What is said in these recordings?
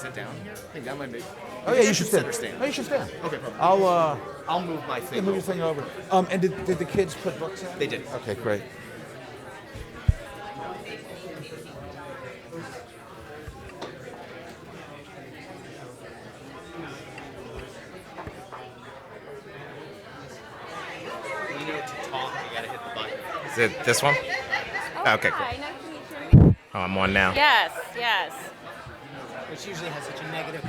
sit down here? I think that might be. Oh yeah, you should stand. Stand. Oh, you should stand. Okay, perfect. I'll move my thing. move your thing over. And did the kids put books in? They did. Okay, great. You know, to talk, you gotta hit the button. Is it this one? Okay, cool. Hi, nice to meet you. Oh, I'm on now. Yes, yes. Which usually has such a negative.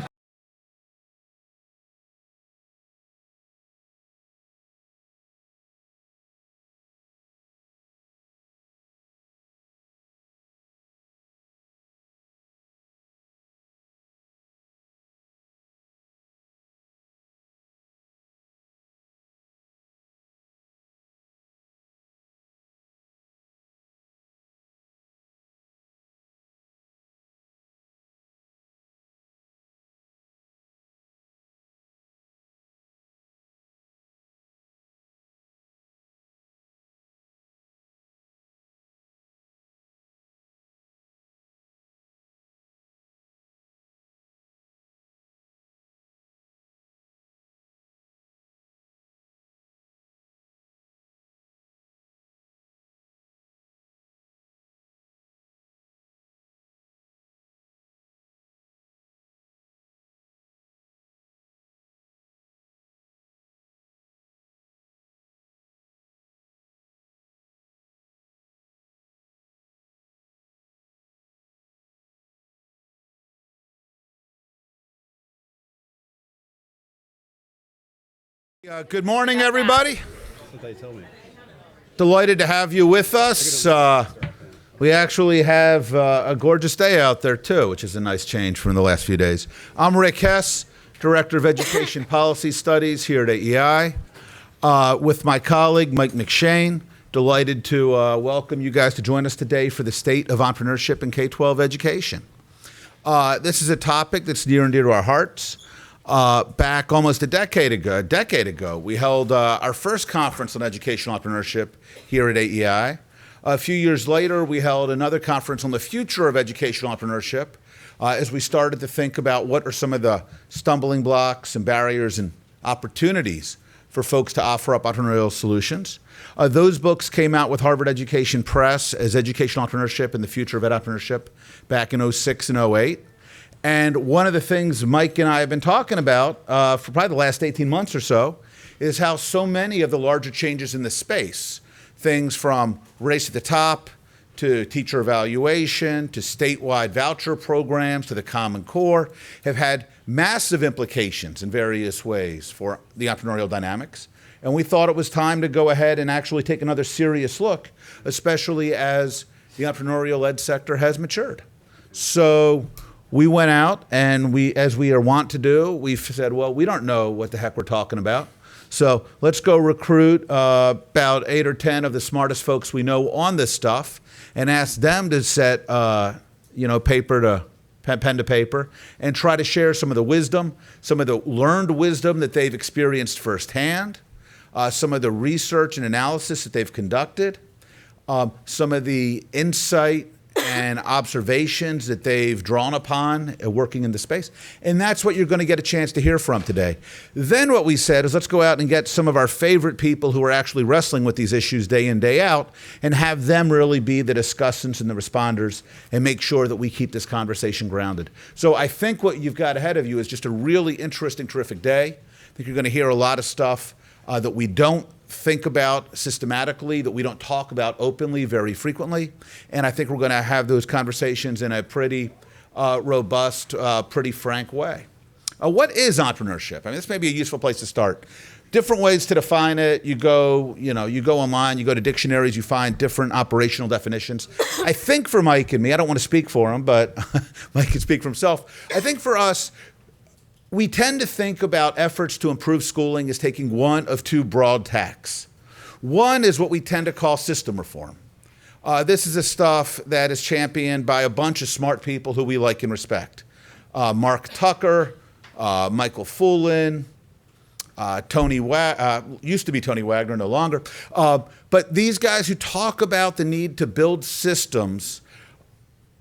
Good morning, everybody. That's what they told me. Delighted to have you with us. We actually have a gorgeous day out there, too, which is a nice change from the last few days. I'm Rick Hess, Director of Education Policy Studies here at AEI, with my colleague, Mike McShane. Delighted to welcome you guys to join us today for the State of Entrepreneurship in K-12 Education. This is a topic that's near and dear to our hearts. Back almost a decade ago, we held our first conference on educational entrepreneurship here at AEI. A few years later, we held another conference on the future of educational entrepreneurship as we started to think about what are some of the stumbling blocks and barriers and opportunities for folks to offer up entrepreneurial solutions. Those books came out with Harvard Education Press as Educational Entrepreneurship and the Future of Ed Entrepreneurship back in 06 and 08. And one of the things Mike and I have been talking about for probably the last 18 months or so is how so many of the larger changes in the space, things from race at the top to teacher evaluation to statewide voucher programs to the Common Core, have had massive implications in various ways for the entrepreneurial dynamics. And we thought it was time to go ahead and actually take another serious look, especially as the entrepreneurial ed sector has matured. So we went out and as we are wont to do, we said, well, we don't know what the heck we're talking about. So let's go recruit about 8 or 10 of the smartest folks we know on this stuff and ask them to set, pen to paper and try to share some of the wisdom, some of the learned wisdom that they've experienced firsthand, some of the research and analysis that they've conducted, some of the insight and observations that they've drawn upon working in the space. And that's what you're going to get a chance to hear from today. Then what we said is let's go out and get some of our favorite people who are actually wrestling with these issues day in, day out, and have them really be the discussants and the responders and make sure that we keep this conversation grounded. So I think what you've got ahead of you is just a really interesting, terrific day. I think you're going to hear a lot of stuff that we don't think about systematically, that we don't talk about openly very frequently. And I think we're going to have those conversations in a pretty robust, pretty frank way. What is entrepreneurship? I mean, this may be a useful place to start. Different ways to define it. You go online, you go to dictionaries, you find different operational definitions. I think for Mike and me, I don't want to speak for him, but Mike can speak for himself. I think for us, we tend to think about efforts to improve schooling as taking one of two broad tacks. One is what we tend to call system reform. This is the stuff that is championed by a bunch of smart people who we like and respect. Mark Tucker, Michael Fullen, used to be Tony Wagner, no longer. But these guys who talk about the need to build systems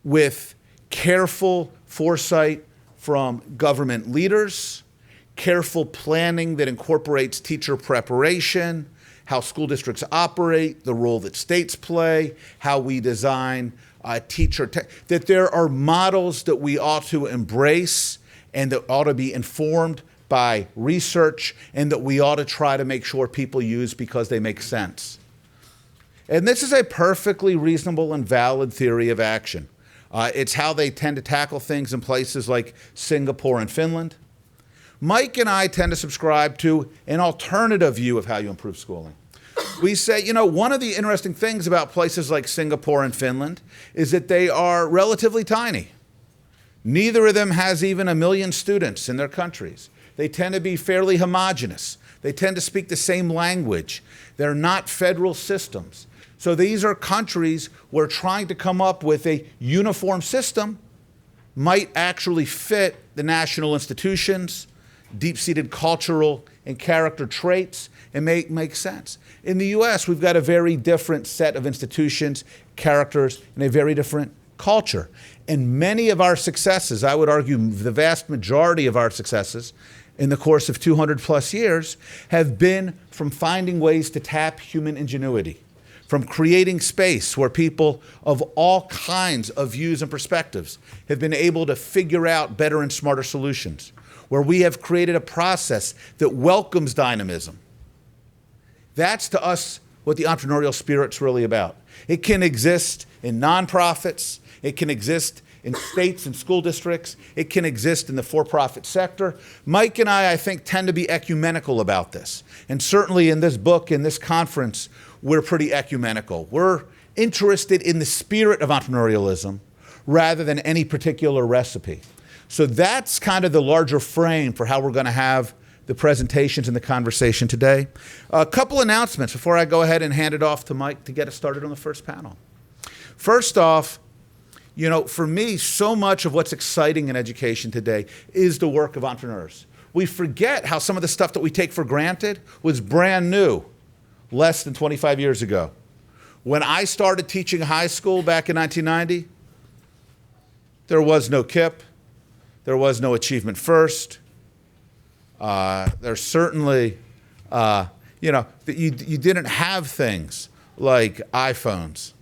with careful foresight, from government leaders, careful planning that incorporates teacher preparation, how school districts operate, the role that states play, how we design that there are models that we ought to embrace and that ought to be informed by research and that we ought to try to make sure people use because they make sense. And this is a perfectly reasonable and valid theory of action. It's how they tend to tackle things in places like Singapore and Finland. Mike and I tend to subscribe to an alternative view of how you improve schooling. We say, one of the interesting things about places like Singapore and Finland is that they are relatively tiny. Neither of them has even 1 million students in their countries. They tend to be fairly homogenous. They tend to speak the same language. They're not federal systems. So these are countries where trying to come up with a uniform system might actually fit the national institutions, deep-seated cultural and character traits, and make sense. In the US, we've got a very different set of institutions, characters, and a very different culture. And many of our successes, I would argue the vast majority of our successes in the course of 200 plus years, have been from finding ways to tap human ingenuity, from creating space where people of all kinds of views and perspectives have been able to figure out better and smarter solutions, where we have created a process that welcomes dynamism. That's, to us, what the entrepreneurial spirit's really about. It can exist in nonprofits. It can exist in states and school districts. It can exist in the for-profit sector. Mike and I think, tend to be ecumenical about this. And certainly in this book, in this conference, we're pretty ecumenical. We're interested in the spirit of entrepreneurialism rather than any particular recipe. So that's kind of the larger frame for how we're going to have the presentations and the conversation today. A couple announcements before I go ahead and hand it off to Mike to get us started on the first panel. First off, for me, so much of what's exciting in education today is the work of entrepreneurs. We forget how some of the stuff that we take for granted was brand new less than 25 years ago. When I started teaching high school back in 1990, there was no KIP, there was no Achievement First. There's certainly, you didn't have things like iPhones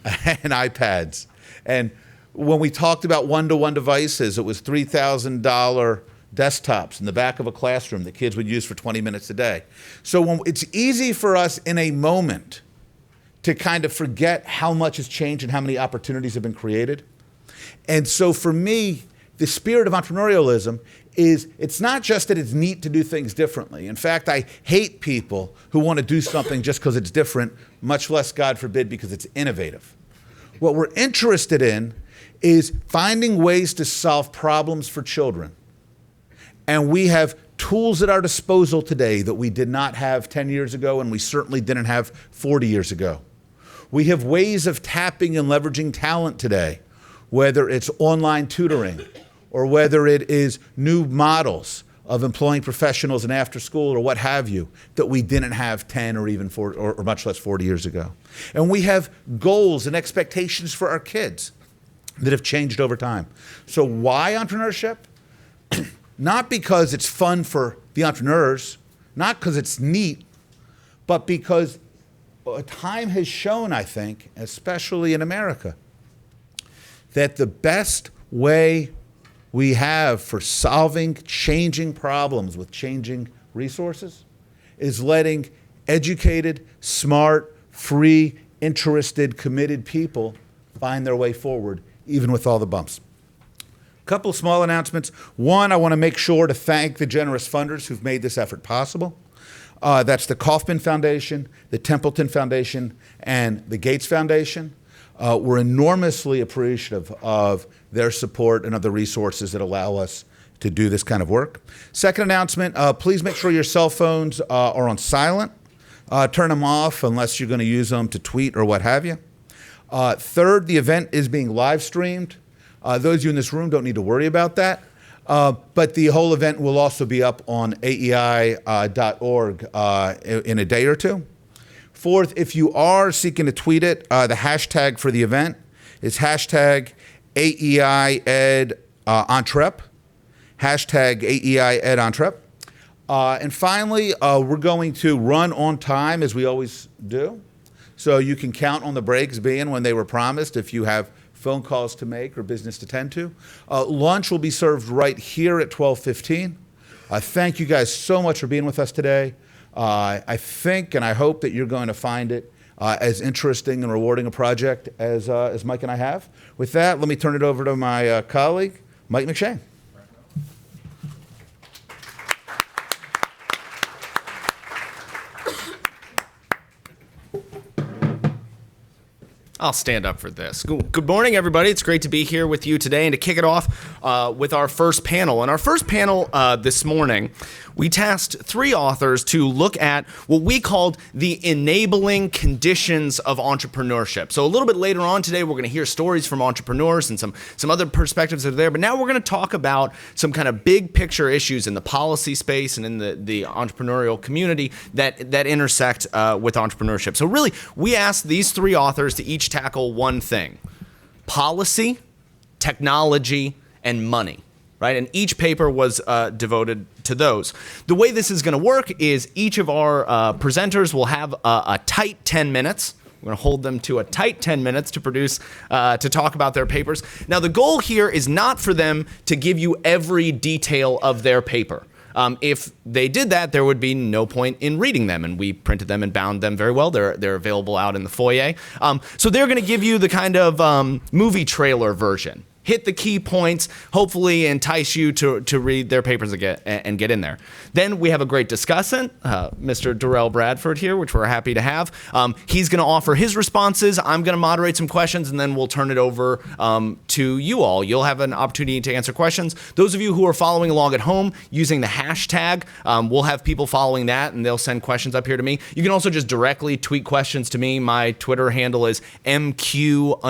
and iPads. And when we talked about one-to-one devices, it was $3,000 desktops in the back of a classroom that kids would use for 20 minutes a day. So it's easy for us in a moment to kind of forget how much has changed and how many opportunities have been created. And so for me, the spirit of entrepreneurialism is, it's not just that it's neat to do things differently. In fact, I hate people who want to do something just because it's different, much less, God forbid, because it's innovative. What we're interested in is finding ways to solve problems for children. And we have tools at our disposal today that we did not have 10 years ago, and we certainly didn't have 40 years ago. We have ways of tapping and leveraging talent today, whether it's online tutoring or whether it is new models of employing professionals in after school or what have you, that we didn't have 10 or even 40, or much less 40 years ago. And we have goals and expectations for our kids that have changed over time. So why entrepreneurship? Not because it's fun for the entrepreneurs, not because it's neat, but because time has shown, I think, especially in America, that the best way we have for solving changing problems with changing resources is letting educated, smart, free, interested, committed people find their way forward, even with all the bumps. A couple small announcements. One, I want to make sure to thank the generous funders who've made this effort possible. That's the Kauffman Foundation, the Templeton Foundation, and the Gates Foundation. We're enormously appreciative of their support and of the resources that allow us to do this kind of work. Second announcement, please make sure your cell phones are on silent. Turn them off unless you're going to use them to tweet or what have you. Third, the event is being live streamed. Those of you in this room don't need to worry about that. But the whole event will also be up on aei.org in a day or two. Fourth, if you are seeking to tweet it, the hashtag for the event is hashtag AEIEdEntrep. hashtag AEI EdEntrep. And finally, we're going to run on time as we always do. So you can count on the breaks being when they were promised if you have phone calls to make or business to tend to. Lunch will be served right here at 12:15. Thank you guys so much for being with us today. I think and I hope that you're going to find it as interesting and rewarding a project as Mike and I have. With that, let me turn it over to my colleague, Mike McShane. I'll stand up for this. Good morning, everybody. It's great to be here with you today and to kick it off with our first panel. And our first panel this morning, we tasked 3 authors to look at what we called the enabling conditions of entrepreneurship. So a little bit later on today, we're going to hear stories from entrepreneurs and some other perspectives that are there. But now we're going to talk about some kind of big picture issues in the policy space and in the entrepreneurial community that intersect with entrepreneurship. So really, we asked these 3 authors to each tackle one thing: policy, technology, and money. Right? And each paper was devoted to those. The way this is going to work is each of our presenters will have a tight 10 minutes. We're going to hold them to a tight 10 minutes to produce, to talk about their papers. Now, the goal here is not for them to give you every detail of their paper. If they did that, there would be no point in reading them, and we printed them and bound them very well. They're available out in the foyer. So they're going to give you the kind of movie trailer version. Hit the key points, hopefully entice you to read their papers and get in there. Then we have a great discussant, Mr. Darrell Bradford here, which we're happy to have. He's going to offer his responses. I'm going to moderate some questions, and then we'll turn it over to you all. You'll have an opportunity to answer questions. Those of you who are following along at home using the hashtag, we'll have people following that, and they'll send questions up here to me. You can also just directly tweet questions to me. My Twitter handle is MQ_McShane.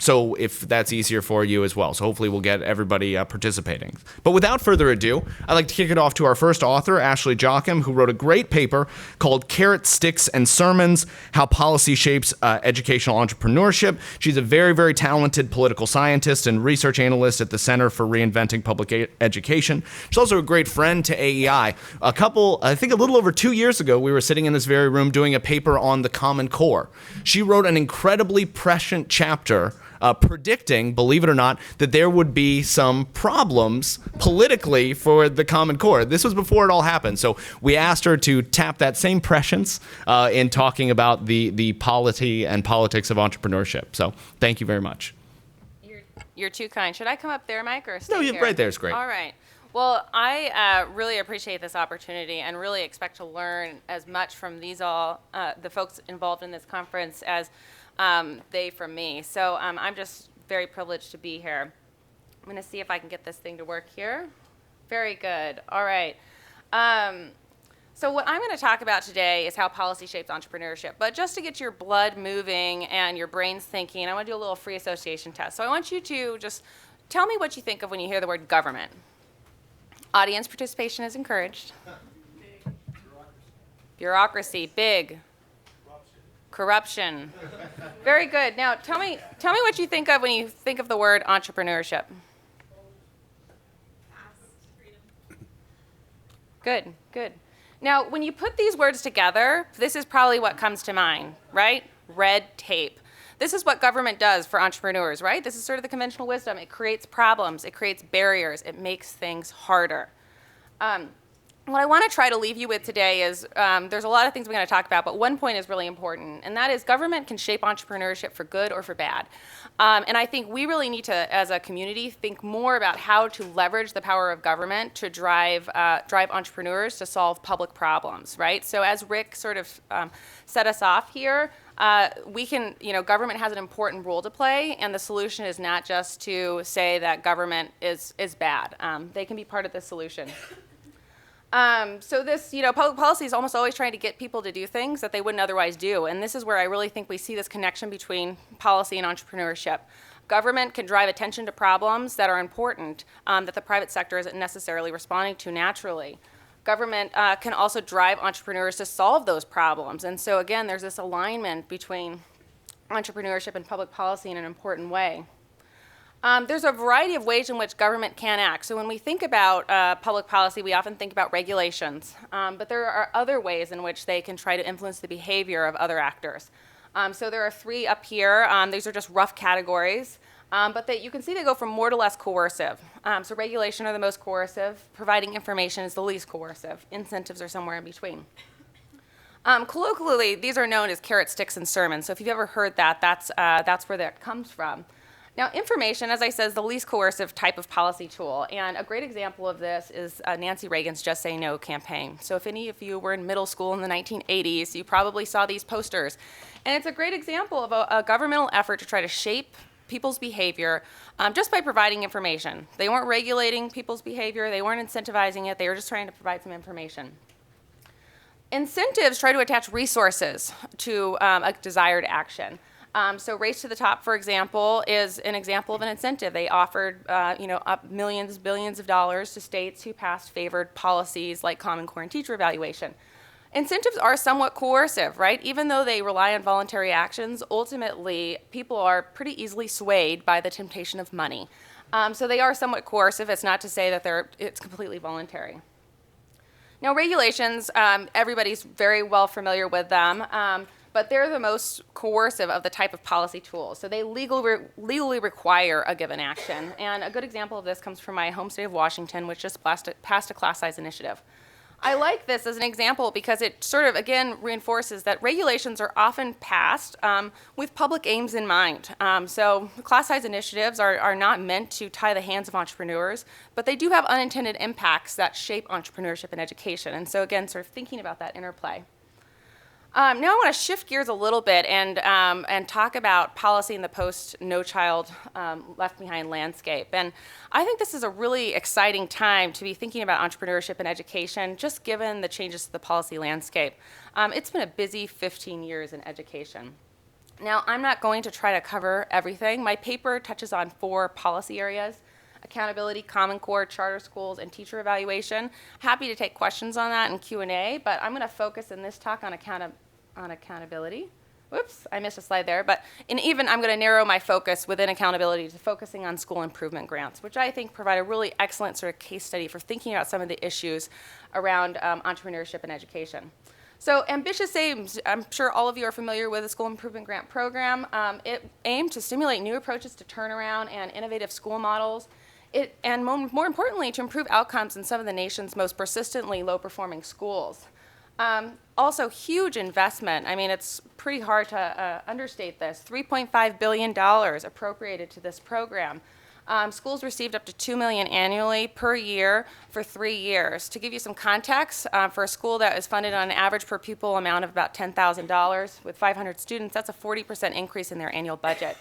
So if that's easier for you as well. So hopefully we'll get everybody participating. But without further ado, I'd like to kick it off to our first author, Ashley Jocham, who wrote a great paper called Carrot, Sticks, and Sermons: How Policy Shapes Educational Entrepreneurship. She's a very, very talented political scientist and research analyst at the Center for Reinventing Public Education. She's also a great friend to AEI. I think a little over 2 years ago, we were sitting in this very room doing a paper on the Common Core. She wrote an incredibly prescient chapter predicting, believe it or not, that there would be some problems politically for the Common Core. This was before it all happened. So we asked her to tap that same prescience in talking about the polity and politics of entrepreneurship. So thank you very much. You're too kind. Should I come up there, Mike, or stay No, here? right there is great. All right. Well, I really appreciate this opportunity and really expect to learn as much from the folks involved in this conference as they from me. So I'm just very privileged to be here. I'm going to see if I can get this thing to work here. Very good. All right. So what I'm going to talk about today is how policy shapes entrepreneurship. But just to get your blood moving and your brains thinking, I want to do a little free association test. So I want you to just tell me what you think of when you hear the word government. Audience participation is encouraged. Bureaucracy, big. Corruption. Very good. Now, tell me what you think of when you think of the word entrepreneurship. Good, good. Now, when you put these words together, this is probably what comes to mind, right? Red tape. This is what government does for entrepreneurs, right? This is sort of the conventional wisdom. It creates problems. It creates barriers. It makes things harder. What I want to try to leave you with today is there's a lot of things we're going to talk about, but one point is really important, and that is government can shape entrepreneurship for good or for bad. And I think we really need to, as a community, think more about how to leverage the power of government to drive entrepreneurs to solve public problems, right? So as Rick sort of set us off here, government has an important role to play, and the solution is not just to say that government is bad. They can be part of the solution. So this, public policy is almost always trying to get people to do things that they wouldn't otherwise do. And this is where I really think we see this connection between policy and entrepreneurship. Government can drive attention to problems that are important that the private sector isn't necessarily responding to naturally. Government can also drive entrepreneurs to solve those problems. And so again, there's this alignment between entrepreneurship and public policy in an important way. There's a variety of ways in which government can act. So when we think about public policy, we often think about regulations. But there are other ways in which they can try to influence the behavior of other actors. So there are 3 up here. These are just rough categories. But you can see they go from more to less coercive. So regulation are the most coercive. Providing information is the least coercive. Incentives are somewhere in between. Colloquially, these are known as carrot, sticks, and sermons. So if you've ever heard that, that's where that comes from. Now, information, as I said, is the least coercive type of policy tool. And a great example of this is Nancy Reagan's Just Say No campaign. So if any of you were in middle school in the 1980s, you probably saw these posters. And it's a great example of a governmental effort to try to shape people's behavior just by providing information. They weren't regulating people's behavior. They weren't incentivizing it. They were just trying to provide some information. Incentives try to attach resources to a desired action. So Race to the Top, for example, is an example of an incentive. They offered, up millions, billions of dollars to states who passed favored policies like Common Core and teacher evaluation. Incentives are somewhat coercive, right? Even though they rely on voluntary actions, ultimately, people are pretty easily swayed by the temptation of money. So they are somewhat coercive. It's not to say that it's completely voluntary. Now, regulations, everybody's very well familiar with them. But they're the most coercive of the type of policy tools. So they legally require a given action. And a good example of this comes from my home state of Washington, which just passed a class size initiative. I like this as an example because it sort of, again, reinforces that regulations are often passed with public aims in mind. So class size initiatives are not meant to tie the hands of entrepreneurs, but they do have unintended impacts that shape entrepreneurship and education. And so again, sort of thinking about that interplay. Now I want to shift gears a little bit and talk about policy in the post-No Child Left Behind landscape. And I think this is a really exciting time to be thinking about entrepreneurship and education, just given the changes to the policy landscape. It's been a busy 15 years in education. Now, I'm not going to try to cover everything. My paper touches on 4 policy areas: accountability, Common Core, charter schools, and teacher evaluation. Happy to take questions on that in Q&A, but I'm going to focus in this talk on accountability. Whoops, I missed a slide there. But I'm going to narrow my focus within accountability to focusing on school improvement grants, which I think provide a really excellent sort of case study for thinking about some of the issues around entrepreneurship and education. So ambitious aims, I'm sure all of you are familiar with the School Improvement Grant Program. It aimed to stimulate new approaches to turnaround and innovative school models. And more importantly, to improve outcomes in some of the nation's most persistently low-performing schools. Also, huge investment. I mean, it's pretty hard to understate this. $3.5 billion appropriated to this program. Schools received up to $2 million annually per year for 3 years. To give you some context, for a school that is funded on an average per pupil amount of about $10,000 with 500 students, that's a 40% increase in their annual budget.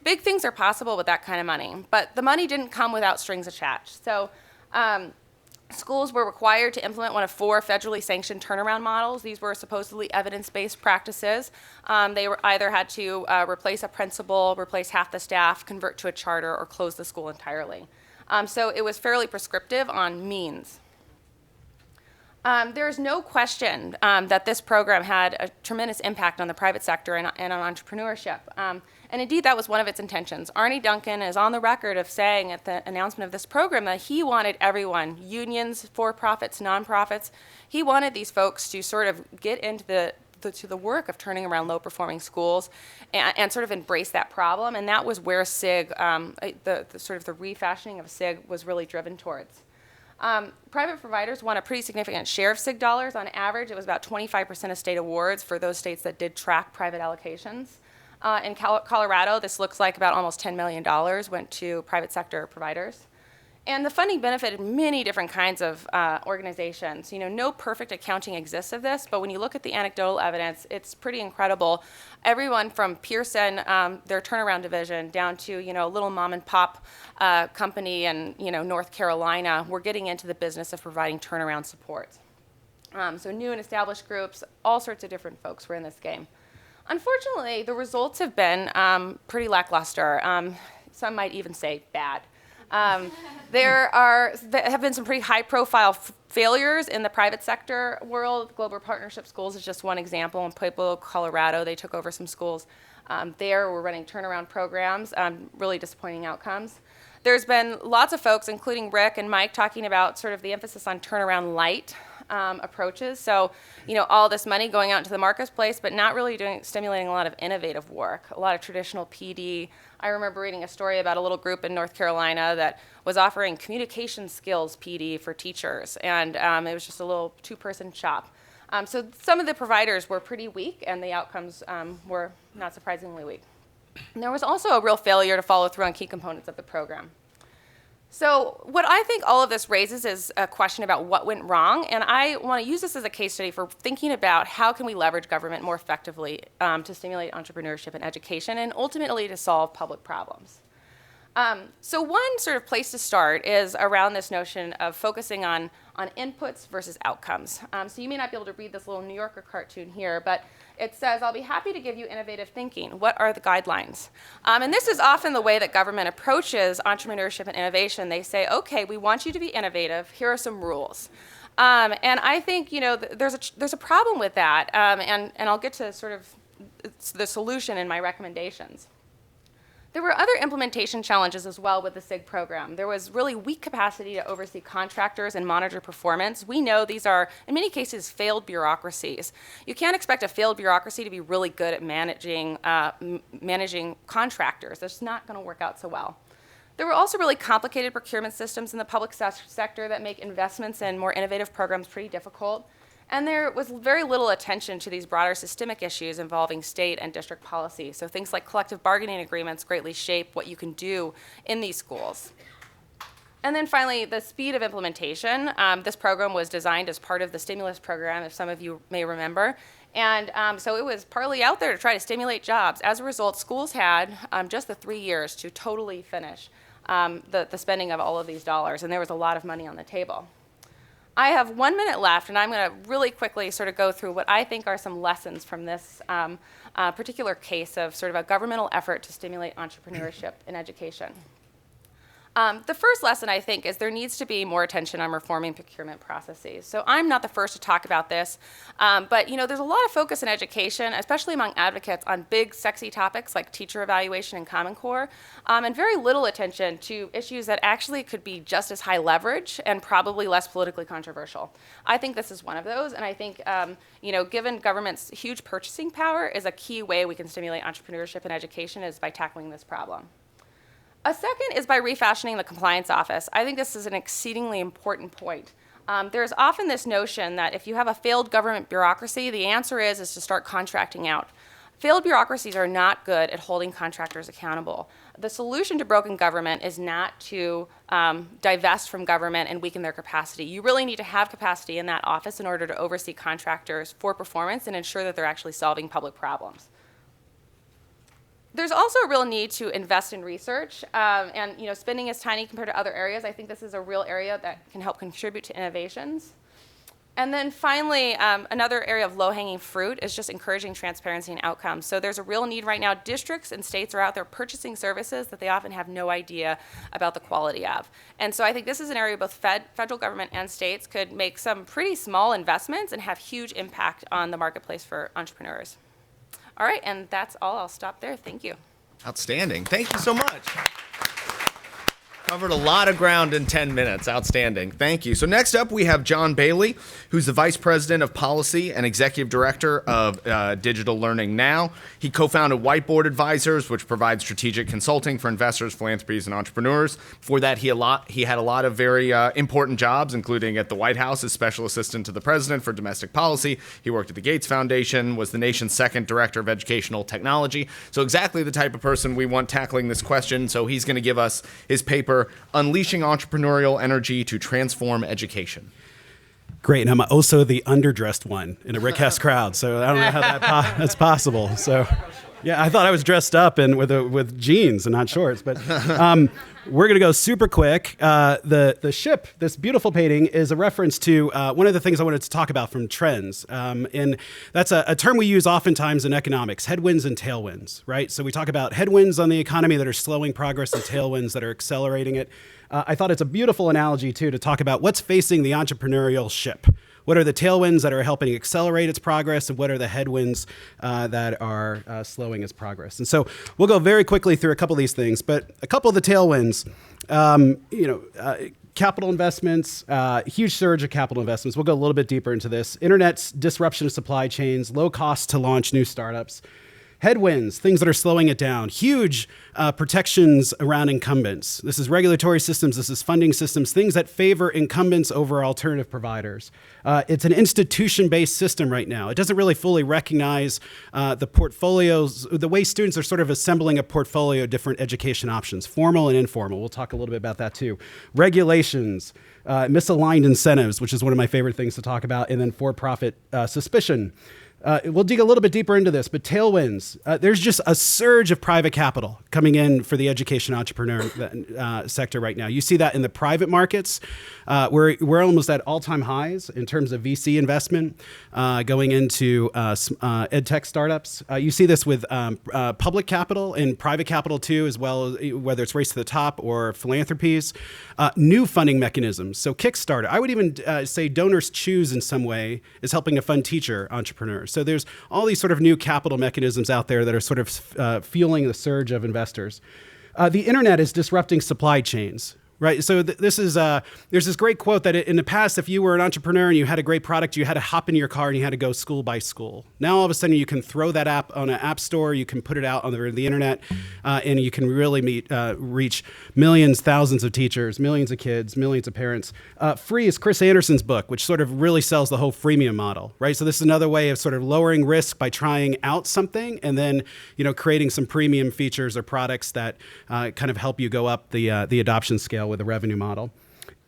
Big things are possible with that kind of money, but the money didn't come without strings attached. So schools were required to implement one of 4 federally sanctioned turnaround models. These were supposedly evidence-based practices. They either had to replace a principal, replace half the staff, convert to a charter, or close the school entirely. So it was fairly prescriptive on means. There is no question that this program had a tremendous impact on the private sector and on entrepreneurship. And indeed, that was one of its intentions. Arne Duncan is on the record of saying at the announcement of this program that he wanted everyone, unions, for-profits, nonprofits, he wanted these folks to sort of get into the work of turning around low-performing schools and sort of embrace that problem. And that was where SIG, the refashioning of SIG was really driven towards. Private providers won a pretty significant share of SIG dollars. On average, it was about 25% of state awards for those states that did track private allocations. In Colorado, this looks like about almost $10 million went to private sector providers. And the funding benefited many different kinds of organizations. You know, no perfect accounting exists of this, but when you look at the anecdotal evidence, it's pretty incredible. Everyone from Pearson, their turnaround division, down to, a little mom and pop company in, North Carolina, were getting into the business of providing turnaround support. So new and established groups, all sorts of different folks were in this game. Unfortunately, the results have been pretty lackluster. Some might even say bad. There have been some pretty high-profile failures in the private sector world. Global Partnership Schools is just one example. In Pueblo, Colorado, they took over some schools. There were running turnaround programs, really disappointing outcomes. There's been lots of folks, including Rick and Mike, talking about sort of the emphasis on turnaround light approaches. So, all this money going out into the marketplace, but not really stimulating a lot of innovative work, a lot of traditional PD. I remember reading a story about a little group in North Carolina that was offering communication skills PD for teachers, and it was just a little two-person shop. So some of the providers were pretty weak, and the outcomes were not surprisingly weak. And there was also a real failure to follow through on key components of the program. So what I think all of this raises is a question about what went wrong, and I want to use this as a case study for thinking about how can we leverage government more effectively to stimulate entrepreneurship and education, and ultimately to solve public problems. So one sort of place to start is around this notion of focusing on inputs versus outcomes. So you may not be able to read this little New Yorker cartoon here, but it says, "I'll be happy to give you innovative thinking. What are the guidelines?" And this is often the way that government approaches entrepreneurship and innovation. They say, okay, we want you to be innovative. Here are some rules. And I think there's a problem with that, and I'll get to sort of the solution in my recommendations. There were other implementation challenges as well with the SIG program. There was really weak capacity to oversee contractors and monitor performance. We know these are, in many cases, failed bureaucracies. You can't expect a failed bureaucracy to be really good at managing contractors. That's not going to work out so well. There were also really complicated procurement systems in the public sector that make investments in more innovative programs pretty difficult. And there was very little attention to these broader systemic issues involving state and district policy. So things like collective bargaining agreements greatly shape what you can do in these schools. And then finally, the speed of implementation. This program was designed as part of the stimulus program, if some of you may remember. And so it was partly out there to try to stimulate jobs. As a result, schools had just the 3 years to totally finish the spending of all of these dollars. And there was a lot of money on the table. I have 1 minute left, and I'm going to really quickly sort of go through what I think are some lessons from this particular case of sort of a governmental effort to stimulate entrepreneurship in education. The first lesson, I think, is there needs to be more attention on reforming procurement processes. So I'm not the first to talk about this, but there's a lot of focus in education, especially among advocates, on big, sexy topics like teacher evaluation and Common Core, and very little attention to issues that actually could be just as high leverage and probably less politically controversial. I think this is one of those, and I think, given government's huge purchasing power, is a key way we can stimulate entrepreneurship in education is by tackling this problem. A second is by refashioning the compliance office. I think this is an exceedingly important point. There's often this notion that if you have a failed government bureaucracy, the answer is to start contracting out. Failed bureaucracies are not good at holding contractors accountable. The solution to broken government is not to divest from government and weaken their capacity. You really need to have capacity in that office in order to oversee contractors for performance and ensure that they're actually solving public problems. There's also a real need to invest in research, and spending is tiny compared to other areas. I think this is a real area that can help contribute to innovations. And then finally, another area of low-hanging fruit is just encouraging transparency and outcomes. So there's a real need right now. Districts and states are out there purchasing services that they often have no idea about the quality of. And so I think this is an area both federal government and states could make some pretty small investments and have huge impact on the marketplace for entrepreneurs. All right, and that's all. I'll stop there. Thank you. Outstanding. Thank you so much. Covered a lot of ground in 10 minutes. Outstanding. Thank you. So next up, we have John Bailey, who's the Vice President of Policy and Executive Director of Digital Learning Now. He co-founded Whiteboard Advisors, which provides strategic consulting for investors, philanthropies, and entrepreneurs. Before that, he had a lot of very important jobs, including at the White House as Special Assistant to the President for Domestic Policy. He worked at the Gates Foundation, was the nation's second Director of Educational Technology. So exactly the type of person we want tackling this question. So he's going to give us his paper, Unleashing Entrepreneurial Energy to Transform Education. Great, and I'm also the underdressed one in a Rick Hess crowd, so I don't know how that's possible. So, yeah, I thought I was dressed up and with jeans and not shorts, but we're gonna go super quick. The ship, this beautiful painting, is a reference to one of the things I wanted to talk about from trends, and that's a term we use oftentimes in economics: headwinds and tailwinds. Right? So we talk about headwinds on the economy that are slowing progress and tailwinds that are accelerating it. I thought it's a beautiful analogy too to talk about what's facing the entrepreneurial ship. what are the tailwinds that are helping accelerate its progress, and what are the headwinds that are slowing its progress. And so we'll go very quickly through a couple of these things, but a couple of the tailwinds, capital investments, huge surge of capital investments. We'll go a little bit deeper into this. Internet's disruption of supply chains, low cost to launch new startups. Headwinds, things that are slowing it down. Huge protections around incumbents. This is regulatory systems, this is funding systems, things that favor incumbents over alternative providers. It's an institution-based system right now. It doesn't really fully recognize the portfolios, the way students are sort of assembling a portfolio of different education options, formal and informal. We'll talk a little bit about that too. Regulations, misaligned incentives, which is one of my favorite things to talk about, and then for-profit suspicion. We'll dig a little bit deeper into this, but tailwinds. There's just a surge of private capital coming in for the education entrepreneur sector right now. You see that in the private markets. We're almost at all-time highs in terms of VC investment going into ed tech startups. You see this with public capital and private capital too, as well as whether it's race to the top or philanthropies. New funding mechanisms. So Kickstarter. I would even say Donors Choose in some way is helping to fund teacher entrepreneurs. So there's all these sort of new capital mechanisms out there that are sort of fueling the surge of investors. The internet is disrupting supply chains. Right. So this is there's this great quote that in the past, if you were an entrepreneur and you had a great product, you had to hop in your car and you had to go school by school. Now, all of a sudden, you can throw that app on an app store. You can put it out on the internet and you can really reach millions, thousands of teachers, millions of kids, millions of parents. Free is Chris Anderson's book, which sort of really sells the whole freemium model. Right. So this is another way of sort of lowering risk by trying out something and then, creating some premium features or products that kind of help you go up the adoption scale with a revenue model.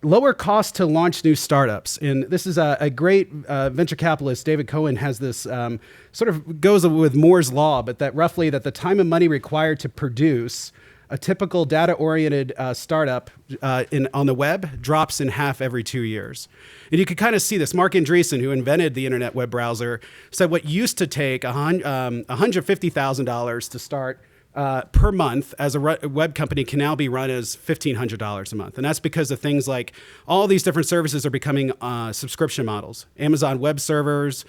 Lower cost to launch new startups. And this is a great venture capitalist, David Cohen, has this sort of goes with Moore's law, but that roughly that the time and money required to produce a typical data-oriented startup on the web drops in half every 2 years. And you can kind of see this. Mark Andreessen, who invented the internet web browser, said what used to take $150,000 to start per month as a web company can now be run as $1,500 a month. And that's because of things like all these different services are becoming subscription models. Amazon Web Servers,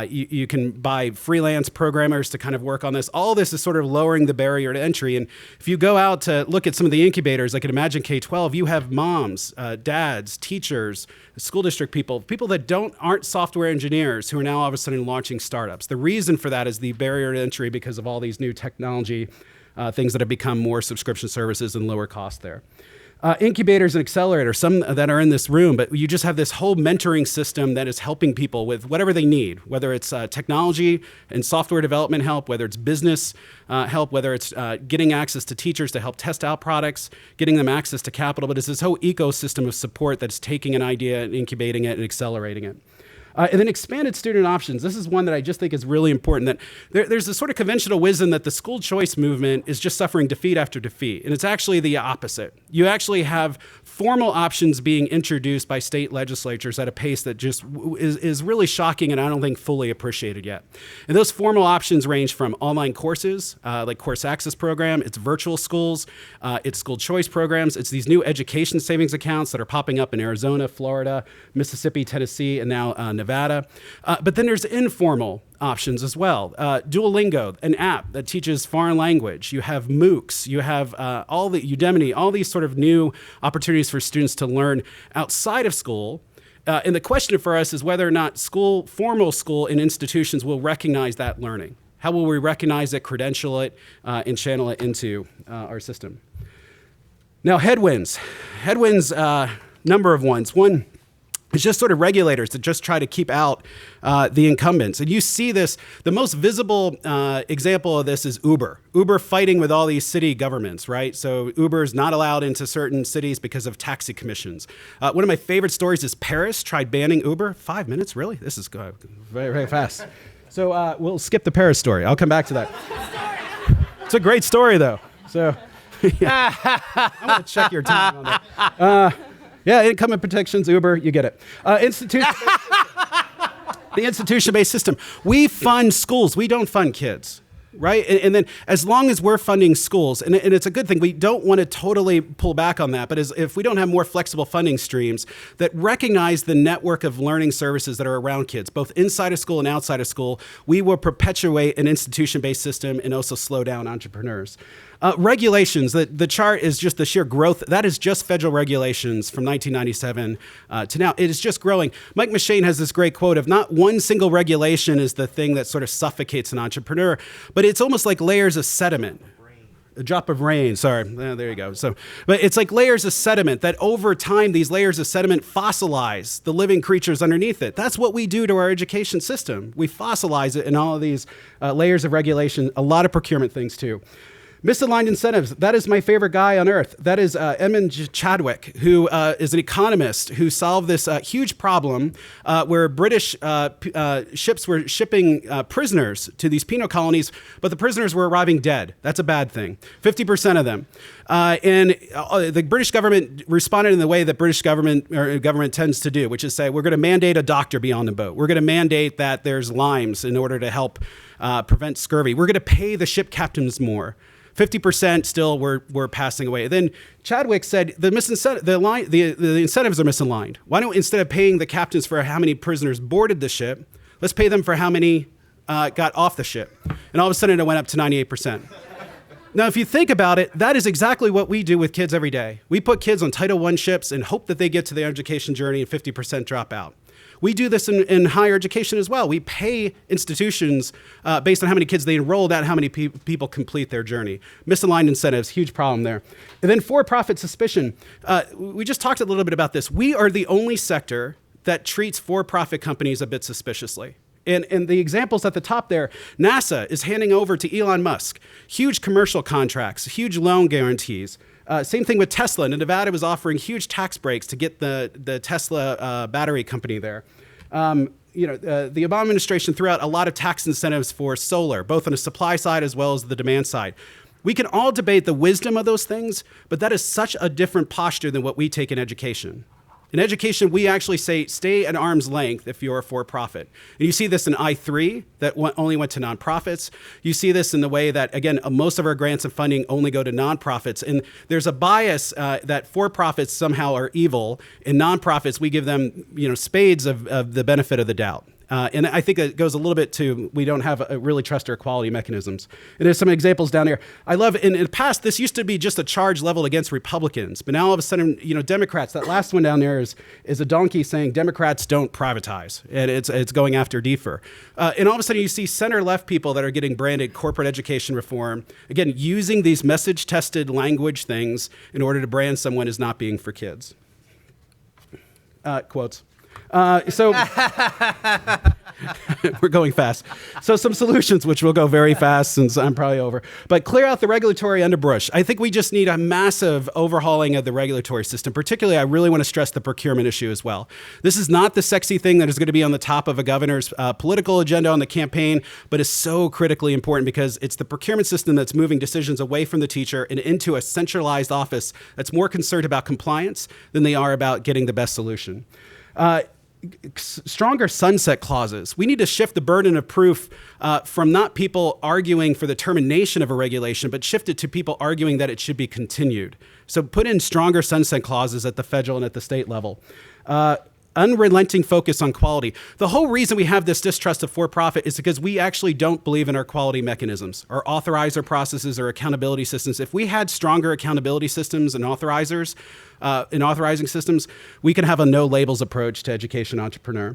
you can buy freelance programmers to kind of work on this. All this is sort of lowering the barrier to entry. And if you go out to look at some of the incubators, like at Imagine K-12, you have moms, dads, teachers, school district people that aren't software engineers who are now all of a sudden launching startups. The reason for that is the barrier to entry because of all these new technology things that have become more subscription services and lower cost there. Incubators and accelerators, some that are in this room, but you just have this whole mentoring system that is helping people with whatever they need, whether it's technology and software development help, whether it's business help, whether it's getting access to teachers to help test out products, getting them access to capital, but it's this whole ecosystem of support that's taking an idea and incubating it and accelerating it. And then expanded student options. This is one that I just think is really important, that there's this sort of conventional wisdom that the school choice movement is just suffering defeat after defeat. And it's actually the opposite. You actually have formal options being introduced by state legislatures at a pace that just is really shocking and I don't think fully appreciated yet. And those formal options range from online courses, like Course Access Program, it's virtual schools, it's school choice programs, it's these new education savings accounts that are popping up in Arizona, Florida, Mississippi, Tennessee, and now Nevada. But then there's informal options as well. Duolingo, an app that teaches foreign language. You have MOOCs. You have all the Udemy, all these sort of new opportunities for students to learn outside of school. And the question for us is whether or not formal school and institutions will recognize that learning. How will we recognize it, credential it, and channel it into our system? Now, headwinds. Headwinds, number of ones. One, it's just sort of regulators that just try to keep out the incumbents. And you see this, the most visible example of this is Uber. Uber fighting with all these city governments, right? So Uber is not allowed into certain cities because of taxi commissions. One of my favorite stories is Paris tried banning Uber. 5 minutes, really? This is very, very fast. So we'll skip the Paris story. I'll come back to that. It's a great story, though. So yeah. I'm going to check your time on that. Yeah, income protections, Uber, you get it. The institution-based system. We fund schools. We don't fund kids. right? And then as long as we're funding schools, and it's a good thing, we don't want to totally pull back on that, but if we don't have more flexible funding streams that recognize the network of learning services that are around kids, both inside of school and outside of school, we will perpetuate an institution-based system and also slow down entrepreneurs. Regulations, the chart is just the sheer growth. That is just federal regulations from 1997 to now. It is just growing. Mike Machine has this great quote of not one single regulation is the thing that sort of suffocates an entrepreneur, but it's almost like layers of sediment. A drop of rain, sorry, there you go. But it's like layers of sediment that over time, these layers of sediment fossilize the living creatures underneath it. That's what we do to our education system. We fossilize it in all of these layers of regulation, a lot of procurement things too. Misaligned incentives, that is my favorite guy on earth. That is Edmund Chadwick, who is an economist who solved this huge problem where British ships were shipping prisoners to these penal colonies, but the prisoners were arriving dead. That's a bad thing, 50% of them. And the British government responded in the way that British government tends to do, which is say, we're going to mandate a doctor be on the boat. We're going to mandate that there's limes in order to help prevent scurvy. We're going to pay the ship captains more. 50% still were passing away. Then Chadwick said the incentives are misaligned. Why don't, instead of paying the captains for how many prisoners boarded the ship, let's pay them for how many got off the ship. And all of a sudden it went up to 98%. Now, if you think about it, that is exactly what we do with kids every day. We put kids on Title I ships and hope that they get to their education journey and 50% drop out. We do this in higher education as well. We pay institutions based on how many kids they enroll, not how many people complete their journey. Misaligned incentives, huge problem there. And then for-profit suspicion. We just talked a little bit about this. We are the only sector that treats for-profit companies a bit suspiciously. And the examples at the top there, NASA is handing over to Elon Musk huge commercial contracts, huge loan guarantees. Same thing with Tesla. And Nevada was offering huge tax breaks to get the Tesla battery company there. The Obama administration threw out a lot of tax incentives for solar, both on the supply side as well as the demand side. We can all debate the wisdom of those things, but that is such a different posture than what we take in education. In education, we actually say, stay at arm's length if you're a for-profit. And you see this in I3, that only went to nonprofits. You see this in the way that, again, most of our grants and funding only go to nonprofits. And there's a bias that for-profits somehow are evil. In nonprofits, we give them, spades of the benefit of the doubt. And I think it goes a little bit to, we don't have really trust our quality mechanisms. And there's some examples down here. I love, in the past, this used to be just a charge leveled against Republicans. But now all of a sudden, Democrats, that last one down there is a donkey saying Democrats don't privatize. And it's going after DFER. And all of a sudden you see center-left people that are getting branded corporate education reform. Again, using these message-tested language things in order to brand someone as not being for kids. Quotes. We're going fast. So some solutions, which will go very fast since I'm probably over. But clear out the regulatory underbrush. I think we just need a massive overhauling of the regulatory system. Particularly, I really want to stress the procurement issue as well. This is not the sexy thing that is going to be on the top of a governor's political agenda on the campaign, but is so critically important because it's the procurement system that's moving decisions away from the teacher and into a centralized office that's more concerned about compliance than they are about getting the best solution. Stronger sunset clauses. We need to shift the burden of proof from not people arguing for the termination of a regulation, but shift it to people arguing that it should be continued. So put in stronger sunset clauses at the federal and at the state level. Unrelenting focus on quality. The whole reason we have this distrust of for-profit is because we actually don't believe in our quality mechanisms, our authorizer processes, our accountability systems. If we had stronger accountability systems and authorizers, in authorizing systems, we can have a no labels approach to education entrepreneur.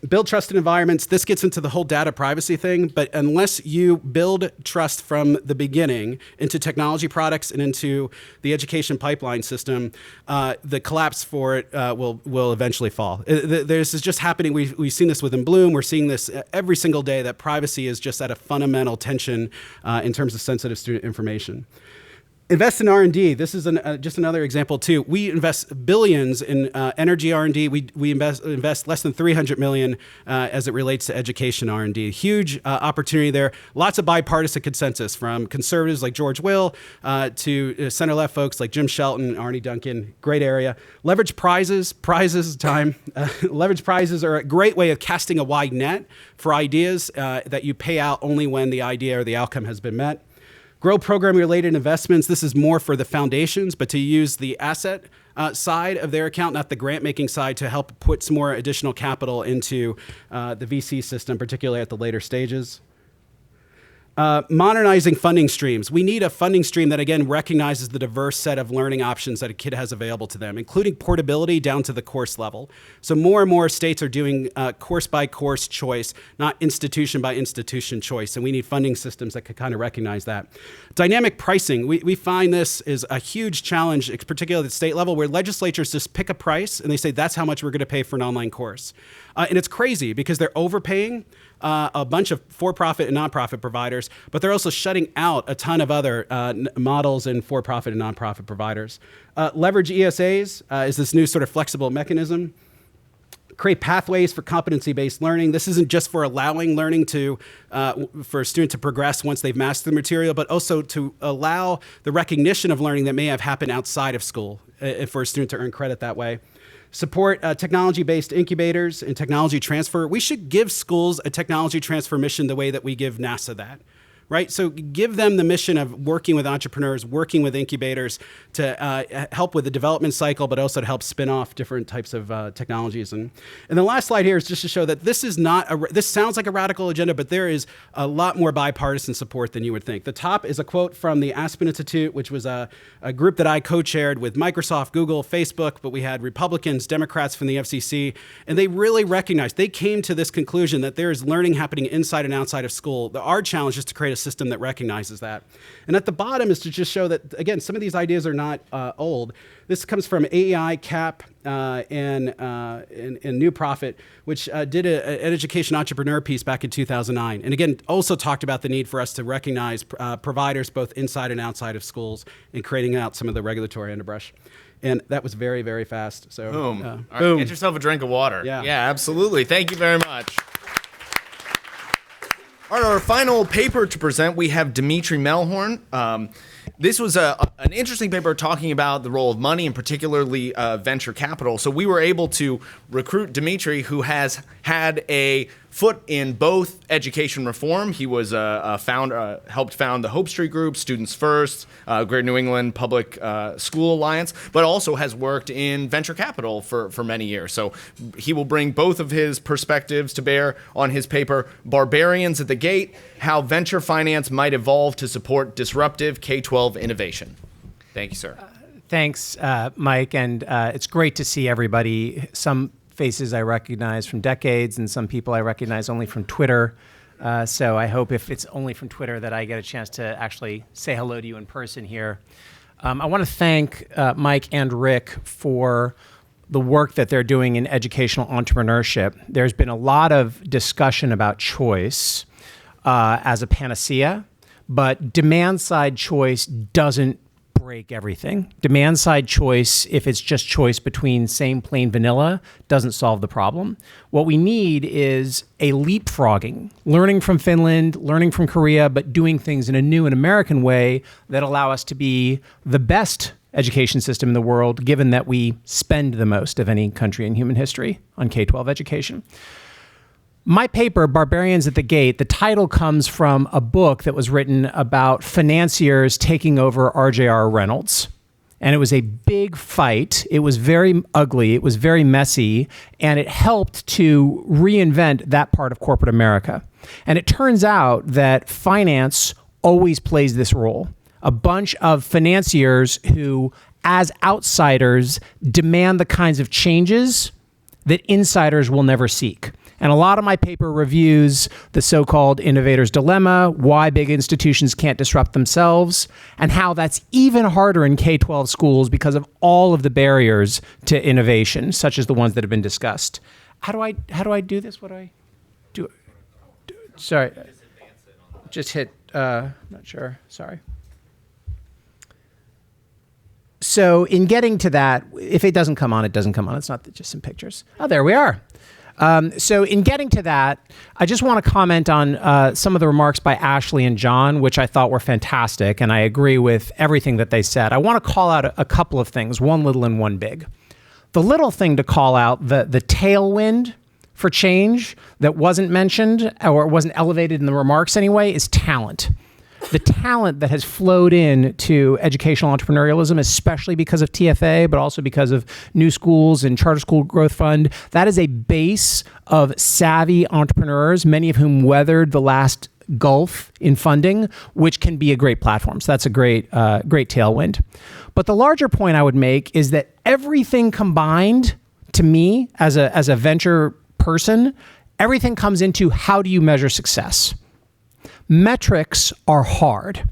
Build trusted environments. This gets into the whole data privacy thing, but unless you build trust from the beginning into technology products and into the education pipeline system, the collapse for it will eventually fall. This is just happening. We've seen this within Bloom. We're seeing this every single day, that privacy is just at a fundamental tension in terms of sensitive student information. Invest in R&D. This is just another example too. We invest billions in energy R&D. We invest less than 300 million as it relates to education R&D. Huge opportunity there. Lots of bipartisan consensus from conservatives like George Will to center-left folks like Jim Shelton, Arnie Duncan. Great area. Leverage prizes. Leverage prizes are a great way of casting a wide net for ideas that you pay out only when the idea or the outcome has been met. Grow program-related investments. This is more for the foundations, but to use the asset side of their account, not the grant-making side, to help put some more additional capital into the VC system, particularly at the later stages. Modernizing funding streams. We need a funding stream that, again, recognizes the diverse set of learning options that a kid has available to them, including portability down to the course level. So more and more states are doing course-by-course choice, not institution-by-institution choice, and we need funding systems that could kind of recognize that. Dynamic pricing. We find this is a huge challenge, particularly at the state level, where legislatures just pick a price and they say, that's how much we're going to pay for an online course. And it's crazy because they're overpaying a bunch of for-profit and nonprofit providers, but they're also shutting out a ton of other models and for-profit and nonprofit providers. Leverage ESAs is this new sort of flexible mechanism. Create pathways for competency-based learning. This isn't just for allowing learning for a student to progress once they've mastered the material, but also to allow the recognition of learning that may have happened outside of school for a student to earn credit that way. Support technology-based incubators and technology transfer. We should give schools a technology transfer mission the way that we give NASA that, right? So give them the mission of working with entrepreneurs, working with incubators to help with the development cycle, but also to help spin off different types of technologies. And the last slide here is just to show that this is not, this sounds like a radical agenda, but there is a lot more bipartisan support than you would think. The top is a quote from the Aspen Institute, which was a group that I co-chaired with Microsoft, Google, Facebook, but we had Republicans, Democrats from the FCC, and they really recognized, they came to this conclusion that there is learning happening inside and outside of school. Our challenge is to create a system that recognizes that. And at the bottom is to just show that, again, some of these ideas are not old. This comes from AEI, CAP, and New Profit, which did an education entrepreneur piece back in 2009. And again, also talked about the need for us to recognize providers both inside and outside of schools and creating out some of the regulatory underbrush. And that was very, very fast. So boom. All right, boom. get yourself a drink of water. Yeah, absolutely. Thank you very much. All right, our final paper to present, we have Dimitri Melhorn. This was an interesting paper talking about the role of money and particularly venture capital. So we were able to recruit Dimitri, who has had a foot in both education reform. He was helped found the Hope Street Group, Students First, Greater New England Public School Alliance, but also has worked in venture capital for many years. So he will bring both of his perspectives to bear on his paper, Barbarians at the Gate, How Venture Finance Might Evolve to Support Disruptive K-12 Innovation. Thank you, sir. Thanks, Mike, and it's great to see everybody. Some faces I recognize from decades and some people I recognize only from Twitter. So I hope if it's only from Twitter that I get a chance to actually say hello to you in person here. I want to thank Mike and Rick for the work that they're doing in educational entrepreneurship. There's been a lot of discussion about choice as a panacea, but demand-side choice doesn't break everything. Demand-side choice, if it's just choice between same plain vanilla, doesn't solve the problem. What we need is a leapfrogging, learning from Finland, learning from Korea, but doing things in a new and American way that allow us to be the best education system in the world, given that we spend the most of any country in human history on K-12 education. My paper, Barbarians at the Gate, the title comes from a book that was written about financiers taking over RJR Reynolds. And it was a big fight. It was very ugly. It was very messy. And it helped to reinvent that part of corporate America. And it turns out that finance always plays this role. A bunch of financiers who, as outsiders, demand the kinds of changes that insiders will never seek. And a lot of my paper reviews the so-called innovator's dilemma, why big institutions can't disrupt themselves, and how that's even harder in K-12 schools because of all of the barriers to innovation, such as the ones that have been discussed. How do I do this? What do I do? Sorry. Just hit, not sure. Sorry. So in getting to that, if it doesn't come on, it doesn't come on. It's not just some pictures. Oh, there we are. So in getting to that, I just want to comment on some of the remarks by Ashley and John, which I thought were fantastic, and I agree with everything that they said. I want to call out a couple of things, one little and one big. The little thing to call out, the tailwind for change that wasn't mentioned or wasn't elevated in the remarks anyway, is talent. The talent that has flowed in to educational entrepreneurialism, especially because of TFA, but also because of new schools and charter school growth fund, that is a base of savvy entrepreneurs, many of whom weathered the last gulf in funding, which can be a great platform. So that's a great tailwind. But the larger point I would make is that everything combined, to me, as a venture person, everything comes into how do you measure success? Metrics are hard.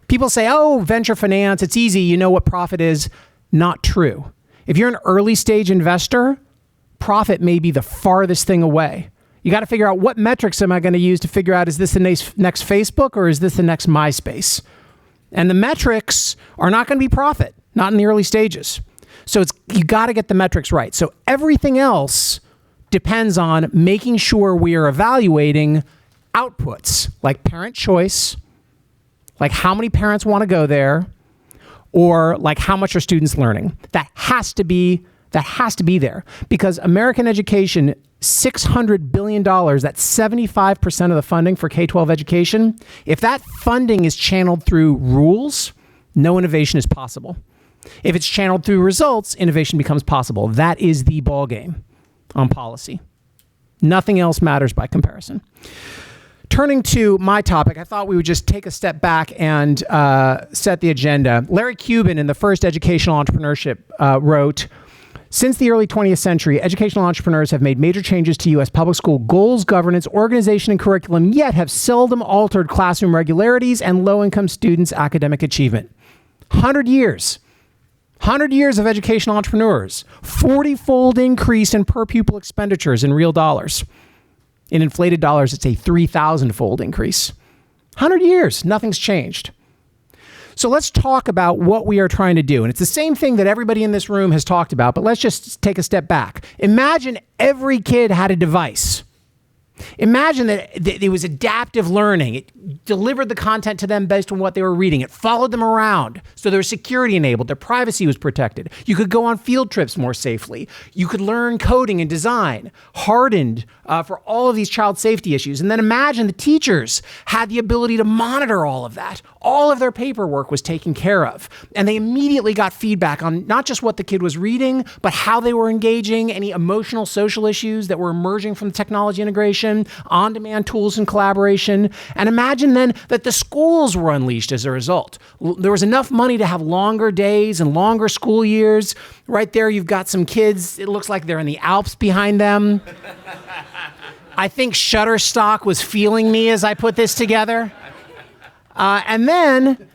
People say, oh, venture finance, it's easy. You know what profit is. Not true. If you're an early stage investor, profit may be the farthest thing away. You got to figure out what metrics am I going to use to figure out, is this the next Facebook or is this the next MySpace? And the metrics are not going to be profit, not in the early stages. So you got to get the metrics right. So everything else depends on making sure we are evaluating outputs like parent choice, like how many parents want to go there, or like how much are students learning. That has to be there, because American education, $600 billion, that's 75% of the funding for K-12 education. If that funding is channeled through rules, no innovation is possible. If it's channeled through results, innovation becomes possible. That is the ball game on policy. Nothing else matters by comparison. Turning to my topic, I thought we would just take a step back and set the agenda. Larry Cuban, in the first Educational Entrepreneurship, wrote, since the early 20th century, educational entrepreneurs have made major changes to U.S. public school goals, governance, organization, and curriculum, yet have seldom altered classroom regularities and low-income students' academic achievement. 100 years. 100 years of educational entrepreneurs. 40-fold increase in per-pupil expenditures in real dollars. In inflated dollars, it's a 3,000-fold increase. 100 years, nothing's changed. So let's talk about what we are trying to do. And it's the same thing that everybody in this room has talked about, but let's just take a step back. Imagine every kid had a device. Imagine that it was adaptive learning. It delivered the content to them based on what they were reading. It followed them around. So they were security enabled. Their privacy was protected. You could go on field trips more safely. You could learn coding and design, hardened for all of these child safety issues. And then imagine the teachers had the ability to monitor all of that. All of their paperwork was taken care of. And they immediately got feedback on not just what the kid was reading, but how they were engaging, any emotional, social issues that were emerging from technology integration, on-demand tools and collaboration. And imagine then that the schools were unleashed as a result. There was enough money to have longer days and longer school years. Right there, you've got some kids. It looks like they're in the Alps behind them. I think Shutterstock was feeling me as I put this together. And then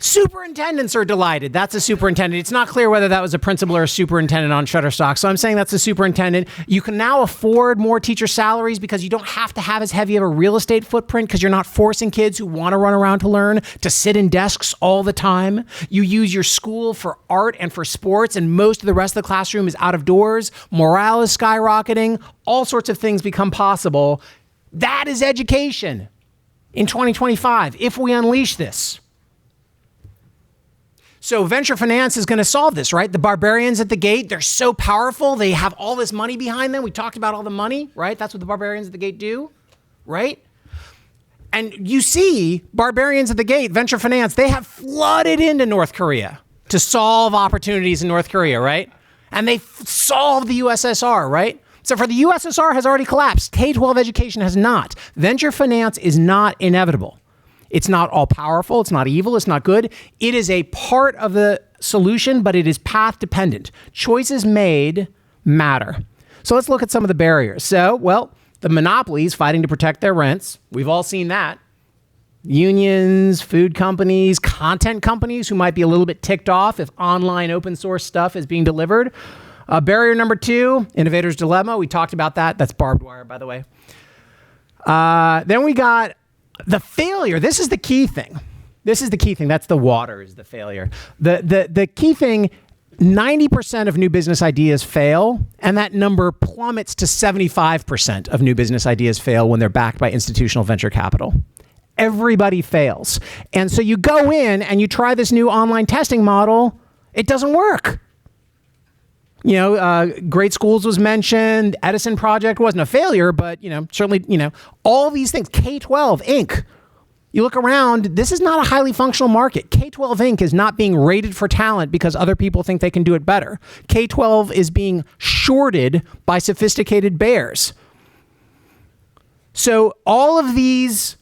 superintendents are delighted. That's a superintendent. It's not clear whether that was a principal or a superintendent on Shutterstock. So I'm saying that's a superintendent. You can now afford more teacher salaries because you don't have to have as heavy of a real estate footprint, because you're not forcing kids who want to run around to learn to sit in desks all the time. You use your school for art and for sports, and most of the rest of the classroom is out of doors. Morale is skyrocketing. All sorts of things become possible. That is education in 2025 if we unleash this. So venture finance is going to solve this, right? The barbarians at the gate, they're so powerful. They have all this money behind them. We talked about all the money, right? That's what the barbarians at the gate do, right? And you see barbarians at the gate, venture finance, they have flooded into North Korea to solve opportunities in North Korea, right? And they solved the USSR, right? So for the USSR has already collapsed. K-12 education has not. Venture finance is not inevitable. It's not all powerful. It's not evil. It's not good. It is a part of the solution, but it is path dependent. Choices made matter. So let's look at some of the barriers. So, well, the monopolies fighting to protect their rents. We've all seen that. Unions, food companies, content companies who might be a little bit ticked off if online open source stuff is being delivered. Barrier number 2, innovator's dilemma. We talked about that. That's barbed wire, by the way. Then we got the failure. This is the key thing. This is the key thing. That's the water is the failure. The key thing, 90% of new business ideas fail, and that number plummets to 75% of new business ideas fail when they're backed by institutional venture capital. Everybody fails. And so you go in and you try this new online testing model, it doesn't work. Great Schools was mentioned, Edison Project wasn't a failure, but certainly, all these things, K-12, Inc., you look around, this is not a highly functional market. K-12 Inc. is not being rated for talent because other people think they can do it better. K-12 is being shorted by sophisticated bears. So all of these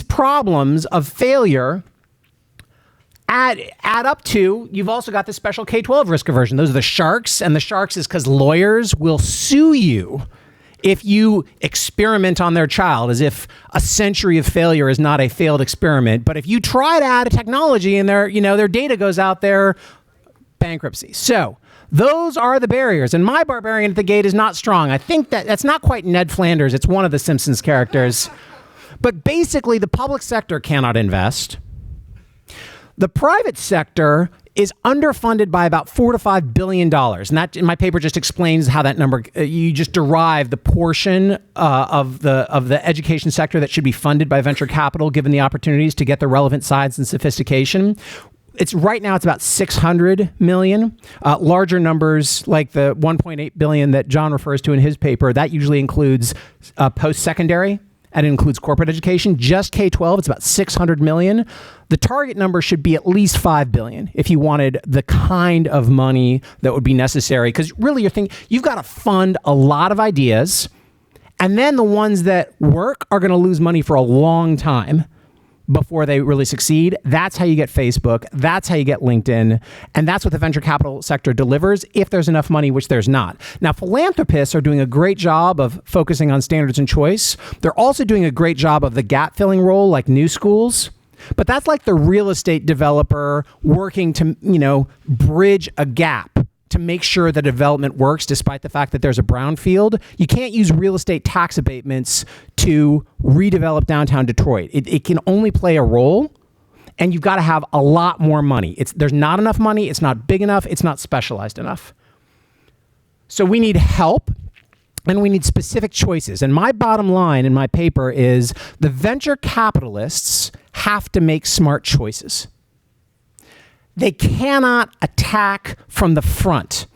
problems of failure add up to, you've also got the special K-12 risk aversion. Those are the sharks, and the sharks is because lawyers will sue you if you experiment on their child, as if a century of failure is not a failed experiment. But if you try to add a technology and their data goes out there, bankruptcy. So those are the barriers. And my barbarian at the gate is not strong. I think that's not quite Ned Flanders. It's one of the Simpsons characters. But basically, the public sector cannot invest. The private sector is underfunded by about $4 to $5 billion. And that, in my paper, just explains how that number, you just derive the portion of the education sector that should be funded by venture capital, given the opportunities to get the relevant science and sophistication. Right now it's about 600 million. Larger numbers like the 1.8 billion that John refers to in his paper, that usually includes post-secondary, and it includes corporate education. Just K-12, it's about 600 million. The target number should be at least 5 billion if you wanted the kind of money that would be necessary. Because really you've got to fund a lot of ideas, and then the ones that work are going to lose money for a long time before they really succeed. That's how you get Facebook. That's how you get LinkedIn. And that's what the venture capital sector delivers if there's enough money, which there's not. Now, philanthropists are doing a great job of focusing on standards and choice. They're also doing a great job of the gap filling role, like new schools. But that's like the real estate developer working to, bridge a gap to make sure the development works despite the fact that there's a brownfield. You can't use real estate tax abatements to redevelop downtown Detroit. It can only play a role, and you've got to have a lot more money. There's not enough money, it's not big enough, it's not specialized enough. So we need help, and we need specific choices. And my bottom line in my paper is the venture capitalists have to make smart choices. They cannot attack from the front.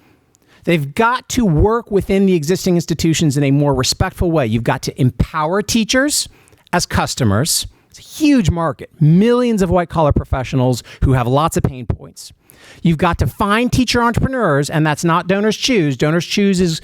They've got to work within the existing institutions in a more respectful way. You've got to empower teachers as customers. It's a huge market, millions of white-collar professionals who have lots of pain points. You've got to find teacher entrepreneurs, and that's not Donors Choose. Donors Choose is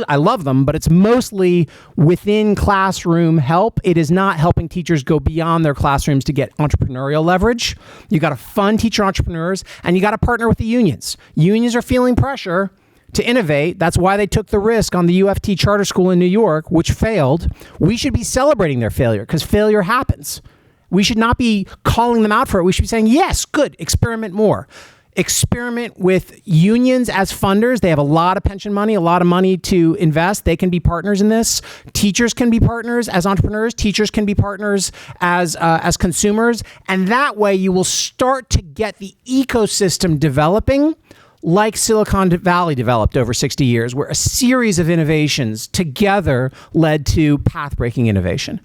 I love them, but it's mostly within classroom help. It is not helping teachers go beyond their classrooms to get entrepreneurial leverage. You got to fund teacher entrepreneurs, and you got to partner with the unions. Unions are feeling pressure to innovate. That's why they took the risk on the UFT charter school in New York, which failed. We should be celebrating their failure because failure happens. We should not be calling them out for it. We should be saying, yes, good, experiment more. Experiment with unions as funders. They have a lot of pension money, a lot of money to invest. They can be partners in this. Teachers can be partners as entrepreneurs. Teachers can be partners as consumers. And that way you will start to get the ecosystem developing like Silicon Valley developed over 60 years, where a series of innovations together led to path-breaking innovation.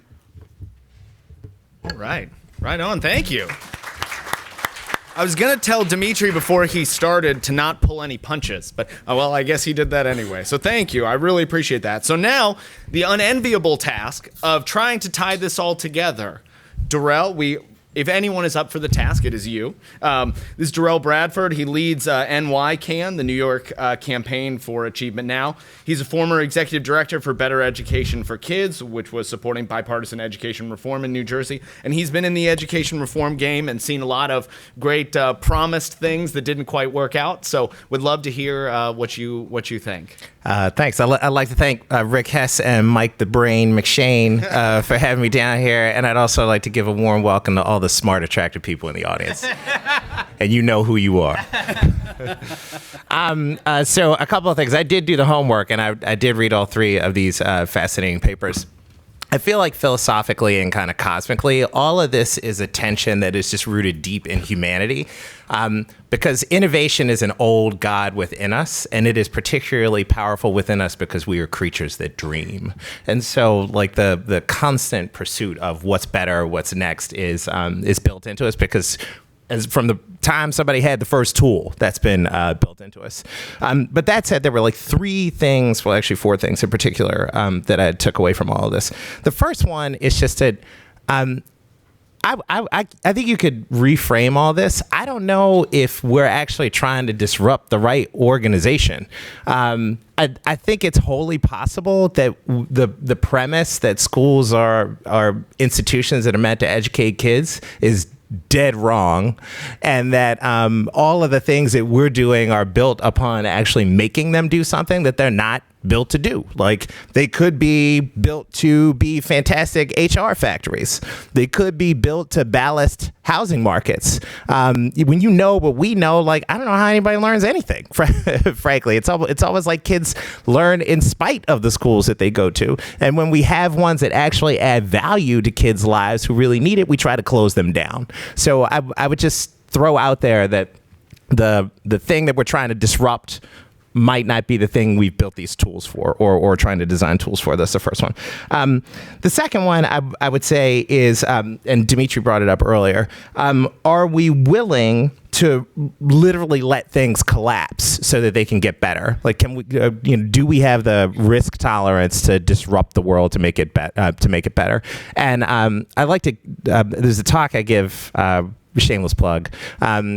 All right. Right on. Thank you. I was going to tell Dimitri before he started to not pull any punches, but, well, I guess he did that anyway. So thank you. I really appreciate that. So now, the unenviable task of trying to tie this all together. Darrell, if anyone is up for the task, it is you. This is Darrell Bradford. He leads NYCAN, the New York Campaign for Achievement Now. He's a former executive director for Better Education for Kids, which was supporting bipartisan education reform in New Jersey. And he's been in the education reform game and seen a lot of great promised things that didn't quite work out. So would love to hear what you think. Thanks. I'd like to thank Rick Hess and Mike the Brain McShane for having me down here. And I'd also like to give a warm welcome to all the smart, attractive people in the audience. And you know who you are. So a couple of things. I did do the homework, and I did read all three of these fascinating papers. I feel like philosophically and kind of cosmically, all of this is a tension that is just rooted deep in humanity, because innovation is an old god within us, and it is particularly powerful within us because we are creatures that dream. And so, like the constant pursuit of what's better, what's next is built into us because. As from the time somebody had the first tool, that's been built into us. But that said, there were like four things in particular that I took away from all of this. The first one is just that I think you could reframe all this. I don't know if we're actually trying to disrupt the right organization. I think it's wholly possible that the premise that schools are institutions that are meant to educate kids is dead wrong, and that all of the things that we're doing are built upon actually making them do something that they're not built to do. Like, they could be built to be fantastic HR factories. They could be built to ballast housing markets. When you know what we know, like, I don't know how anybody learns anything, frankly. It's always like kids learn in spite of the schools that they go to. And when we have ones that actually add value to kids' lives who really need it, we try to close them down. So I would just throw out there that the thing that we're trying to disrupt might not be the thing we've built these tools for or trying to design tools for. That's the first one. The second one I would say is, and Dimitri brought it up earlier, are we willing to literally let things collapse so that they can get better? Like, can we, do we have the risk tolerance to disrupt the world to make it better? And I like to, there's a talk I give, shameless plug,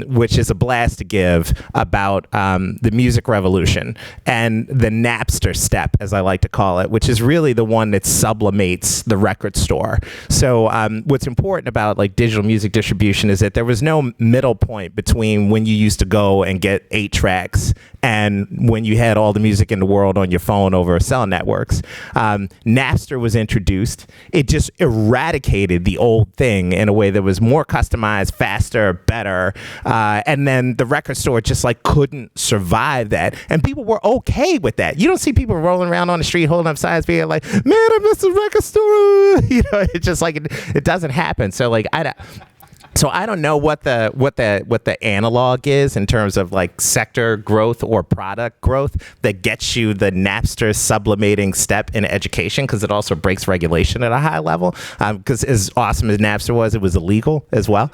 which is a blast to give about the music revolution and the Napster step, as I like to call it, which is really the one that sublimates the record store. So what's important about like digital music distribution is that there was no middle point between when you used to go and get 8 tracks and when you had all the music in the world on your phone over cell networks. Napster was introduced. It just eradicated the old thing in a way that was more customized, faster, better, and then the record store just like couldn't survive that, and people were okay with that. You don't see people rolling around on the street holding up signs being like, "Man, I miss the record store." It's just like it doesn't happen. So like I don't know what the analog is in terms of like sector growth or product growth that gets you the Napster sublimating step in education, because it also breaks regulation at a high level. Because as awesome as Napster was, it was illegal as well.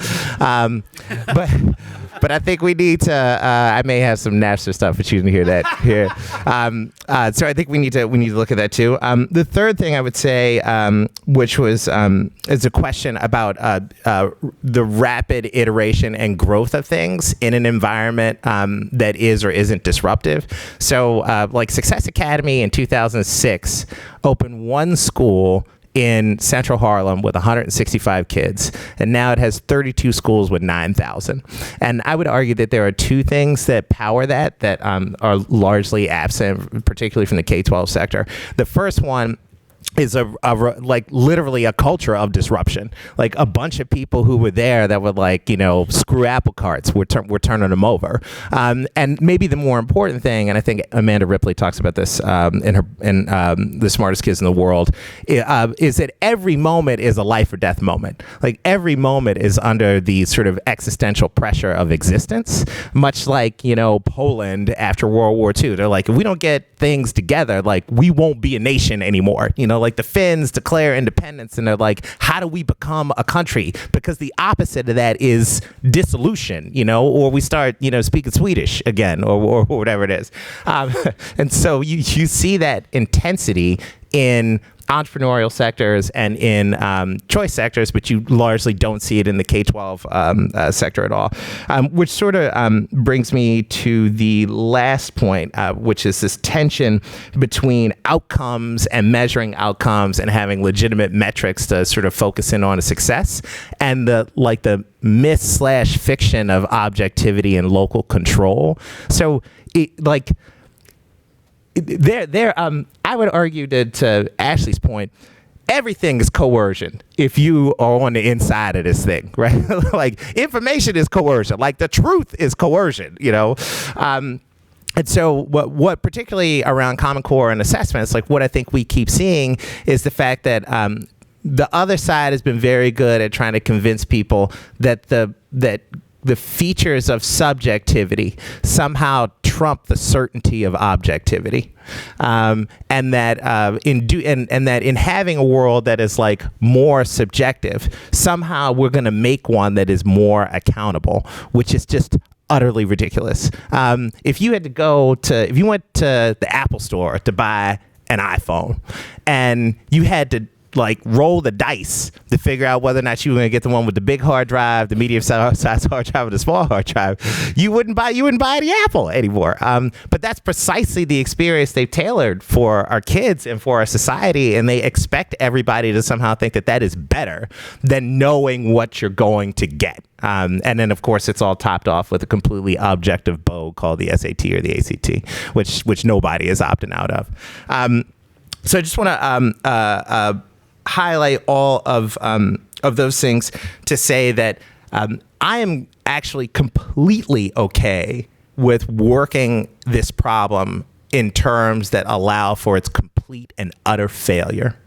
But I think we need to. I may have some Napster stuff, but you didn't hear that here. So I think we need to look at that too. The third thing I would say, which was is a question about the rapid iteration and growth of things in an environment that is or isn't disruptive. So like Success Academy in 2006 opened one school in Central Harlem with 165 kids, and now it has 32 schools with 9,000. And I would argue that there are two things that power that are largely absent, particularly from the K-12 sector. The first one is like literally a culture of disruption. Like a bunch of people who were there that would like, screw apple carts, we're turning them over. And maybe the more important thing, and I think Amanda Ripley talks about this in The Smartest Kids in the World, is that every moment is a life or death moment. Like every moment is under the sort of existential pressure of existence, much like, Poland after World War II. They're like, if we don't get things together, like we won't be a nation anymore. Like the Finns declare independence and they're like, how do we become a country? Because the opposite of that is dissolution, or we start, speaking Swedish again or whatever it is. And so you see that intensity in entrepreneurial sectors and in choice sectors, but you largely don't see it in the K-12 sector at all, which sort of brings me to the last point, which is this tension between outcomes and measuring outcomes and having legitimate metrics to sort of focus in on a success, and the myth/fiction of objectivity and local control. So I would argue that, to Ashley's point, everything is coercion if you are on the inside of this thing, right? Like information is coercion, like the truth is coercion, And so what particularly around Common Core and assessments, like what I think we keep seeing is the fact that the other side has been very good at trying to convince people that the features of subjectivity somehow trump the certainty of objectivity, and that in having a world that is like more subjective, somehow we're going to make one that is more accountable, which is just utterly ridiculous. If you went to the Apple store to buy an iPhone, and you had to like roll the dice to figure out whether or not you were going to get the one with the big hard drive, the medium size hard drive, or the small hard drive, you wouldn't buy the Apple anymore. But that's precisely the experience they've tailored for our kids and for our society, and they expect everybody to somehow think that that is better than knowing what you're going to get. And then, of course, it's all topped off with a completely objective bow called the SAT or the ACT, which nobody is opting out of. So I just want to highlight all of those things to say that I am actually completely okay with working this problem in terms that allow for its complete and utter failure,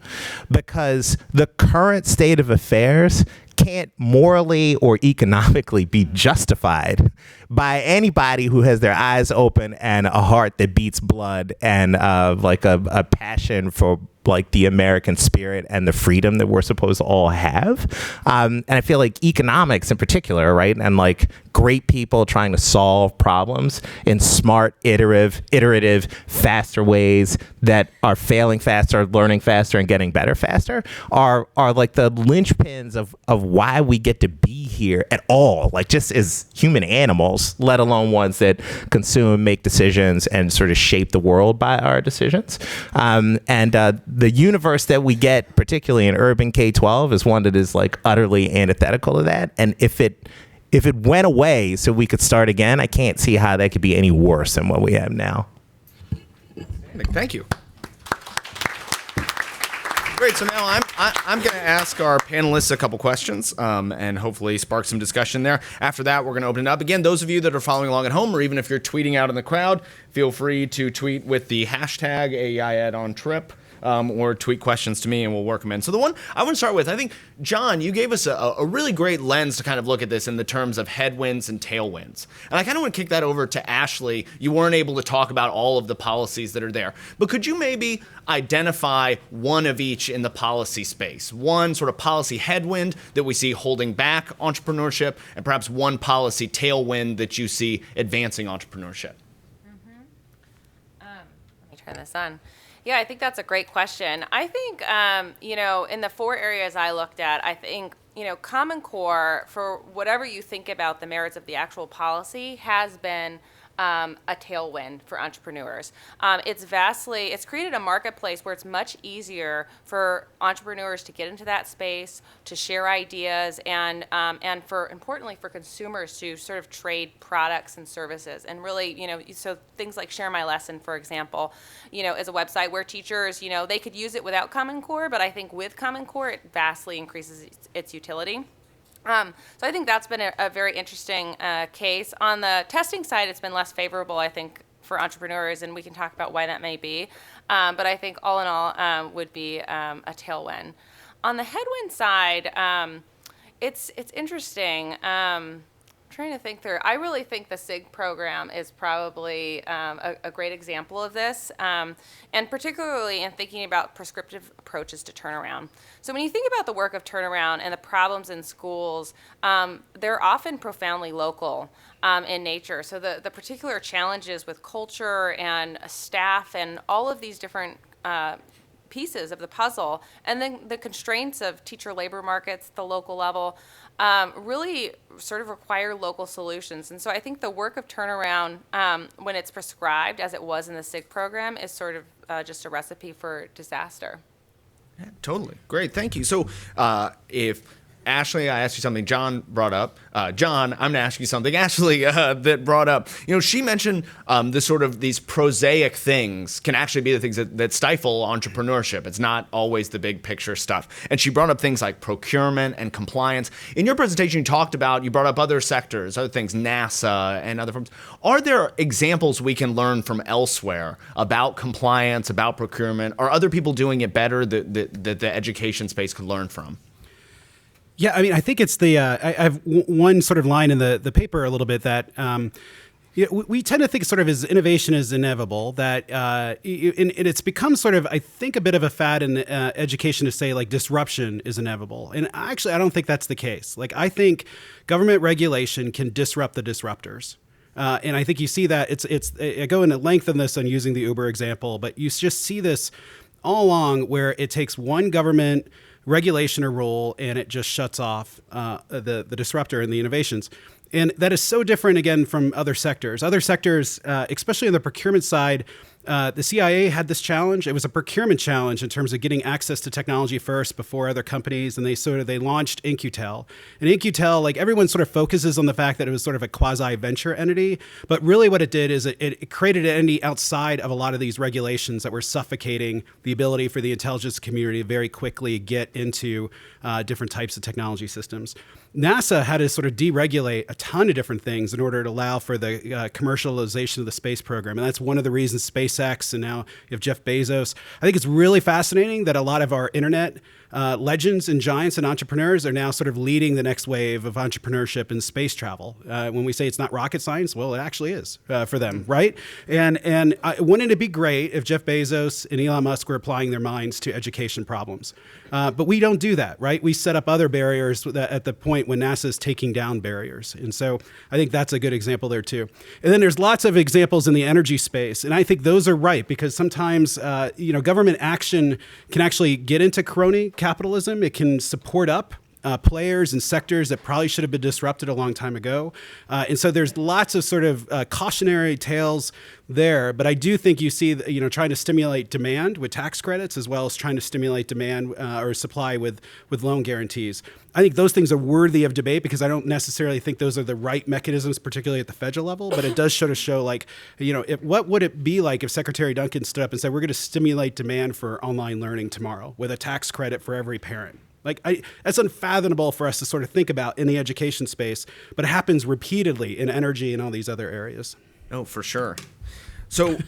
because the current state of affairs can't morally or economically be justified by anybody who has their eyes open and a heart that beats blood and like a passion for like the American spirit and the freedom that we're supposed to all have. And I feel like economics in particular, right? And like great people trying to solve problems in smart, iterative, faster ways that are failing faster, learning faster, and getting better faster are like the linchpins of why we get to be here at all, like just as human animals, let alone ones that consume, make decisions, and sort of shape the world by our decisions. The universe that we get, particularly in urban K-12, is one that is like utterly antithetical to that. And if it went away so we could start again, I can't see how that could be any worse than what we have now. Thank you. Great. So now I'm going to ask our panelists a couple questions and hopefully spark some discussion there. After that, we're going to open it up. Again, those of you that are following along at home, or even if you're tweeting out in the crowd, feel free to tweet with the hashtag AEIEdOnTrip. Or tweet questions to me and we'll work them in. So the one I want to start with, I think, John, you gave us a really great lens to kind of look at this in the terms of headwinds and tailwinds. And I kind of want to kick that over to Ashley. You weren't able to talk about all of the policies that are there, but could you maybe identify one of each in the policy space? One sort of policy headwind that we see holding back entrepreneurship, and perhaps one policy tailwind that you see advancing entrepreneurship. Let me turn this on. Yeah, I think that's a great question. I think, in the 4 areas I looked at, I think, Common Core, for whatever you think about the merits of the actual policy, has been a tailwind for entrepreneurs. It's created a marketplace where it's much easier for entrepreneurs to get into that space, to share ideas, and importantly for consumers to sort of trade products and services. And really, so things like Share My Lesson, for example, is a website where teachers, they could use it without Common Core, but I think with Common Core, it vastly increases its utility. So I think that's been a very interesting case. On the testing side, it's been less favorable, I think, for entrepreneurs, and we can talk about why that may be. But I think all in all would be a tailwind. On the headwind side, it's interesting. Trying to think through. I really think the SIG program is probably a great example of this, and particularly in thinking about prescriptive approaches to turnaround. So when you think about the work of turnaround and the problems in schools, they're often profoundly local in nature. So the particular challenges with culture and staff and all of these different pieces of the puzzle, and then the constraints of teacher labor markets at the local level, really sort of require local solutions. And so I think the work of turnaround, when it's prescribed, as it was in the SIG program, is sort of just a recipe for disaster. Yeah, totally. Great. Thank you. So if Ashley, I asked you something John brought up. John, I'm going to ask you something Ashley that brought up. She mentioned these prosaic things can actually be the things that stifle entrepreneurship. It's not always the big picture stuff. And she brought up things like procurement and compliance. In your presentation, you brought up other sectors, other things, NASA and other firms. Are there examples we can learn from elsewhere about compliance, about procurement? Are other people doing it better that the education space could learn from? Yeah, I mean, I think it's I have one sort of line in the paper a little bit that we tend to think sort of as innovation is inevitable, that and it's become sort of, I think, a bit of a fad in education to say like disruption is inevitable. And actually, I don't think that's the case. Like, I think government regulation can disrupt the disruptors. And I think you see that I go into length on this on using the Uber example, but you just see this all along where it takes one government regulation or rule and it just shuts off the disruptor and the innovations. And that is so different, again, from other sectors. Other sectors, especially on the procurement side, the CIA had this challenge. It was a procurement challenge in terms of getting access to technology first before other companies. And they launched In-Q-Tel. And In-Q-Tel, like, everyone sort of focuses on the fact that it was sort of a quasi-venture entity. But really what it did is it created an entity outside of a lot of these regulations that were suffocating the ability for the intelligence community to very quickly get into different types of technology systems. NASA had to sort of deregulate a ton of different things in order to allow for the commercialization of the space program. And that's one of the reasons SpaceX, and now you have Jeff Bezos. I think it's really fascinating that a lot of our internet legends and giants and entrepreneurs are now sort of leading the next wave of entrepreneurship in space travel. When we say it's not rocket science, well, it actually is for them, right? And wouldn't it be great if Jeff Bezos and Elon Musk were applying their minds to education problems? But we don't do that, right? We set up other barriers at the point when NASA is taking down barriers. And so I think that's a good example there too. And then there's lots of examples in the energy space. And I think those are right because sometimes, government action can actually get into crony capitalism. It can support up players and sectors that probably should have been disrupted a long time ago. And so there's lots of sort of cautionary tales there. But I do think you see, trying to stimulate demand with tax credits as well as trying to stimulate demand or supply with loan guarantees. I think those things are worthy of debate because I don't necessarily think those are the right mechanisms, particularly at the federal level. But it does show like, what would it be like if Secretary Duncan stood up and said, we're going to stimulate demand for online learning tomorrow with a tax credit for every parent? That's unfathomable for us to sort of think about in the education space, but it happens repeatedly in energy and all these other areas. Oh, for sure. So,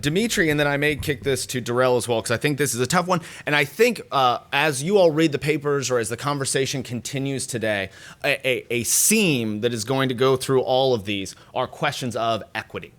Dimitri, and then I may kick this to Darrell as well, because I think this is a tough one. And I think as you all read the papers or as the conversation continues today, a theme that is going to go through all of these are questions of equity.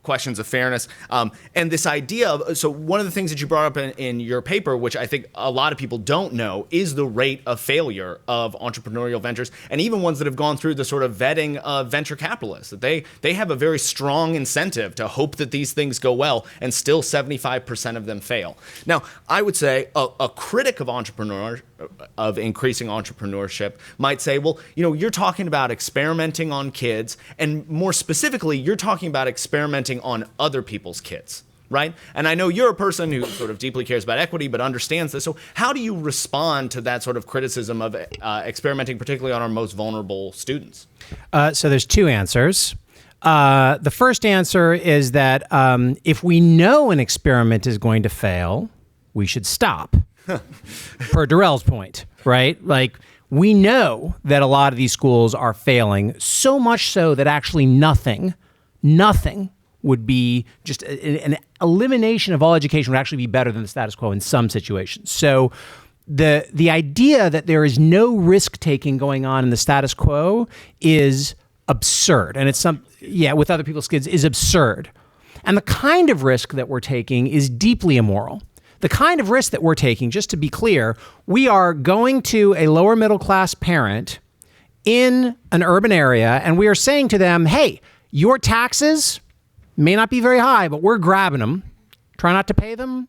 Questions of fairness. And this idea of, so one of the things that you brought up in your paper, which I think a lot of people don't know, is the rate of failure of entrepreneurial ventures, and even ones that have gone through the sort of vetting of venture capitalists, that they have a very strong incentive to hope that these things go well, and still 75% of them fail. Now, I would say a critic of increasing entrepreneurship might say, well, you're talking about experimenting on kids, and more specifically, you're talking about experimenting on other people's kids, right? And I know you're a person who sort of deeply cares about equity, but understands this. So how do you respond to that sort of criticism of experimenting, particularly on our most vulnerable students? So there's two answers. The first answer is that if we know an experiment is going to fail, we should stop. Per Darrell's point, right? Like, we know that a lot of these schools are failing, so much so that actually nothing would be just an elimination of all education would actually be better than the status quo in some situations. So the idea that there is no risk taking going on in the status quo is absurd. And it's with other people's kids is absurd. And the kind of risk that we're taking is deeply immoral. The kind of risk that we're taking, just to be clear, we are going to a lower middle class parent in an urban area and we are saying to them, hey, your taxes may not be very high, but we're grabbing them. Try not to pay them.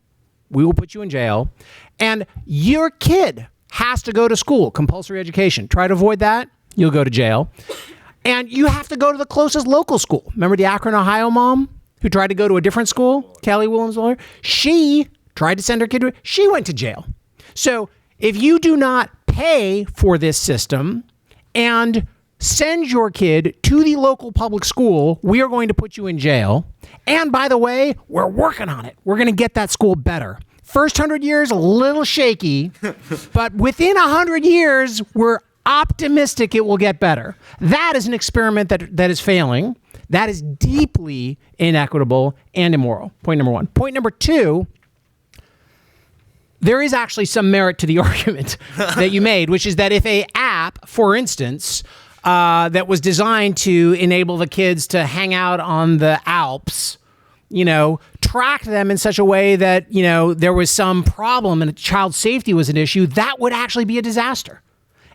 We will put you in jail. And your kid has to go to school, compulsory education. Try to avoid that. You'll go to jail. And you have to go to the closest local school. Remember the Akron, Ohio mom who tried to go to a different school? Kelly Williams-Muller? She tried to send her kid she went to jail. So if you do not pay for this system and send your kid to the local public school. We are going to put you in jail. And by the way, we're working on it. We're going to get that school better. First 100 years, a little shaky, but within 100 years, we're optimistic it will get better. That is an experiment that is failing. That is deeply inequitable and immoral. Point number one. Point number two, there is actually some merit to the argument that you made, which is that if a app, for instance, that was designed to enable the kids to hang out on the Alps, tracked them in such a way that, there was some problem and child safety was an issue, that would actually be a disaster.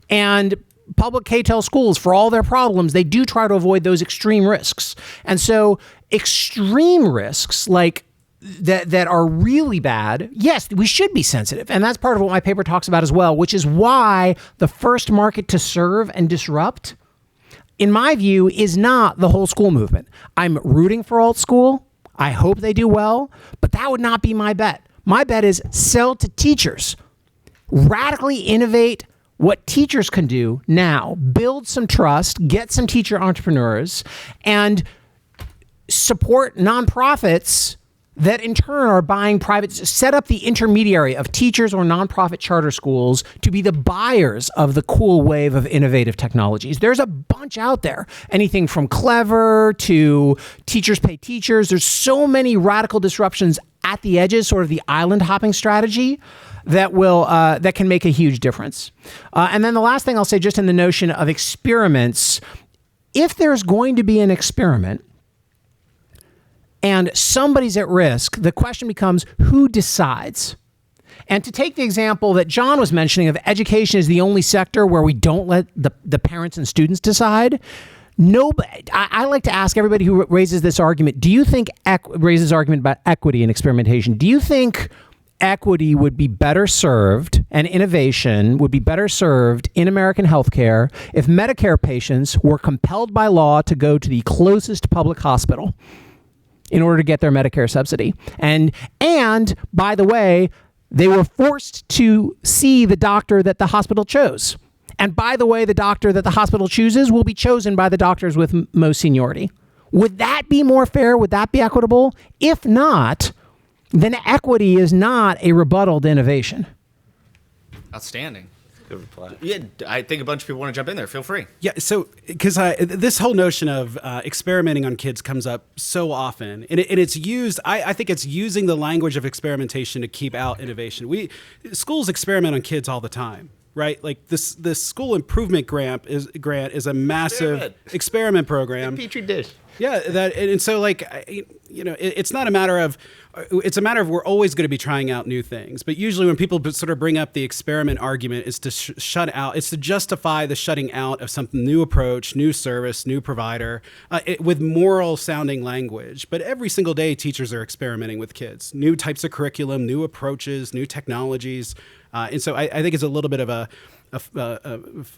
And public K-12 schools, for all their problems, they do try to avoid those extreme risks. And so extreme risks like that are really bad, yes, we should be sensitive. And that's part of what my paper talks about as well, which is why the first market to serve and disrupt, in my view, is not the whole school movement. I'm rooting for alt school. I hope they do well, but that would not be my bet. My bet is sell to teachers. Radically innovate what teachers can do now. Build some trust, get some teacher entrepreneurs, and support nonprofits that in turn are buying private, set up the intermediary of teachers or nonprofit charter schools to be the buyers of the cool wave of innovative technologies. There's a bunch out there. Anything from Clever to Teachers Pay Teachers. There's so many radical disruptions at the edges, sort of the island hopping strategy that will that can make a huge difference. And then the last thing I'll say, just in the notion of experiments, if there's going to be an experiment, and somebody's at risk, the question becomes, who decides? And to take the example that John was mentioning of education is the only sector where we don't let the parents and students decide. Nobody, I like to ask everybody who raises this argument, do you think raises argument about equity and experimentation? Do you think equity would be better served and innovation would be better served in American healthcare if Medicare patients were compelled by law to go to the closest public hospital in order to get their Medicare subsidy? And by the way, they were forced to see the doctor that the hospital chose. And by the way, the doctor that the hospital chooses will be chosen by the doctors with most seniority. Would that be more fair? Would that be equitable? If not, then equity is not a rebuttal to innovation. Outstanding. Good reply. Yeah, I think a bunch of people want to jump in there. Feel free. Yeah, so because this whole notion of experimenting on kids comes up so often, and it's used. I think it's using the language of experimentation to keep out innovation. Schools experiment on kids all the time, right? Like this school improvement grant is a massive experiment program. Petri dish. Yeah, and so like it's not a matter of. It's a matter of we're always going to be trying out new things. But usually when people sort of bring up the experiment argument, it's to shut out, it's to justify the shutting out of some new approach, new service, new provider, with moral sounding language. But every single day, teachers are experimenting with kids, new types of curriculum, new approaches, new technologies. And so I think it's a little bit of a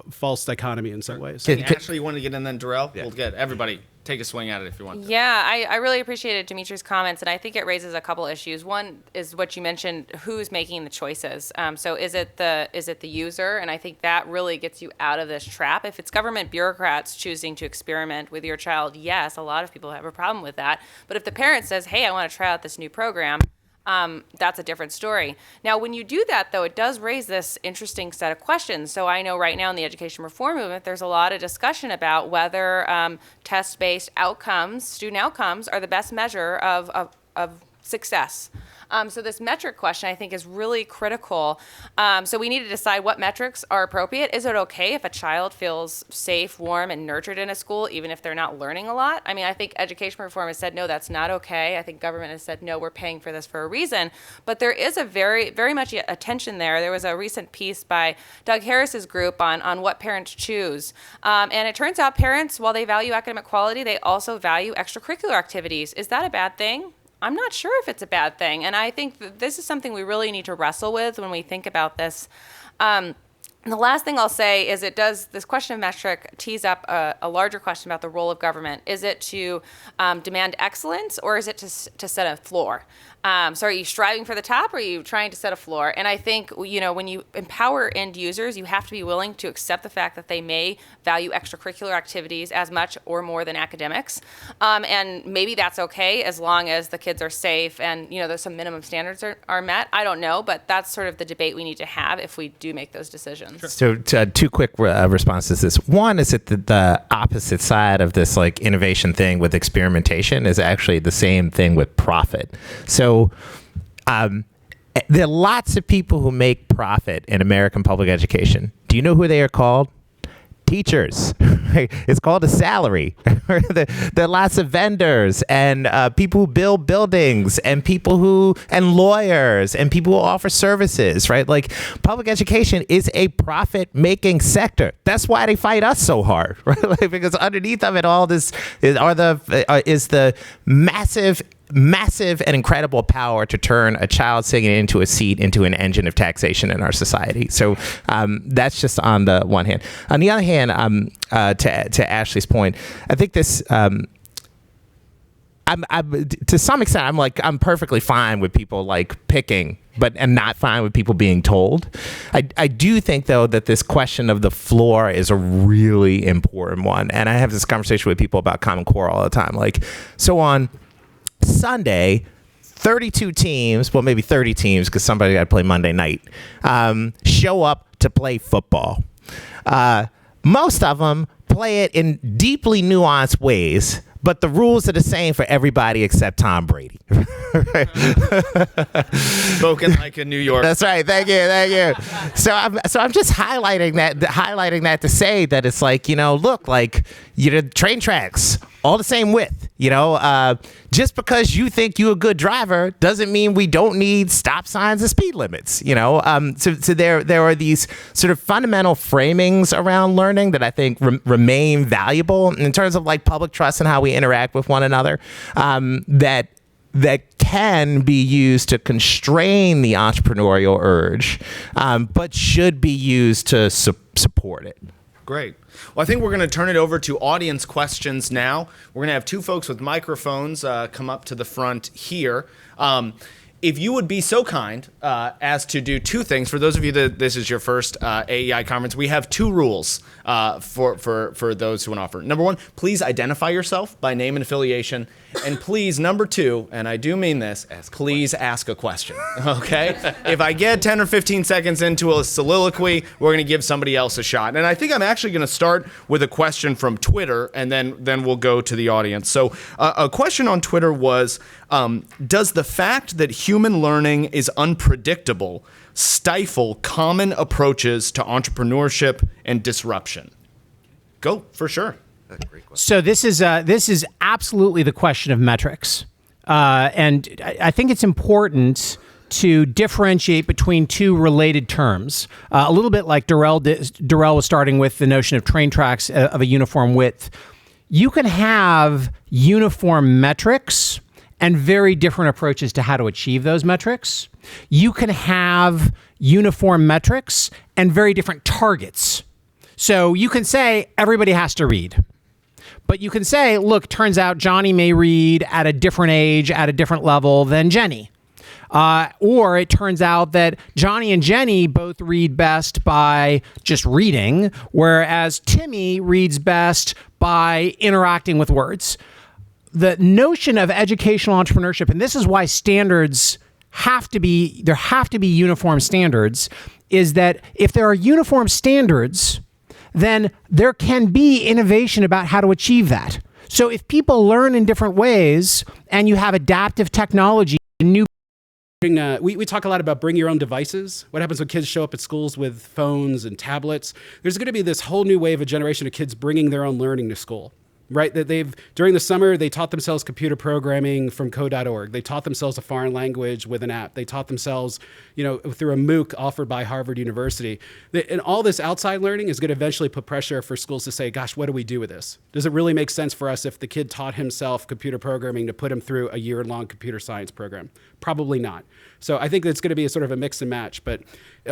false dichotomy in some ways. Ashley, you want to get in, then Darrell? Yeah. We'll get everybody. Take a swing at it if you want to. Yeah, I really appreciated Dimitri's comments, and I think it raises a couple issues. One is what you mentioned: who's making the choices. So is it the user? And I think that really gets you out of this trap. If it's government bureaucrats choosing to experiment with your child, yes, a lot of people have a problem with that. But if the parent says, "Hey, I want to try out this new program," that's a different story. Now, when you do that, though, it does raise this interesting set of questions. So I know right now in the education reform movement, there's a lot of discussion about whether test-based outcomes, student outcomes, are the best measure of success. So this metric question, I think, is really critical. So we need to decide what metrics are appropriate. Is it okay if a child feels safe, warm, and nurtured in a school, even if they're not learning a lot? I mean, I think education reform has said, no, that's not okay. I think government has said, no, we're paying for this for a reason. But there is a very, very much a tension there. There was a recent piece by Doug Harris's group on what parents choose. And it turns out parents, while they value academic quality, they also value extracurricular activities. Is that a bad thing? I'm not sure if it's a bad thing. And I think that this is something we really need to wrestle with when we think about this. And the last thing I'll say is this question of metric tees up a larger question about the role of government. Is it to demand excellence, or is it to set a floor? So are you striving for the top, or are you trying to set a floor? And I think, when you empower end users, you have to be willing to accept the fact that they may value extracurricular activities as much or more than academics. And maybe that's okay as long as the kids are safe and, there's some minimum standards are met. I don't know, but that's sort of the debate we need to have if we do make those decisions. Sure. So two quick responses to this. One is that the opposite side of this like innovation thing with experimentation is actually the same thing with profit. So there are lots of people who make profit in American public education. Do you know who they are called? Teachers. It's called a salary. There are lots of vendors and people who build buildings and and lawyers and people who offer services, right? Like public education is a profit-making sector. That's why they fight us so hard, right? Like, because underneath of it all this is the massive and incredible power to turn a child singing into a seat into an engine of taxation in our society. So that's just on the one hand. On the other hand, to Ashley's point, I think this. I'm to some extent, I'm perfectly fine with people like picking, and not fine with people being told. I do think though that this question of the floor is a really important one, and I have this conversation with people about Common Core all the time. Like, so on Sunday, 32 teams, well, maybe 30 teams, because somebody got to play Monday night, show up to play football. Most of them play it in deeply nuanced ways, but the rules are the same for everybody except Tom Brady. Spoken like a New Yorker. That's right. Thank you. So I'm just highlighting that to say that it's like, look, like, train tracks all the same width. Just because you think you're a good driver doesn't mean we don't need stop signs and speed limits. So there are these sort of fundamental framings around learning that I think remain valuable in terms of like public trust and how we interact with one another. That can be used to constrain the entrepreneurial urge, but should be used to support it. Great. Well, I think we're going to turn it over to audience questions now. We're going to have two folks with microphones come up to the front here. If you would be so kind as to do two things, for those of you that this is your first AEI conference, we have two rules for those who want to offer. Number one, please identify yourself by name and affiliation. And please, number two, and I do mean this, please ask a question, okay? If I get 10 or 15 seconds into a soliloquy, we're going to give somebody else a shot. And I think I'm actually going to start with a question from Twitter, and then we'll go to the audience. So a question on Twitter was, does the fact that human learning is unpredictable stifle common approaches to entrepreneurship and disruption? Go, for sure. So this is absolutely the question of metrics, and I think it's important to differentiate between two related terms. A little bit like Darrell was starting with the notion of train tracks of a uniform width. You can have uniform metrics and very different approaches to how to achieve those metrics. You can have uniform metrics and very different targets. So you can say everybody has to read. But you can say, look, turns out Johnny may read at a different age, at a different level than Jenny. Or it turns out that Johnny and Jenny both read best by just reading, whereas Timmy reads best by interacting with words. The notion of educational entrepreneurship, and this is why standards have to be uniform standards, is that if there are uniform standards, then there can be innovation about how to achieve that. So if people learn in different ways and you have adaptive technology, new we talk a lot about bring your own devices. What happens when kids show up at schools with phones and tablets? There's going to be this whole new wave of generation of kids bringing their own learning to school. Right, that during the summer, they taught themselves computer programming from code.org. They taught themselves a foreign language with an app. They taught themselves, through a MOOC offered by Harvard University. And all this outside learning is going to eventually put pressure for schools to say, gosh, what do we do with this? Does it really make sense for us if the kid taught himself computer programming to put him through a year-long computer science program? Probably not. So I think it's going to be a sort of a mix and match, but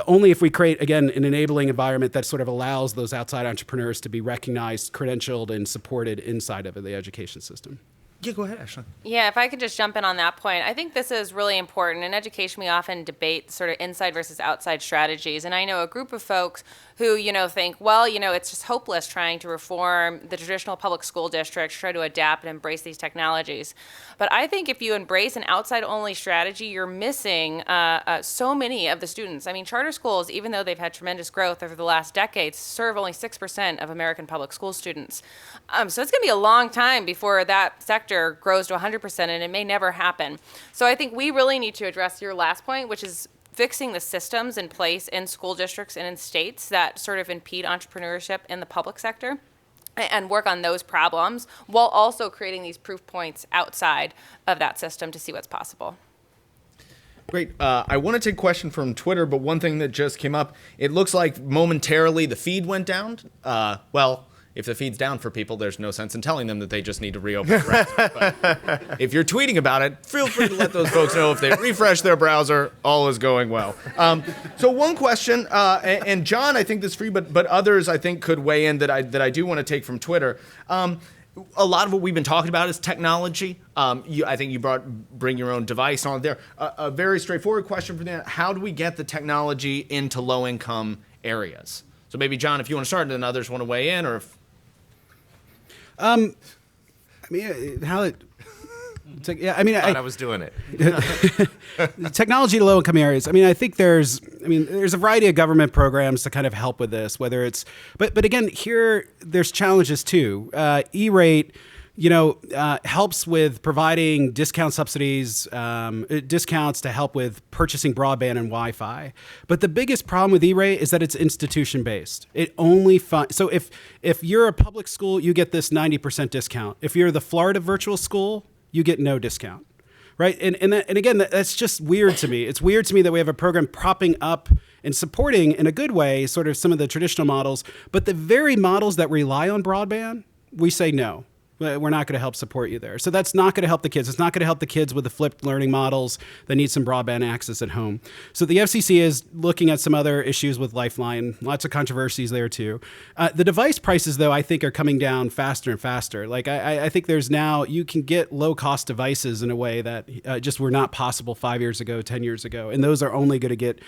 only if we create, again, an enabling environment that sort of allows those outside entrepreneurs to be recognized, credentialed, and supported inside of the education system. Yeah, go ahead, Ashley. Yeah, if I could just jump in on that point, I think this is really important. In education, we often debate sort of inside versus outside strategies. And I know a group of folks who, think, well, it's just hopeless trying to reform the traditional public school districts, try to adapt and embrace these technologies. But I think if you embrace an outside-only strategy, you're missing so many of the students. I mean, charter schools, even though they've had tremendous growth over the last decades, serve only 6% of American public school students. So it's going to be a long time before that sector grows to 100%, and it may never happen. So I think we really need to address your last point, which is fixing the systems in place in school districts and in states that sort of impede entrepreneurship in the public sector, and work on those problems while also creating these proof points outside of that system to see what's possible. Great. I want to take a question from Twitter, but one thing that just came up, it looks like momentarily the feed went down. Well, if the feed's down for people, there's no sense in telling them that they just need to reopen the browser. But if you're tweeting about it, feel free to let those folks know if they refresh their browser, all is going well. So one question, and John, I think this is for you, but others I think could weigh in that I do want to take from Twitter. A lot of what we've been talking about is technology. I think you bring your own device on there. A very straightforward question for that: how do we get the technology into low-income areas? So maybe John, if you want to start, and then others want to weigh in, or if I was doing it. Technology to low-income areas. I mean, I think there's a variety of government programs to kind of help with this. Whether it's, but again, here there's challenges too. E-rate, helps with providing discount subsidies, discounts to help with purchasing broadband and Wi-Fi. But the biggest problem with E-rate is that it's institution-based. It only so if you're a public school, you get this 90% discount. If you're the Florida virtual school, you get no discount, right? And again, that's just weird to me. It's weird to me that we have a program propping up and supporting, in a good way, sort of some of the traditional models, but the very models that rely on broadband, we say no. We're not going to help support you there. So that's not going to help the kids. It's not going to help the kids with the flipped learning models that need some broadband access at home. So the FCC is looking at some other issues with Lifeline. Lots of controversies there too. The device prices, though, I think are coming down faster and faster. Like I think there's now, you can get low-cost devices in a way that just were not possible 5 years ago, 10 years ago. And those are only going to get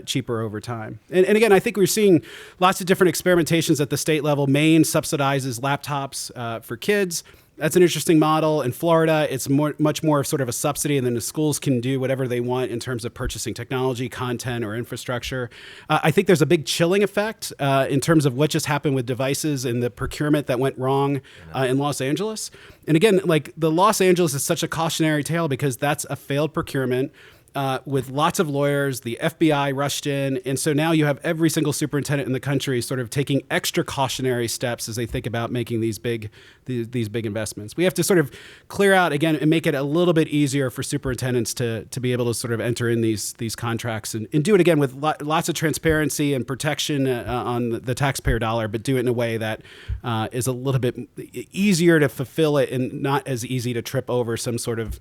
cheaper over time. And again, I think we're seeing lots of different experimentations at the state level. Maine subsidizes laptops for kids. That's an interesting model. In Florida, it's much more sort of a subsidy, and then the schools can do whatever they want in terms of purchasing technology, content, or infrastructure. I think there's a big chilling effect in terms of what just happened with devices and the procurement that went wrong in Los Angeles. And again, like the Los Angeles is such a cautionary tale because that's a failed procurement. With lots of lawyers, the FBI rushed in, and so now you have every single superintendent in the country sort of taking extra cautionary steps as they think about making these big investments. We have to sort of clear out again and make it a little bit easier for superintendents to be able to sort of enter in these contracts and do it again with lots of transparency and protection on the taxpayer dollar, but do it in a way that is a little bit easier to fulfill it and not as easy to trip over some sort of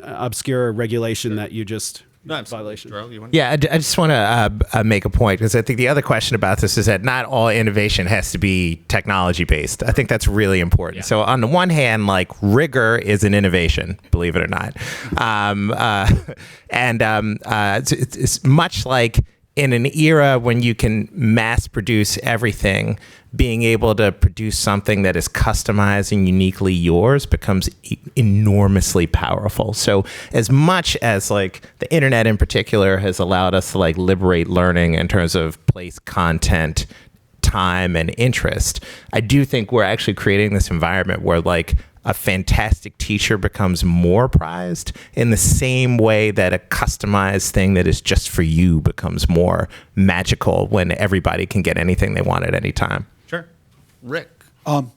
obscure regulation that you just violation. Yeah, I just want to make a point, because I think the other question about this is that not all innovation has to be technology based. I think that's really important. Yeah. So on the one hand, like rigor is an innovation, believe it or not, it's much like in an era when you can mass produce everything, being able to produce something that is customized and uniquely yours becomes enormously powerful. So as much as like the internet in particular has allowed us to like liberate learning in terms of place, content, time, and interest, I do think we're actually creating this environment where like a fantastic teacher becomes more prized in the same way that a customized thing that is just for you becomes more magical when everybody can get anything they want at any time. Sure. Rick. On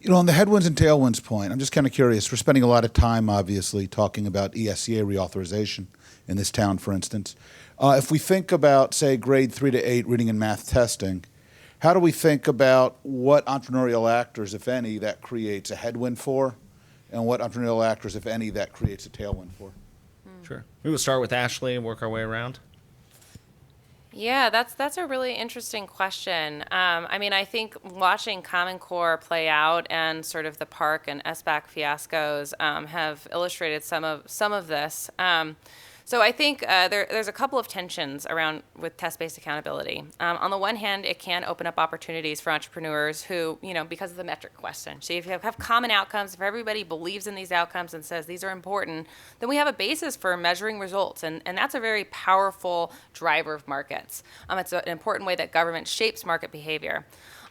the headwinds and tailwinds point, I'm just kind of curious. We're spending a lot of time, obviously, talking about ESEA reauthorization in this town, for instance. If we think about, say, grade 3 to 8 reading and math testing, how do we think about what entrepreneurial actors, if any, that creates a headwind for, and what entrepreneurial actors, if any, that creates a tailwind for? Sure. We will start with Ashley and work our way around. Yeah, that's a really interesting question. I mean, I think watching Common Core play out and sort of the Park and SBAC fiascos have illustrated some of this. So I think there's a couple of tensions around with test-based accountability. On the one hand, it can open up opportunities for entrepreneurs who, because of the metric question. So if you have common outcomes, if everybody believes in these outcomes and says these are important, then we have a basis for measuring results. And that's a very powerful driver of markets. It's an important way that government shapes market behavior.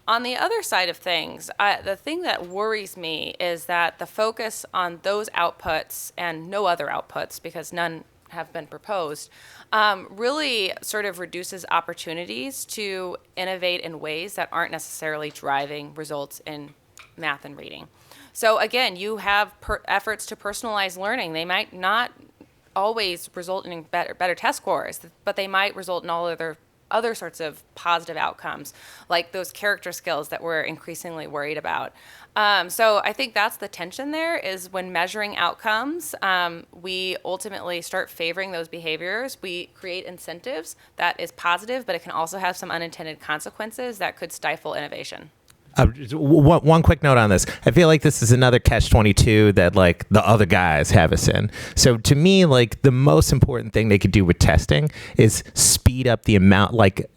On the other side of things, the thing that worries me is that the focus on those outputs and no other outputs, because none have been proposed, really sort of reduces opportunities to innovate in ways that aren't necessarily driving results in math and reading. So again, you have efforts to personalize learning. They might not always result in better test scores, but they might result in all other sorts of positive outcomes, like those character skills that we're increasingly worried about. So I think that's the tension there, is when measuring outcomes, we ultimately start favoring those behaviors. We create incentives that is positive, but it can also have some unintended consequences that could stifle innovation. One quick note on this. I feel like this is another catch-22 that like the other guys have us in. So to me, like the most important thing they could do with testing is speed up the amount, like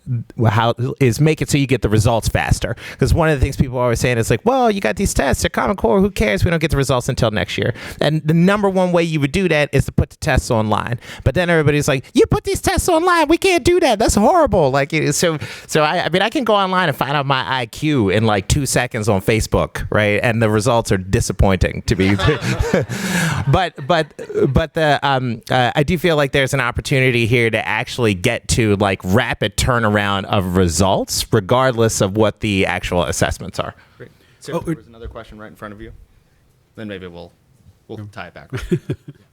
make it so you get the results faster. Because one of the things people are always saying is like, well, you got these tests, they're Common Core, who cares? We don't get the results until next year. And the number one way you would do that is to put the tests online. But then everybody's like, you put these tests online, we can't do that. That's horrible. Like, so I mean, I can go online and find out my IQ in like 2 seconds on Facebook, right? And the results are disappointing to me. but I do feel like there's an opportunity here to actually get to like rapid turnaround of results, regardless of what the actual assessments are. Great. So there was another question right in front of you. Then maybe we'll tie it back.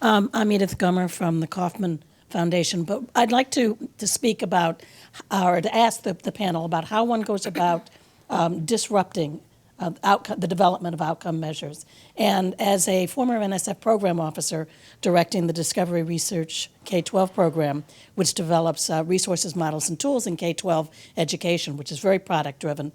I'm Edith Gummer from the Kauffman Foundation, but I'd like to speak about, or to ask the panel about how one goes about disrupting the development of outcome measures. And as a former NSF program officer directing the Discovery Research K-12 program, which develops resources, models, and tools in K-12 education, which is very product-driven,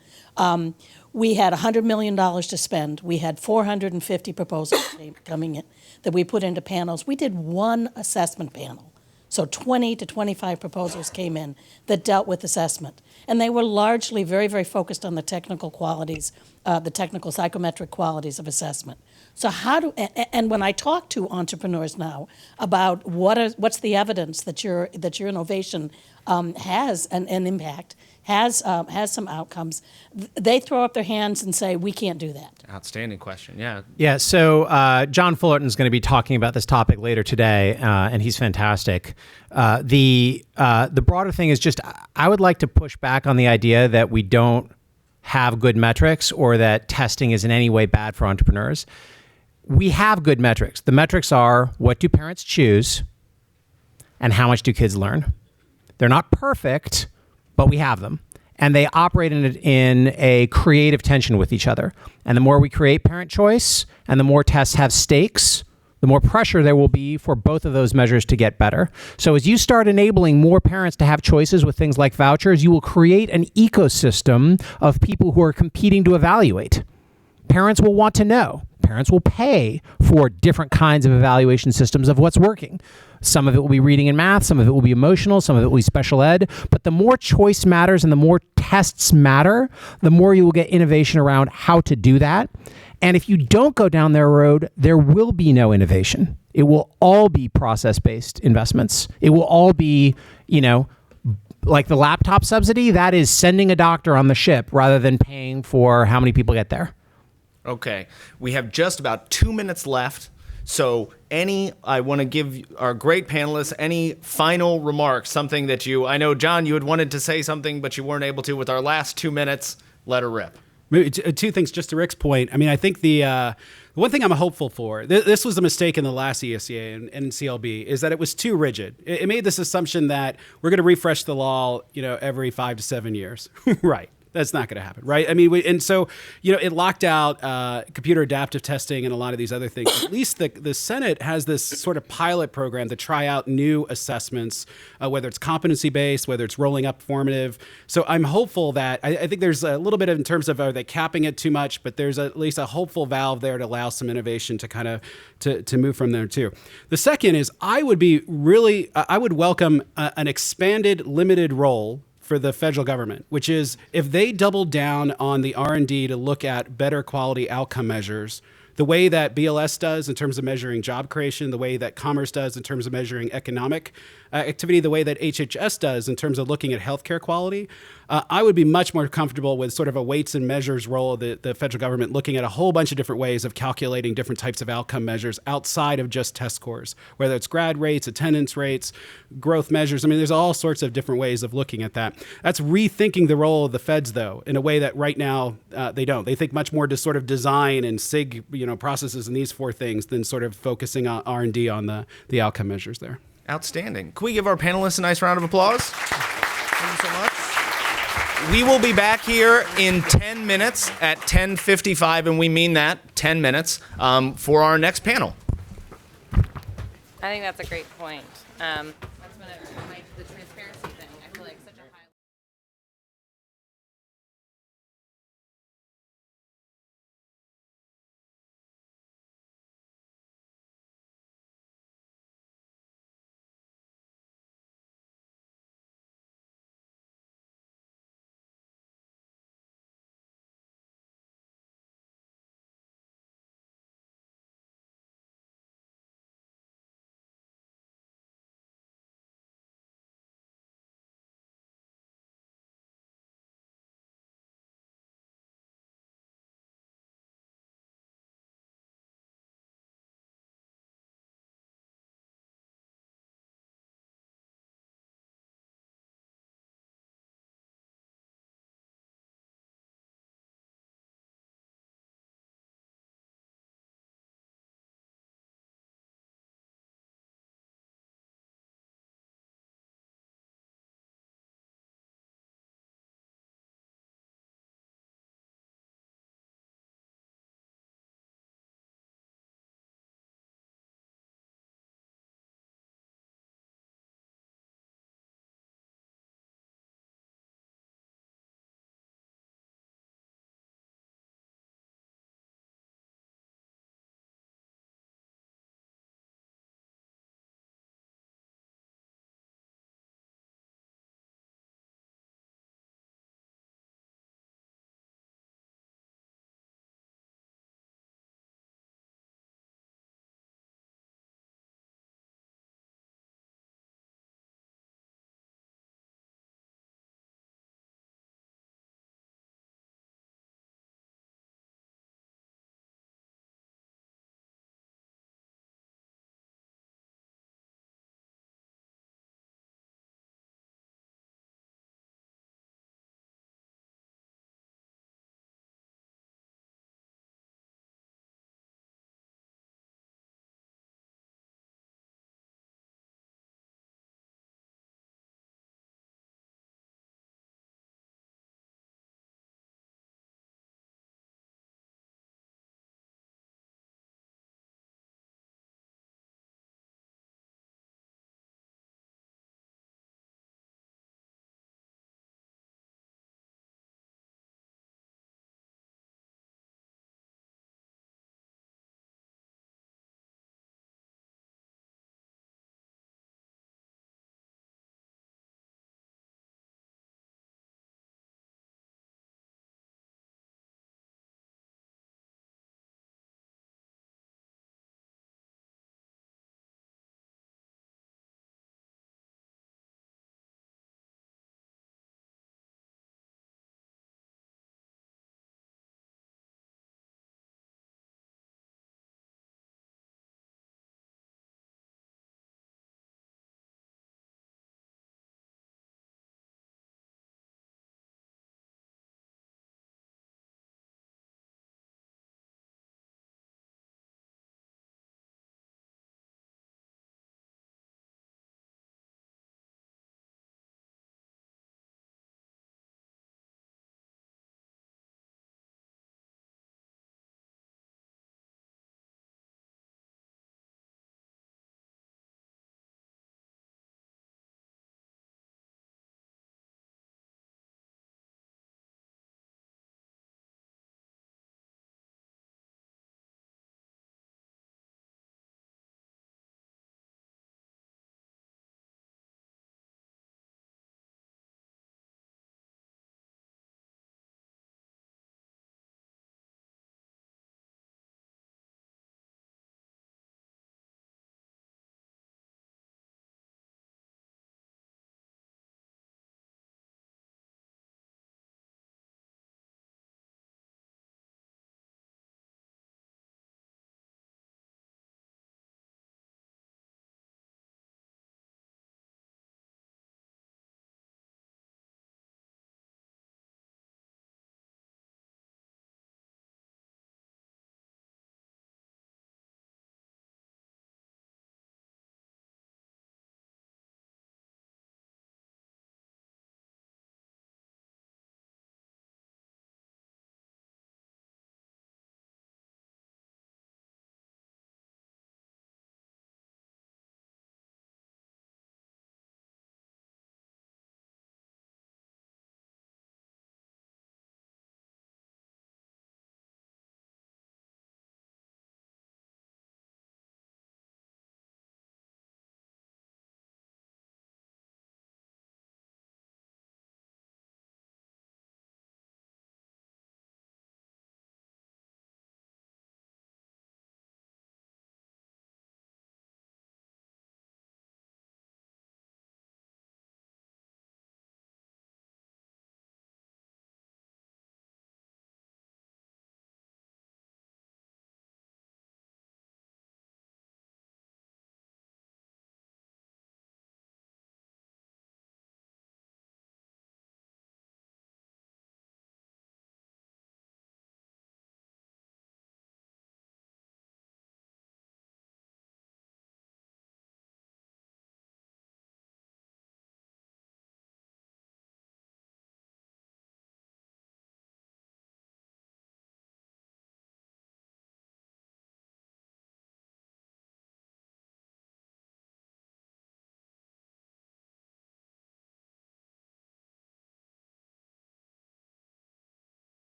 we had $100 million to spend. We had 450 proposals coming in that we put into panels. We did one assessment panel. So 20 to 25 proposals came in that dealt with assessment. And they were largely very, very focused on the technical qualities, the technical psychometric qualities of assessment. So and when I talk to entrepreneurs now about what's the evidence that your innovation has an impact, has some outcomes, they throw up their hands and say, we can't do that. Outstanding question. Yeah. Yeah. So John Fullerton is going to be talking about this topic later today, and he's fantastic. The broader thing is just I would like to push back on the idea that we don't have good metrics or that testing is in any way bad for entrepreneurs. We have good metrics. The metrics are, what do parents choose and how much do kids learn? They're not perfect, but we have them. And they operate in a creative tension with each other. And the more we create parent choice and the more tests have stakes, the more pressure there will be for both of those measures to get better. So as you start enabling more parents to have choices with things like vouchers, you will create an ecosystem of people who are competing to evaluate. Parents will want to know. Parents will pay for different kinds of evaluation systems of what's working. Some of it will be reading and math, some of it will be emotional, some of it will be special ed. But the more choice matters and the more tests matter, the more you will get innovation around how to do that. And if you don't go down their road, there will be no innovation. It will all be process-based investments. It will all be, like the laptop subsidy, that is sending a doctor on the ship rather than paying for how many people get there. Okay. We have just about 2 minutes left. So I want to give our great panelists any final remarks, something that I know, John, you had wanted to say something, but you weren't able to with our last 2 minutes. Let her rip. Maybe two things, just to Rick's point. I mean, I think the one thing I'm hopeful for, this was a mistake in the last ESCA and CLB, is that it was too rigid. It made this assumption that we're going to refresh the law, every 5 to 7 years. Right. That's not going to happen, right? I mean, and so, it locked out computer adaptive testing and a lot of these other things. At least the Senate has this sort of pilot program to try out new assessments, whether it's competency-based, whether it's rolling up formative. So I'm hopeful that, I think there's a little bit in terms of, are they capping it too much? But there's at least a hopeful valve there to allow some innovation to kind of, to move from there too. The second is, I would welcome an expanded limited role for the federal government, which is if they double down on the R&D to look at better quality outcome measures, the way that BLS does in terms of measuring job creation, the way that Commerce does in terms of measuring economic activity, the way that HHS does in terms of looking at healthcare quality, I would be much more comfortable with sort of a weights and measures role of the federal government, looking at a whole bunch of different ways of calculating different types of outcome measures outside of just test scores, whether it's grad rates, attendance rates, growth measures. I mean, there's all sorts of different ways of looking at that. That's rethinking the role of the feds, though, in a way that right now they don't. They think much more to sort of design and SIG, processes and these four things than sort of focusing on R&D on the outcome measures there. Outstanding. Can we give our panelists a nice round of applause? Thank you so much. We will be back here in 10 minutes at 10:55, and we mean that, 10 minutes, for our next panel. I think that's a great point.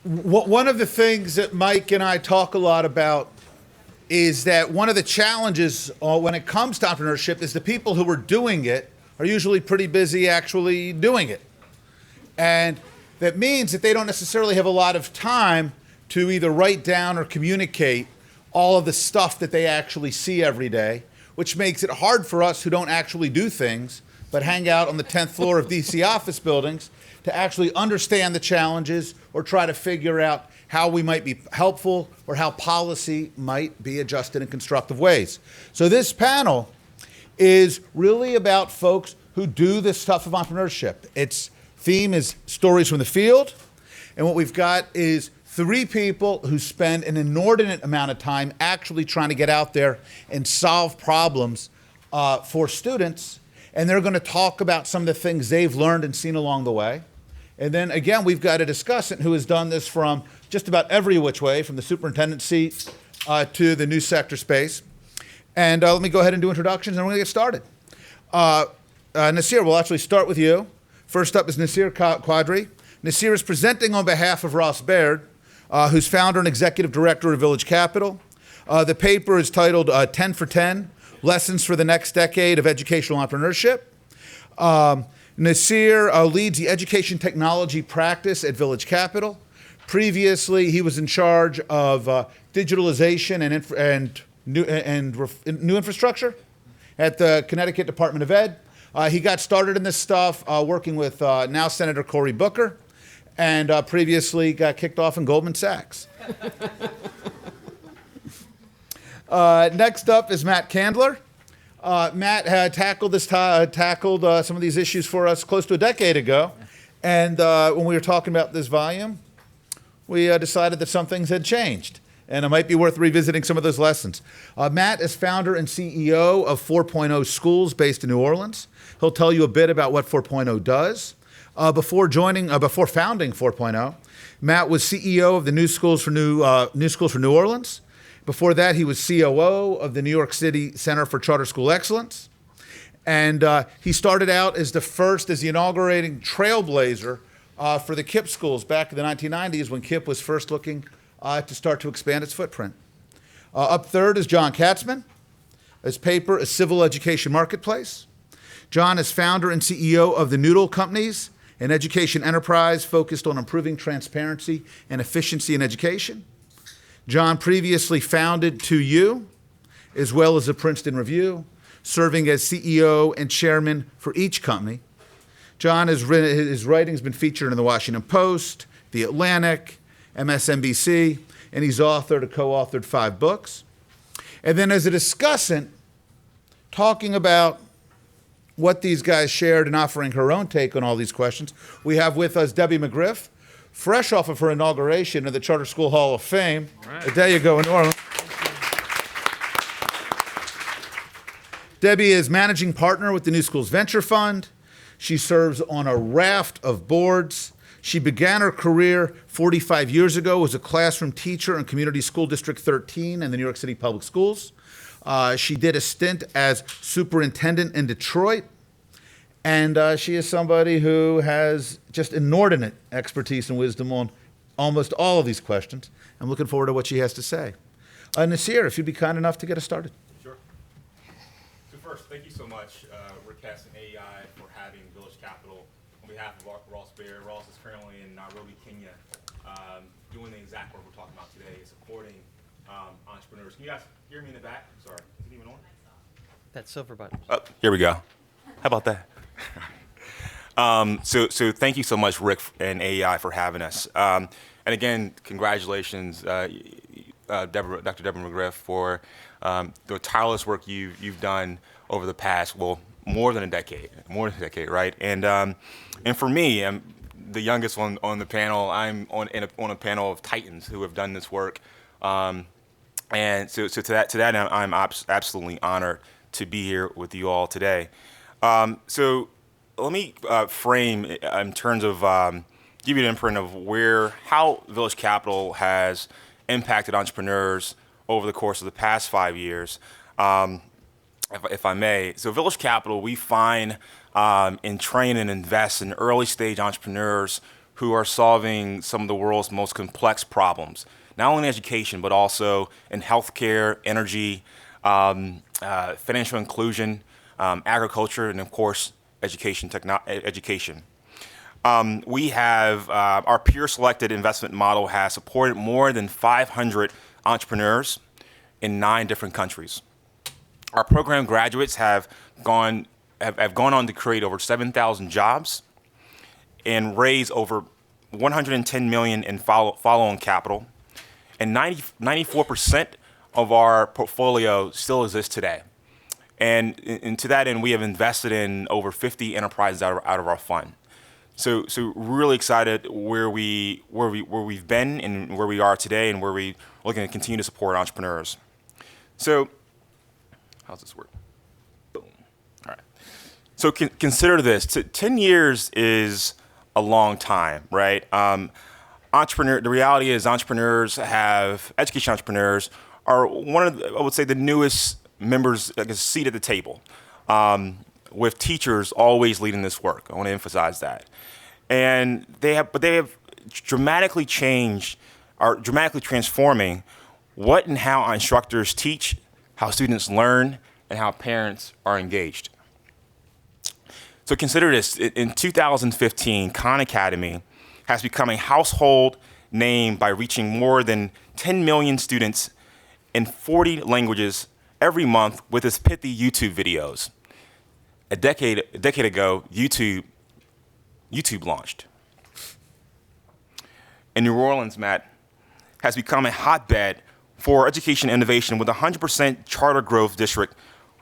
One of the things that Mike and I talk a lot about is that one of the challenges when it comes to entrepreneurship is the people who are doing it are usually pretty busy actually doing it. And that means that they don't necessarily have a lot of time to either write down or communicate all of the stuff that they actually see every day, which makes it hard for us who don't actually do things but hang out on the 10th floor of DC office buildings to actually understand the challenges or try to figure out how we might be helpful or how policy might be adjusted in constructive ways. So this panel is really about folks who do this stuff of entrepreneurship. Its theme is stories from the field, and what we've got is 3 people who spend an inordinate amount of time actually trying to get out there and solve problems for students, and they're going to talk about some of the things they've learned and seen along the way. And then again, we've got a discussant who has done this from just about every which way, from the superintendent seat to the new sector space. And let me go ahead and do introductions, and we're going to get started. Nasir, we'll actually start with you. First up is Nasir Quadri. Nasir is presenting on behalf of Ross Baird, who's founder and executive director of Village Capital. The paper is titled 10 for 10, Lessons for the Next Decade of Educational Entrepreneurship. Nasir leads the education technology practice at Village Capital. Previously, he was in charge of digitalization and new infrastructure at the Connecticut Department of Ed. He got started in this stuff working with now Senator Cory Booker, and previously got kicked off in Goldman Sachs. Next up is Matt Candler. Matt had tackled some of these issues for us close to a decade ago, and when we were talking about this volume, we decided that some things had changed, and it might be worth revisiting some of those lessons. Matt is founder and CEO of 4.0 Schools based in New Orleans. He'll tell you a bit about what 4.0 does. Before founding 4.0, Matt was CEO of the New Schools for New Orleans. Before that, he was COO of the New York City Center for Charter School Excellence. And he started out as the inaugurating trailblazer for the KIPP schools back in the 1990s when KIPP was first looking to start to expand its footprint. Up third is John Katzman. His paper is Civil Education Marketplace. John is founder and CEO of the Noodle Companies, an education enterprise focused on improving transparency and efficiency in education. John previously founded 2U, as well as the Princeton Review, serving as CEO and chairman for each company. John has written, his writing's been featured in the Washington Post, The Atlantic, MSNBC, and he's authored or co-authored 5 books. And then as a discussant, talking about what these guys shared and offering her own take on all these questions, we have with us Debbie McGriff, fresh off of her inauguration of the Charter School Hall of Fame. Right. There you go in New Orleans. Debbie is managing partner with the New Schools Venture Fund. She serves on a raft of boards. She began her career 45 years ago as a classroom teacher in Community School District 13 in the New York City Public Schools. She did a stint as superintendent in Detroit. And she is somebody who has just inordinate expertise and wisdom on almost all of these questions. I'm looking forward to what she has to say. Nasir, if you'd be kind enough to get us started. Sure. So first, thank you so much, Rick Hess and AEI, for having Village Capital on behalf of Ross Baird. Ross is currently in Nairobi, Kenya, doing the exact work we're talking about today, supporting entrepreneurs. Can you guys hear me in the back? I'm sorry. Is it even on? That silver button. Oh, here we go. How about that? So thank you so much, Rick and AEI, for having us. And again, congratulations, Dr. Deborah McGriff, for the tireless work you've done over the past, well, more than a decade, right? And for me, I'm the youngest on the panel. I'm on a panel of titans who have done this work. And so to that, I'm absolutely honored to be here with you all today. So let me frame in terms of give you an imprint of how Village Capital has impacted entrepreneurs over the course of the past 5 years, if I may. So Village Capital, we find and train and invest in early stage entrepreneurs who are solving some of the world's most complex problems, not only in education, but also in healthcare, energy, financial inclusion, agriculture, and of course, education. We have our peer-selected investment model has supported more than 500 entrepreneurs in 9 different countries. Our program graduates have gone on to create over 7,000 jobs and raise over $110 million in follow-on capital, and 94% of our portfolio still exists today. And to that end, we have invested in over 50 enterprises out of our fund. So really excited where we've been and where we are today, and where we're looking to continue to support entrepreneurs. So, how's this work? Boom. All right. So consider this: 10 years is a long time, right? The reality is, education entrepreneurs are one of I would say, the newest members, like a seat at the table, with teachers always leading this work. I want to emphasize that. And they have dramatically changed, are dramatically transforming what and how our instructors teach, how students learn, and how parents are engaged. So consider this: in 2015, Khan Academy has become a household name by reaching more than 10 million students in 40 languages every month with its pithy YouTube videos. A decade ago, YouTube launched. And New Orleans, Matt, has become a hotbed for education innovation, with a 100% charter growth district,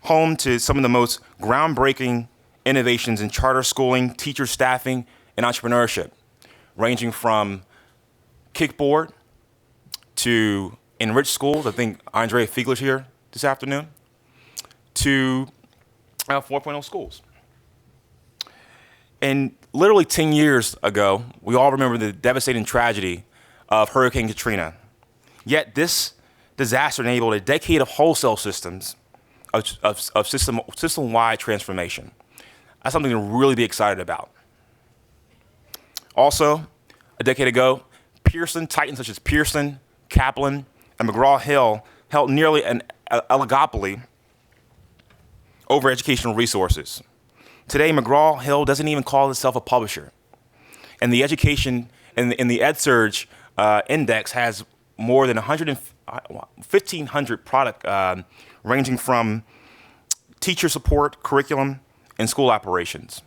home to some of the most groundbreaking innovations in charter schooling, teacher staffing, and entrepreneurship, ranging from Kickboard to Enriched Schools. I think Andrea Fiegler's here this afternoon, to 4.0 schools. And literally 10 years ago, we all remember the devastating tragedy of Hurricane Katrina. Yet this disaster enabled a decade of wholesale systems of system-wide transformation. That's something to really be excited about. Also, a decade ago, titans such as Pearson, Kaplan, and McGraw-Hill held nearly an oligopoly over educational resources. Today, McGraw-Hill doesn't even call itself a publisher. And the education and the EdSurge index has more than 1,500 product ranging from teacher support, curriculum, and school operations.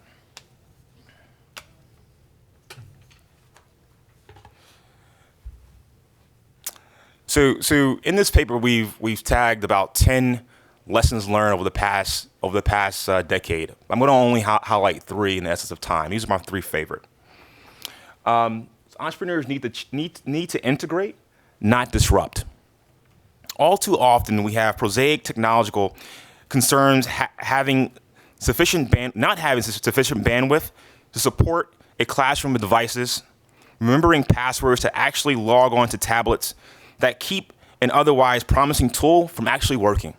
So in this paper, we've tagged about 10 lessons learned over the past decade. I'm going to only highlight 3 in the essence of time. These are my 3 favorite. Entrepreneurs need to integrate, not disrupt. All too often, we have prosaic technological concerns not having sufficient bandwidth to support a classroom with devices, remembering passwords to actually log on to tablets that keep an otherwise promising tool from actually working.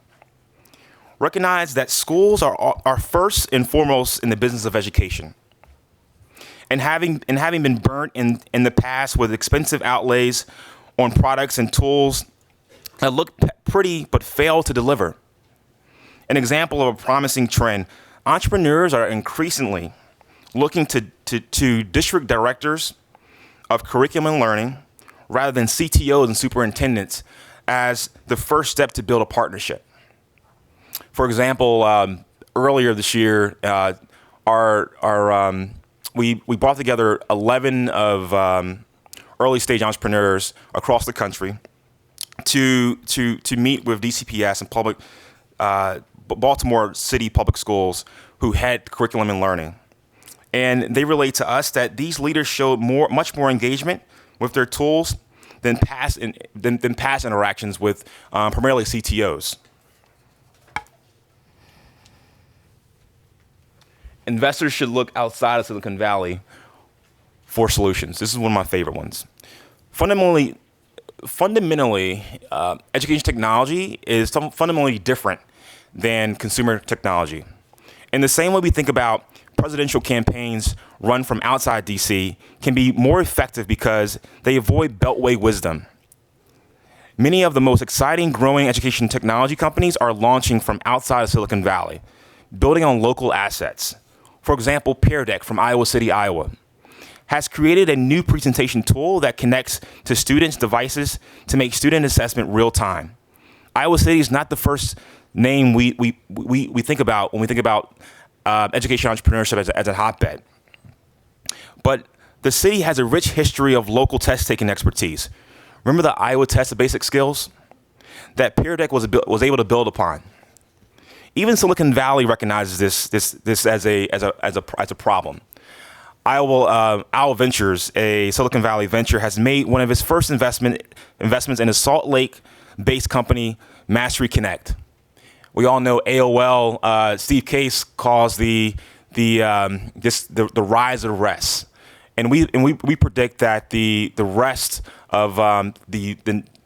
Recognize that schools are first and foremost in the business of education. And having been burnt in the past with expensive outlays on products and tools that look pretty but fail to deliver. An example of a promising trend: entrepreneurs are increasingly looking to district directors of curriculum and learning rather than CTOs and superintendents as the first step to build a partnership. For example, earlier this year, we brought together 11 of early stage entrepreneurs across the country to meet with DCPS and Baltimore City Public Schools who had curriculum and learning. And they relate to us that these leaders showed much more engagement with their tools than past interactions with primarily CTOs. Investors should look outside of Silicon Valley for solutions. This is one of my favorite ones. Fundamentally, education technology is fundamentally different than consumer technology. In the same way we think about presidential campaigns run from outside DC can be more effective because they avoid beltway wisdom. Many of the most exciting growing education technology companies are launching from outside of Silicon Valley, building on local assets. For example, Pear Deck from Iowa City, Iowa, has created a new presentation tool that connects to students' devices to make student assessment real time. Iowa City is not the first name we think about when we think about education entrepreneurship as a hotbed. But the city has a rich history of local test-taking expertise. Remember the Iowa test of basic skills that Pear Deck was able to build upon. Even Silicon Valley recognizes this as a problem. Owl Ventures, a Silicon Valley venture, has made one of its first investments in a Salt Lake-based company, Mastery Connect. We all know AOL. Steve Case calls the rise of rest, and we predict that the rest of the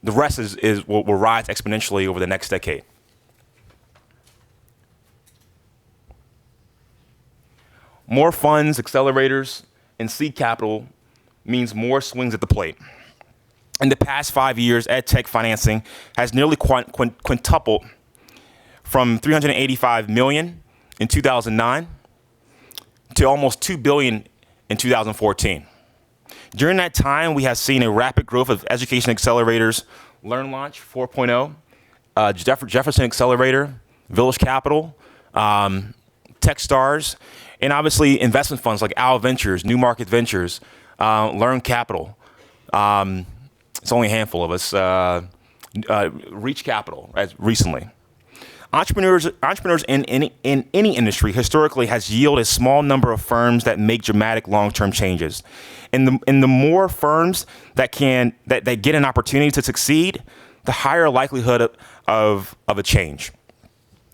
rest will rise exponentially over the next decade. More funds, accelerators, and seed capital means more swings at the plate. In the past 5 years, ed tech financing has nearly quintupled from $385 million in 2009 to almost $2 billion in 2014. During that time, we have seen a rapid growth of education accelerators, LearnLaunch 4.0, Jefferson Accelerator, Village Capital, Techstars, and obviously investment funds like Owl Ventures, New Market Ventures, Learn Capital. It's only a handful of us. Reach Capital, as recently. Entrepreneurs in any industry historically has yielded a small number of firms that make dramatic long-term changes. And the more firms that get an opportunity to succeed, the higher likelihood of a change.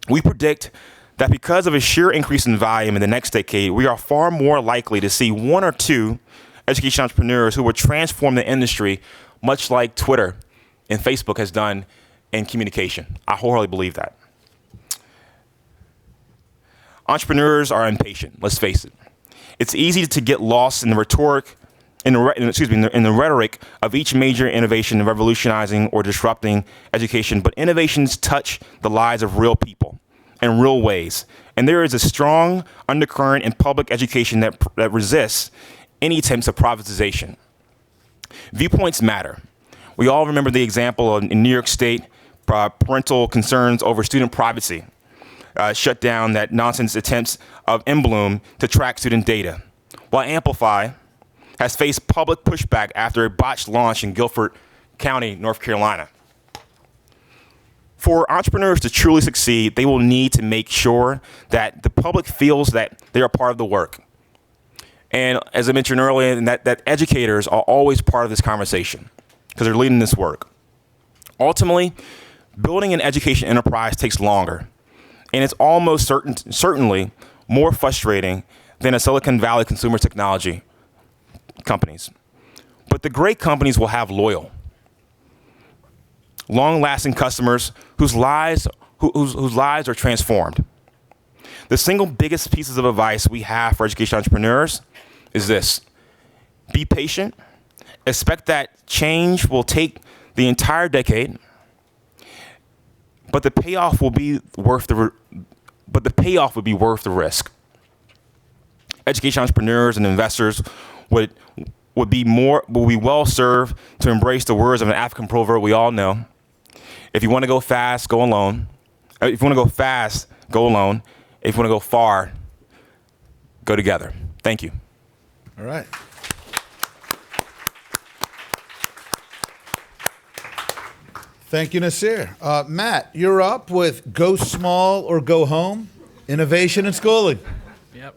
We predict that because of a sheer increase in volume in the next decade, we are far more likely to see one or two education entrepreneurs who will transform the industry, much like Twitter and Facebook has done in communication. I wholeheartedly believe that. Entrepreneurs are impatient, let's face it. It's easy to get lost in the rhetoric, in the rhetoric of each major innovation revolutionizing or disrupting education, but innovations touch the lives of real people in real ways. And there is a strong undercurrent in public education that resists any attempts of privatization. Viewpoints matter. We all remember the example in New York State, parental concerns over student privacy shut down that nonsense attempts of Bloom to track student data, while Amplify has faced public pushback after a botched launch in Guilford County, North Carolina. For entrepreneurs to truly succeed, they will need to make sure that the public feels that they are part of the work. And as I mentioned earlier, that educators are always part of this conversation because they're leading this work. Ultimately, building an education enterprise takes longer, and it's almost certainly more frustrating than a Silicon Valley consumer technology companies. But the great companies will have loyal, long-lasting customers whose lives are transformed. The single biggest pieces of advice we have for education entrepreneurs is this: be patient, expect that change will take the entire decade, but the payoff will be worth the risk. Education entrepreneurs and investors would be well served to embrace the words of an African proverb we all know. If you want to go fast, go alone. If you want to go fast, go alone. If you want to go far, go together. Thank you. All right. Thank you, Nasir. Matt, you're up with Go Small or Go Home, Innovation and Schooling. Yep.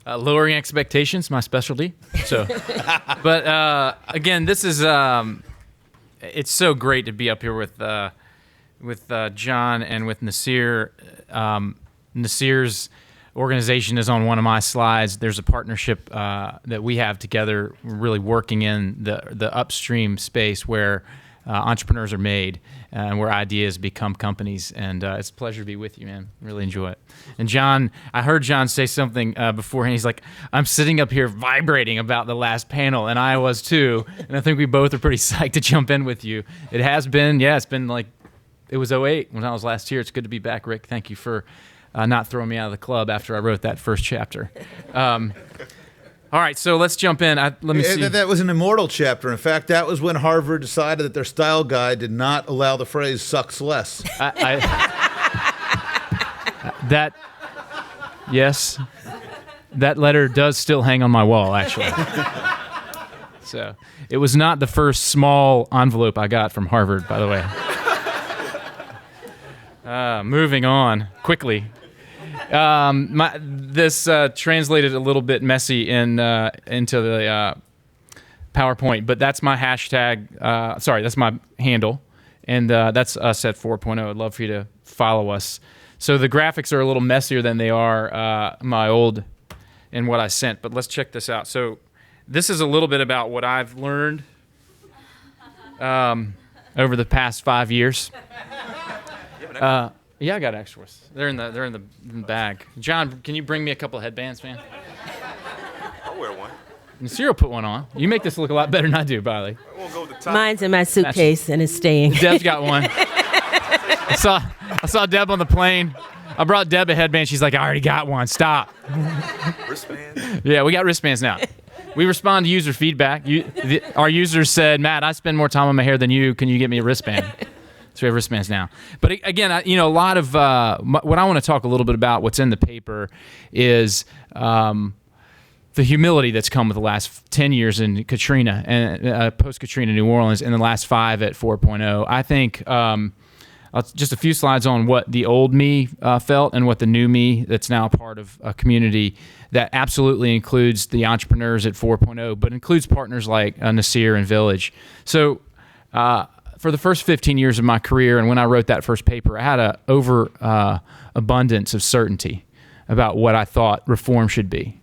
Lowering expectations, my specialty. So, but again, this is it's so great to be up here with John and with Nasir. Nasir's organization is on one of my slides. There's a partnership that we have together, really working in the upstream space where entrepreneurs are made, and where ideas become companies. And it's a pleasure to be with you, man. Really enjoy it. And John, I heard John say something beforehand. He's like, I'm sitting up here vibrating about the last panel, and I was too. And I think we both are pretty psyched to jump in with you. It has been, it's been like, it was '08 when I was last here. It's good to be back, Rick. Thank you for not throwing me out of the club after I wrote that first chapter. All right, so let's jump in. Let me see. That was an immortal chapter. In fact, that was when Harvard decided that their style guide did not allow the phrase "sucks less." Yes, that letter does still hang on my wall, actually. So it was not the first small envelope I got from Harvard, by the way. Moving on quickly. This translated a little bit messy into the PowerPoint, but that's my hashtag. That's my handle, and that's us at 4.0. I'd love for you to follow us. So the graphics are a little messier than they are my old and what I sent, but let's check this out. So this is a little bit about what I've learned over the past 5 years. Yeah, I got extras. They're in the bag. John, can you bring me a couple of headbands, man? I'll wear one. Nasir put one on. You make this look a lot better than I do, Biley. We'll go with the top. Mine's in my suitcase and it's staying. Deb's got one. I saw Deb on the plane. I brought Deb a headband. She's like, I already got one. Stop. Wristband? Yeah, we got wristbands now. We respond to user feedback. Our users said, Matt, I spend more time on my hair than you. Can you get me a wristband? So we have wristbands now. But again, a lot of what I want to talk a little bit about, what's in the paper, is the humility that's come with the last 10 years in Katrina and post-Katrina New Orleans, and the last 5 at 4.0. I think just a few slides on what the old me felt and what the new me that's now part of a community that absolutely includes the entrepreneurs at 4.0, but includes partners like Nasir and Village. So for the first 15 years of my career, and when I wrote that first paper, I had an overabundance of certainty about what I thought reform should be.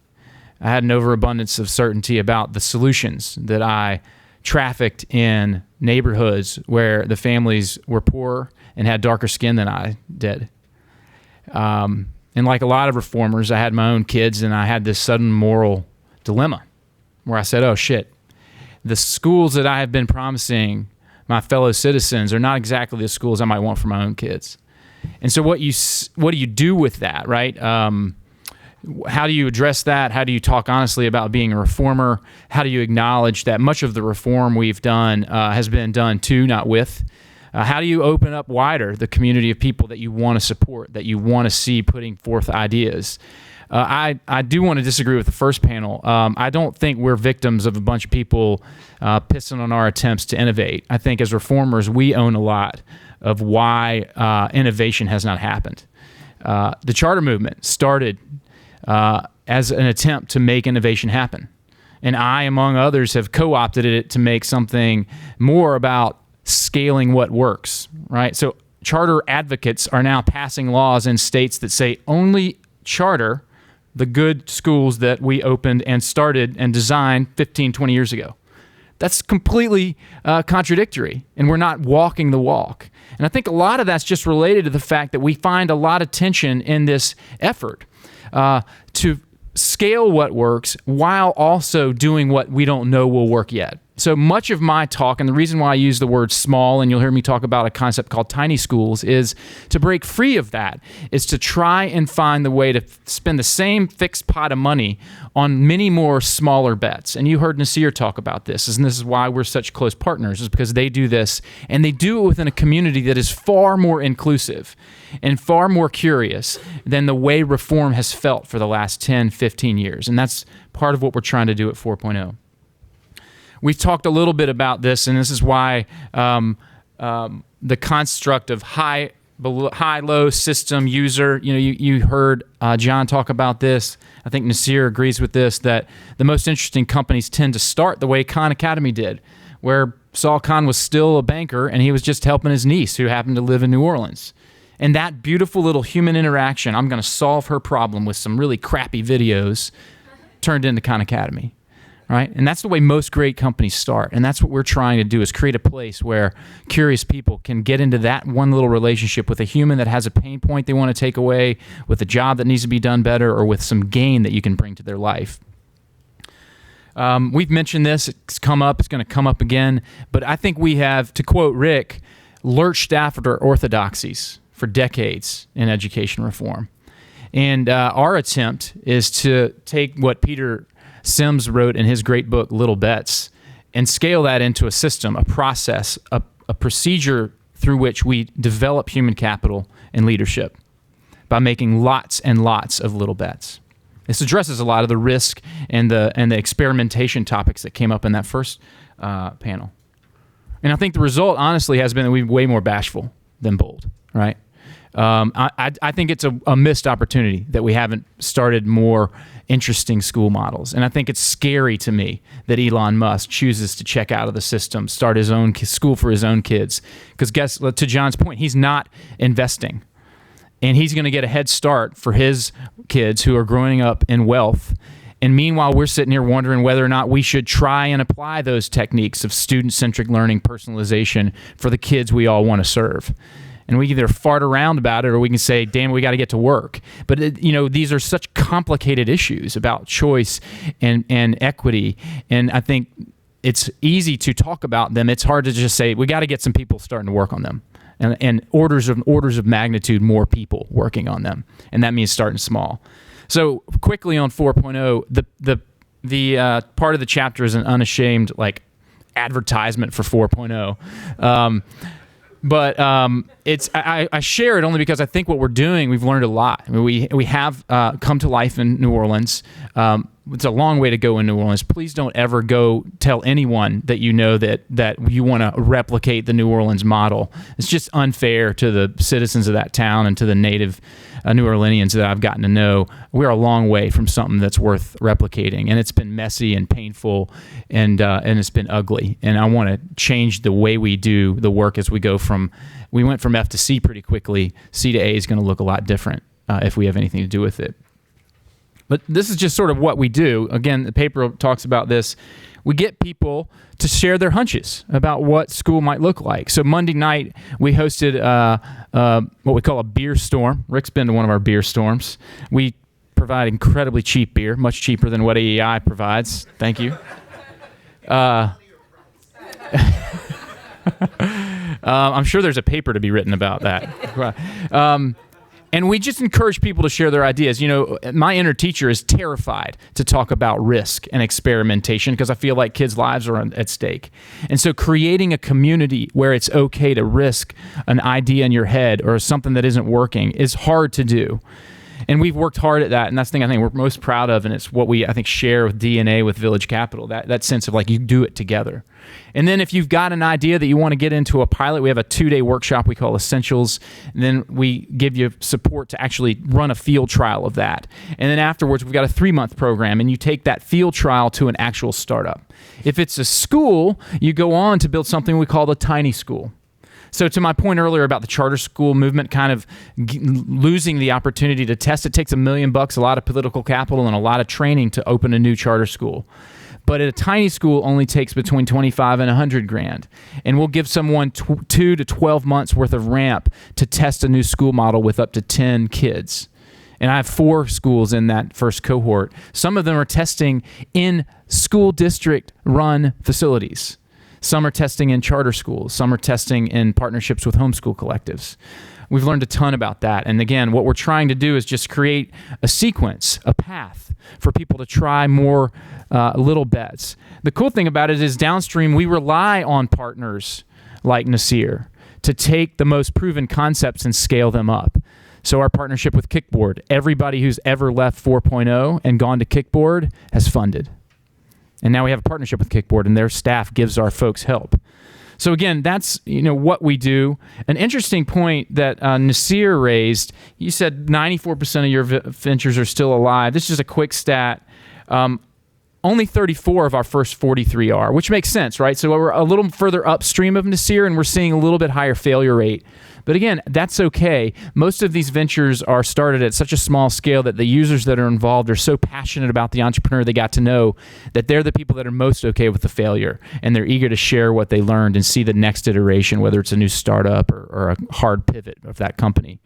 I had an overabundance of certainty about the solutions that I trafficked in neighborhoods where the families were poorer and had darker skin than I did. And like a lot of reformers, I had my own kids, and I had this sudden moral dilemma where I said, oh shit, the schools that I have been promising my fellow citizens are not exactly the schools I might want for my own kids. And so what do you do with that, right? How do you address that? How do you talk honestly about being a reformer? How do you acknowledge that much of the reform we've done has been done to, not with? How do you open up wider the community of people that you want to support, that you want to see putting forth ideas? I do want to disagree with the first panel. I don't think we're victims of a bunch of people pissing on our attempts to innovate. I think as reformers, we own a lot of why innovation has not happened. The charter movement started as an attempt to make innovation happen. And I, among others, have co-opted it to make something more about scaling what works, right? So charter advocates are now passing laws in states that say only charter the good schools that we opened and started and designed 15, 20 years ago. That's completely contradictory, and we're not walking the walk. And I think a lot of that's just related to the fact that we find a lot of tension in this effort to scale what works while also doing what we don't know will work yet. So much of my talk, and the reason why I use the word small, and you'll hear me talk about a concept called tiny schools, is to break free of that, is to try and find the way to spend the same fixed pot of money on many more smaller bets. And you heard Nasir talk about this, and this is why we're such close partners, is because they do this, and they do it within a community that is far more inclusive and far more curious than the way reform has felt for the last 10, 15 years. And that's part of what we're trying to do at 4.0. We've talked a little bit about this, and this is why the construct of high-low system user, you heard John talk about this. I think Nasir agrees with this, that the most interesting companies tend to start the way Khan Academy did, where Saul Khan was still a banker, and he was just helping his niece who happened to live in New Orleans. And that beautiful little human interaction, I'm going to solve her problem with some really crappy videos, turned into Khan Academy. right? And that's the way most great companies start. And that's what we're trying to do, is create a place where curious people can get into that one little relationship with a human that has a pain point they want to take away, with a job that needs to be done better, or with some gain that you can bring to their life. We've mentioned this. It's come up. It's going to come up again. But I think we have, to quote Rick, lurched after orthodoxies for decades in education reform. And our attempt is to take what Peter Sims wrote in his great book, Little Bets, and scale that into a system, a process, a procedure through which we develop human capital and leadership by making lots and lots of little bets. This addresses a lot of the risk and the experimentation topics that came up in that first panel. And I think the result, honestly, has been that we're way more bashful than bold, right? I think it's a missed opportunity that we haven't started more interesting school models. And I think it's scary to me that Elon Musk chooses to check out of the system, start his own school for his own kids. Because to John's point, he's not investing. And he's going to get a head start for his kids who are growing up in wealth. And meanwhile, we're sitting here wondering whether or not we should try and apply those techniques of student-centric learning, personalization for the kids we all want to serve. And we either fart around about it, or we can say, damn, we got to get to work. But these are such complicated issues about choice and equity. And I think it's easy to talk about them. It's hard to just say, we got to get some people starting to work on them. And orders of magnitude more people working on them. And that means starting small. So quickly on 4.0, the part of the chapter is an unashamed advertisement for 4.0. But I share it only because I think what we're doing, we've learned a lot. I mean, we have come to life in New Orleans. It's a long way to go in New Orleans. Please don't ever go tell anyone that you know that you want to replicate the New Orleans model. It's just unfair to the citizens of that town and to the native New Orleanians that I've gotten to know. We're a long way from something that's worth replicating, and it's been messy and painful, and it's been ugly. And I want to change the way we do the work as we go from. We went from F to C pretty quickly. C to A is going to look a lot different if we have anything to do with it. But this is just sort of what we do. Again, the paper talks about this. We get people to share their hunches about what school might look like. So Monday night, we hosted what we call a beer storm. Rick's been to one of our beer storms. We provide incredibly cheap beer, much cheaper than what AEI provides. Thank you. I'm sure there's a paper to be written about that. And we just encourage people to share their ideas. My inner teacher is terrified to talk about risk and experimentation because I feel like kids' lives are at stake. And so creating a community where it's okay to risk an idea in your head or something that isn't working is hard to do. And we've worked hard at that, and that's the thing I think we're most proud of, and it's what we, I think, share with DNA with Village Capital, that sense of you do it together. And then if you've got an idea that you want to get into a pilot, we have a 2-day workshop we call Essentials, and then we give you support to actually run a field trial of that. And then afterwards, we've got a 3-month program, and you take that field trial to an actual startup. If it's a school, you go on to build something we call the tiny school. So to my point earlier about the charter school movement kind of losing the opportunity to test, it takes $1 million, a lot of political capital, and a lot of training to open a new charter school. But at a tiny school only takes between 25 and 100 grand. And we'll give someone 2 to 12 months worth of ramp to test a new school model with up to 10 kids. And I have 4 schools in that first cohort. Some of them are testing in school district run facilities. Some are testing in charter schools. Some are testing in partnerships with homeschool collectives. We've learned a ton about that. And again, what we're trying to do is just create a sequence, a path for people to try more little bets. The cool thing about it is downstream, we rely on partners like Nasir to take the most proven concepts and scale them up. So our partnership with Kickboard, everybody who's ever left 4.0 and gone to Kickboard has funded. And now we have a partnership with Kickboard, and their staff gives our folks help. So again, that's what we do. An interesting point that Nasir raised, you said 94% of your ventures are still alive. This is just a quick stat. only 34 of our first 43 are, which makes sense, right? So we're a little further upstream of Nasir, and we're seeing a little bit higher failure rate. But again, that's okay. Most of these ventures are started at such a small scale that the users that are involved are so passionate about the entrepreneur they got to know that they're the people that are most okay with the failure, and they're eager to share what they learned and see the next iteration, whether it's a new startup or a hard pivot of that company.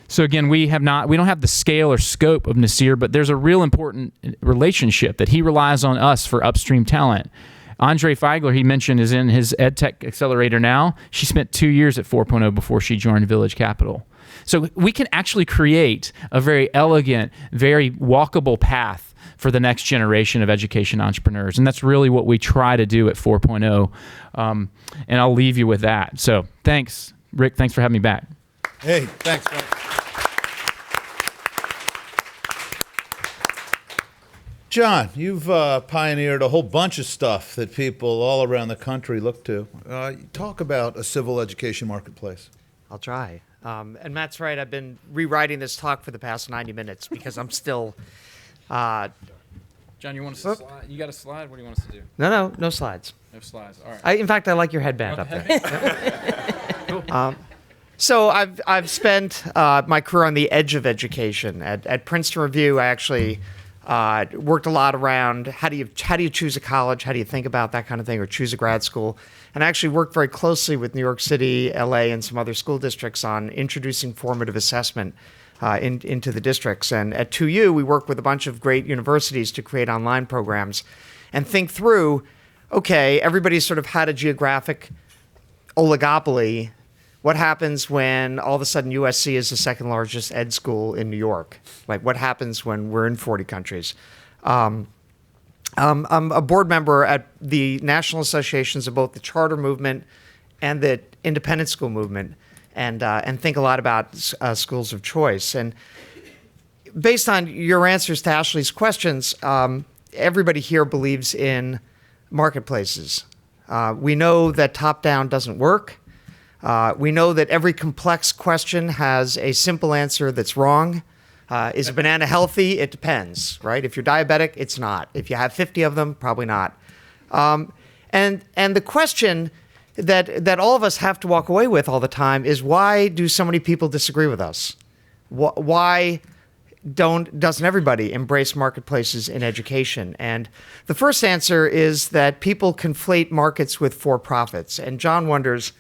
So again, we don't have the scale or scope of Nasir, but there's a real important relationship that he relies on us for upstream talent. Andre Feigler, he mentioned, is in his EdTech Accelerator now. She spent 2 years at 4.0 before she joined Village Capital. So we can actually create a very elegant, very walkable path for the next generation of education entrepreneurs. And that's really what we try to do at 4.0. And I'll leave you with that. So thanks, Rick. Thanks for having me back. Hey, thanks, Mike. John, you've pioneered a whole bunch of stuff that people all around the country look to. Talk about a civil education marketplace. I'll try. And Matt's right. I've been rewriting this talk for the past 90 minutes because I'm still. John, you want us to slide? You got a slide? What do you want us to do? No slides. No slides. All right. In fact, I like your headband up there. Cool. So I've spent my career on the edge of education. At Princeton Review, I actually worked a lot around how do you choose a college, how do you think about that kind of thing, or choose a grad school. And I actually worked very closely with New York City, LA, and some other school districts on introducing formative assessment into the districts. And at 2U, we work with a bunch of great universities to create online programs and think through, okay, everybody's sort of had a geographic oligopoly. What happens when all of a sudden USC is the second largest ed school in New York? Like, what happens when we're in 40 countries? I'm a board member at the national associations of both the charter movement and the independent school movement, and think a lot about schools of choice. And based on your answers to Ashley's questions, everybody here believes in marketplaces. We know that top-down doesn't work. We know that every complex question has a simple answer that's wrong. Is a banana healthy? It depends, right? If you're diabetic, it's not. If you have 50 of them, probably not. And the question that all of us have to walk away with all the time is, why do so many people disagree with us? Why doesn't everybody embrace marketplaces in education? And the first answer is that people conflate markets with for-profits. And John wonders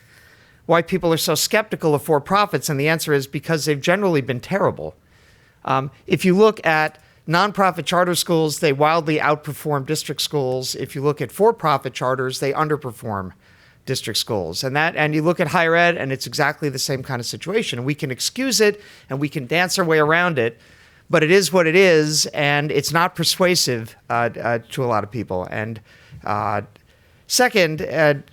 why people are so skeptical of for-profits, and the answer is because they've generally been terrible. If you look at nonprofit charter schools, they wildly outperform district schools. If you look at for-profit charters, they underperform district schools. And you look at higher ed, and it's exactly the same kind of situation. And we can excuse it, and we can dance our way around it, but it is what it is, and it's not persuasive to a lot of people. And second,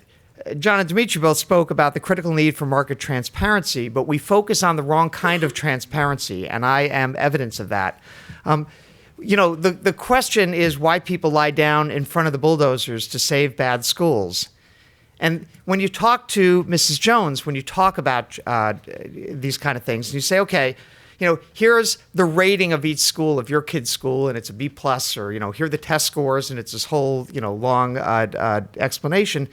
John and Dimitri both spoke about the critical need for market transparency, but we focus on the wrong kind of transparency, and I am evidence of that. The question is why people lie down in front of the bulldozers to save bad schools. And when you talk to Mrs. Jones, when you talk about these kind of things, and you say, okay, here's the rating of each school, of your kid's school, and it's a B+, or, here are the test scores, and it's this whole, long explanation.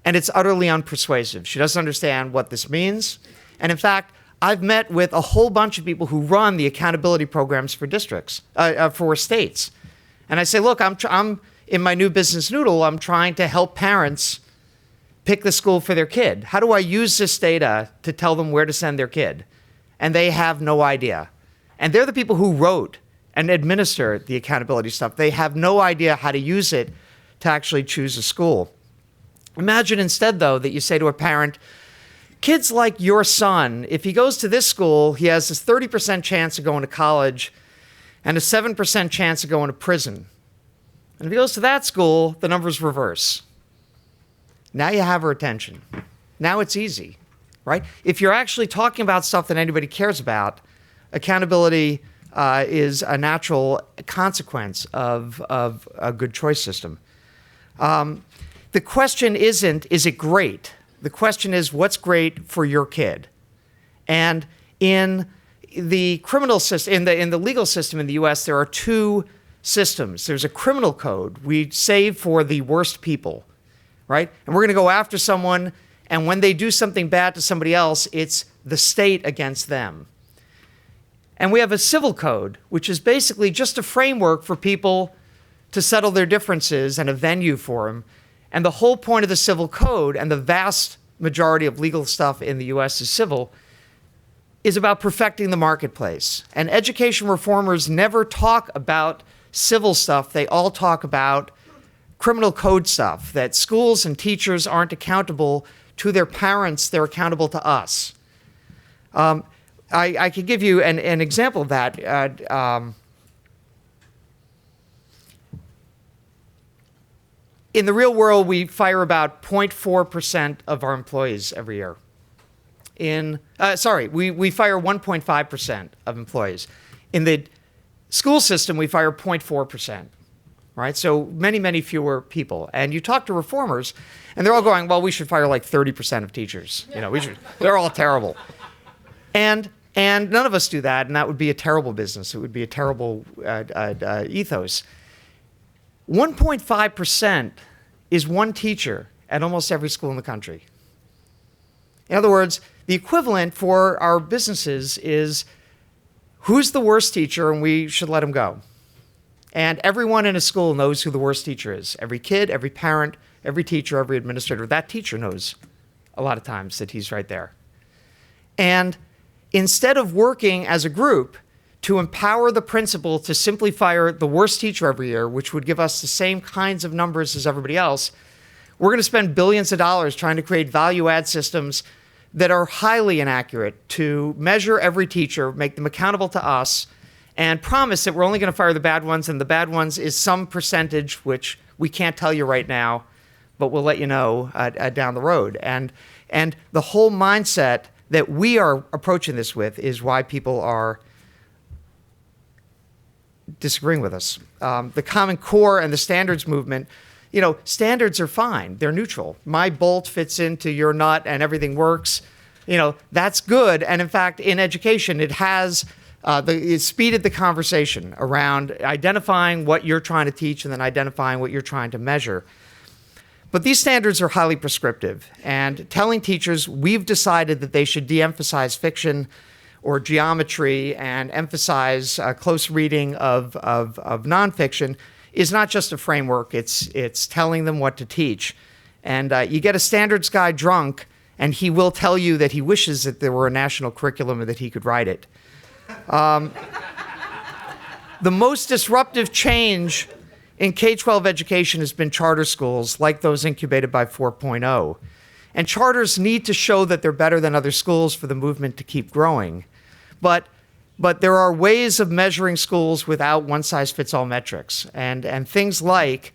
And it's utterly unpersuasive. She doesn't understand what this means. And in fact, I've met with a whole bunch of people who run the accountability programs for districts, for states. And I say, look, I'm in my new business noodle, I'm trying to help parents pick the school for their kid. How do I use this data to tell them where to send their kid? And they have no idea. And they're the people who wrote and administer the accountability stuff. They have no idea how to use it to actually choose a school. Imagine instead, though, that you say to a parent, kids like your son, if he goes to this school, he has this 30% chance of going to college and a 7% chance of going to prison. And if he goes to that school, the numbers reverse. Now you have her attention. Now it's easy, right? If you're actually talking about stuff that anybody cares about, accountability is a natural consequence of a good choice system. The question isn't, is it great? The question is, what's great for your kid? And in the criminal system, in the legal system in the U.S., there are two systems. There's a criminal code. We save for the worst people, right? And we're going to go after someone, and when they do something bad to somebody else, it's the state against them. And we have a civil code, which is basically just a framework for people to settle their differences and a venue for them. And the whole point of the civil code, and the vast majority of legal stuff in the US is civil, is about perfecting the marketplace. And education reformers never talk about civil stuff. They all talk about criminal code stuff, that schools and teachers aren't accountable to their parents, they're accountable to us. I could give you an example of that. In the real world, we fire about 0.4% of our employees every year. We fire 1.5% of employees. In the school system, we fire 0.4%, right? So many, many fewer people. And you talk to reformers, and they're all going, well, we should fire like 30% of teachers. They're all terrible. And none of us do that, and that would be a terrible business. It would be a terrible ethos. 1.5% is one teacher at almost every school in the country. In other words, the equivalent for our businesses is who's the worst teacher, and we should let him go. And everyone in a school knows who the worst teacher is. Every kid, every parent, every teacher, every administrator. That teacher knows a lot of times that he's right there. And instead of working as a group to empower the principal to simply fire the worst teacher every year, which would give us the same kinds of numbers as everybody else, we're going to spend billions of dollars trying to create value-add systems that are highly inaccurate to measure every teacher, make them accountable to us, and promise that we're only going to fire the bad ones, and the bad ones is some percentage, which we can't tell you right now, but we'll let you know down the road. And the whole mindset that we are approaching this with is why people are disagreeing with us. The Common Core and the standards movement, standards are fine. They're neutral. My bolt fits into your nut and everything works. That's good. And in fact, in education, it has it speeded the conversation around identifying what you're trying to teach and then identifying what you're trying to measure. But these standards are highly prescriptive, and telling teachers we've decided that they should de-emphasize fiction or geometry and emphasize close reading of nonfiction is not just a framework, it's telling them what to teach. And you get a standards guy drunk, and he will tell you that he wishes that there were a national curriculum and that he could write it. The most disruptive change in K-12 education has been charter schools like those incubated by 4.0. And charters need to show that they're better than other schools for the movement to keep growing. But there are ways of measuring schools without one-size-fits-all metrics. And things like,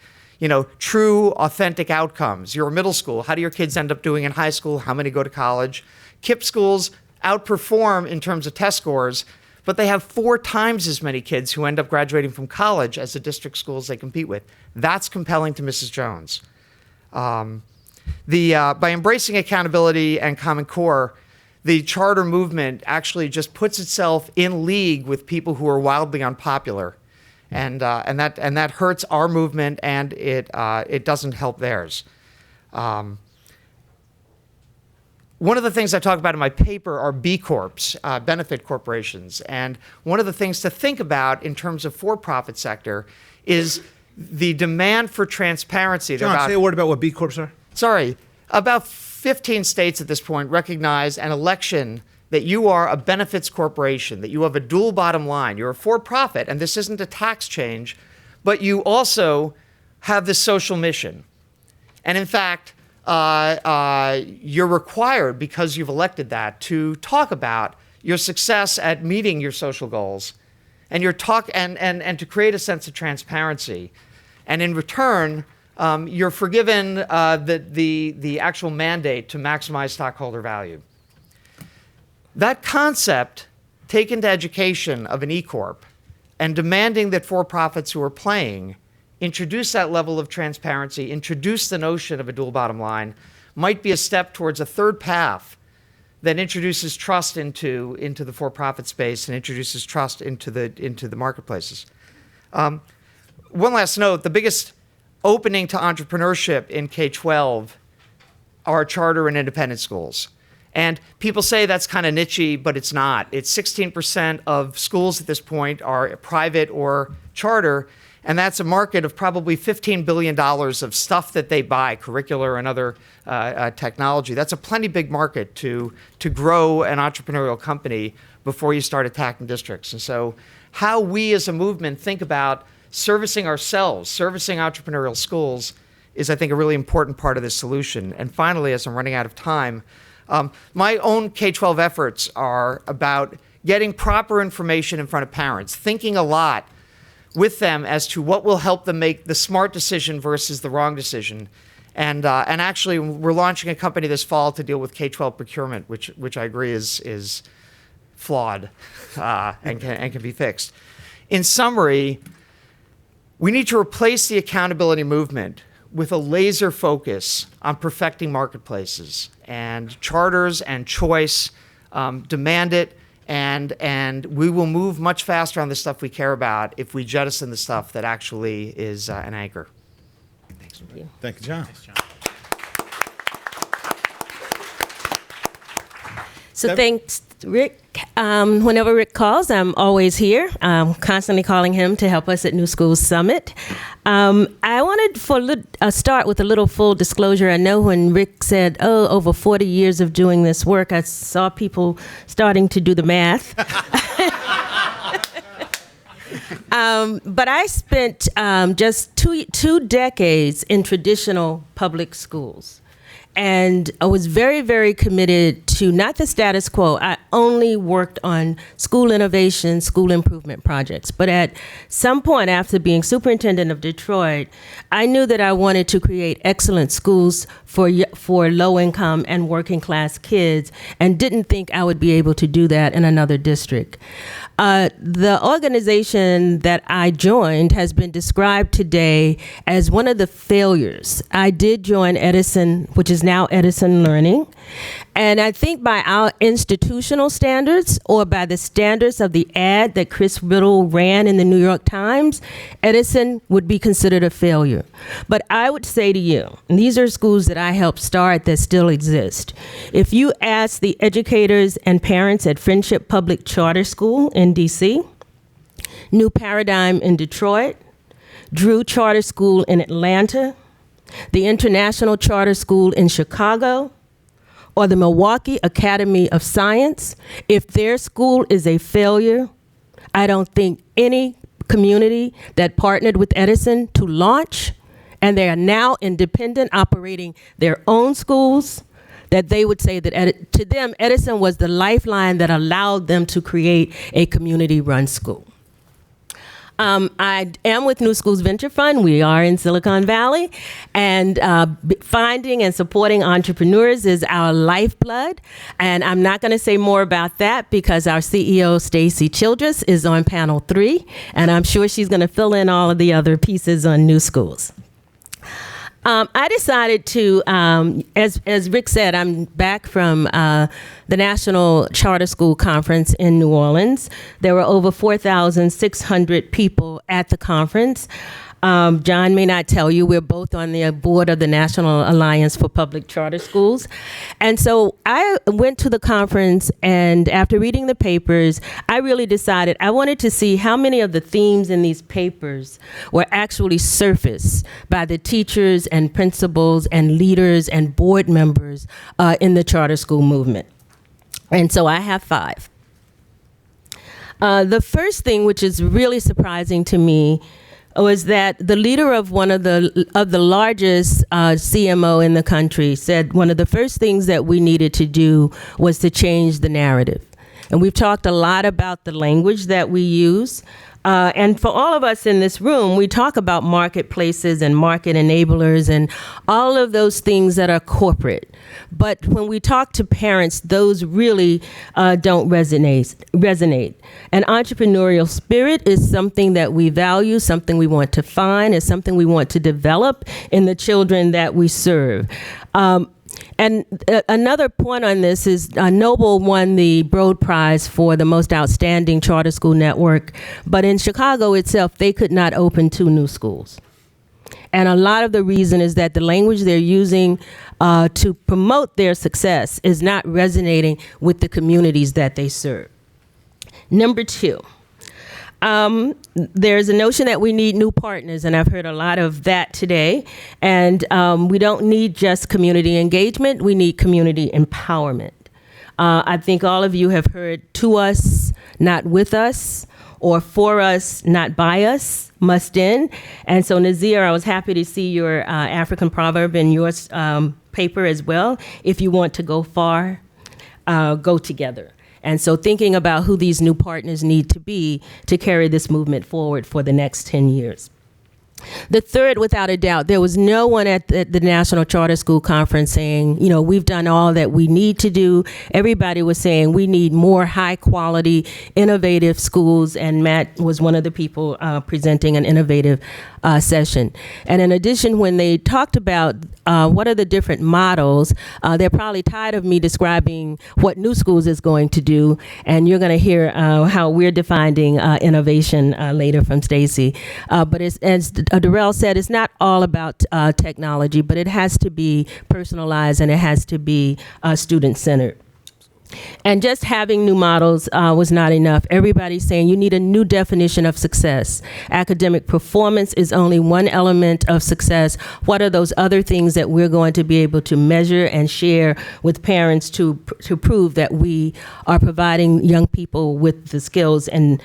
true, authentic outcomes. You're a middle school. How do your kids end up doing in high school? How many go to college? KIPP schools outperform in terms of test scores, but they have 4 times as many kids who end up graduating from college as the district schools they compete with. That's compelling to Mrs. Jones. By embracing accountability and Common Core, the charter movement actually just puts itself in league with people who are wildly unpopular, and that hurts our movement, and it doesn't help theirs. One of the things I talk about in my paper are B Corps, benefit corporations. And one of the things to think about in terms of for-profit sector is the demand for transparency. John, say a word about what B Corps are. Sorry. About 15 states at this point recognize an election that you are a benefits corporation, that you have a dual bottom line. You're a for-profit, and this isn't a tax change, but you also have this social mission. And in fact, you're required, because you've elected that, to talk about your success at meeting your social goals, and and to create a sense of transparency. And in return, you're forgiven the actual mandate to maximize stockholder value. That concept, taken to education of an E Corp, and demanding that for-profits who are playing introduce that level of transparency, introduce the notion of a dual bottom line, might be a step towards a third path that introduces trust into the for-profit space and introduces trust into the marketplaces. one last note, the biggest opening to entrepreneurship in K-12 are charter and independent schools. And people say that's kind of niche-y, but it's not. It's 16% of schools at this point are private or charter, and that's a market of probably $15 billion of stuff that they buy, curricular and other technology. That's a plenty big market to grow an entrepreneurial company before you start attacking districts. And so how we as a movement think about servicing ourselves, servicing entrepreneurial schools, is, I think, a really important part of this solution. And finally, as I'm running out of time, my own K-12 efforts are about getting proper information in front of parents, thinking a lot with them as to what will help them make the smart decision versus the wrong decision. And actually, we're launching a company this fall to deal with K-12 procurement, which I agree is flawed and can be fixed. In summary, we need to replace the accountability movement with a laser focus on perfecting marketplaces. And charters and choice demand it, and we will move much faster on the stuff we care about if we jettison the stuff that actually is an anchor. Thank you, John. So thanks, Rick. Whenever Rick calls, I'm always here. I'm constantly calling him to help us at New Schools Summit. I wanted to start with a little full disclosure. I know when Rick said, over 40 years of doing this work, I saw people starting to do the math. But I spent just two decades in traditional public schools. And I was very, very committed to not the status quo. I only worked on school innovation, school improvement projects. But at some point after being superintendent of Detroit, I knew that I wanted to create excellent schools for low-income and working-class kids, and didn't think I would be able to do that in another district. The organization that I joined has been described today as one of the failures. I did join Edison, which is now Edison Learning. And I think by our institutional standards, or by the standards of the ad that Chris Riddle ran in the New York Times, Edison would be considered a failure. But I would say to you, and these are schools that I helped start that still exist. If you ask the educators and parents at Friendship Public Charter School in DC, New Paradigm in Detroit, Drew Charter School in Atlanta, the International Charter School in Chicago, or the Milwaukee Academy of Science, if their school is a failure, I don't think any community that partnered with Edison to launch, and they are now independent, operating their own schools, that they would say that to them, Edison was the lifeline that allowed them to create a community-run school. I am with New Schools Venture Fund. We are in Silicon Valley, and finding and supporting entrepreneurs is our lifeblood. And I'm not going to say more about that because our CEO, Stacy Childress, is on panel 3, and I'm sure she's going to fill in all of the other pieces on New Schools. I decided to, as Rick said, I'm back from the National Charter School Conference in New Orleans. There were over 4,600 people at the conference. John may not tell you, we're both on the board of the National Alliance for Public Charter Schools. And so I went to the conference, and after reading the papers, I really decided I wanted to see how many of the themes in these papers were actually surfaced by the teachers and principals and leaders and board members in the charter school movement. And so I have 5. The first thing, which is really surprising to me, was that the leader of one of the largest CMO in the country said one of the first things that we needed to do was to change the narrative. And we've talked a lot about the language that we use. And for all of us in this room, we talk about marketplaces and market enablers and all of those things that are corporate. But when we talk to parents, those really don't resonate. An entrepreneurial spirit is something that we value, something we want to find, is something we want to develop in the children that we serve. And another point on this is Noble won the Broad Prize for the most outstanding charter school network, but in Chicago itself, they could not open 2 new schools. And a lot of the reason is that the language they're using to promote their success is not resonating with the communities that they serve. Number 2. There's a notion that we need new partners, and I've heard a lot of that today. And we don't need just community engagement, we need community empowerment. I think all of you have heard "to us, not with us," or "for us, not by us," must end. And so, Nazir, I was happy to see your African proverb in your paper as well. If you want to go far, go together. And so thinking about who these new partners need to be to carry this movement forward for the next 10 years. The third, without a doubt, there was no one at the National Charter School Conference saying, you know, we've done all that we need to do. Everybody was saying we need more high quality, innovative schools, and Matt was one of the people presenting an innovative session. And in addition, when they talked about what are the different models, they're probably tired of me describing what New Schools is going to do, and you're going to hear how we're defining innovation later from Stacy. But it's, as Darrell said, it's not all about technology, but it has to be personalized and it has to be student-centered. And just having new models was not enough. Everybody's saying you need a new definition of success. Academic performance is only one element of success. What are those other things that we're going to be able to measure and share with parents to prove that we are providing young people with the skills and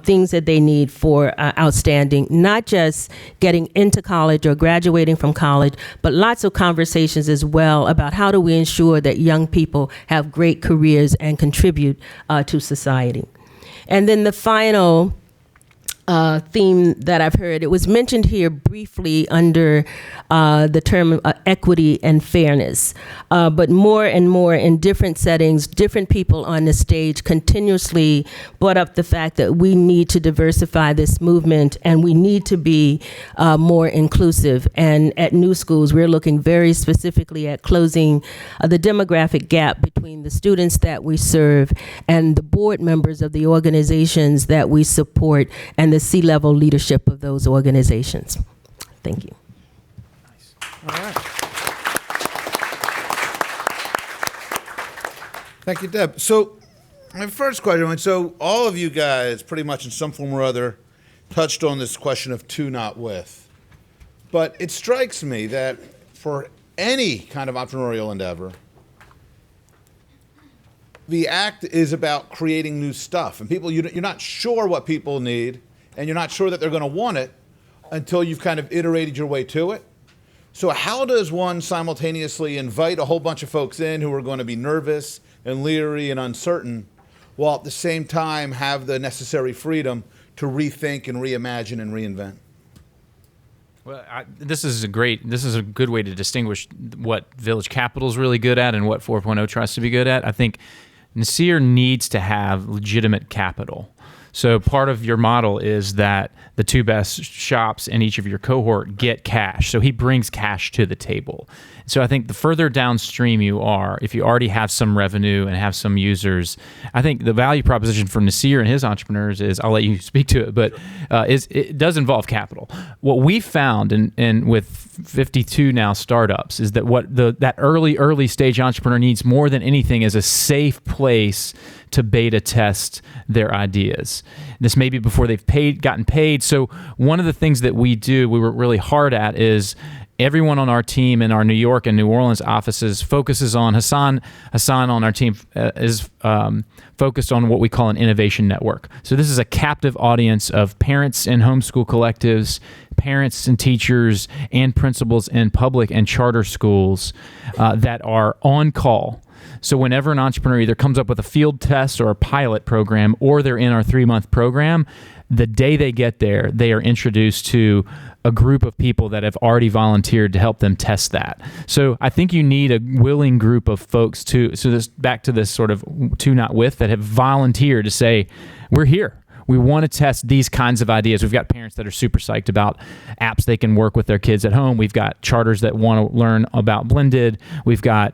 things that they need for outstanding, not just getting into college or graduating from college, but lots of conversations as well about how do we ensure that young people have great careers and contribute to society. And then the final theme that I've heard, it was mentioned here briefly under the term equity and fairness, but more and more in different settings, different people on the stage continuously brought up the fact that we need to diversify this movement and we need to be more inclusive. And at New Schools, we're looking very specifically at closing the demographic gap between the students that we serve and the board members of the organizations that we support and the C-level leadership of those organizations. Thank you. Nice. All right. Thank you, Deb. So my first question, so all of you guys pretty much in some form or other touched on this question of to, not with. But it strikes me that for any kind of entrepreneurial endeavor, the act is about creating new stuff. And people, you're not sure what people need, and you're not sure that they're going to want it until you've kind of iterated your way to it. So how does one simultaneously invite a whole bunch of folks in who are going to be nervous and leery and uncertain, while at the same time have the necessary freedom to rethink and reimagine and reinvent? Well, this is a good way to distinguish what Village Capital is really good at and what 4.0 tries to be good at. I think Nasir needs to have legitimate capital. So part of your model is that the 2 best shops in each of your cohort get cash. So he brings cash to the table. So I think the further downstream you are, if you already have some revenue and have some users, I think the value proposition for Nasir and his entrepreneurs is, I'll let you speak to it, but it does involve capital. What we found in with 52 now startups is that what that early stage entrepreneur needs more than anything is a safe place to beta test their ideas. This may be before they've gotten paid. So one of the things that we work really hard at is everyone on our team in our New York and New Orleans offices focuses on Hassan on our team is focused on what we call an innovation network. So this is a captive audience of parents in homeschool collectives, parents and teachers, and principals in public and charter schools that are on call. So whenever an entrepreneur either comes up with a field test or a pilot program, or they're in our 3-month program, the day they get there, they are introduced to a group of people that have already volunteered to help them test that. So I think you need a willing group of folks back to this sort of to, not with, that have volunteered to say, we're here. we want to test these kinds of ideas. We've got parents that are super psyched about apps they can work with their kids at home. We've got charters that want to learn about blended. We've got,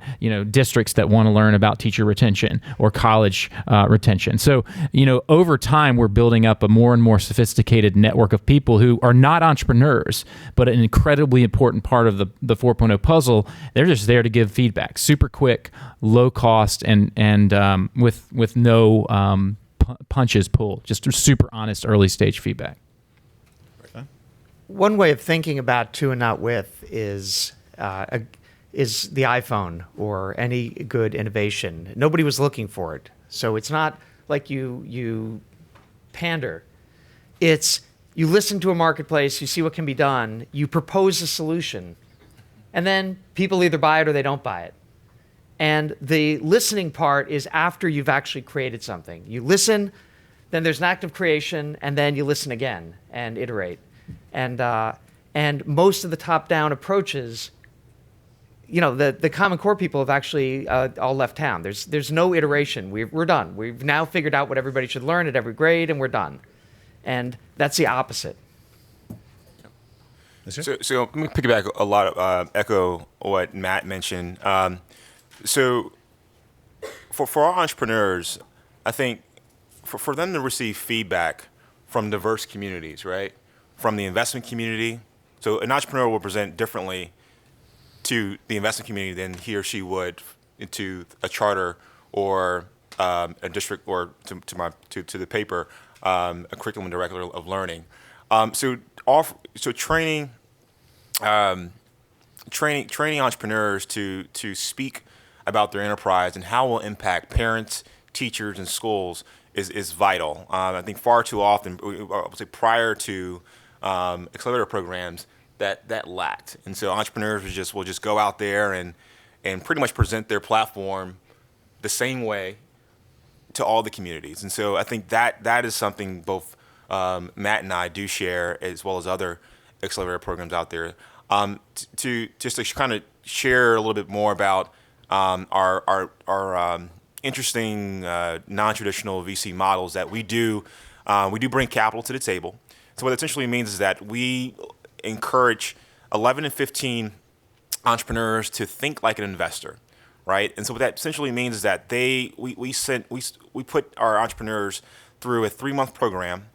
districts that want to learn about teacher retention or college retention. So, over time, we're building up a more and more sophisticated network of people who are not entrepreneurs, but an incredibly important part of the 4.0 puzzle. They're just there to give feedback, super quick, low cost, and with no punches pulled. Just super honest early stage feedback. One way of thinking about to and not with is the iPhone or any good innovation. Nobody was looking for it, so it's not like you pander. It's you listen to a marketplace, you see what can be done, you propose a solution, and then people either buy it or they don't buy it. And the listening part is after you've actually created something. You listen, then there's an act of creation, and then you listen again and iterate. And most of the top-down approaches, the Common Core people have actually all left town. There's no iteration. We're done. We've now figured out what everybody should learn at every grade, and we're done. And that's the opposite. So let me piggyback a lot of echo what Matt mentioned. So for our entrepreneurs, I think for them to receive feedback from diverse communities, right? From the investment community. So an entrepreneur will present differently to the investment community than he or she would to a charter or a district or to the paper, a curriculum director of learning. So training entrepreneurs to speak about their enterprise and how it will impact parents, teachers, and schools is vital. I think far too often, I would say prior to accelerator programs, that lacked. And so entrepreneurs will just go out there and pretty much present their platform the same way to all the communities. And so I think that is something both Matt and I do share, as well as other accelerator programs out there. To kind of share a little bit more about our interesting non-traditional VC models that we do bring capital to the table. So what that essentially means is that we encourage 11 and 15 entrepreneurs to think like an investor, right? And so what that essentially means is that we put our entrepreneurs through a 3-month program,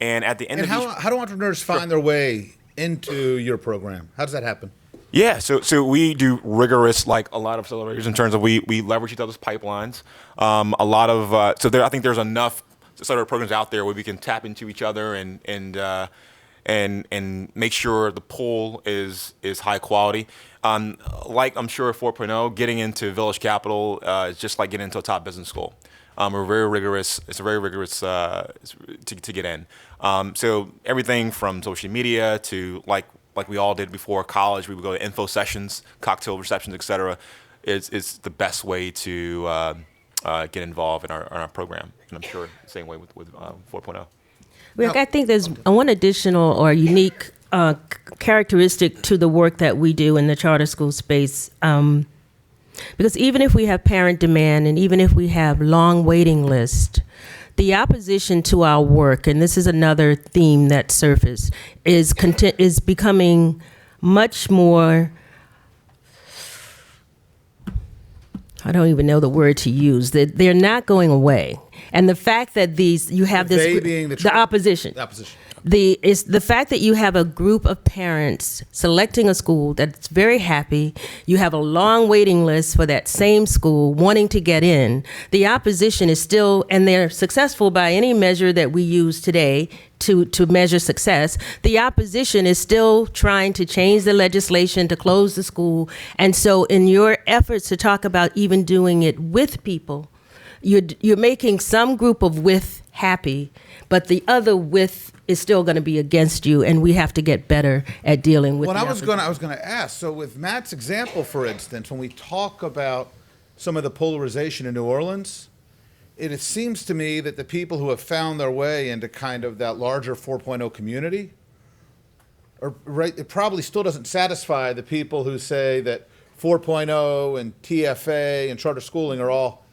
and at the end of how do entrepreneurs find their way into your program? How does that happen? Yeah, so we do rigorous, like a lot of accelerators, in terms of we leverage each other's pipelines. A lot of I think there's enough accelerator programs out there where we can tap into each other and make sure the pool is high quality. Like I'm sure 4.0, getting into Village Capital is just like getting into a top business school. We're very rigorous. It's very rigorous to get in. So everything from social media to like we all did before college, we would go to info sessions, cocktail receptions, et cetera. It's the best way to get involved in our program. And I'm sure the same way with 4.0. Rick, I think there's one additional or unique characteristic to the work that we do in the charter school space. Because even if we have parent demand and even if we have long waiting lists, the opposition to our work, and this is another theme that surfaced, is becoming much more, I don't even know the word to use, that they're not going away. And the fact that you have the opposition. The opposition. The fact that you have a group of parents selecting a school that's very happy, you have a long waiting list for that same school wanting to get in. The opposition is still, and they're successful by any measure that we use today to measure success. The opposition is still trying to change the legislation to close the school. And so in your efforts to talk about even doing it with people, you're making some group of with happy, but the other with is still going to be against you, and we have to get better at dealing with. Well, I was going to ask. So, with Matt's example, for instance, when we talk about some of the polarization in New Orleans, it seems to me that the people who have found their way into kind of that larger 4.0 community, it probably still doesn't satisfy the people who say that 4.0 and TFA and charter schooling are all,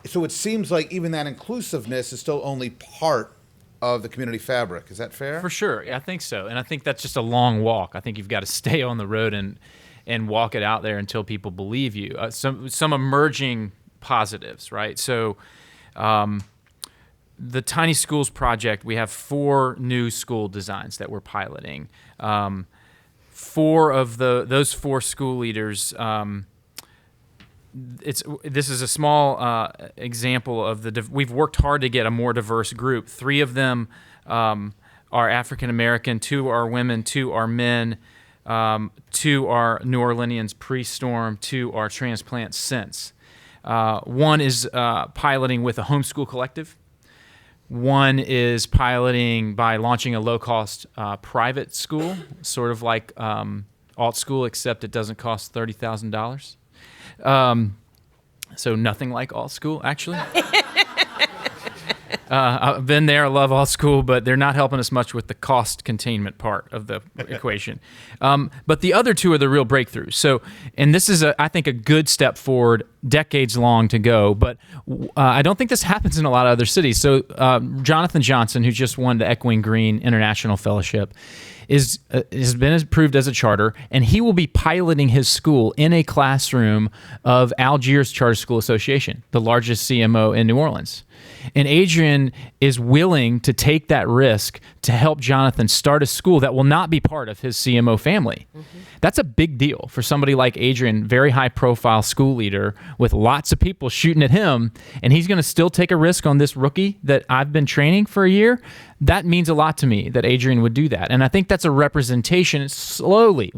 so it seems like even that inclusiveness is still only part of the community fabric. Is that fair? For sure. I think so. And I think that's just a long walk. I think you've got to stay on the road and walk it out there until people believe you. Some emerging positives, right? So the Tiny Schools Project, we have 4 new school designs that we're piloting. 4 of those 4 school leaders, this is a small example of we've worked hard to get a more diverse group. 3 of them are African American, 2 are women, 2 are men, 2 are New Orleanians pre-storm, 2 are transplants since. 1 is piloting with a homeschool collective. 1 is piloting by launching a low-cost private school, sort of like alt school, except it doesn't cost $30,000. So nothing like alt school, actually. I've been there. I love alt school, but they're not helping us much with the cost containment part of the equation. But the other 2 are the real breakthroughs. So, and this is, I think, a good step forward, decades long to go. But I don't think this happens in a lot of other cities. So Jonathan Johnson, who just won the Echoing Green International Fellowship, has been approved as a charter, and he will be piloting his school in a classroom of Algiers Charter School Association, the largest CMO in New Orleans. And Adrian is willing to take that risk to help Jonathan start a school that will not be part of his CMO family. Mm-hmm. That's a big deal for somebody like Adrian, very high-profile school leader with lots of people shooting at him, and he's going to still take a risk on this rookie that I've been training for a year. That means a lot to me that Adrian would do that. And I think that's a representation slowly,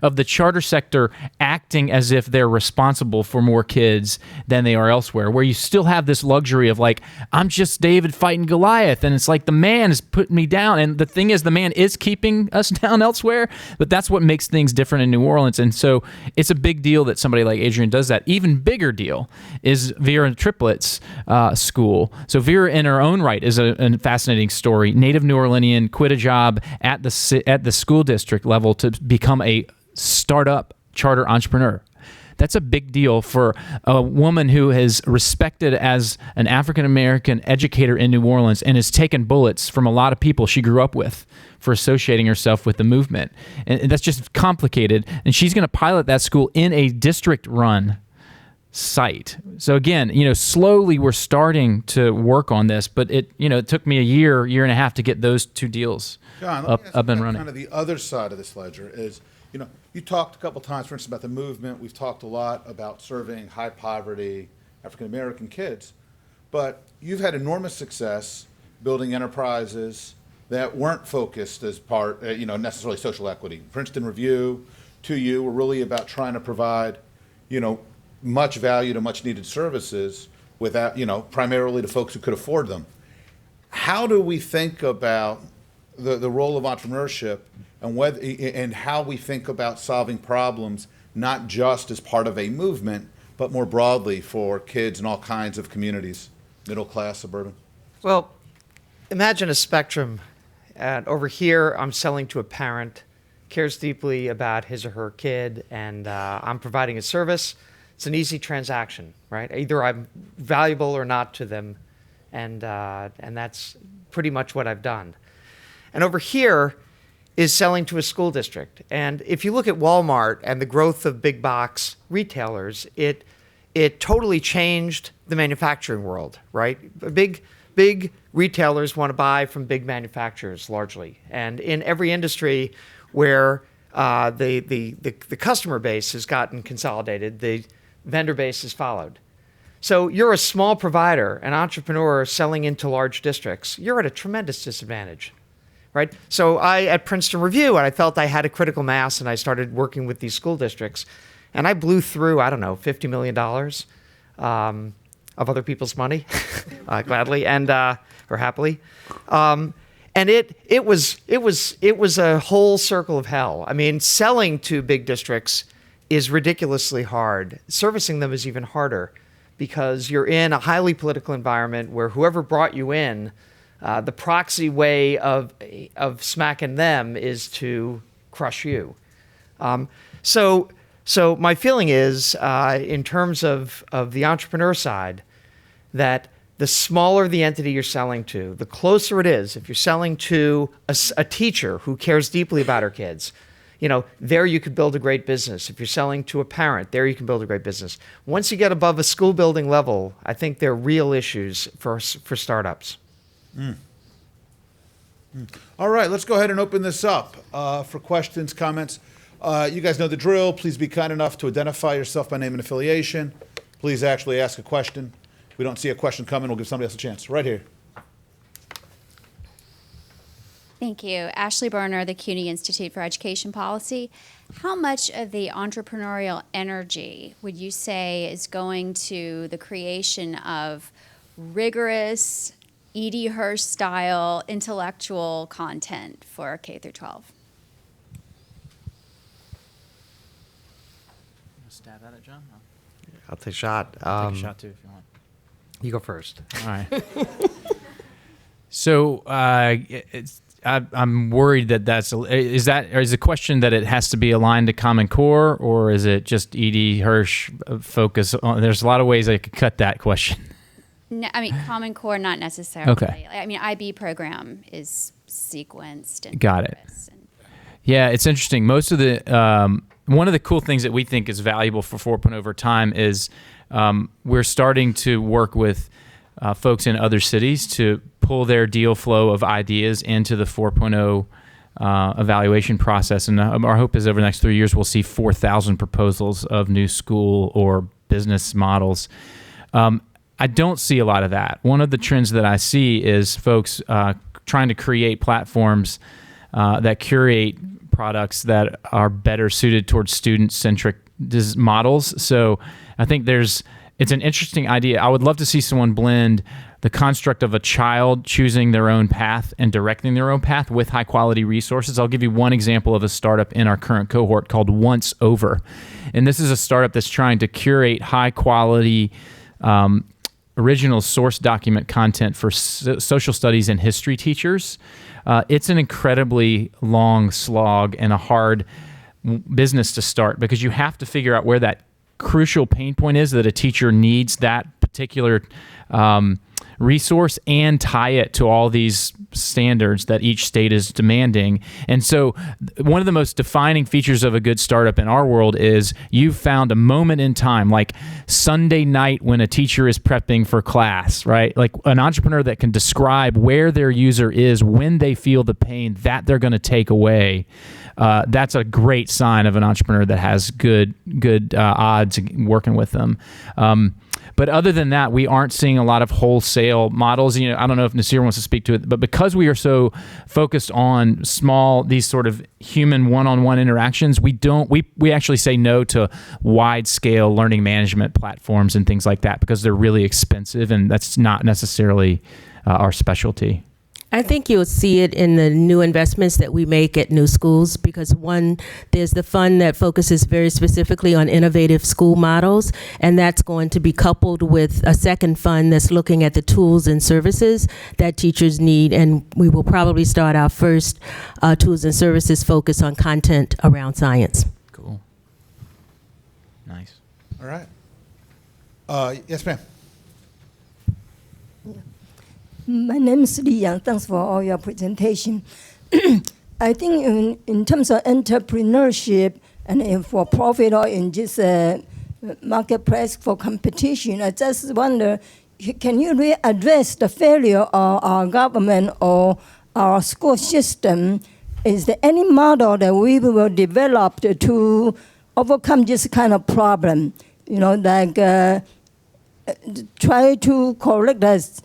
of the charter sector acting as if they're responsible for more kids than they are elsewhere, where you still have this luxury of like, I'm just David fighting Goliath, and it's like the man is putting me down. And the thing is, the man is keeping us down elsewhere, but that's what makes things different in New Orleans. And so it's a big deal that somebody like Adrian does that. Even bigger deal is Vera Triplett's school. So Vera in her own right is a fascinating story. Native New Orleanian, quit a job at the school district level to become a startup charter entrepreneur. That's a big deal for a woman who is respected as an African-American educator in New Orleans and has taken bullets from a lot of people she grew up with for associating herself with the movement. And that's just complicated. And she's going to pilot that school in a district-run site. So again, slowly we're starting to work on this, but it took me a year and a half to get those 2 deals up and running. Kind of the other side of this ledger is, you talked a couple times, for instance, about the movement. We've talked a lot about serving high poverty African-American kids, but you've had enormous success building enterprises that weren't focused as part, necessarily social equity. Princeton Review, 2U, were really about trying to provide, much value to much needed services without, primarily to folks who could afford them. How do we think about the role of entrepreneurship and how we think about solving problems, not just as part of a movement, but more broadly for kids in all kinds of communities, middle class, suburban? Well, imagine a spectrum. And over here, I'm selling to a parent, cares deeply about his or her kid, and I'm providing a service. It's an easy transaction, right? Either I'm valuable or not to them, and that's pretty much what I've done. And over here is selling to a school district. And if you look at Walmart and the growth of big box retailers, it totally changed the manufacturing world, right? Big retailers want to buy from big manufacturers largely. And in every industry where the customer base has gotten consolidated, the vendor base has followed. So you're a small provider, an entrepreneur selling into large districts, you're at a tremendous disadvantage. Right? So at Princeton Review, I felt I had a critical mass, and I started working with these school districts, and I blew through, $50 million of other people's money, gladly and or happily, and it was a whole circle of hell. I mean, selling to big districts is ridiculously hard. Servicing them is even harder because you're in a highly political environment where whoever brought you in. The proxy way of smacking them is to crush you. So my feeling is, in terms of the entrepreneur side, that the smaller the entity you're selling to, the closer it is. If you're selling to a teacher who cares deeply about her kids, there you could build a great business. If you're selling to a parent, there you can build a great business. Once you get above a school building level, I think there are real issues for startups. All right, let's go ahead and open this up for questions, comments. You guys know the drill. Please be kind enough to identify yourself by name and affiliation. Please actually ask a question. If we don't see a question coming, we'll give somebody else a chance. Right here. Thank you. Ashley Berner, the CUNY Institute for Education Policy. How much of the entrepreneurial energy would you say is going to the creation of rigorous, E.D. Hirsch style intellectual content for K through 12? Stab at it, John? I'll take a shot. Take a shot too if you want. You go first. All right. So I'm worried is the question that it has to be aligned to Common Core, or is it just E.D. Hirsch focus on? There's a lot of ways I could cut that question. No, I mean, Common Core, not necessarily. Okay. I mean, IB program is sequenced. And got it. Yeah, it's interesting. Most of the one of the cool things that we think is valuable for 4.0 over time is we're starting to work with folks in other cities to pull their deal flow of ideas into the 4.0 evaluation process. And our hope is over the next 3 years, we'll see 4,000 proposals of new school or business models. I don't see a lot of that. One of the trends that I see is folks trying to create platforms that curate products that are better suited towards student-centric models. So I think it's an interesting idea. I would love to see someone blend the construct of a child choosing their own path and directing their own path with high-quality resources. I'll give you one example of a startup in our current cohort called Once Over. And this is a startup that's trying to curate high-quality original source document content for social studies and history teachers. It's an incredibly long slog and a hard business to start because you have to figure out where that crucial pain point is that a teacher needs that particular resource and tie it to all these standards that each state is demanding. And so one of the most defining features of a good startup in our world is you've found a moment in time, like Sunday night when a teacher is prepping for class, right? Like an entrepreneur that can describe where their user is when they feel the pain that they're going to take away. That's a great sign of an entrepreneur that has good odds working with them. But other than that, we aren't seeing a lot of wholesale models. I don't know if Nasir wants to speak to it, but because we are so focused on these sort of human one-on-one interactions, we actually say no to wide-scale learning management platforms and things like that because they're really expensive, and that's not necessarily our specialty. I think you'll see it in the new investments that we make at new schools because one, there's the fund that focuses very specifically on innovative school models, and that's going to be coupled with a second fund that's looking at the tools and services that teachers need, and we will probably start our first tools and services focus on content around science. Cool. Nice. All right. Yes, ma'am. My name is Li Yang. Thanks for all your presentation. I think in terms of entrepreneurship and for profit or in this marketplace for competition, I just wonder, can you really address the failure of our government or our school system? Is there any model that we will develop to overcome this kind of problem? Like try to correct us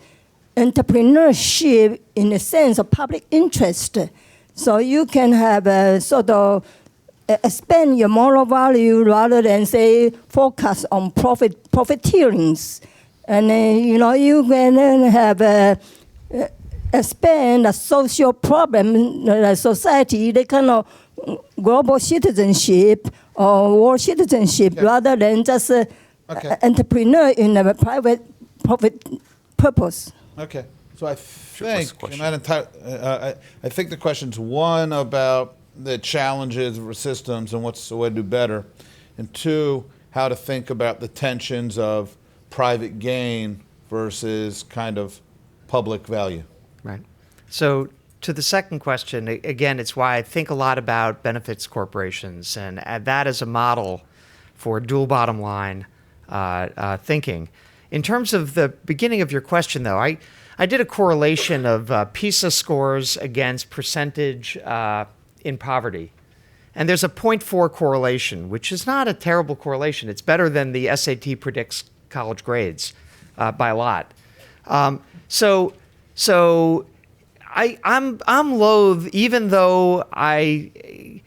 entrepreneurship in the sense of public interest. So you can have a sort of expand your moral value rather than say focus on profiteerings. And you can have expand a social problem, society, the kind of global citizenship or world citizenship rather than just entrepreneur in a private profit purpose. Okay, so I think I think the question's one about the challenges of systems and what's the way to do better, and two, how to think about the tensions of private gain versus kind of public value? Right. So to the second question, again, it's why I think a lot about benefits corporations and add that as a model for dual bottom line thinking. In terms of the beginning of your question, though, I did a correlation of PISA scores against percentage in poverty. And there's a 0.4 correlation, which is not a terrible correlation. It's better than the SAT predicts college grades by a lot. So I'm loath, even though I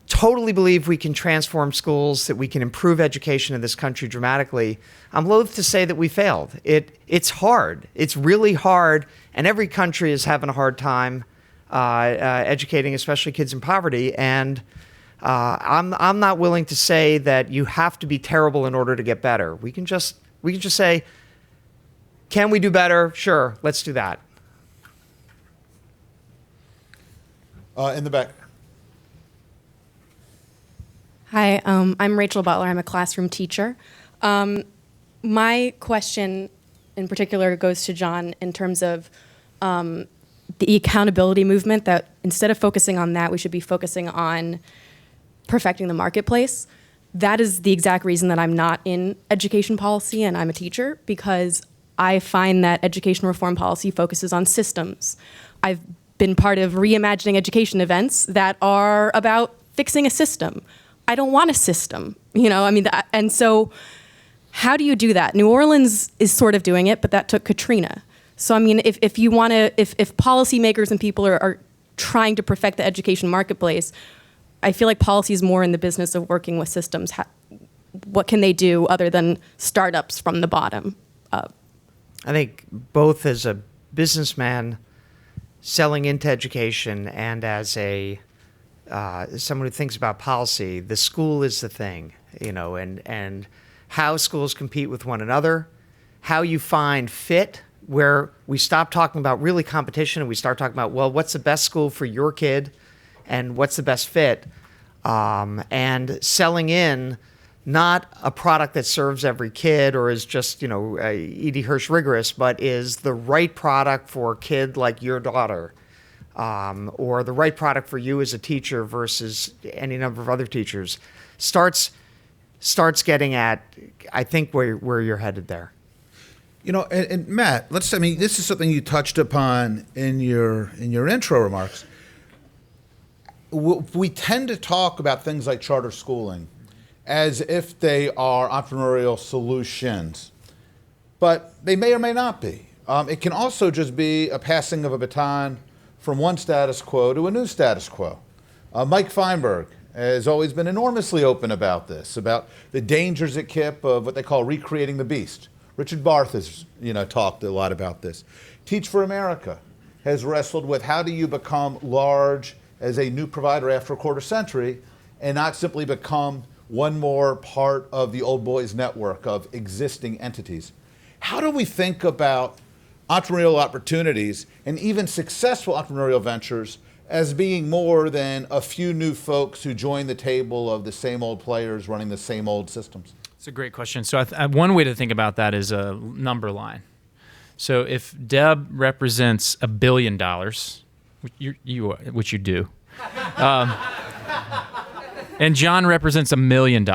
totally believe we can transform schools, that we can improve education in this country dramatically, I'm loath to say that we failed. It's hard. It's really hard, and every country is having a hard time educating, especially kids in poverty. And I'm not willing to say that you have to be terrible in order to get better. We can just say, can we do better? Sure, let's do that. In the back. Hi, I'm Rachel Butler. I'm a classroom teacher. My question in particular goes to John in terms of the accountability movement, that instead of focusing on that, we should be focusing on perfecting the marketplace. That is the exact reason that I'm not in education policy and I'm a teacher, because I find that education reform policy focuses on systems. I've been part of reimagining education events that are about fixing a system. I don't want a system, and so how do you do that? New Orleans is sort of doing it, but that took Katrina. So if you want to, if policymakers and people are trying to perfect the education marketplace, I feel like policy is more in the business of working with systems. What can they do other than startups from the bottom up? I think both as a businessman selling into education and as a someone who thinks about policy, the school is the thing, and how schools compete with one another, how you find fit, where we stop talking about really competition and we start talking about, well, what's the best school for your kid and what's the best fit, and selling in not a product that serves every kid or is just, Edie Hirsch rigorous, but is the right product for a kid like your daughter, or the right product for you as a teacher versus any number of other teachers, starts getting at, I think, where you're headed there. And Matt, this is something you touched upon in your intro remarks. We tend to talk about things like charter schooling as if they are entrepreneurial solutions, but they may or may not be. It can also just be a passing of a baton from one status quo to a new status quo. Mike Feinberg has always been enormously open about this, about the dangers at KIPP of what they call recreating the beast. Richard Barth has talked a lot about this. Teach for America has wrestled with how do you become large as a new provider after a quarter century and not simply become one more part of the old boys network of existing entities. How do we think about entrepreneurial opportunities and even successful entrepreneurial ventures as being more than a few new folks who join the table of the same old players running the same old systems? It's a great question. So one way to think about that is a number line. So if Deb represents $1 billion, which you do, and John represents $1 million,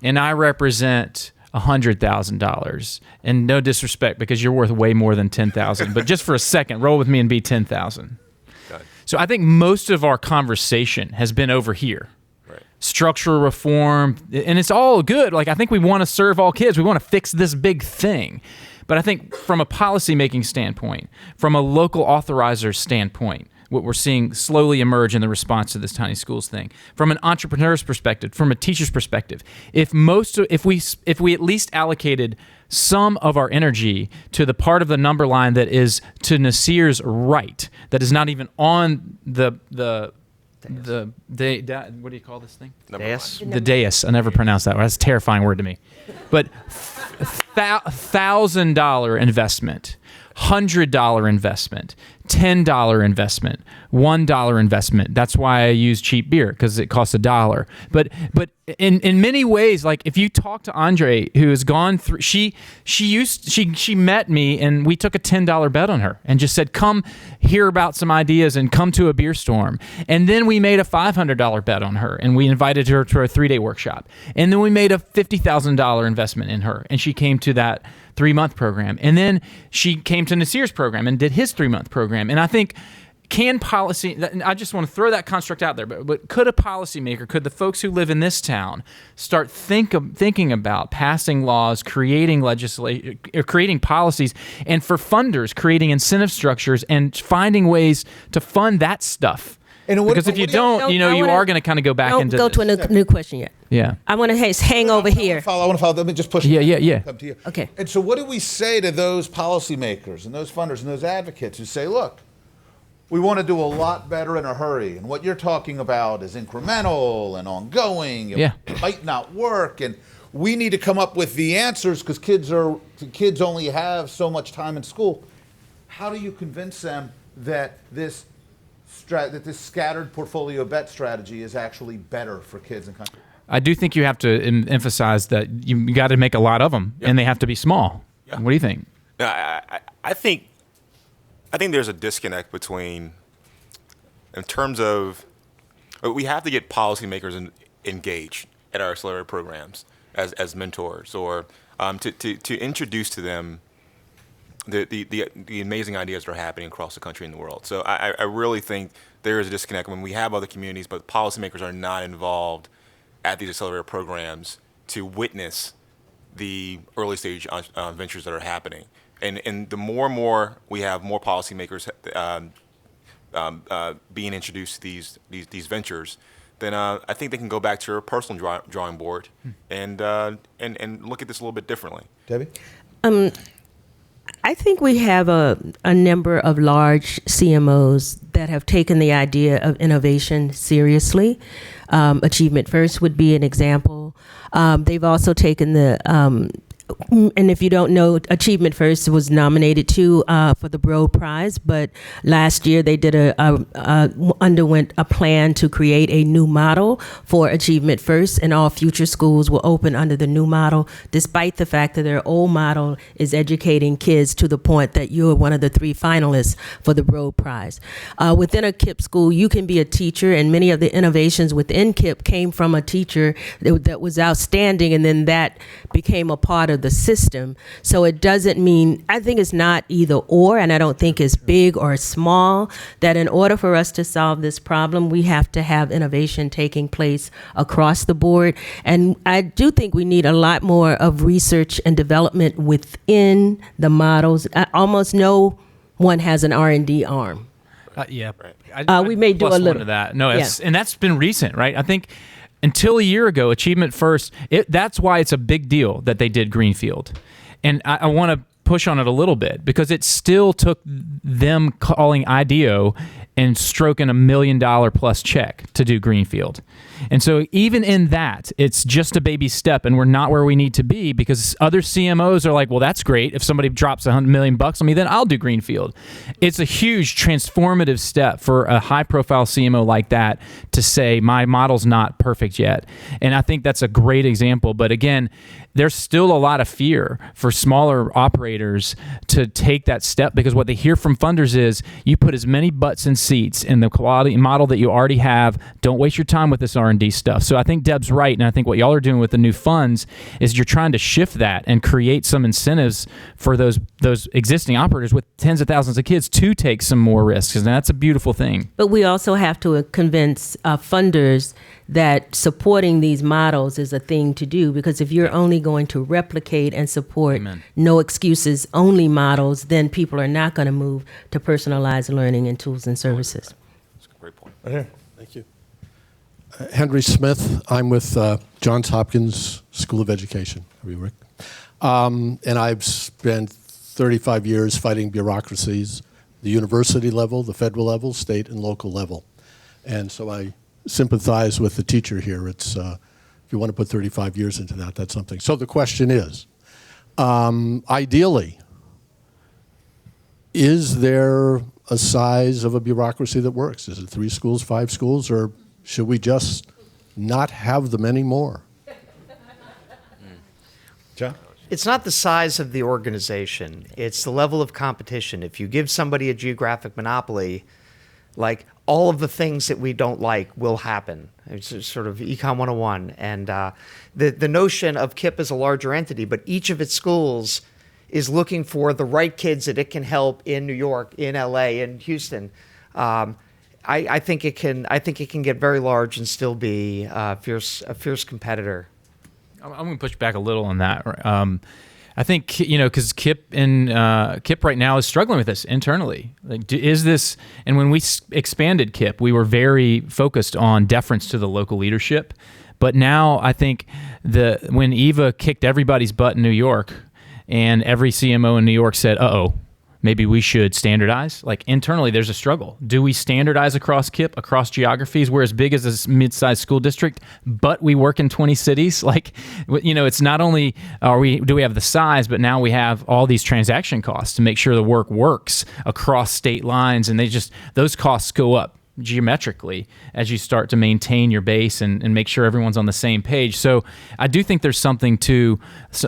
and I represent $100,000, and no disrespect because you're worth way more than $10,000, but just for a second, roll with me and be $10,000. So I think most of our conversation has been over here. Structural reform, and it's all good. I think we want to serve all kids. We want to fix this big thing. But I think from a policy-making standpoint, from a local authorizer standpoint, what we're seeing slowly emerge in the response to this tiny schools thing, from an entrepreneur's perspective, from a teacher's perspective, if we at least allocated some of our energy to the part of the number line that is to Nasir's right, that is not even on the what do you call this thing? Dais. The dais. I never pronounced that word. That's a terrifying word to me. But $1,000 investment, $100 investment, $10 investment, $1 investment. That's why I use cheap beer, because it costs $1. But in many ways, like if you talk to Andre, who has gone through, she met me and we took a $10 bet on her and just said, come hear about some ideas and come to a beer storm. And then we made a $500 bet on her and we invited her to a 3-day workshop. And then we made a $50,000 investment in her and she came to that 3-month program. And then she came to Nasir's program and did his 3-month program. And I think, can policy, I just want to throw that construct out there, but could a policymaker, could the folks who live in this town start thinking about passing laws, creating legislation, creating policies, and for funders, creating incentive structures and finding ways to fund that stuff? Because if you don't, you are going to kind of go back into go to a new question yet. Yeah. I want to hang over here. I want to follow. Let me just push. Yeah. Come to you. Okay. And so, what do we say to those policymakers and those funders and those advocates who say, "Look, we want to do a lot better in a hurry, and what you're talking about is incremental and ongoing. It might not work, and we need to come up with the answers because kids only have so much time in school." How do you convince them that this scattered portfolio bet strategy is actually better for kids and country? I do think you have to emphasize that you got to make a lot of them, and they have to be small. Yeah. What do you think? I think there's a disconnect between, in terms of, we have to get policymakers engaged at our accelerator programs as mentors, or to introduce to them the amazing ideas that are happening across the country and the world. So I really think there is a disconnect when we have other communities, but policymakers are not involved at these accelerator programs to witness the early stage ventures that are happening. And the more and more we have more policymakers being introduced to these ventures, then I think they can go back to their personal drawing board and look at this a little bit differently. Debbie? I think we have a number of large CMOs that have taken the idea of innovation seriously. Achievement First would be an example. They've also taken the and if you don't know, Achievement First was nominated too for the Broad Prize, but last year they did underwent a plan to create a new model for Achievement First, and all future schools will open under the new model, despite the fact that their old model is educating kids to the point that you're one of the 3 finalists for the Broad Prize. Within a KIPP school, you can be a teacher, and many of the innovations within KIPP came from a teacher that was outstanding, and then that became a part of the system. So it doesn't mean, I think it's not either or, and I don't think it's big or small, that in order for us to solve this problem, we have to have innovation taking place across the board. And I do think we need a lot more of research and development within the models. Almost no one has an R&D arm. Yeah. We may do a little of that. No, and that's been recent, right? I think until a year ago, Achievement First, that's why it's a big deal that they did Greenfield. And I want to push on it a little bit because it still took them calling IDEO and stroking $1 million plus check to do Greenfield. And so even in that, it's just a baby step, and we're not where we need to be because other CMOs are like, well, that's great. If somebody drops $100 million on me, then I'll do Greenfield. It's a huge transformative step for a high-profile CMO like that to say, my model's not perfect yet. And I think that's a great example. But again, there's still a lot of fear for smaller operators to take that step because what they hear from funders is you put as many butts in seats in the quality model that you already have. Don't waste your time with this R&D stuff. So I think Deb's right, and I think what y'all are doing with the new funds is you're trying to shift that and create some incentives for those existing operators with tens of thousands of kids to take some more risks, and that's a beautiful thing. But we also have to convince funders that supporting these models is a thing to do, because if you're only going to replicate and support no excuses only models, then people are not going to move to personalized learning and tools and services. That's a great point. Right here. Thank you. Henry Smith. I'm with Johns Hopkins School of Education. How are you, Rick? And I've spent 35 years fighting bureaucracies, the university level, the federal level, state and local level. And so I sympathize with the teacher here. It's if you want to put 35 years into that, that's something. So the question is, ideally, is there a size of a bureaucracy that works? Is it 3 schools, 5 schools, or should we just not have them anymore? John? It's not the size of the organization. It's the level of competition. If you give somebody a geographic monopoly, like all of the things that we don't like will happen. It's sort of Econ 101. And the notion of KIPP as a larger entity, but each of its schools is looking for the right kids that it can help in New York, in LA, in Houston. I think it can get very large and still be a fierce competitor. I'm going to push back a little on that. I think, because KIPP right now is struggling with this internally. Like, is this? And when we expanded KIPP, we were very focused on deference to the local leadership. But now I think when Eva kicked everybody's butt in New York, and every CMO in New York said, "Uh-oh, maybe we should standardize." Like internally, there's a struggle. Do we standardize across KIPP, across geographies? We're as big as a mid-sized school district, but we work in 20 cities. Like, it's not only do we have the size, but now we have all these transaction costs to make sure the work works across state lines, and those costs go up geometrically as you start to maintain your base and make sure everyone's on the same page. So I do think there's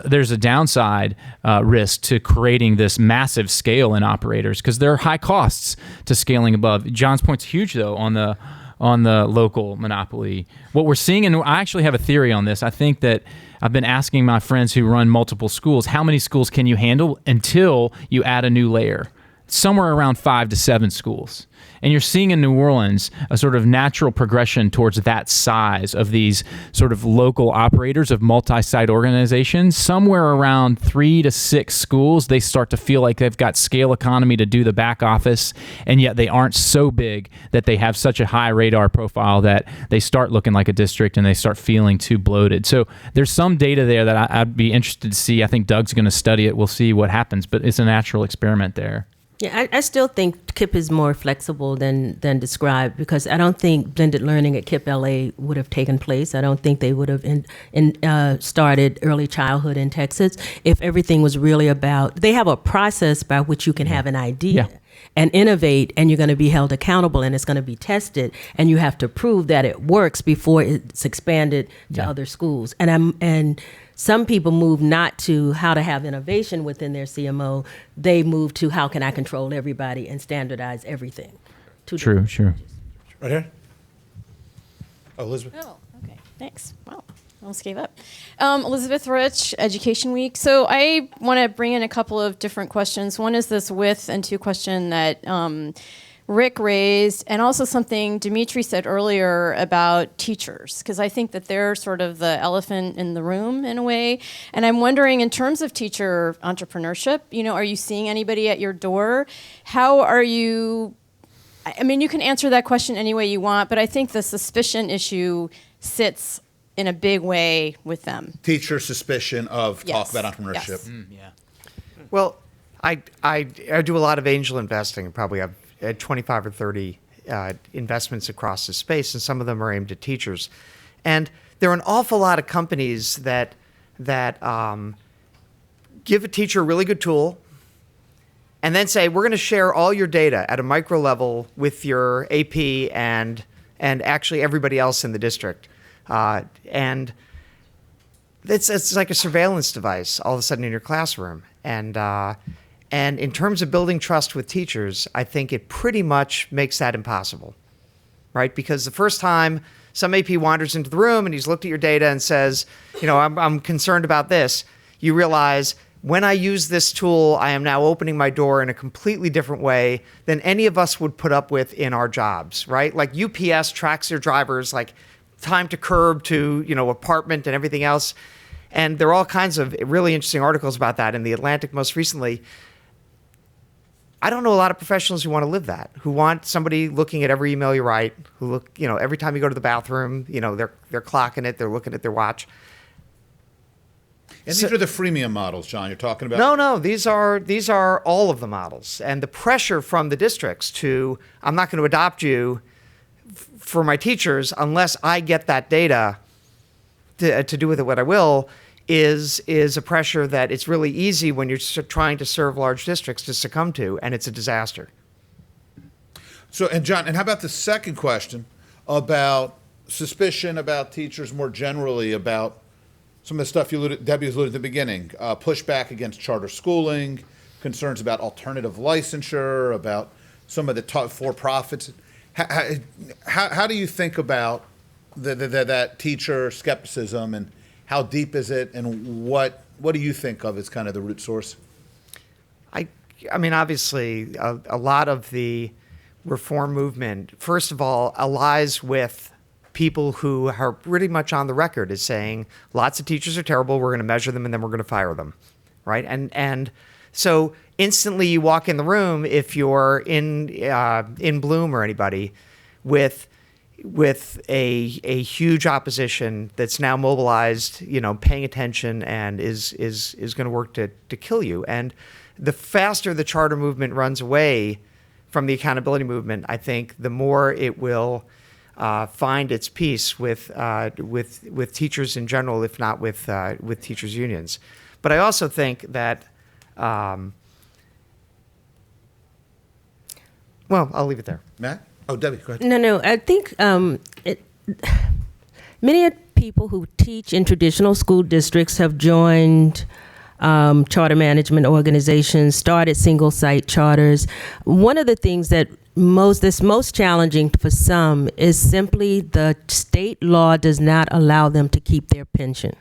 there's a downside risk to creating this massive scale in operators, because there are high costs to scaling above. John's point's huge though on the local monopoly. What we're seeing, and I actually have a theory on this, I think that I've been asking my friends who run multiple schools, how many schools can you handle until you add a new layer? Somewhere around 5 to 7 schools. And you're seeing in New Orleans a sort of natural progression towards that size of these sort of local operators of multi-site organizations. Somewhere around 3 to 6 schools, they start to feel like they've got scale economy to do the back office, and yet they aren't so big that they have such a high radar profile that they start looking like a district and they start feeling too bloated. So there's some data there that I'd be interested to see. I think Doug's going to study it. We'll see what happens, but it's a natural experiment there. Yeah, I still think KIPP is more flexible than described, because I don't think blended learning at KIPP LA would have taken place. I don't think they would have started early childhood in Texas if everything was really about, they have a process by which you can have an idea. Yeah. And innovate, and you're going to be held accountable, and it's going to be tested, and you have to prove that it works before it's expanded to other schools. And some people move not to how to have innovation within their CMO; they move to how can I control everybody and standardize everything. True. Right here. Oh, Elizabeth. Oh, okay. Thanks. Wow. Almost gave up. Elizabeth Rich, Education Week. So I want to bring in a couple of different questions. One is this with, and 2 question that Rick raised, and also something Dimitri said earlier about teachers, because I think that they're sort of the elephant in the room in a way. And I'm wondering, in terms of teacher entrepreneurship, are you seeing anybody at your door? How are you? I mean, you can answer that question any way you want, but I think the suspicion issue sits in a big way with them. Teacher suspicion of Yes. talk about entrepreneurship. Yes. Well, I do a lot of angel investing, and probably have 25 or 30 investments across the space, and some of them are aimed at teachers. And there are an awful lot of companies that give a teacher a really good tool, and then say, we're going to share all your data at a micro level with your AP and actually everybody else in the district. And it's like a surveillance device all of a sudden in your classroom. And in terms of building trust with teachers, I think it pretty much makes that impossible, right? Because the first time some AP wanders into the room and he's looked at your data and says, I'm concerned about this, you realize, when I use this tool, I am now opening my door in a completely different way than any of us would put up with in our jobs, right? Like UPS tracks their drivers, like time to curb to, apartment and everything else. And there are all kinds of really interesting articles about that in The Atlantic most recently. I don't know a lot of professionals who want to live that, who want somebody looking at every email you write, who look, every time you go to the bathroom, they're clocking it, they're looking at their watch. And these are the freemium models, John, you're talking about? No, these are all of the models. And the pressure from the districts to, I'm not going to adopt you for my teachers unless I get that data to do with it what I will, is a pressure that it's really easy when you're trying to serve large districts to succumb to, and it's a disaster. So, and John, and how about the second question about suspicion about teachers more generally, about some of the stuff Debbie was alluded at the beginning, pushback against charter schooling, concerns about alternative licensure, about some of the for-profits. How do you think about that teacher skepticism, and how deep is it, and what do you think of as kind of the root source? I mean, obviously, a lot of the reform movement, first of all, allies with people who are pretty much on the record as saying lots of teachers are terrible, we're going to measure them, and then we're going to fire them, right? And so instantly you walk in the room, if you're in Bloom or anybody, with a huge opposition that's now mobilized, paying attention, and is going to work to kill you. And the faster the charter movement runs away from the accountability movement, I think the more it will find its peace with teachers in general, if not with teachers' unions. But I also think that, well, I'll leave it there. Matt? Oh, Debbie, go ahead. No, I think many people who teach in traditional school districts have joined charter management organizations, started single site charters. One of the things that's most challenging for some is simply the state law does not allow them to keep their pension.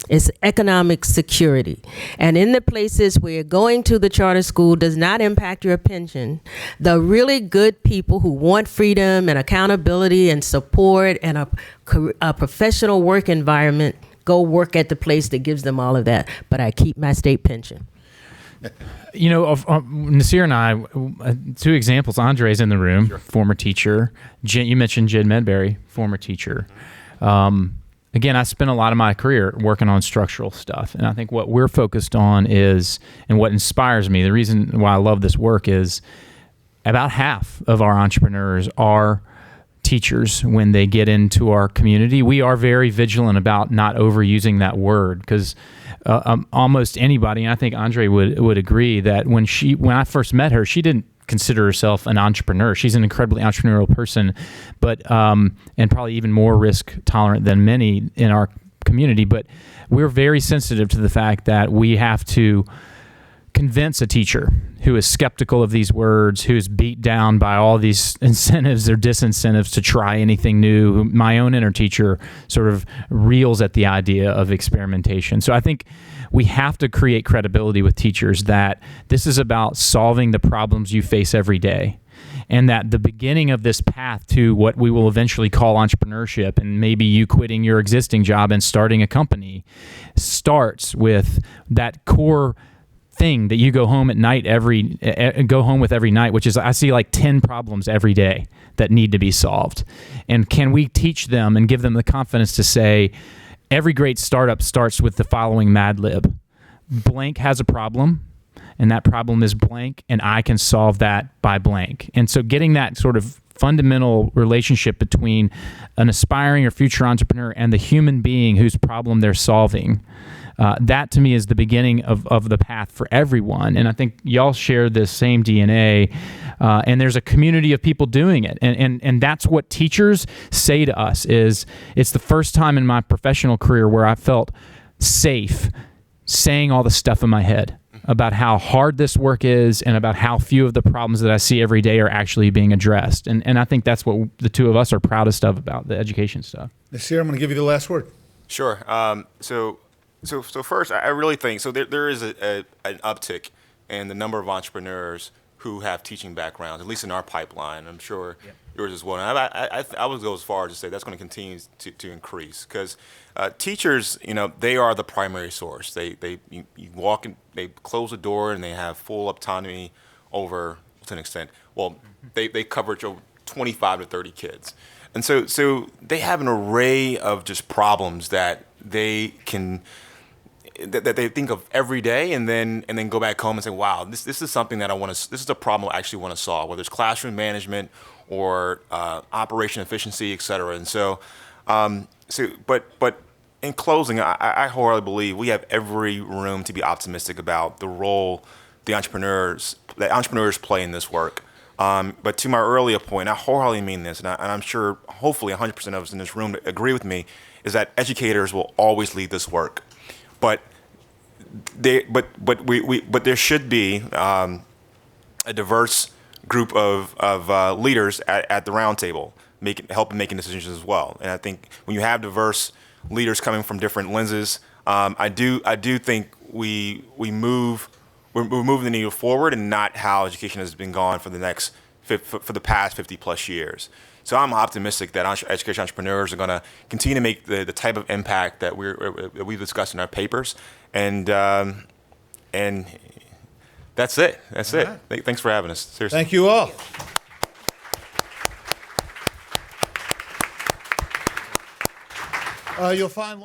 It's economic security. And in the places where going to the charter school does not impact your pension, the really good people who want freedom and accountability and support and a professional work environment go work at the place that gives them all of that. But I keep my state pension. Nasir and I, two examples. Andre's in the room, former teacher. You mentioned Jed Medberry, former teacher. Again, I spent a lot of my career working on structural stuff, and I think what we're focused on is, and what inspires me, the reason why I love this work is about half of our entrepreneurs are teachers when they get into our community. We are very vigilant about not overusing that word, because almost anybody, and I think Andre would agree, that when I first met her, she didn't consider herself an entrepreneur. She's an incredibly entrepreneurial person, but and probably even more risk tolerant than many in our community. But we're very sensitive to the fact that we have to convince a teacher who is skeptical of these words, who is beat down by all these incentives or disincentives to try anything new. My own inner teacher sort of reels at the idea of experimentation. So I think we have to create credibility with teachers that this is about solving the problems you face every day, and that the beginning of this path to what we will eventually call entrepreneurship, and maybe you quitting your existing job and starting a company, starts with that core thing that you go home with every night, which is I see like 10 problems every day that need to be solved. And can we teach them and give them the confidence to say, every great startup starts with the following Mad Lib. Blank has a problem, and that problem is blank, and I can solve that by blank. And so getting that sort of fundamental relationship between an aspiring or future entrepreneur and the human being whose problem they're solving, that to me is the beginning of the path for everyone. And I think y'all share this same DNA, and there's a community of people doing it. And that's what teachers say to us is, it's the first time in my professional career where I felt safe saying all the stuff in my head about how hard this work is and about how few of the problems that I see every day are actually being addressed. And I think that's what the two of us are proudest of about the education stuff. Nasir, I'm going to give you the last word. Sure. So first, I really think, so there is an uptick in the number of entrepreneurs who have teaching backgrounds, at least in our pipeline. I'm sure yours as well. And I would go as far as to say that's going to continue to increase, because teachers, they are the primary source. You walk in, they close the door, and they have full autonomy over, to an extent. Well, they cover 25 to 30 kids. And so they have an array of just problems that they can that they think of every day, and then go back home and say, wow, this is something that this is a problem I actually want to solve, whether it's classroom management or operation efficiency, et cetera. And but in closing, I wholeheartedly believe we have every room to be optimistic about the role that entrepreneurs play in this work. But to my earlier point, I wholeheartedly mean this, and I'm sure hopefully 100% of us in this room agree with me, is that educators will always lead this work. But there should be a diverse group of leaders at the round table, helping making decisions as well. And I think when you have diverse leaders coming from different lenses, I do think we're moving the needle forward, and not how education has been gone for the past 50 plus years. So I'm optimistic that education entrepreneurs are going to continue to make the type of impact that we've discussed in our papers, and that's it. That's it. Thanks for having us. Seriously. Thank you all. You'll find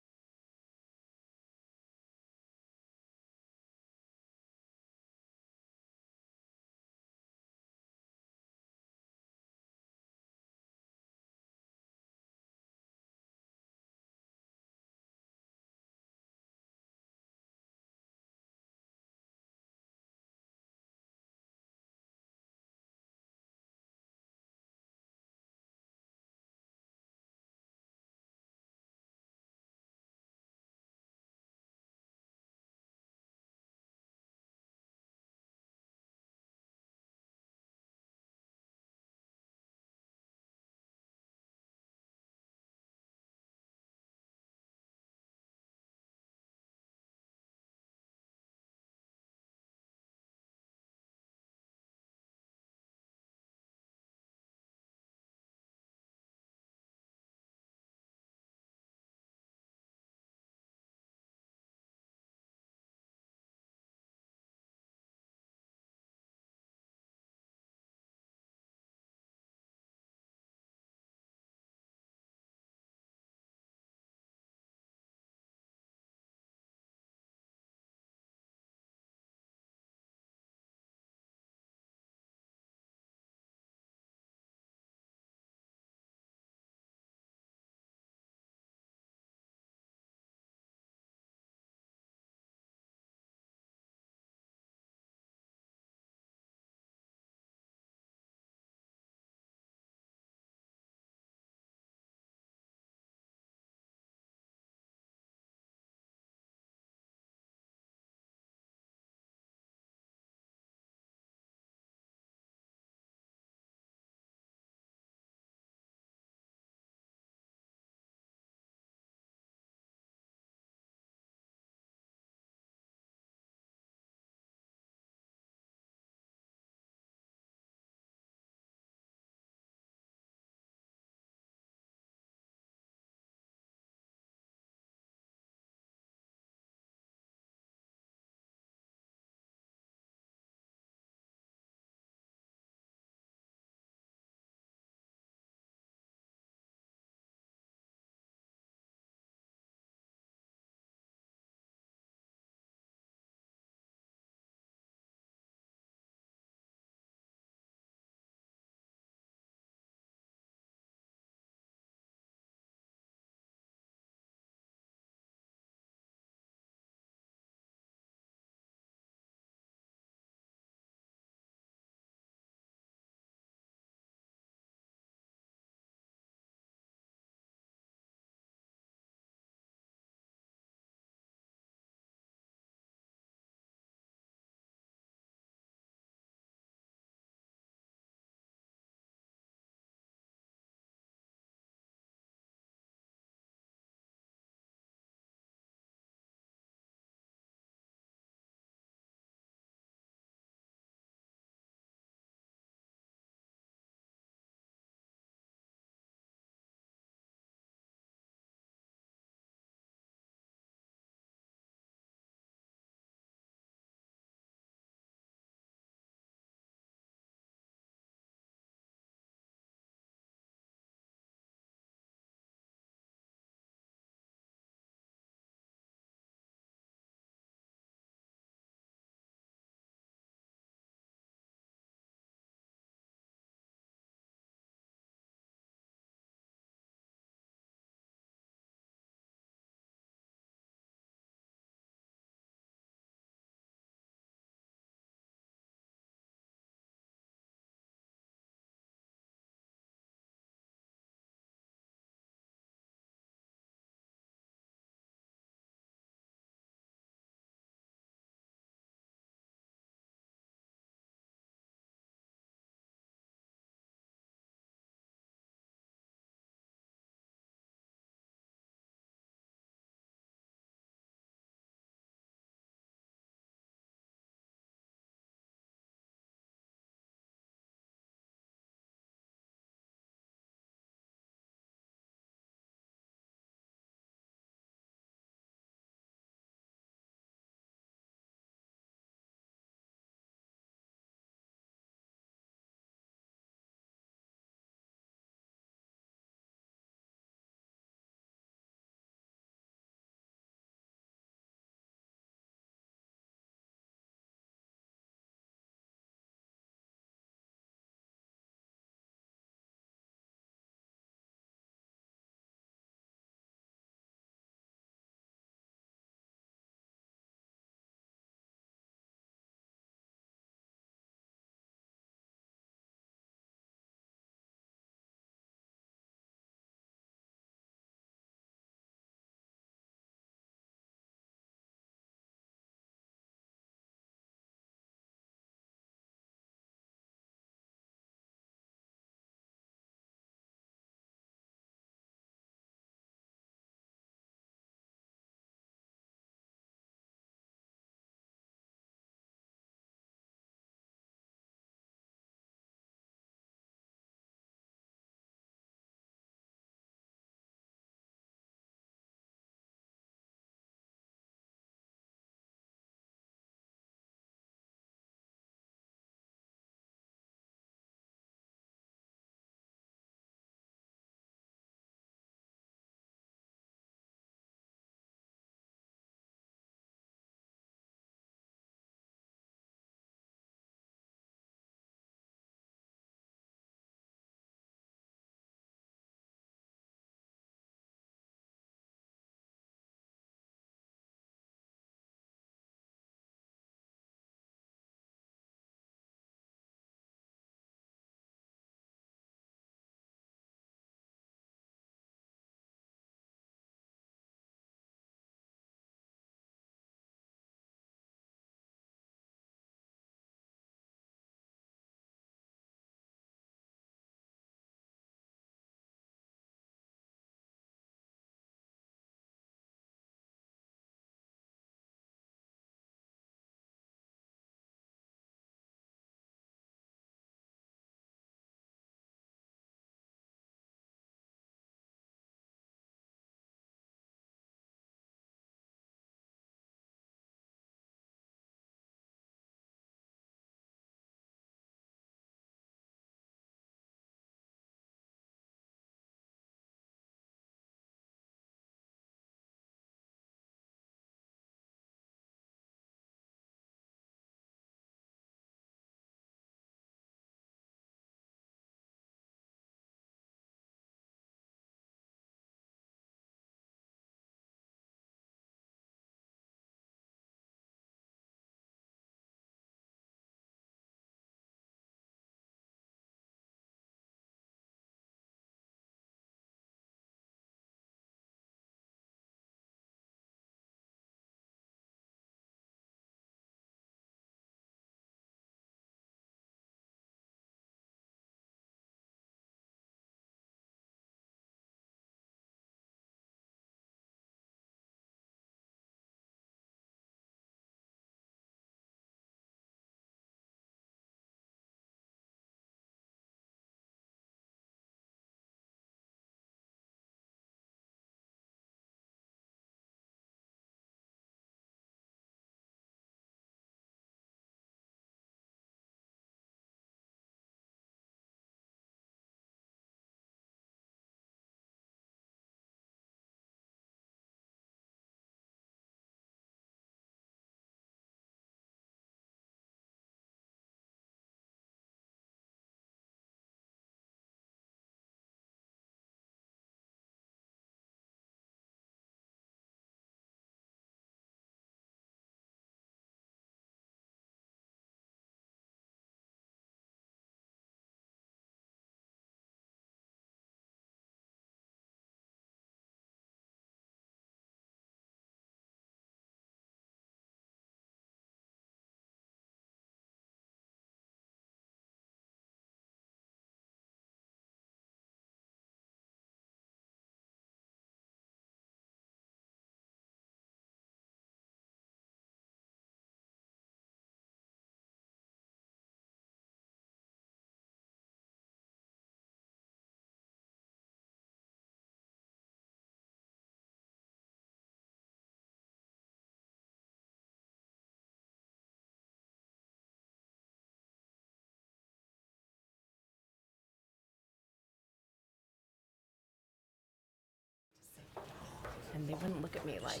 And they wouldn't look at me like,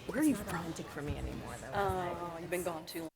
where are you from? Romantic for me anymore, though. Oh, you've been gone too long.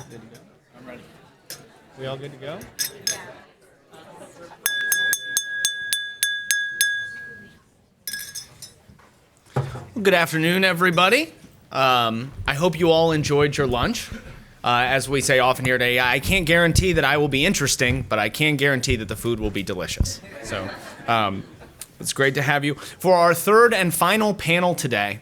Good to go? I'm ready. We all good to go? Well, good afternoon, everybody. I hope you all enjoyed your lunch. As we say often here today, I can't guarantee that I will be interesting, but I can guarantee that the food will be delicious. So it's great to have you. For our third and final panel today,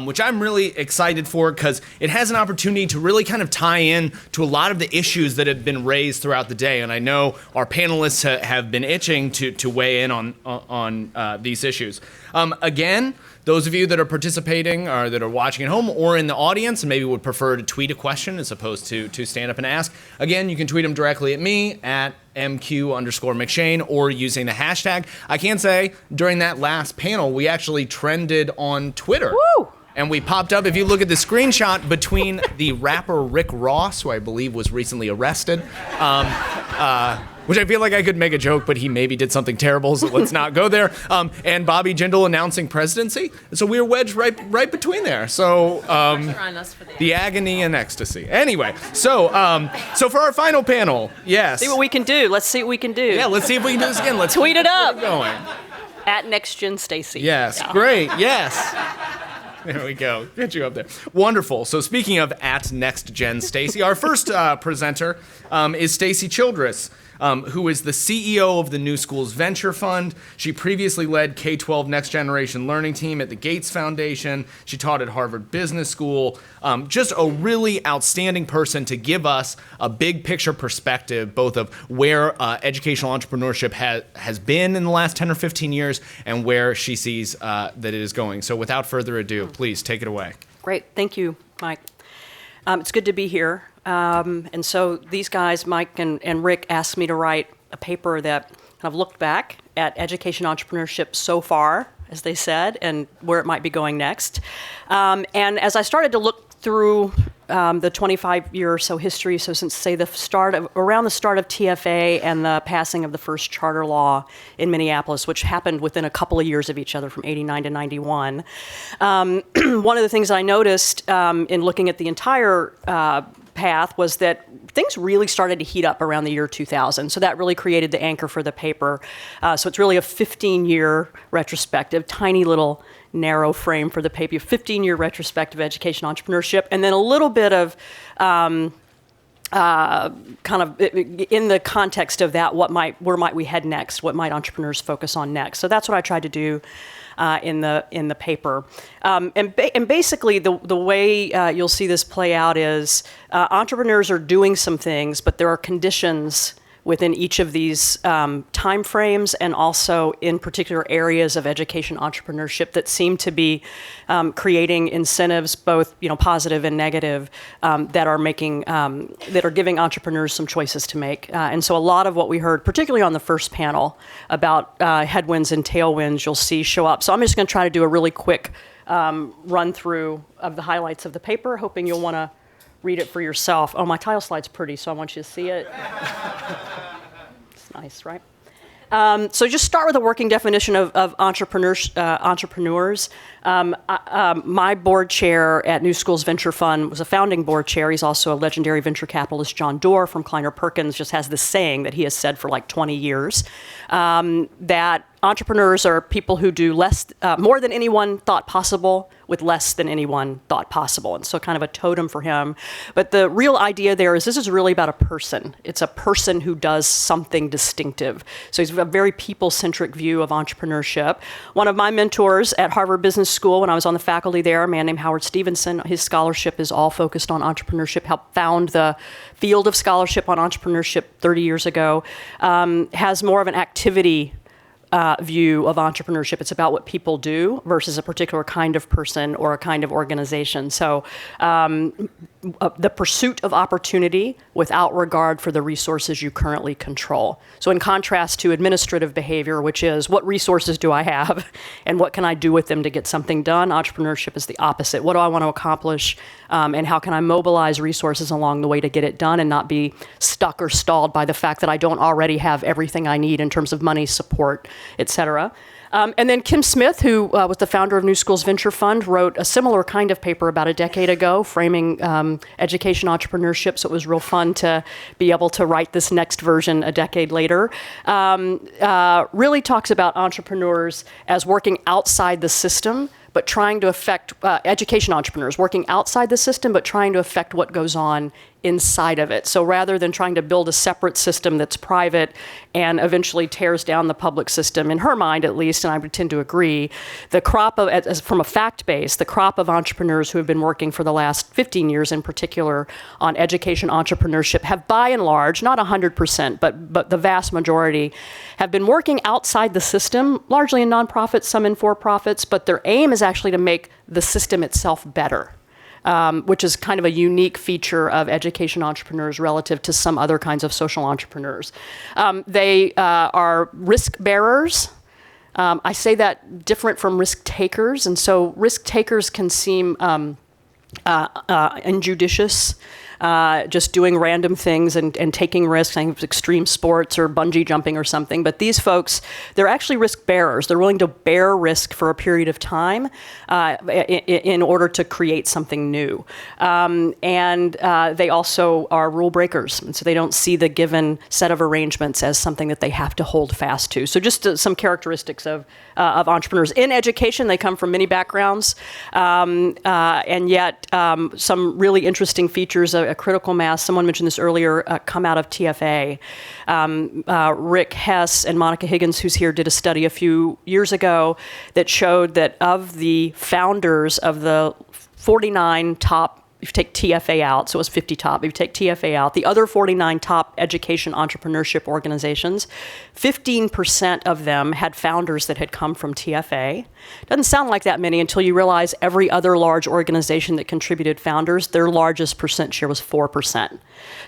which I'm really excited for because it has an opportunity to really kind of tie in to a lot of the issues that have been raised throughout the day. And I know our panelists have been itching to weigh in on these issues. Again, those of you that are participating or that are watching at home or in the audience and maybe would prefer to tweet a question as opposed to stand up and ask, again, you can tweet them directly at me at MQ_McShane or using the hashtag. I can say during that last panel, we actually trended on Twitter. Woo! And we popped up, if you look at the screenshot, between the rapper Rick Ross, who I believe was recently arrested, which I feel like I could make a joke, but he maybe did something terrible, so let's not go there, and Bobby Jindal announcing presidency. So we were wedged right between there. So the agony and ecstasy. Anyway, so for our final panel, yes. See what we can do. Let's see what we can do. Yeah, let's see if we can do this again. Let's tweet it up. Going. At NextGen Stacy. Yes, Yeah. great, yes. There we go. Get you up there. Wonderful. So speaking of at NextGen Stacy, our first presenter is Stacy Childress, who is the CEO of the New Schools Venture Fund. She previously led K-12 Next Generation Learning Team at the Gates Foundation. She taught at Harvard Business School. Just a really outstanding person to give us a big picture perspective, both of where educational entrepreneurship has been in the last 10 or 15 years and where she sees that it is going. So without further ado, please take it away. Great. Thank you, Mike. It's good to be here. And so these guys, Mike and Rick, asked me to write a paper that kind of looked back at education entrepreneurship so far, as they said, and where it might be going next. And as I started to look through the 25-year or so history, so since, say, around the start of TFA and the passing of the first charter law in Minneapolis, which happened within a couple of years of each other from 89 to 91, one of the things I noticed in looking at the entire path was that things really started to heat up around the year 2000. So that really created the anchor for the paper. So it's really a 15-year retrospective, tiny little narrow frame for the paper, 15-year retrospective education entrepreneurship, and then a little bit of kind of in the context of that, where might we head next? What might entrepreneurs focus on next? So that's what I tried to do in the paper. And basically, the way you'll see this play out is entrepreneurs are doing some things, but there are conditions within each of these time frames and also in particular areas of education entrepreneurship that seem to be creating incentives, both positive and negative, that are giving entrepreneurs some choices to make. And so a lot of what we heard, particularly on the first panel about headwinds and tailwinds, you'll see show up. So I'm just going to try to do a really quick run through of the highlights of the paper, hoping you'll want to read it for yourself. Oh, my title slide's pretty, so I want you to see it. It's nice, right? So just start with a working definition of entrepreneurs. My board chair at New Schools Venture Fund was a founding board chair. He's also a legendary venture capitalist. John Doerr from Kleiner Perkins just has this saying that he has said for like 20 years, that entrepreneurs are people who do more than anyone thought possible with less than anyone thought possible. And so kind of a totem for him. But the real idea there is this is really about a person. It's a person who does something distinctive. So he's a very people-centric view of entrepreneurship. One of my mentors at Harvard Business School, when I was on the faculty there, a man named Howard Stevenson, his scholarship is all focused on entrepreneurship, helped found the field of scholarship on entrepreneurship 30 years ago, has more of an activity view of entrepreneurship. It's about what people do versus a particular kind of person or a kind of organization. So the pursuit of opportunity without regard for the resources you currently control. So in contrast to administrative behavior, which is what resources do I have and what can I do with them to get something done, entrepreneurship is the opposite. What do I want to accomplish and how can I mobilize resources along the way to get it done and not be stuck or stalled by the fact that I don't already have everything I need in terms of money, support, et cetera. And then Kim Smith, who was the founder of New Schools Venture Fund, wrote a similar kind of paper about a decade ago, framing education entrepreneurship. So it was real fun to be able to write this next version a decade later. Really talks about entrepreneurs as working outside the system, but trying to affect education entrepreneurs, working outside the system, but trying to affect what goes on inside of it. So rather than trying to build a separate system that's private and eventually tears down the public system, in her mind at least, and I would tend to agree, the crop of, from a fact base, the crop of entrepreneurs who have been working for the last 15 years in particular on education entrepreneurship have by and large, not 100%, but the vast majority have been working outside the system, largely in nonprofits, some in for-profits, but their aim is actually to make the system itself better. Which is kind of a unique feature of education entrepreneurs relative to some other kinds of social entrepreneurs. They are risk bearers. I say that different from risk takers, and so risk takers can seem injudicious. Just doing random things and taking risks, I think extreme sports or bungee jumping or something. But these folks, they're actually risk bearers. They're willing to bear risk for a period of time in order to create something new. And they also are rule breakers. And so they don't see the given set of arrangements as something that they have to hold fast to. So just some characteristics of entrepreneurs. In education, they come from many backgrounds, and yet some really interesting features, a critical mass, someone mentioned this earlier, come out of TFA. Rick Hess and Monica Higgins, who's here, did a study a few years ago that showed that of the founders of the 49 top, if you take TFA out, so it was 50 top, if you take TFA out, the other 49 top education entrepreneurship organizations, 15% of them had founders that had come from TFA. Doesn't sound like that many until you realize every other large organization that contributed founders, their largest percent share was 4%.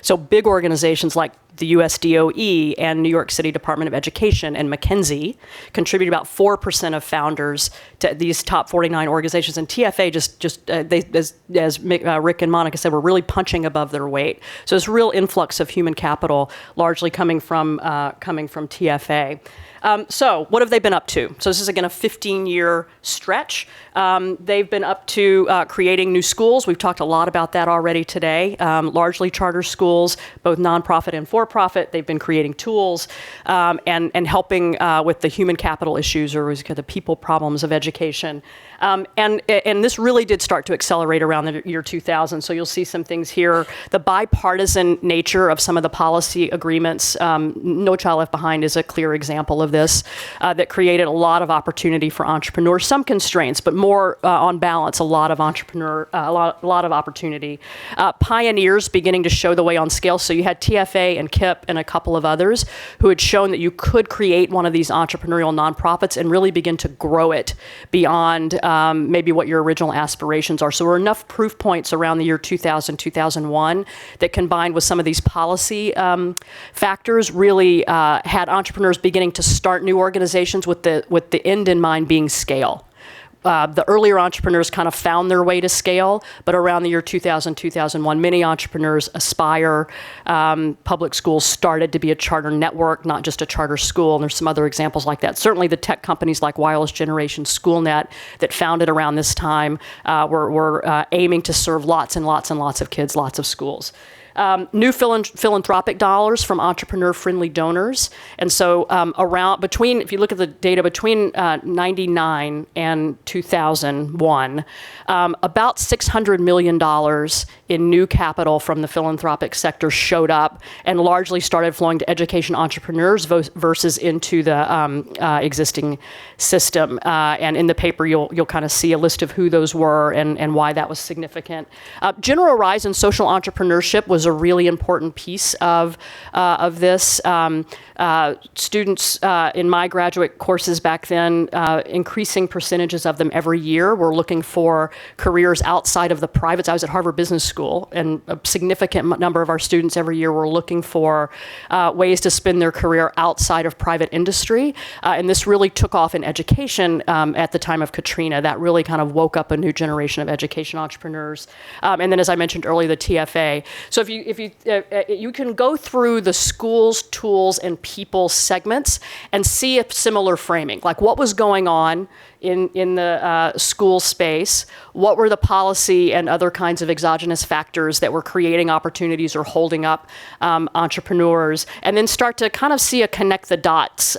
So big organizations like the US DOE and New York City Department of Education and McKinsey contribute about 4% of founders to these top 49 organizations. And TFA as Rick and Monica said, were really punching above their weight. So there's a real influx of human capital, largely coming from TFA. So what have they been up to? So this is, again, a 15-year stretch. They've been up to creating new schools. We've talked a lot about that already today, largely charter schools, both nonprofit and for-profit. They've been creating tools and helping with the human capital issues or the people problems of education. And this really did start to accelerate around the year 2000. So you'll see some things here. The bipartisan nature of some of the policy agreements, No Child Left Behind is a clear example of this, that created a lot of opportunity for entrepreneurs, some constraints, but more on balance, a lot of opportunity. Pioneers beginning to show the way on scale. So you had TFA and KIP and a couple of others who had shown that you could create one of these entrepreneurial nonprofits and really begin to grow it beyond maybe what your original aspirations are. So there were enough proof points around the year 2000, 2001 that combined with some of these policy factors really had entrepreneurs beginning to start new organizations with the end in mind being scale. The earlier entrepreneurs kind of found their way to scale, but around the year 2000, 2001, many entrepreneurs aspire. Public schools started to be a charter network, not just a charter school, and there's some other examples like that. Certainly the tech companies like Wireless Generation, SchoolNet, that founded around this time were aiming to serve lots and lots and lots of kids, lots of schools. New philanthropic dollars from entrepreneur-friendly donors. And so if you look at the data between 99 and 2001, about $600 million in new capital from the philanthropic sector showed up and largely started flowing to education entrepreneurs versus into the existing system. And in the paper, you'll kind of see a list of who those were and why that was significant. General rise in social entrepreneurship was a really important piece of this. Students in my graduate courses back then, increasing percentages of them every year were looking for careers outside of the privates. I was at Harvard Business School, and a significant number of our students every year were looking for ways to spend their career outside of private industry. And this really took off in education at the time of Katrina. That really kind of woke up a new generation of education entrepreneurs. And then, as I mentioned earlier, the TFA. So if you can go through the schools, tools, and people segments and see a similar framing, like what was going on in the school space, what were the policy and other kinds of exogenous factors that were creating opportunities or holding up entrepreneurs, and then start to kind of see a connect the dots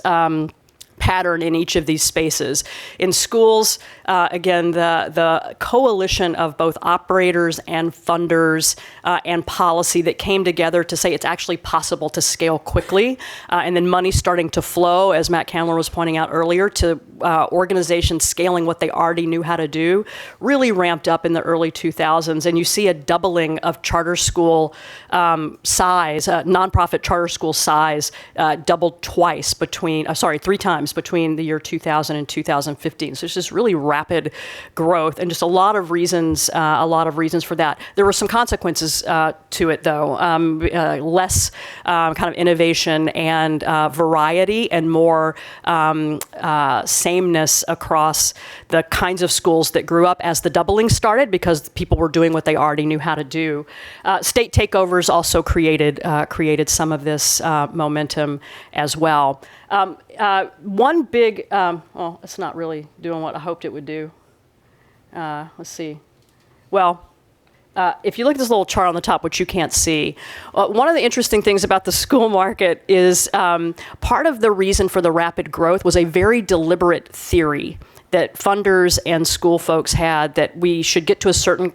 pattern in each of these spaces. In schools, again, the coalition of both operators and funders and policy that came together to say it's actually possible to scale quickly, and then money starting to flow, as Matt Candler was pointing out earlier, to organizations scaling what they already knew how to do, really ramped up in the early 2000s. And you see a doubling of charter school size, nonprofit charter school size doubled three times between the year 2000 and 2015. So it's just really rapid growth, and just a lot of reasons for that. There were some consequences to it, though. Less kind of innovation and variety, and more sameness across the kinds of schools that grew up as the doubling started, because people were doing what they already knew how to do. State takeovers also created some of this momentum as well. One big, it's not really doing what I hoped it would do. Let's see. Well, if you look at this little chart on the top, which you can't see, one of the interesting things about the school market is part of the reason for the rapid growth was a very deliberate theory that funders and school folks had, that we should get to a certain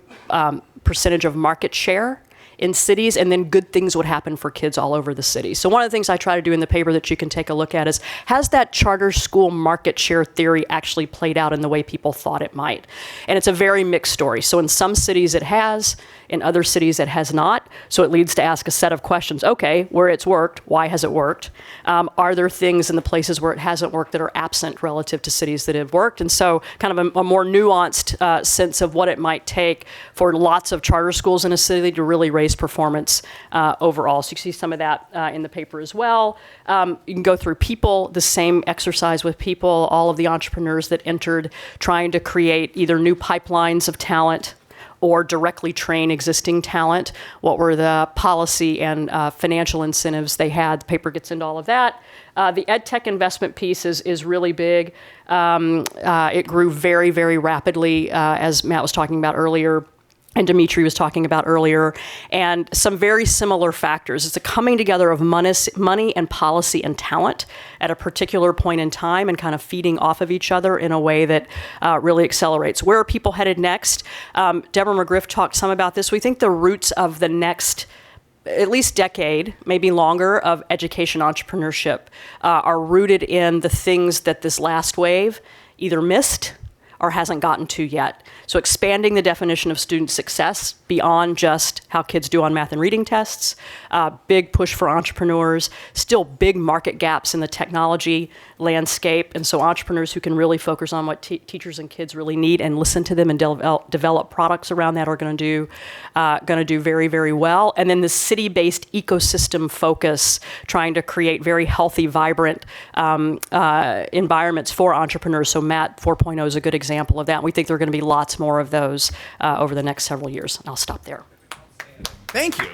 percentage of market share in cities, and then good things would happen for kids all over the city. So one of the things I try to do in the paper that you can take a look at is, has that charter school market share theory actually played out in the way people thought it might? And it's a very mixed story. So in some cities it has, in other cities it has not. So it leads to ask a set of questions. Okay, where it's worked, why has it worked? Are there things in the places where it hasn't worked that are absent relative to cities that have worked? And so kind of a more nuanced sense of what it might take for lots of charter schools in a city to really raise performance overall. So you see some of that in the paper as well. You can go through people, the same exercise with people, all of the entrepreneurs that entered trying to create either new pipelines of talent or directly train existing talent. What were the policy and financial incentives they had? The paper gets into all of that. The ed tech investment piece is really big. It grew very, very rapidly, as Matt was talking about earlier, and Dimitri was talking about earlier, and some very similar factors. It's a coming together of money and policy and talent at a particular point in time, and kind of feeding off of each other in a way that really accelerates. Where are people headed next? Deborah McGriff talked some about this. We think the roots of the next at least decade, maybe longer, of education entrepreneurship are rooted in the things that this last wave either missed or hasn't gotten to yet. So expanding the definition of student success beyond just how kids do on math and reading tests, big push for entrepreneurs, still big market gaps in the technology landscape, and so entrepreneurs who can really focus on what teachers and kids really need and listen to them and develop products around that are going to do very, very well. And then the city-based ecosystem focus, trying to create very healthy, vibrant environments for entrepreneurs. So Matt 4.0 is a good example of that. We think there are going to be lots more of those over the next several years. And I'll stop there. Thank you.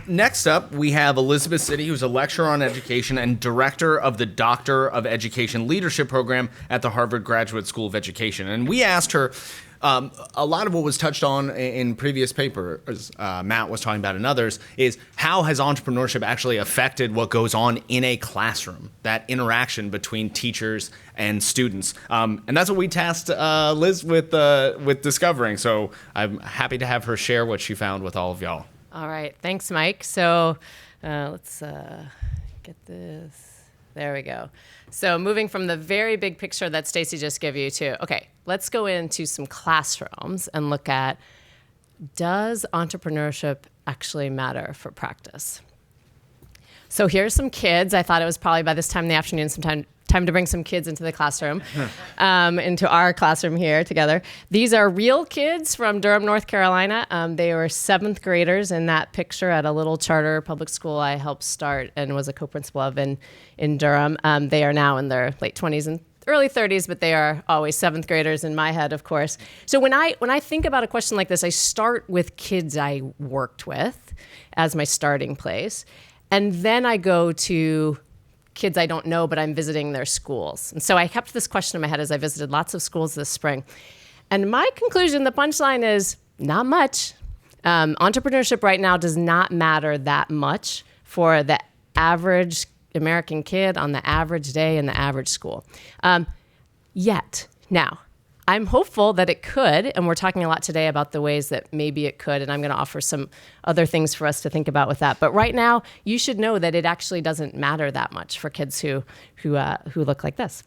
Next up, we have Elizabeth City, who's a lecturer on education and director of the Doctor of Education Leadership Program at the Harvard Graduate School of Education. And we asked her, a lot of what was touched on in previous papers, Matt was talking about and others, is how has entrepreneurship actually affected what goes on in a classroom, that interaction between teachers and students. And that's what we tasked Liz with discovering. So I'm happy to have her share what she found with all of y'all. All right. Thanks, Mike. So let's get this. There we go. So moving from the very big picture that Stacy just gave you to, okay, let's go into some classrooms and look at, does entrepreneurship actually matter for practice? So here's some kids. I thought it was probably by this time in the afternoon, time to bring some kids into the classroom, into our classroom here together. These are real kids from Durham, North Carolina. They were 7th graders in that picture at a little charter public school I helped start and was a co-principal of in Durham. They are now in their late 20s and early 30s, but they are always 7th graders in my head, of course. So when I think about a question like this, I start with kids I worked with as my starting place. And then I go to kids I don't know, but I'm visiting their schools. And so I kept this question in my head as I visited lots of schools this spring. And my conclusion, the punchline is not much. Entrepreneurship right now does not matter that much for the average American kid on the average day in the average school. Yet. Now, I'm hopeful that it could, and we're talking a lot today about the ways that maybe it could, and I'm going to offer some other things for us to think about with that. But right now, you should know that it actually doesn't matter that much for kids who look like this.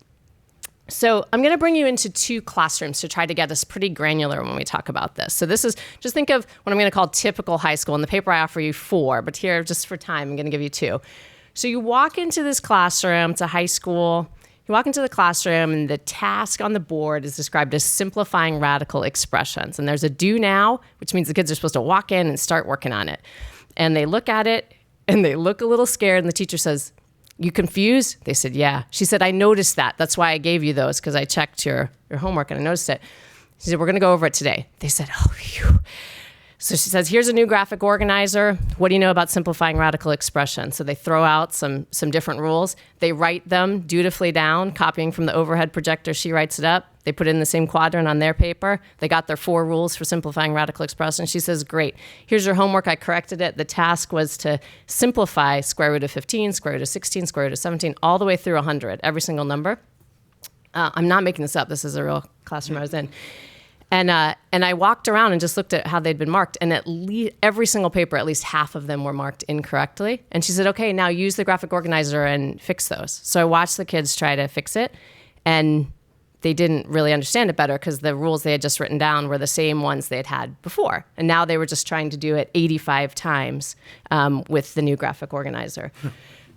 So I'm going to bring you into 2 classrooms to try to get us pretty granular when we talk about this. So this is, just think of what I'm going to call typical high school. In the paper, I offer you 4, but here, just for time, I'm going to give you 2. So you walk into this classroom, it's a high school. You walk into the classroom and the task on the board is described as simplifying radical expressions. And there's a do now, which means the kids are supposed to walk in and start working on it. And they look at it and they look a little scared. And the teacher says, "You confused?" They said, "Yeah." She said, "I noticed that. That's why I gave you those, because I checked your homework and I noticed it." She said, "We're going to go over it today." They said, "Oh, phew." So she says, "Here's a new graphic organizer. What do you know about simplifying radical expression?" So they throw out some different rules. They write them dutifully down, copying from the overhead projector. She writes it up. They put it in the same quadrant on their paper. They got their 4 rules for simplifying radical expression. She says, "Great. Here's your homework. I corrected it. The task was to simplify square root of 15, square root of 16, square root of 17, all the way through 100, every single number." I'm not making this up. This is a real classroom I was in. And I walked around and just looked at how they'd been marked, and every single paper, at least half of them were marked incorrectly. And she said, "Okay, now use the graphic organizer and fix those." So I watched the kids try to fix it, and they didn't really understand it better because the rules they had just written down were the same ones they had before. And now they were just trying to do it 85 times with the new graphic organizer.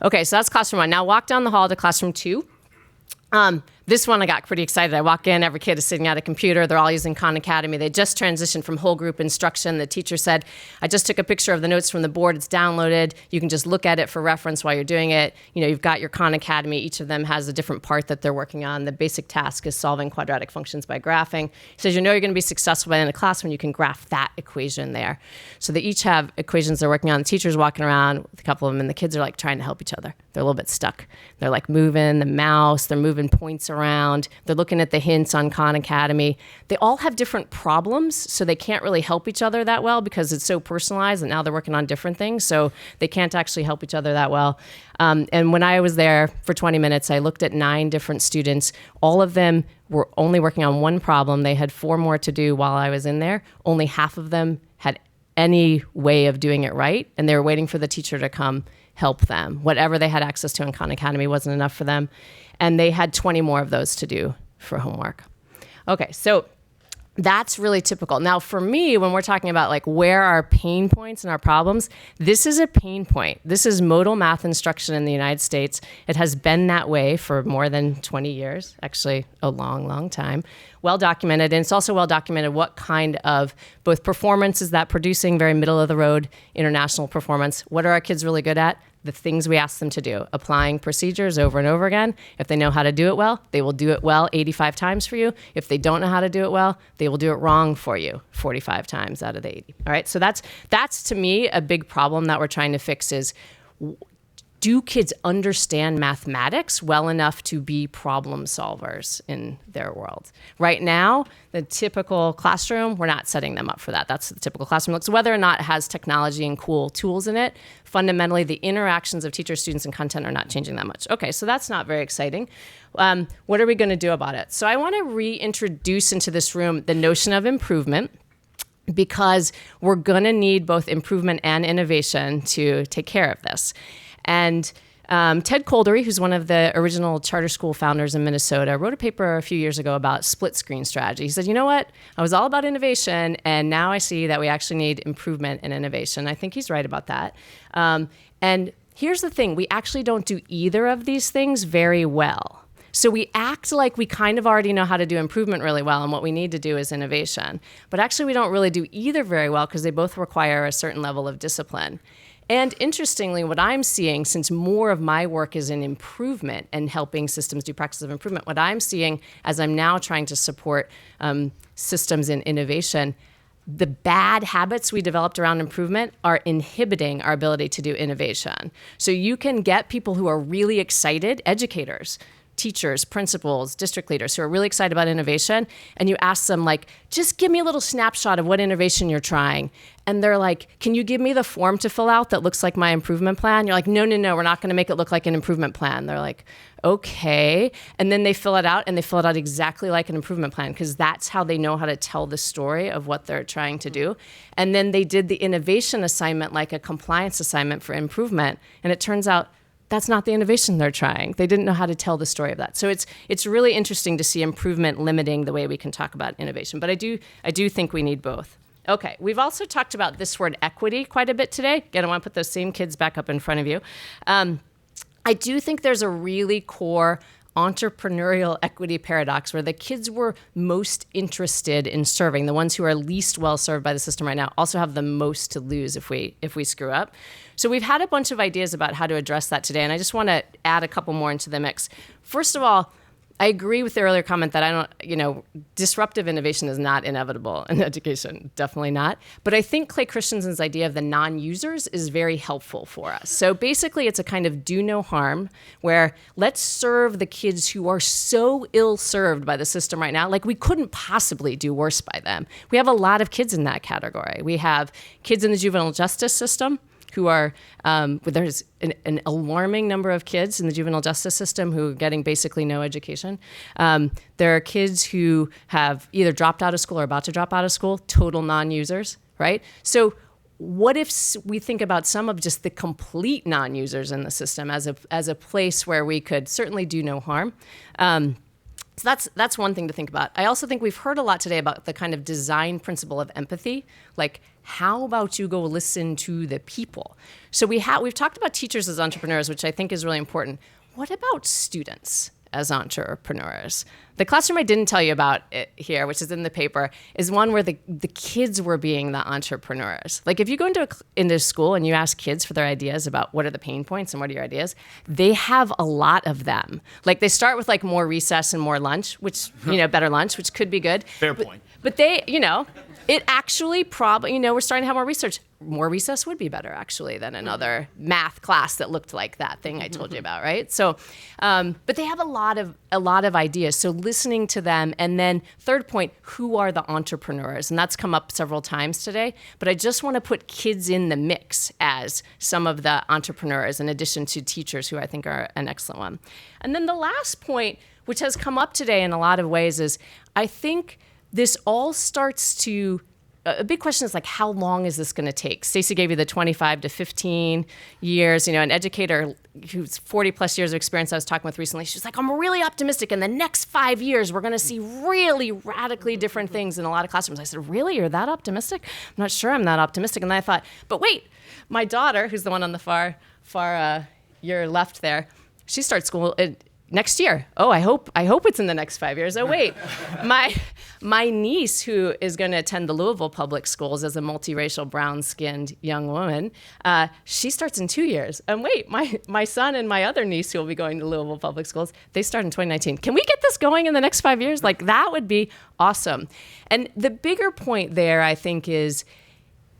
Okay, so that's classroom 1. Now walk down the hall to classroom 2. This one I got pretty excited. I walk in, every kid is sitting at a computer. They're all using Khan Academy. They just transitioned from whole group instruction. The teacher said, "I just took a picture of the notes from the board. It's downloaded. You can just look at it for reference while you're doing it. You know, you've got your Khan Academy. Each of them has a different part that they're working on. The basic task is solving quadratic functions by graphing." He says, "You know you're going to be successful by the end of class when you can graph that equation there." So they each have equations they're working on. The teacher's walking around with a couple of them, and the kids are like trying to help each other. They're a little bit stuck. They're like moving the mouse. They're moving points around. They're looking at the hints on Khan Academy. They all have different problems, so they can't really help each other that well because it's so personalized, and now they're working on different things, so they can't actually help each other that well. And when I was there for 20 minutes, I looked at 9 different students. All of them were only working on one problem. They had 4 more to do while I was in there. Only half of them had any way of doing it right, and they were waiting for the teacher to come help them. Whatever they had access to in Khan Academy wasn't enough for them, and they had 20 more of those to do for homework. Okay, so that's really typical. Now, for me, when we're talking about like where are pain points and our problems, this is a pain point. This is modal math instruction in the United States. It has been that way for more than 20 years, actually a long, long time. Well documented, and it's also well documented what kind of both performance is that producing, very middle of the road international performance. What are our kids really good at? The things we ask them to do, applying procedures over and over again. If they know how to do it well, they will do it well 85 times for you. If they don't know how to do it well, they will do it wrong for you 45 times out of the 80. All right, so that's to me a big problem that we're trying to fix is do kids understand mathematics well enough to be problem solvers in their world? Right now, the typical classroom, we're not setting them up for that. That's the typical classroom looks. Whether or not it has technology and cool tools in it, fundamentally the interactions of teachers, students, and content are not changing that much. Okay, so that's not very exciting. What are we going to do about it? So I want to reintroduce into this room the notion of improvement, because we're going to need both improvement and innovation to take care of this. And Ted Koldery, who's one of the original charter school founders in Minnesota, wrote a paper a few years ago about split screen strategy. He said, you know what? I was all about innovation, and now I see that we actually need improvement and innovation. I think he's right about that. And here's the thing. We actually don't do either of these things very well. So we act like we kind of already know how to do improvement really well, and what we need to do is innovation. But actually, we don't really do either very well because they both require a certain level of discipline. And interestingly, what I'm seeing, since more of my work is in improvement and helping systems do practices of improvement, what I'm seeing as I'm now trying to support systems in innovation, the bad habits we developed around improvement are inhibiting our ability to do innovation. So you can get people who are really excited, educators, teachers, principals, district leaders who are really excited about innovation, and you ask them, like, just give me a little snapshot of what innovation you're trying. And they're like, can you give me the form to fill out that looks like my improvement plan? You're like, no, we're not going to make it look like an improvement plan. They're like, okay. And then they fill it out, and they fill it out exactly like an improvement plan, because that's how they know how to tell the story of what they're trying to do. And then they did the innovation assignment like a compliance assignment for improvement, and it turns out that's not the innovation they're trying. They didn't know how to tell the story of that. So it's really interesting to see improvement limiting the way we can talk about innovation. But I do think we need both. Okay, we've also talked about this word equity quite a bit today. Again, I want to put those same kids back up in front of you. I do think there's a really core entrepreneurial equity paradox where the kids we're most interested in serving, the ones who are least well served by the system right now, also have the most to lose if we screw up. So we've had a bunch of ideas about how to address that today, and I just want to add a couple more into the mix. First of all, I agree with the earlier comment that disruptive innovation is not inevitable in education, definitely not. But I think Clay Christensen's idea of the non-users is very helpful for us. So basically, it's a kind of do no harm, where let's serve the kids who are so ill-served by the system right now, like we couldn't possibly do worse by them. We have a lot of kids in that category. We have kids in the juvenile justice system who are, there's an alarming number of kids in the juvenile justice system who are getting basically no education. There are kids who have either dropped out of school or about to drop out of school, total non-users, right? So what if we think about some of just the complete non-users in the system as a place where we could certainly do no harm? So that's one thing to think about. I also think we've heard a lot today about the kind of design principle of empathy. Like, how about you go listen to the people? So we've talked about teachers as entrepreneurs, which I think is really important. What about students as entrepreneurs? The classroom I didn't tell you about here, which is in the paper, is one where the kids were being the entrepreneurs. Like, if you go into school and you ask kids for their ideas about what are the pain points and what are your ideas, they have a lot of them. Like, they start with like more recess and more lunch, which, better lunch, which could be good. Fair point. But they, it actually probably, we're starting to have more research. More recess would be better, actually, than another math class that looked like that thing I told you about, right? So, but they have a lot of ideas. So listening to them, and then third point, who are the entrepreneurs? And that's come up several times today. But I just want to put kids in the mix as some of the entrepreneurs, in addition to teachers, who I think are an excellent one. And then the last point, which has come up today in a lot of ways, is I think this all starts to, a big question is like, how long is this going to take? Stacey gave you the 25 to 15 years. An educator who's 40 plus years of experience I was talking with recently, she's like, I'm really optimistic. In the next 5 years, we're going to see really radically different things in a lot of classrooms. I said, really? You're that optimistic? I'm not sure I'm that optimistic. And then I thought, but wait, my daughter, who's the one on the far your left there, she starts school next year. Oh, I hope it's in the next 5 years. Oh, wait, my niece, who is going to attend the Louisville public schools as a multiracial, brown-skinned young woman, she starts in 2 years. And wait, my son and my other niece, who will be going to Louisville public schools, they start in 2019. Can we get this going in the next 5 years? Like, that would be awesome. And the bigger point there, I think, is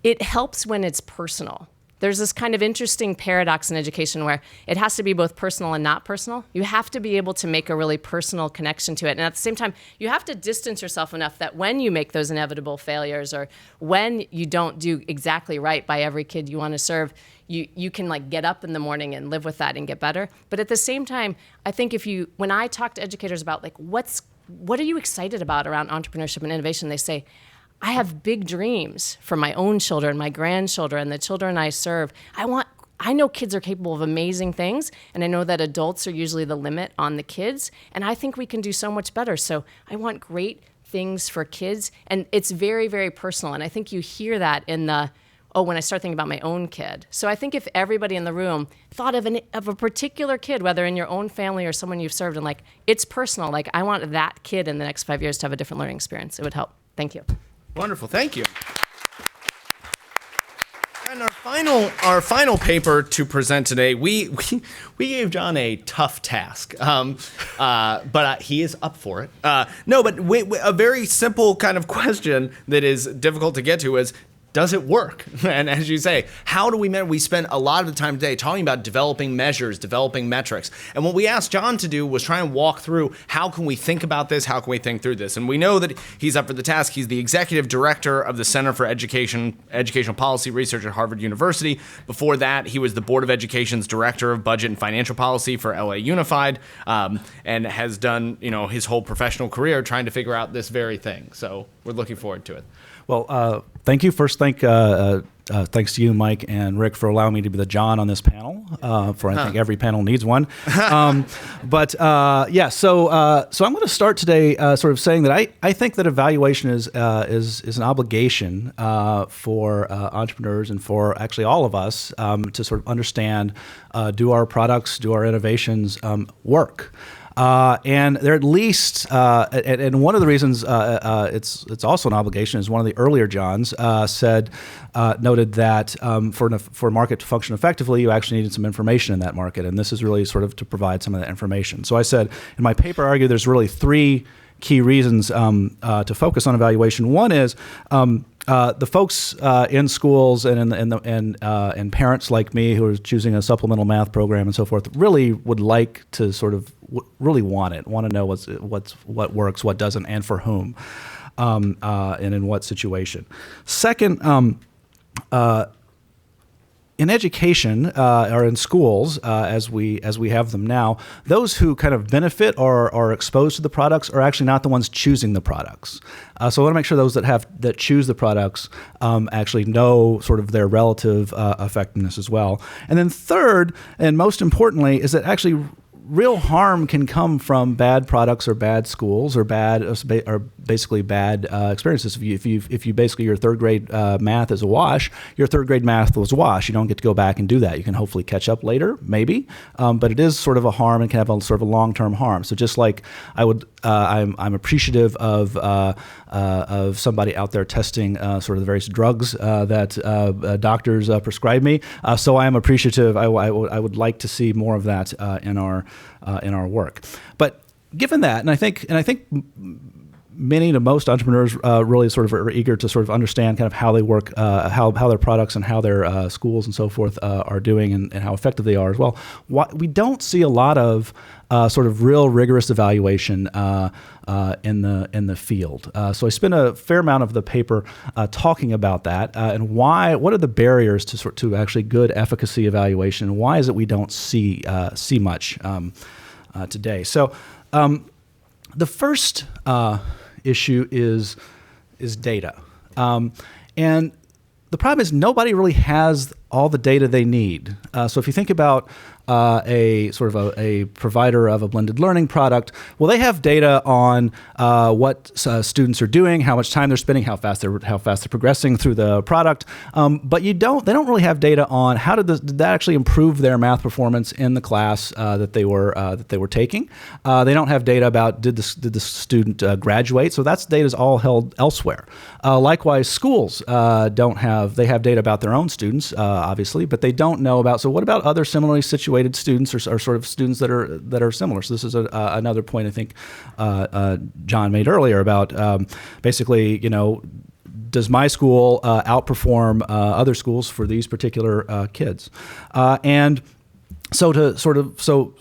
it helps when it's personal. there's this kind of interesting paradox in education where it has to be both personal and not personal. You have to be able to make a really personal connection to it. And at the same time, you have to distance yourself enough that when you make those inevitable failures or when you don't do exactly right by every kid you want to serve, you can like get up in the morning and live with that and get better. But at the same time, I think when I talk to educators about like, what are you excited about around entrepreneurship and innovation? They say, I have big dreams for my own children, my grandchildren, the children I serve. I know kids are capable of amazing things, and I know that adults are usually the limit on the kids, and I think we can do so much better. So I want great things for kids, and it's very, very personal. And I think you hear that when I start thinking about my own kid. So I think if everybody in the room thought of a particular kid, whether in your own family or someone you've served, and like, it's personal, like I want that kid in the next 5 years to have a different learning experience, it would help. Thank you. Wonderful, thank you. And our final paper to present today, we gave John a tough task, but he is up for it. But a very simple kind of question that is difficult to get to is, does it work? And as you say, how do we spent a lot of the time today talking about developing measures, developing metrics. And what we asked John to do was try and walk through how can we think about this, how can we think through this. And we know that he's up for the task. He's the executive director of the Center for Educational Policy Research at Harvard University. Before that, he was the Board of Education's director of budget and financial policy for LA Unified, and has done his whole professional career trying to figure out this very thing. So we're looking forward to it. Well, thank you. First, thanks to you, Mike and Rick, for allowing me to be the John on this panel. I think every panel needs one. So I'm going to start today sort of saying that I think that evaluation is an obligation for entrepreneurs and for actually all of us to sort of understand, do our products, do our innovations work? And they're at least, and one of the reasons it's also an obligation is one of the earlier Johns noted that for a market to function effectively, you actually needed some information in that market, and this is really sort of to provide some of that information. So I said in my paper, I argue there's really three key reasons to focus on evaluation. One is the folks in schools and parents like me who are choosing a supplemental math program and so forth really would like to sort of want to know what works, what doesn't, and for whom, and in what situation. Second, in education or in schools, as we have them now, those who kind of benefit or are exposed to the products are actually not the ones choosing the products. So I want to make sure those that choose the products actually know sort of their relative effectiveness as well. And then third, and most importantly, is that actually real harm can come from bad products or bad schools or basically bad experiences. If you basically your third grade math is a wash, your third grade math was a wash. You don't get to go back and do that. You can hopefully catch up later, maybe, but it is sort of a harm and can have a sort of a long-term harm. So just like I'm appreciative of somebody out there testing sort of the various drugs that doctors prescribe me. So I am appreciative. I would like to see more of that in our work. But given that, and I think many to most entrepreneurs really sort of are eager to sort of understand kind of how they work, how their products and how their schools and so forth are doing and how effective they are as well. We don't see a lot of sort of real rigorous evaluation in the field. So I spent a fair amount of the paper talking about that and what are the barriers to actually good efficacy evaluation, and why is it we don't see much today. So the first issue is data, and the problem is nobody really has all the data they need. So if you think about a sort of a provider of a blended learning product, well, they have data on what students are doing, how much time they're spending, how fast they're progressing through the product. But they don't really have data on how did that actually improve their math performance in the class that they were taking. They don't have data about did the student graduate. So that's data is all held elsewhere. Likewise, schools they have data about their own students, obviously, but they don't know about. So what about other similarly situated students or sort of students that are similar? So this is another point I think John made earlier about basically, does my school outperform other schools for these particular kids? And so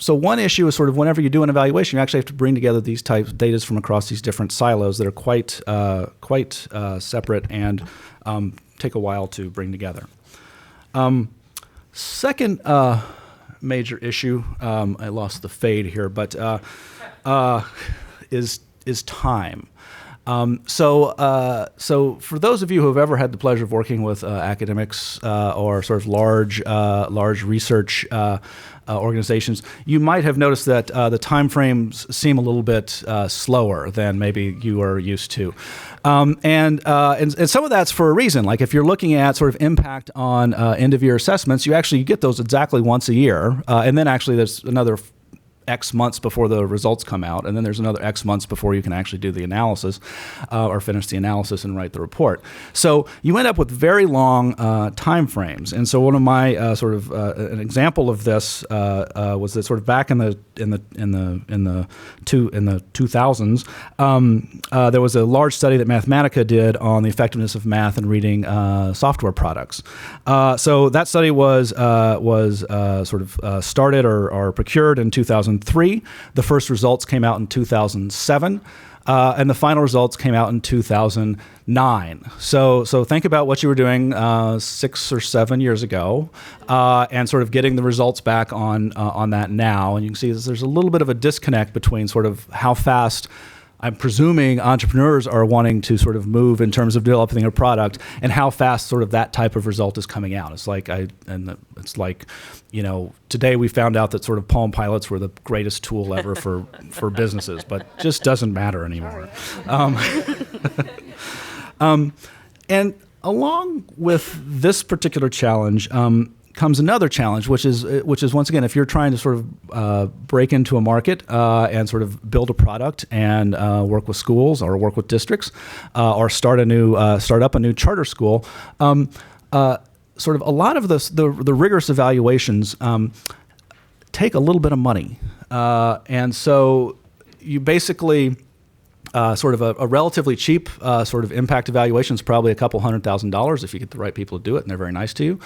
one issue is sort of whenever you do an evaluation, you actually have to bring together these types of data from across these different silos that are quite separate and take a while to bring together. Second major issue, I lost the fade here, but is time. So for those of you who have ever had the pleasure of working with academics or sort of large research organizations, you might have noticed that the time frames seem a little bit slower than maybe you are used to. And some of that's for a reason. Like if you're looking at sort of impact on end-of-year assessments, you get those exactly once a year. And then actually there's another X months before the results come out, and then there's another X months before you can actually do the analysis or finish the analysis and write the report. So you end up with very long time frames. And so one of my an example of this was that sort of back in the 2000s, there was a large study that Mathematica did on the effectiveness of math and reading software products. So that study was started or procured in 2003. The first results came out in 2007, and the final results came out in 2009. So think about what you were doing 6 or 7 years ago, and sort of getting the results back on that now. And you can see there's a little bit of a disconnect between sort of how fast I'm presuming entrepreneurs are wanting to sort of move in terms of developing a product, and how fast sort of that type of result is coming out. It's like today we found out that sort of Palm Pilots were the greatest tool ever for businesses, but just doesn't matter anymore. And along with this particular challenge comes another challenge, which is once again, if you're trying to sort of break into a market and sort of build a product and work with schools or work with districts or start up a new charter school, sort of a lot of the rigorous evaluations take a little bit of money, and so you basically sort of a relatively cheap sort of impact evaluation is probably a couple $100,000 if you get the right people to do it and they're very nice to you.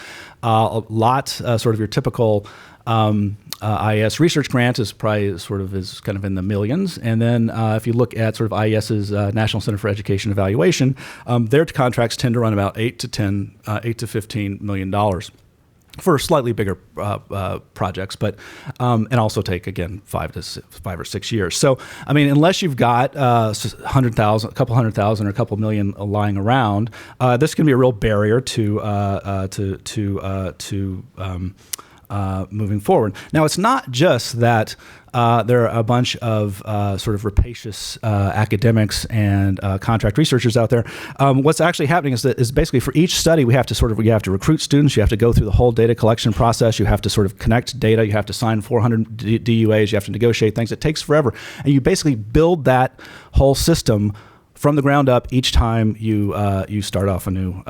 A lot, sort of your typical IES research grant is probably is kind of in the millions. And then if you look at sort of IES's National Center for Education Evaluation, their contracts tend to run about $8 to $15 million. For slightly bigger projects, but and also take again 5 or 6 years. So I mean, unless you've got a couple hundred thousand, or a couple million lying around, this can be a real barrier to moving forward. Now, it's not just that there are a bunch of sort of rapacious academics and contract researchers out there. What's actually happening is basically for each study you have to recruit students, you have to go through the whole data collection process, you have to sort of connect data, you have to sign 400 DUAs, you have to negotiate things. It takes forever, and you basically build that whole system from the ground up each time you start off a new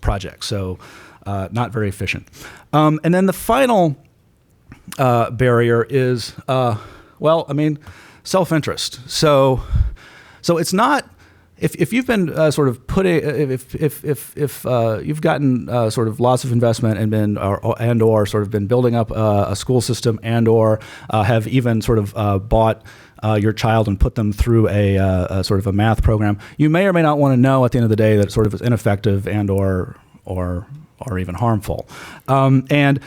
project. So not very efficient. And then the final barrier is, self-interest. So it's not, if you've been sort of if you've gotten sort of lots of investment and been or sort of been building up a school system or have even sort of bought your child and put them through a sort of a math program, you may or may not want to know at the end of the day that it sort of is ineffective or even harmful. And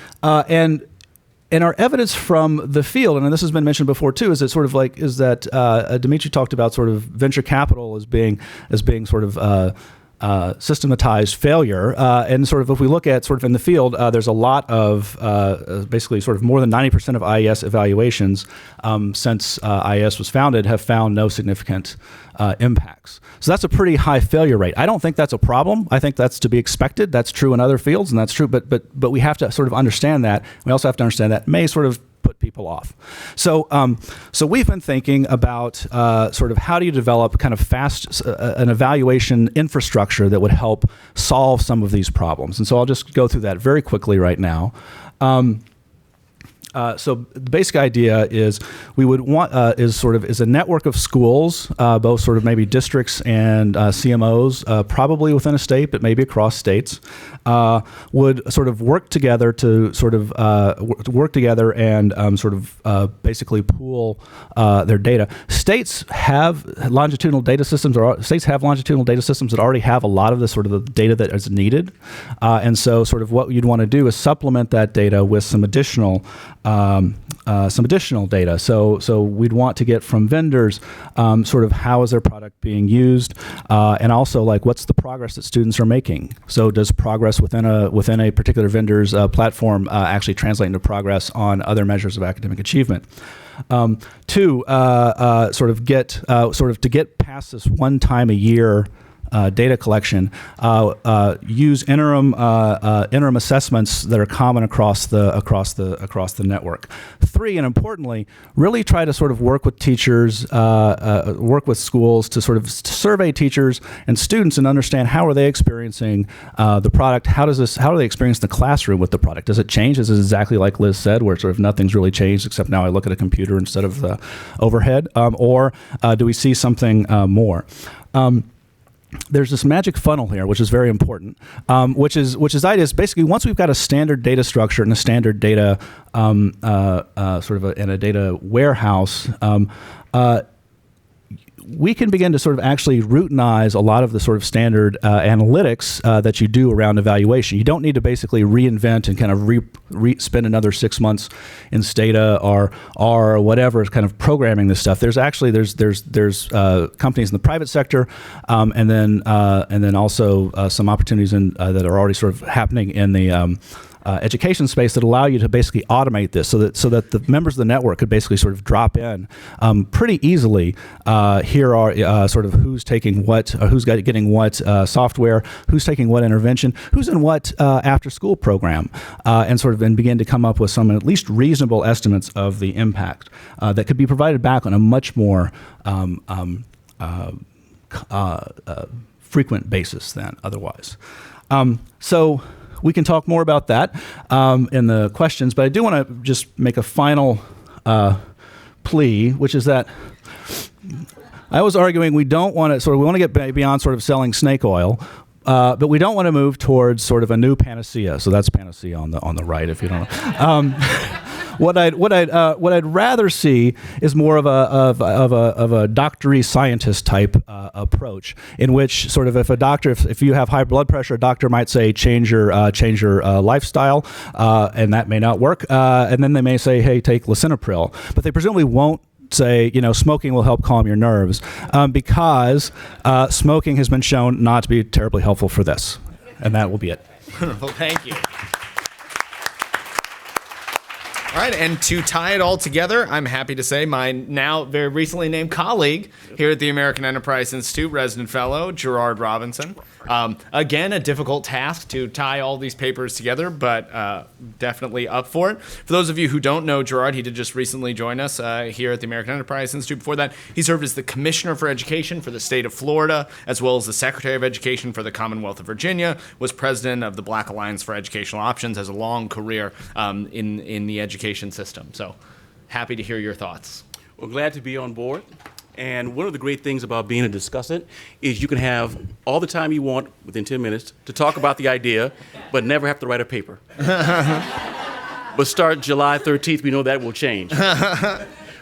our evidence from the field, and this has been mentioned before too, is that Dimitri talked about sort of venture capital as being sort of systematized failure, and sort of if we look at sort of in the field, there's a lot of basically sort of more than 90% of IES evaluations since IES was founded have found no significant impacts. So that's a pretty high failure rate. I don't think that's a problem. I think that's to be expected. That's true in other fields, and that's true. But we have to sort of understand that. We also have to understand that may sort of put people off. So we've been thinking about sort of how do you develop kind of fast an evaluation infrastructure that would help solve some of these problems. And so I'll just go through that very quickly right now. So the basic idea is we would want is a network of schools, both sort of maybe districts and CMOs, probably within a state, but maybe across states, would sort of work together to sort of work together and basically pool their data. States have longitudinal data systems, that already have a lot of the sort of the data that is needed, and so sort of what you'd want to do is supplement that data with some additional data. So we'd want to get from vendors sort of how is their product being used, and also like what's the progress that students are making. So does progress within a particular vendor's platform actually translate into progress on other measures of academic achievement? Two, to get past this one time a year data collection, use interim assessments that are common across the network. Three, and importantly, really try to sort of work with teachers, work with schools to sort of survey teachers and students and understand how are they experiencing the product. How do they experience the classroom with the product? Does it change? Is it exactly like Liz said, where sort of nothing's really changed except now I look at a computer instead of the overhead, or do we see something more? There's this magic funnel here, which is very important, which is basically once we've got a standard data structure and a standard data and a data warehouse, we can begin to sort of actually routinize a lot of the sort of standard analytics that you do around evaluation. You don't need to basically reinvent and kind of spend another 6 months in Stata or whatever kind of programming this stuff. There's companies in the private sector, and then also some opportunities that are already sort of happening in the education space that allow you to basically automate this so that the members of the network could basically sort of drop in pretty easily. Here are sort of who's taking what, who's getting what software, who's taking what intervention, who's in what after school program, and begin to come up with some at least reasonable estimates of the impact that could be provided back on a much more frequent basis than otherwise. So we can talk more about that in the questions, but I do want to just make a final plea, which is that I was arguing we don't want to we want to get beyond sort of selling snake oil, but we don't want to move towards sort of a new panacea. So that's panacea on the right, if you don't know. What I'd rather see is more of a doctory scientist type approach, in which sort of if you have high blood pressure, a doctor might say change your lifestyle, and that may not work, and then they may say, hey, take lisinopril, but they presumably won't say, smoking will help calm your nerves, because smoking has been shown not to be terribly helpful for this, and that will be it. Well, thank you. All right, and to tie it all together, I'm happy to say my now very recently named colleague here at the American Enterprise Institute, resident fellow, Gerard Robinson. Again, a difficult task to tie all these papers together, but definitely up for it. For those of you who don't know Gerard, he did just recently join us here at the American Enterprise Institute. Before that, he served as the Commissioner for Education for the state of Florida, as well as the Secretary of Education for the Commonwealth of Virginia, was president of the Black Alliance for Educational Options, has a long career in the education system. So happy to hear your thoughts. Well, glad to be on board. And one of the great things about being a discussant is you can have all the time you want within 10 minutes to talk about the idea, but never have to write a paper. But start July 13th, we know that will change.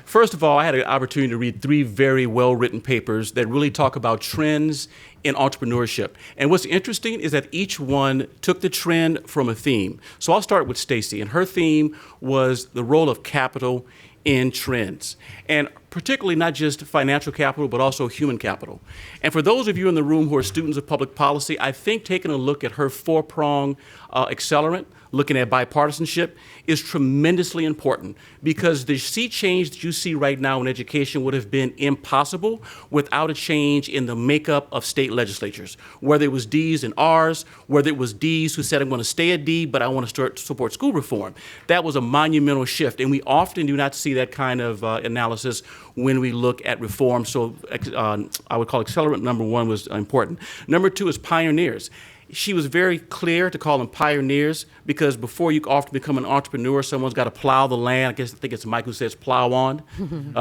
First of all, I had an opportunity to read 3 very well-written papers that really talk about trends in entrepreneurship. And what's interesting is that each one took the trend from a theme. So I'll start with Stacy, and her theme was the role of capital in trends, and particularly not just financial capital, but also human capital. And for those of you in the room who are students of public policy, I think taking a look at her 4-prong accelerant, looking at bipartisanship, is tremendously important, because the sea change that you see right now in education would have been impossible without a change in the makeup of state legislatures, whether it was D's and R's, whether it was D's who said, I'm going to stay a D, but I want to support school reform. That was a monumental shift, and we often do not see that kind of analysis when we look at reform. So I would call accelerant number 1 was important. Number 2 is pioneers. She was very clear to call them pioneers because before you often become an entrepreneur, someone's got to plow the land. I think it's Mike who says plow on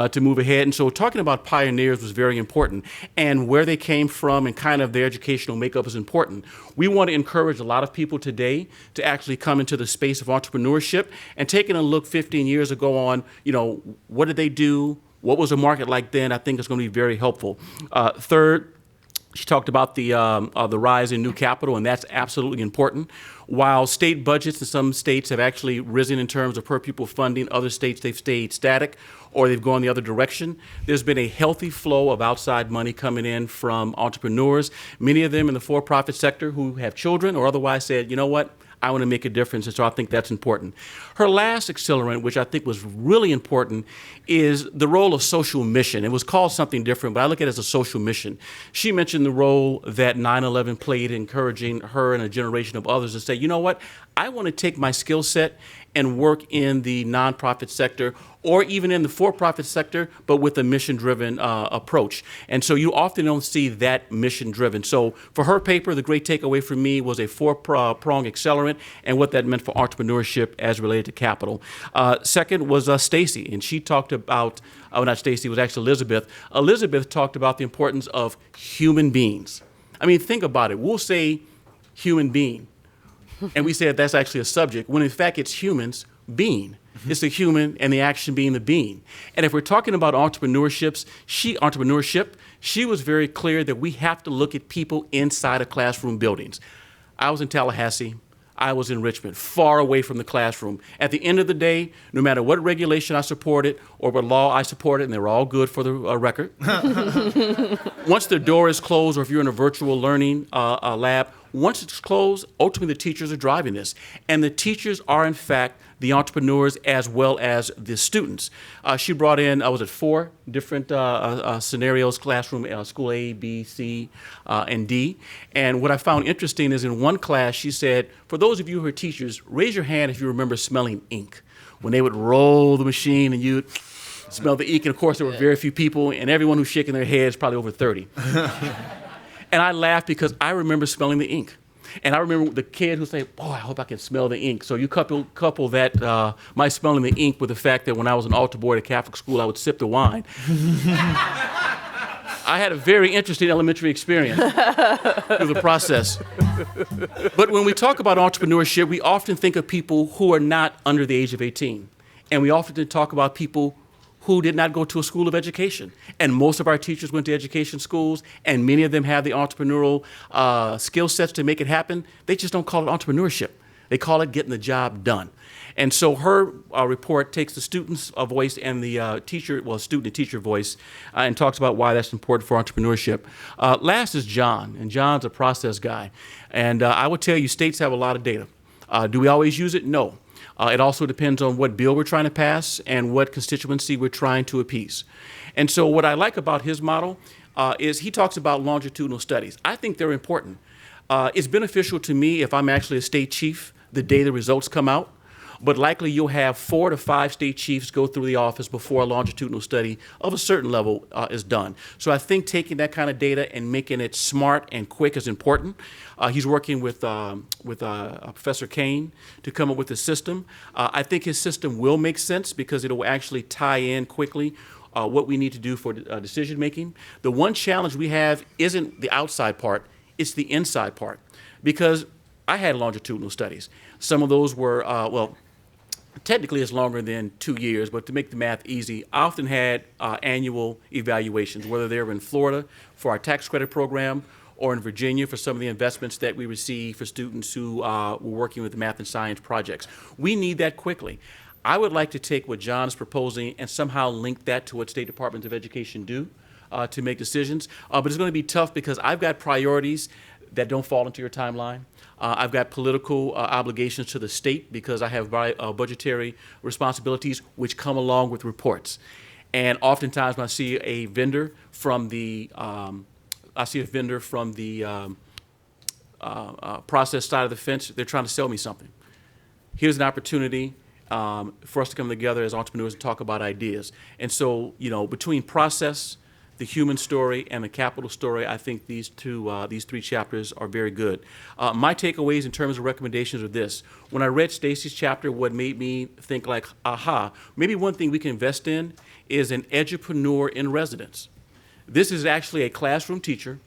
to move ahead. And so talking about pioneers was very important. And where they came from and kind of their educational makeup is important. We want to encourage a lot of people today to actually come into the space of entrepreneurship and taking a look 15 years ago on, what did they do? What was the market like then? I think it's going to be very helpful. Third, she talked about the rise in new capital, and that's absolutely important. While state budgets in some states have actually risen in terms of per pupil funding, other states they've stayed static or they've gone the other direction. There's been a healthy flow of outside money coming in from entrepreneurs, many of them in the for-profit sector who have children or otherwise said, you know what? I want to make a difference, and so I think that's important. Her last accelerant, which I think was really important, is the role of social mission. It was called something different, but I look at it as a social mission. She mentioned the role that 9/11 played, encouraging her and a generation of others to say, you know what, I want to take my skill set and work in the nonprofit sector or even in the for-profit sector, but with a mission-driven approach. And so you often don't see that mission-driven. So for her paper, the great takeaway for me was a four-prong accelerant and what that meant for entrepreneurship as related to capital. Second was Stacy, and she talked about, not Stacy, it was actually Elizabeth. Elizabeth talked about the importance of human beings. I mean, think about it. We'll say human being, and we say that's actually a subject, when in fact it's humans being. It's the human and the action being the being. And if we're talking about entrepreneurship, she was very clear that we have to look at people inside of classroom buildings. I was in Tallahassee. I was in Richmond, far away from the classroom. At the end of the day, no matter what regulation I supported or what law I supported, and they were all good for the record, once the door is closed or if you're in a virtual learning lab, once it's closed, ultimately the teachers are driving this. And the teachers are, in fact, the entrepreneurs as well as the students. She brought in, I was at 4 different scenarios, classroom, school A, B, C, and D. And what I found interesting is in one class, she said, for those of you who are teachers, raise your hand if you remember smelling ink. When they would roll the machine and you'd smell the ink, and of course there were very few people, and everyone who's shaking their head is probably over 30. And I laughed because I remember smelling the ink. And I remember the kid who said, boy, I hope I can smell the ink. So you couple that, my smelling the ink with the fact that when I was an altar boy at a Catholic school, I would sip the wine. I had a very interesting elementary experience through the process. But when we talk about entrepreneurship, we often think of people who are not under the age of 18. And we often talk about people who did not go to a school of education. And most of our teachers went to education schools, and many of them have the entrepreneurial skill sets to make it happen. They just don't call it entrepreneurship. They call it getting the job done. And so her report takes the student's voice and the student and teacher voice and talks about why that's important for entrepreneurship. Last is John, and John's a process guy. And I would tell you, states have a lot of data. Do we always use it? No. It also depends on what bill we're trying to pass and what constituency we're trying to appease. And so what I like about his model is he talks about longitudinal studies. I think they're important. It's beneficial to me if I'm actually a state chief the day the results come out, but likely you'll have 4 to 5 state chiefs go through the office before a longitudinal study of a certain level is done. So I think taking that kind of data and making it smart and quick is important. He's working with Professor Kane to come up with a system. I think his system will make sense because it will actually tie in quickly what we need to do for decision making. The one challenge we have isn't the outside part, it's the inside part. Because I had longitudinal studies. Some of those were, technically it's longer than 2 years, but to make the math easy, I often had annual evaluations, whether they were in Florida for our tax credit program or in Virginia for some of the investments that we receive for students who were working with math and science projects. We need that quickly. I would like to take what John is proposing and somehow link that to what state departments of education do to make decisions. But it's going to be tough because I've got priorities that don't fall into your timeline. I've got political obligations to the state because I have budgetary responsibilities which come along with reports. And oftentimes when I see a vendor from the process side of the fence, they're trying to sell me something. Here's an opportunity for us to come together as entrepreneurs and talk about ideas. And so, between process, the human story, and the capital story. I think these three chapters are very good. My takeaways in terms of recommendations are this. When I read Stacy's chapter, what made me think like, aha, maybe one thing we can invest in is an edupreneur in residence. This is actually a classroom teacher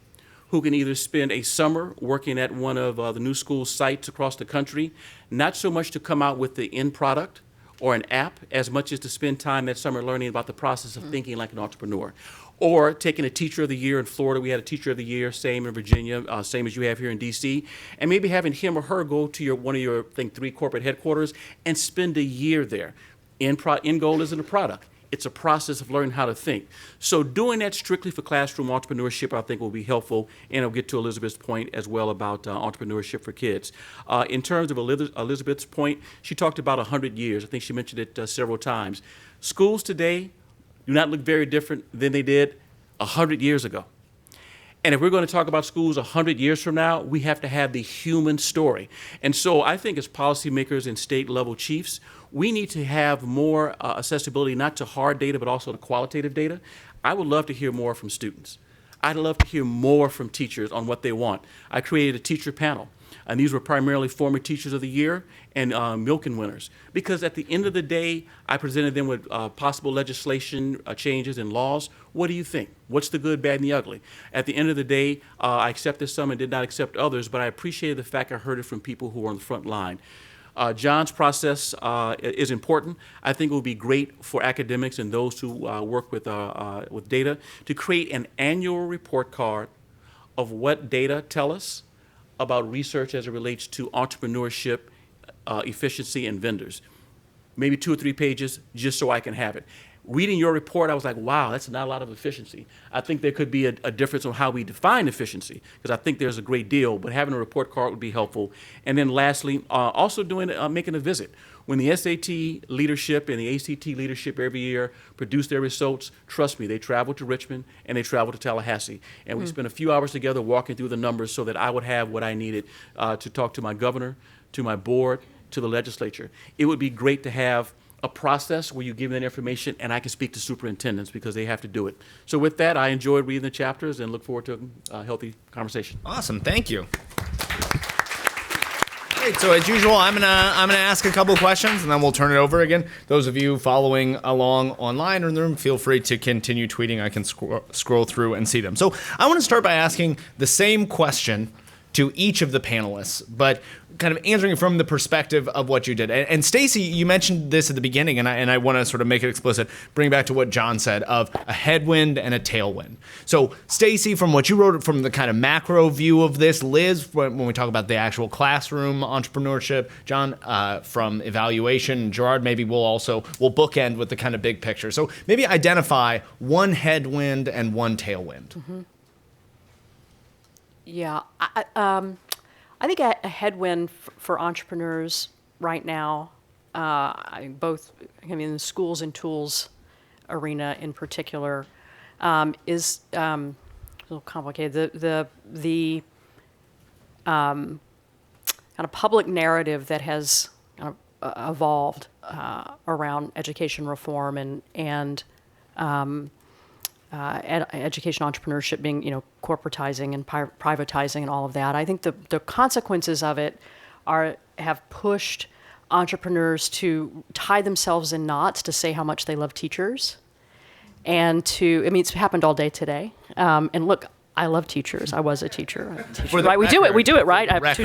who can either spend a summer working at one of the new school sites across the country, not so much to come out with the end product or an app, as much as to spend time that summer learning about the process of thinking like an entrepreneur. Or taking a teacher of the year in Florida, we had a teacher of the year, same in Virginia, same as you have here in DC, and maybe having him or her go to one of your, I think, 3 corporate headquarters and spend a year there. End goal isn't a product. It's a process of learning how to think. So doing that strictly for classroom entrepreneurship, I think, will be helpful, and I'll get to Elizabeth's point as well about entrepreneurship for kids. In terms of Elizabeth's point, she talked about 100 years. I think she mentioned it several times. Schools today do not look very different than they did 100 years ago. And if we're going to talk about schools 100 years from now, we have to have the human story. And so I think as policymakers and state-level chiefs, we need to have more accessibility not to hard data, but also to qualitative data. I would love to hear more from students. I'd love to hear more from teachers on what they want. I created a teacher panel, and these were primarily former teachers of the year and Milken winners. Because at the end of the day, I presented them with possible legislation changes and laws. What do you think? What's the good, bad, and the ugly? At the end of the day, I accepted some and did not accept others, but I appreciated the fact I heard it from people who were on the front line. John's process is important. I think it would be great for academics and those who work with data to create an annual report card of what data tell us about research as it relates to entrepreneurship, efficiency, and vendors. Maybe 2 or 3 pages just so I can have it. Reading your report, I was like, wow, that's not a lot of efficiency. I think there could be a difference on how we define efficiency, because I think there's a great deal, but having a report card would be helpful. And then lastly, also making a visit. When the SAT leadership and the ACT leadership every year produce their results, trust me, they travel to Richmond and they travel to Tallahassee. And we spent a few hours together walking through the numbers so that I would have what I needed to talk to my governor, to my board, to the legislature. It would be great to have a process where you give them that information and I can speak to superintendents because they have to do it. So with that, I enjoyed reading the chapters and look forward to a healthy conversation. Awesome, thank you. Great, so as usual, I'm gonna ask a couple of questions and then we'll turn it over again. Those of you following along online or in the room, feel free to continue tweeting. I can scroll through and see them. So I want to start by asking the same question to each of the panelists, but kind of answering from the perspective of what you did. And Stacy, you mentioned this at the beginning, and I want to sort of make it explicit, bring back to what John said of a headwind and a tailwind. So Stacy, from what you wrote, from the kind of macro view of this, Liz, when we talk about the actual classroom entrepreneurship, John, from evaluation, Gerard, maybe we'll bookend with the kind of big picture. So maybe identify one headwind and one tailwind. Mm-hmm. Yeah, I think a headwind for entrepreneurs right now, both in the schools and tools arena in particular, is a little complicated. The kind of public narrative that has kind of evolved around education reform and education entrepreneurship being, corporatizing and privatizing and all of that. I think the consequences of it have pushed entrepreneurs to tie themselves in knots to say how much they love teachers, and it's happened all day today. And look, I love teachers. I was a teacher. Right? We do it, right? I have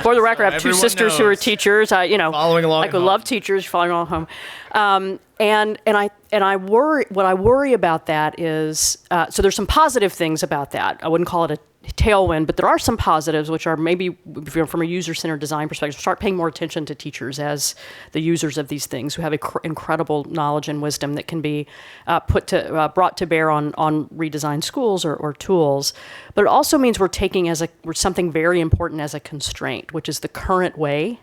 for the record, I have 2 sisters who are teachers. Following along. I love teachers, following along home. And I worry. What I worry about that is so there's some positive things about that. I wouldn't call it a tailwind, but there are some positives, which are maybe from a user-centered design perspective, start paying more attention to teachers as the users of these things who have incredible knowledge and wisdom that can be brought to bear on redesigned schools or tools. But it also means we're taking something very important as a constraint, which is the current way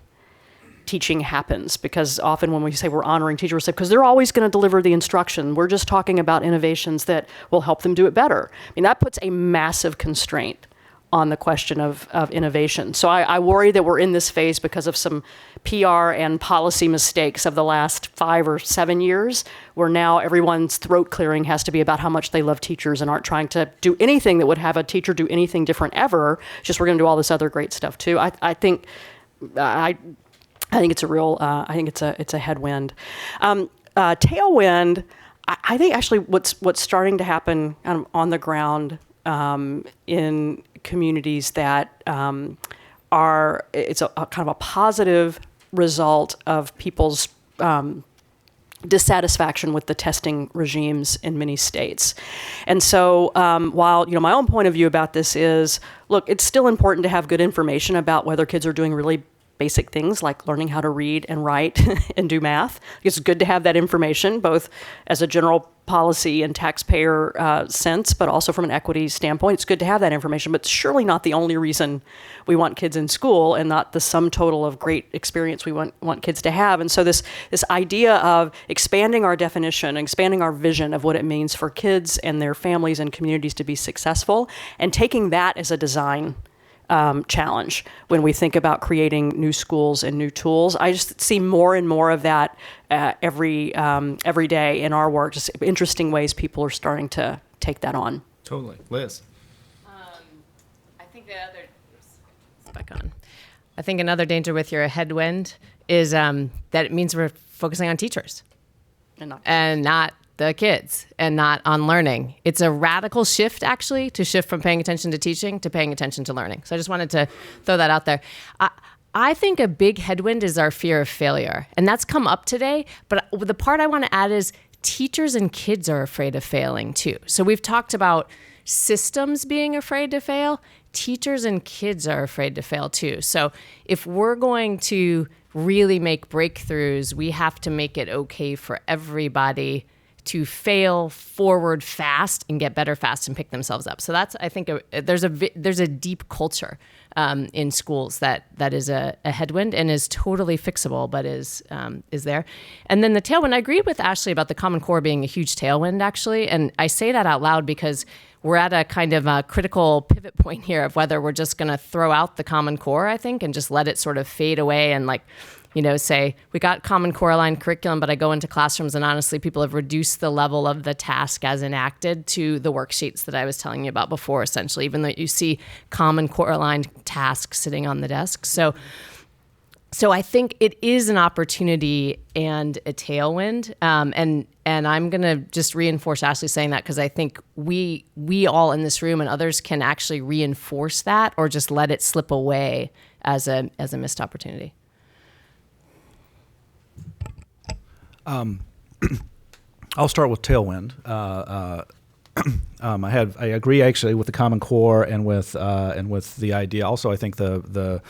teaching happens, because often when we say we're honoring teachers, we say because they're always going to deliver the instruction. We're just talking about innovations that will help them do it better. I mean, that puts a massive constraint on the question of innovation. So I worry that we're in this phase because of some PR and policy mistakes of the last 5 or 7 years, where now everyone's throat clearing has to be about how much they love teachers and aren't trying to do anything that would have a teacher do anything different ever. Just we're going to do all this other great stuff too. I think it's a real. I think it's a headwind. Tailwind. I think actually what's starting to happen on the ground in communities that it's a kind of a positive result of people's dissatisfaction with the testing regimes in many states. And so while my own point of view about this is, look, it's still important to have good information about whether kids are doing really basic things like learning how to read and write and do math. It's good to have that information, both as a general policy and taxpayer sense, but also from an equity standpoint. It's good to have that information, but it's surely not the only reason we want kids in school and not the sum total of great experience we want kids to have. And so this idea of expanding our definition, expanding our vision of what it means for kids and their families and communities to be successful, and taking that as a design challenge when we think about creating new schools and new tools. I just see more and more of that every day in our work, just interesting ways people are starting to take that on. Totally. Liz. I think I think another danger with your headwind is that it means we're focusing on teachers and not the kids and not on learning. It's a radical shift, actually, to shift from paying attention to teaching to paying attention to learning. So I just wanted to throw that out there. I think a big headwind is our fear of failure, and that's come up today. But the part I want to add is teachers and kids are afraid of failing too. So we've talked about systems being afraid to fail. Teachers and kids are afraid to fail too. So if we're going to really make breakthroughs, we have to make it okay for everybody to fail forward fast and get better fast and pick themselves up. So that's, I think, there's a deep culture in schools that is a headwind and is totally fixable, but is there. And then the tailwind, I agreed with Ashley about the Common Core being a huge tailwind, actually. And I say that out loud because we're at a kind of a critical pivot point here of whether we're just going to throw out the Common Core, I think, and just let it sort of fade away and say, we got Common Core aligned curriculum, but I go into classrooms and honestly, people have reduced the level of the task as enacted to the worksheets that I was telling you about before, essentially, even though you see Common Core aligned tasks sitting on the desk. So I think it is an opportunity and a tailwind. And I'm going to just reinforce Ashley saying that because I think we all in this room and others can actually reinforce that or just let it slip away as a missed opportunity. I'll start with tailwind. I agree actually with the Common Core and with the idea. Also, I think if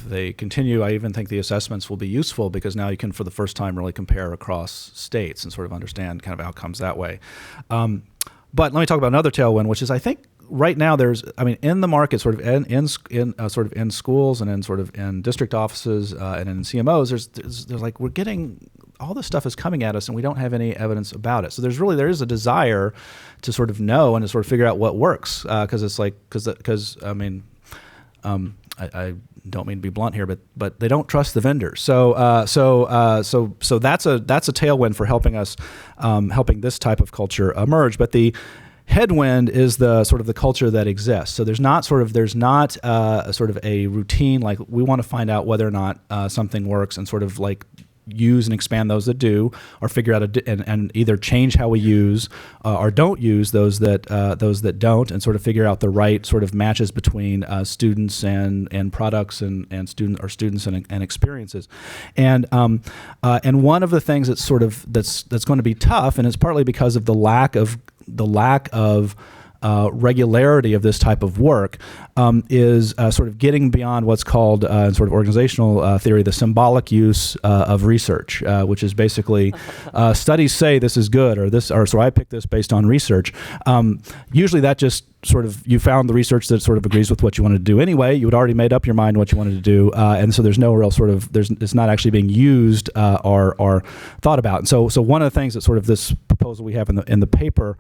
they continue, I even think the assessments will be useful because now you can, for the first time, really compare across states and sort of understand kind of outcomes that way. But let me talk about another tailwind, which is I think right now in the market, sort of in schools and in sort of in district offices and in CMOs, there's like we're getting all this stuff is coming at us and we don't have any evidence about it. So there is a desire to sort of know and to sort of figure out what works because I don't mean to be blunt here, but they don't trust the vendors. So that's a tailwind for helping us helping this type of culture emerge. But the headwind is the sort of the culture that exists. So there's not a sort of a routine like we want to find out whether or not something works and sort of like use and expand those that do, or figure out and either change how we use or don't use those that don't, and sort of figure out the right sort of matches between students and products and students and experiences. And one of the things that's sort of that's going to be tough, and it's partly because of the lack of regularity of this type of work is sort of getting beyond what's called in sort of organizational theory, the symbolic use of research, which is basically studies say this is good or so I picked this based on research. Usually that just sort of, you found the research that sort of agrees with what you wanted to do anyway. You had already made up your mind what you wanted to do, and so there's no real sort of it's not actually being used or thought about. And so one of the things that sort of this proposal we have in the paper.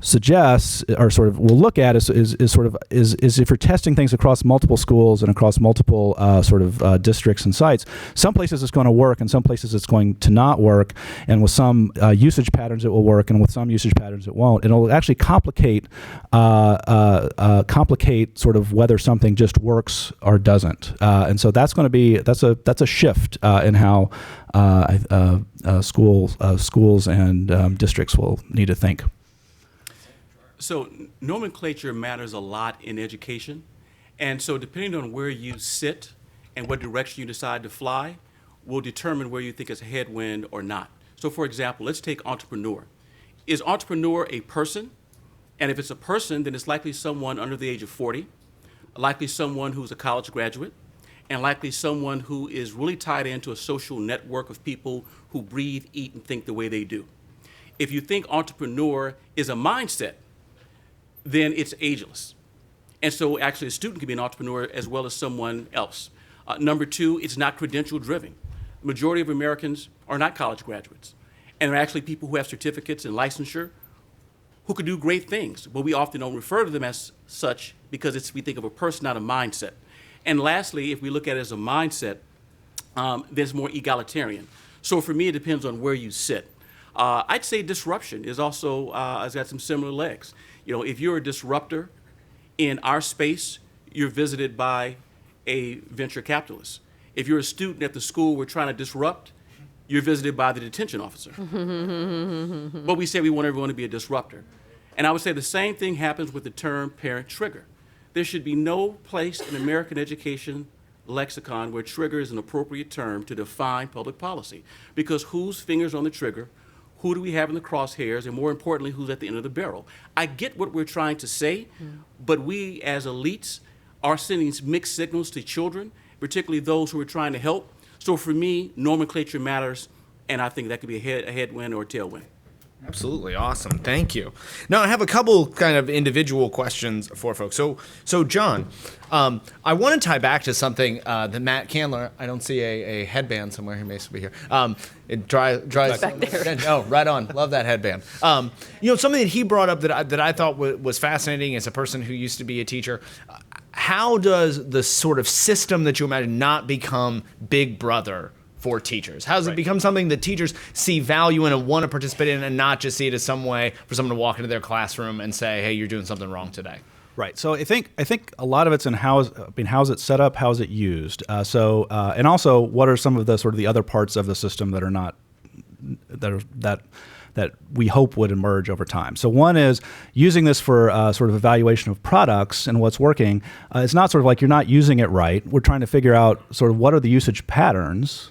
suggests or sort of will look at is if you're testing things across multiple schools and across multiple districts and sites, some places it's going to work and some places it's going to not work, and with some usage patterns it will work and with some usage patterns it won't, and it'll actually complicate sort of whether something just works or doesn't, and so that's going to be that's a shift in how schools and districts will need to think. So nomenclature matters a lot in education. And so depending on where you sit and what direction you decide to fly will determine where you think it's a headwind or not. So for example, let's take entrepreneur. Is entrepreneur a person? And if it's a person, then it's likely someone under the age of 40, likely someone who's a college graduate, and likely someone who is really tied into a social network of people who breathe, eat, and think the way they do. If you think entrepreneur is a mindset, then it's ageless. And so actually a student can be an entrepreneur as well as someone else. Number two, it's not credential driven. The majority of Americans are not college graduates. And they're actually people who have certificates and licensure who could do great things, but we often don't refer to them as such because we think of a person, not a mindset. And lastly, if we look at it as a mindset, there's more egalitarian. So for me, it depends on where you sit. I'd say disruption is also has got some similar legs. You know, if you're a disruptor in our space, you're visited by a venture capitalist. If you're a student at the school we're trying to disrupt, you're visited by the detention officer. But we say we want everyone to be a disruptor. And I would say the same thing happens with the term parent trigger. There should be no place in American education lexicon where trigger is an appropriate term to define public policy. Because whose finger's on the trigger? Who do we have in the crosshairs, and more importantly, who's at the end of the barrel? I get what we're trying to say, but we as elites are sending mixed signals to children, particularly those who are trying to help. So for me, nomenclature matters, and I think that could be a headwind or a tailwind. Absolutely awesome. Thank you. Now I have a couple kind of individual questions for folks. So John, I want to tie back to something that Matt Candler. I don't see a headband somewhere. He may still be here. It drives back there. Oh, right on. Love that headband. Something that he brought up that I thought was fascinating as a person who used to be a teacher. How does the sort of system that you imagine not become Big Brother for teachers? How does it become something that teachers see value in and want to participate in, and not just see it as some way for someone to walk into their classroom and say, hey, you're doing something wrong today? Right. So I think a lot of it's in how's it set up, how's it used. And also what are some of the sort of the other parts of the system that are not that we hope would emerge over time. So one is using this for sort of evaluation of products and what's working. It's not sort of like you're not using it right. We're trying to figure out sort of what are the usage patterns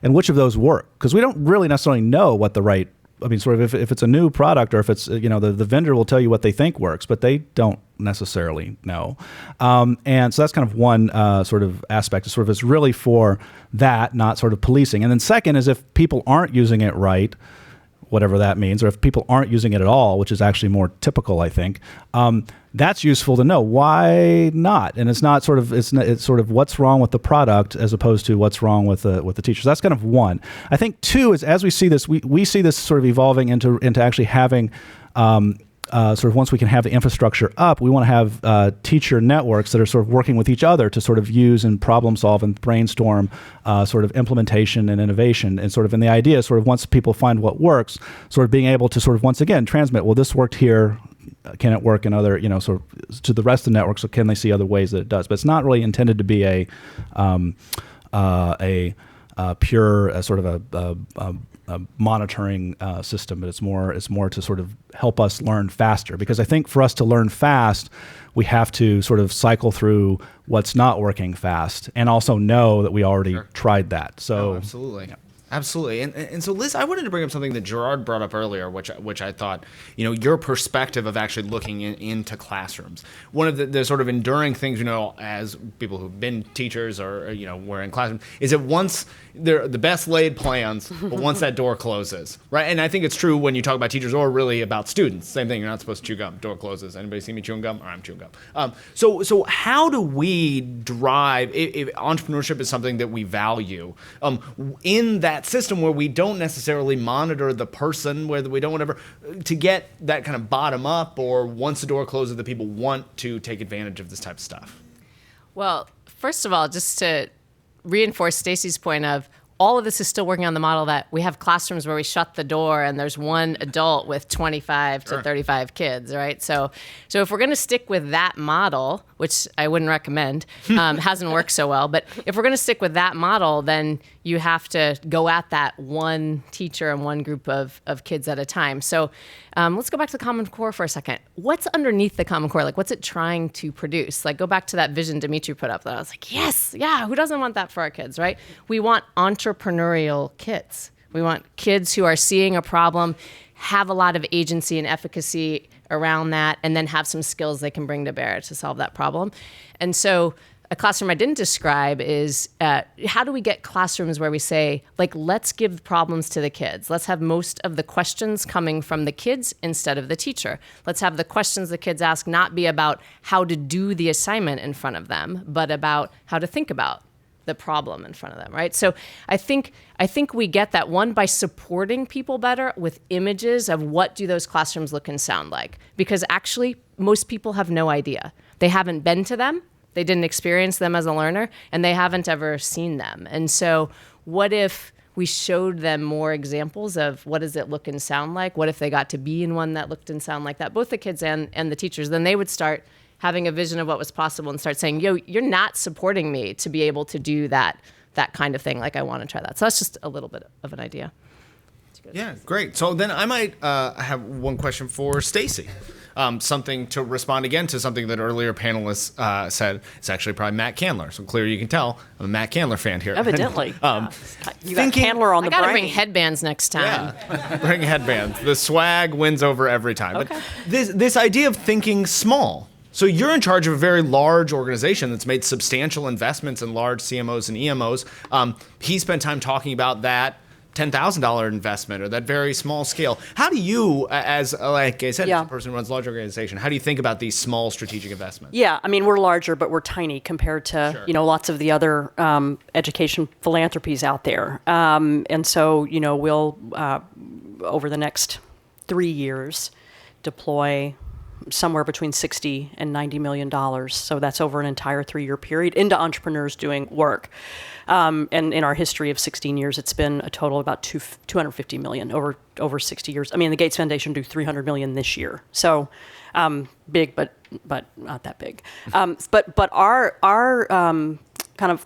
and which of those work, because we don't really necessarily know what the right. I mean, sort of if it's a new product or if it's the vendor will tell you what they think works, but they don't necessarily know. And so that's kind of one sort of aspect. Sort of it's really for that, not sort of policing. And then second is if people aren't using it right, whatever that means, or if people aren't using it at all, which is actually more typical, I think, that's useful to know. Why not? And it's not sort of it's sort of what's wrong with the product as opposed to what's wrong with the teachers. That's kind of one. I think two is as we see this, we see this sort of evolving into actually having. Sort of once we can have the infrastructure up, we want to have teacher networks that are sort of working with each other to sort of use and problem solve and brainstorm sort of implementation and innovation. And sort of in the idea, sort of once people find what works, sort of being able to sort of once again transmit, well, this worked here. Can it work in other, sort of to the rest of the network? So can they see other ways that it does? But it's not really intended to be a pure sort of a monitoring system, but it's more to sort of help us learn faster. Because I think for us to learn fast, we have to sort of cycle through what's not working fast, and also know that we already tried that. So absolutely. Yeah. Absolutely. And so, Liz, I wanted to bring up something that Gerard brought up earlier, which I thought, your perspective of actually looking into classrooms. One of the sort of enduring things, as people who've been teachers or, were in classrooms, is that once they're the best laid plans, but once that door closes, right? And I think it's true when you talk about teachers or really about students. Same thing, you're not supposed to chew gum. Door closes. Anybody see me chewing gum? Or I'm chewing gum. So how do we drive, if entrepreneurship is something that we value, in that that system where we don't necessarily monitor the person, where we don't whatever, to get that kind of bottom up, or once the door closes, the people want to take advantage of this type of stuff? Well, first of all, just to reinforce Stacy's point of all of this is still working on the model that we have classrooms where we shut the door and there's one adult with 25 to 35 kids, right? So if we're going to stick with that model, which I wouldn't recommend, hasn't worked so well, but if we're going to stick with that model, then you have to go at that one teacher and one group of kids at a time. So let's go back to the Common Core for a second. What's underneath the Common Core? Like, what's it trying to produce? Like, go back to that vision Dimitri put up that I was like, yes, yeah, who doesn't want that for our kids, right? We want entrepreneurial kids. We want kids who are seeing a problem, have a lot of agency and efficacy around that, and then have some skills they can bring to bear to solve that problem. And so a classroom I didn't describe is how do we get classrooms where we say, like, let's give problems to the kids. Let's have most of the questions coming from the kids instead of the teacher. Let's have the questions the kids ask not be about how to do the assignment in front of them, but about how to think about the problem in front of them, right? So I think we get that, one, by supporting people better with images of what do those classrooms look and sound like. Because actually, most people have no idea. They haven't been to them, they didn't experience them as a learner, and they haven't ever seen them. And so what if we showed them more examples of what does it look and sound like? What if they got to be in one that looked and sound like that, both the kids and the teachers? Then they would start having a vision of what was possible and start saying, yo, you're not supporting me to be able to do that kind of thing. Like, I want to try that. So that's just a little bit of an idea. Yeah, great. So then I might have one question for Stacy. Something to respond again to something that earlier panelists said. It's actually probably Matt Candler. So clearly you can tell I'm a Matt Candler fan here. Evidently. You got thinking- Candler on the I gotta brain. bring headbands next time. Yeah, bring headbands. The swag wins over every time. Okay. But this idea of thinking small. So you're in charge of a very large organization that's made substantial investments in large CMOs and EMOs. He spent time talking about that $10,000 investment or that very small scale. How do you, as like I said, as a person who runs a large organization, how do you think about these small strategic investments? Yeah, I mean, we're larger, but we're tiny compared to, lots of the other education philanthropies out there. And so, we'll, over the next 3 years, deploy somewhere between $60 and $90 million. So that's over an entire 3-year period into entrepreneurs doing work. And in our history of 16 years, it's been a total of about $250 million over 60 years. I mean, the Gates Foundation do $300 million this year. So big, but not that big. But our kind of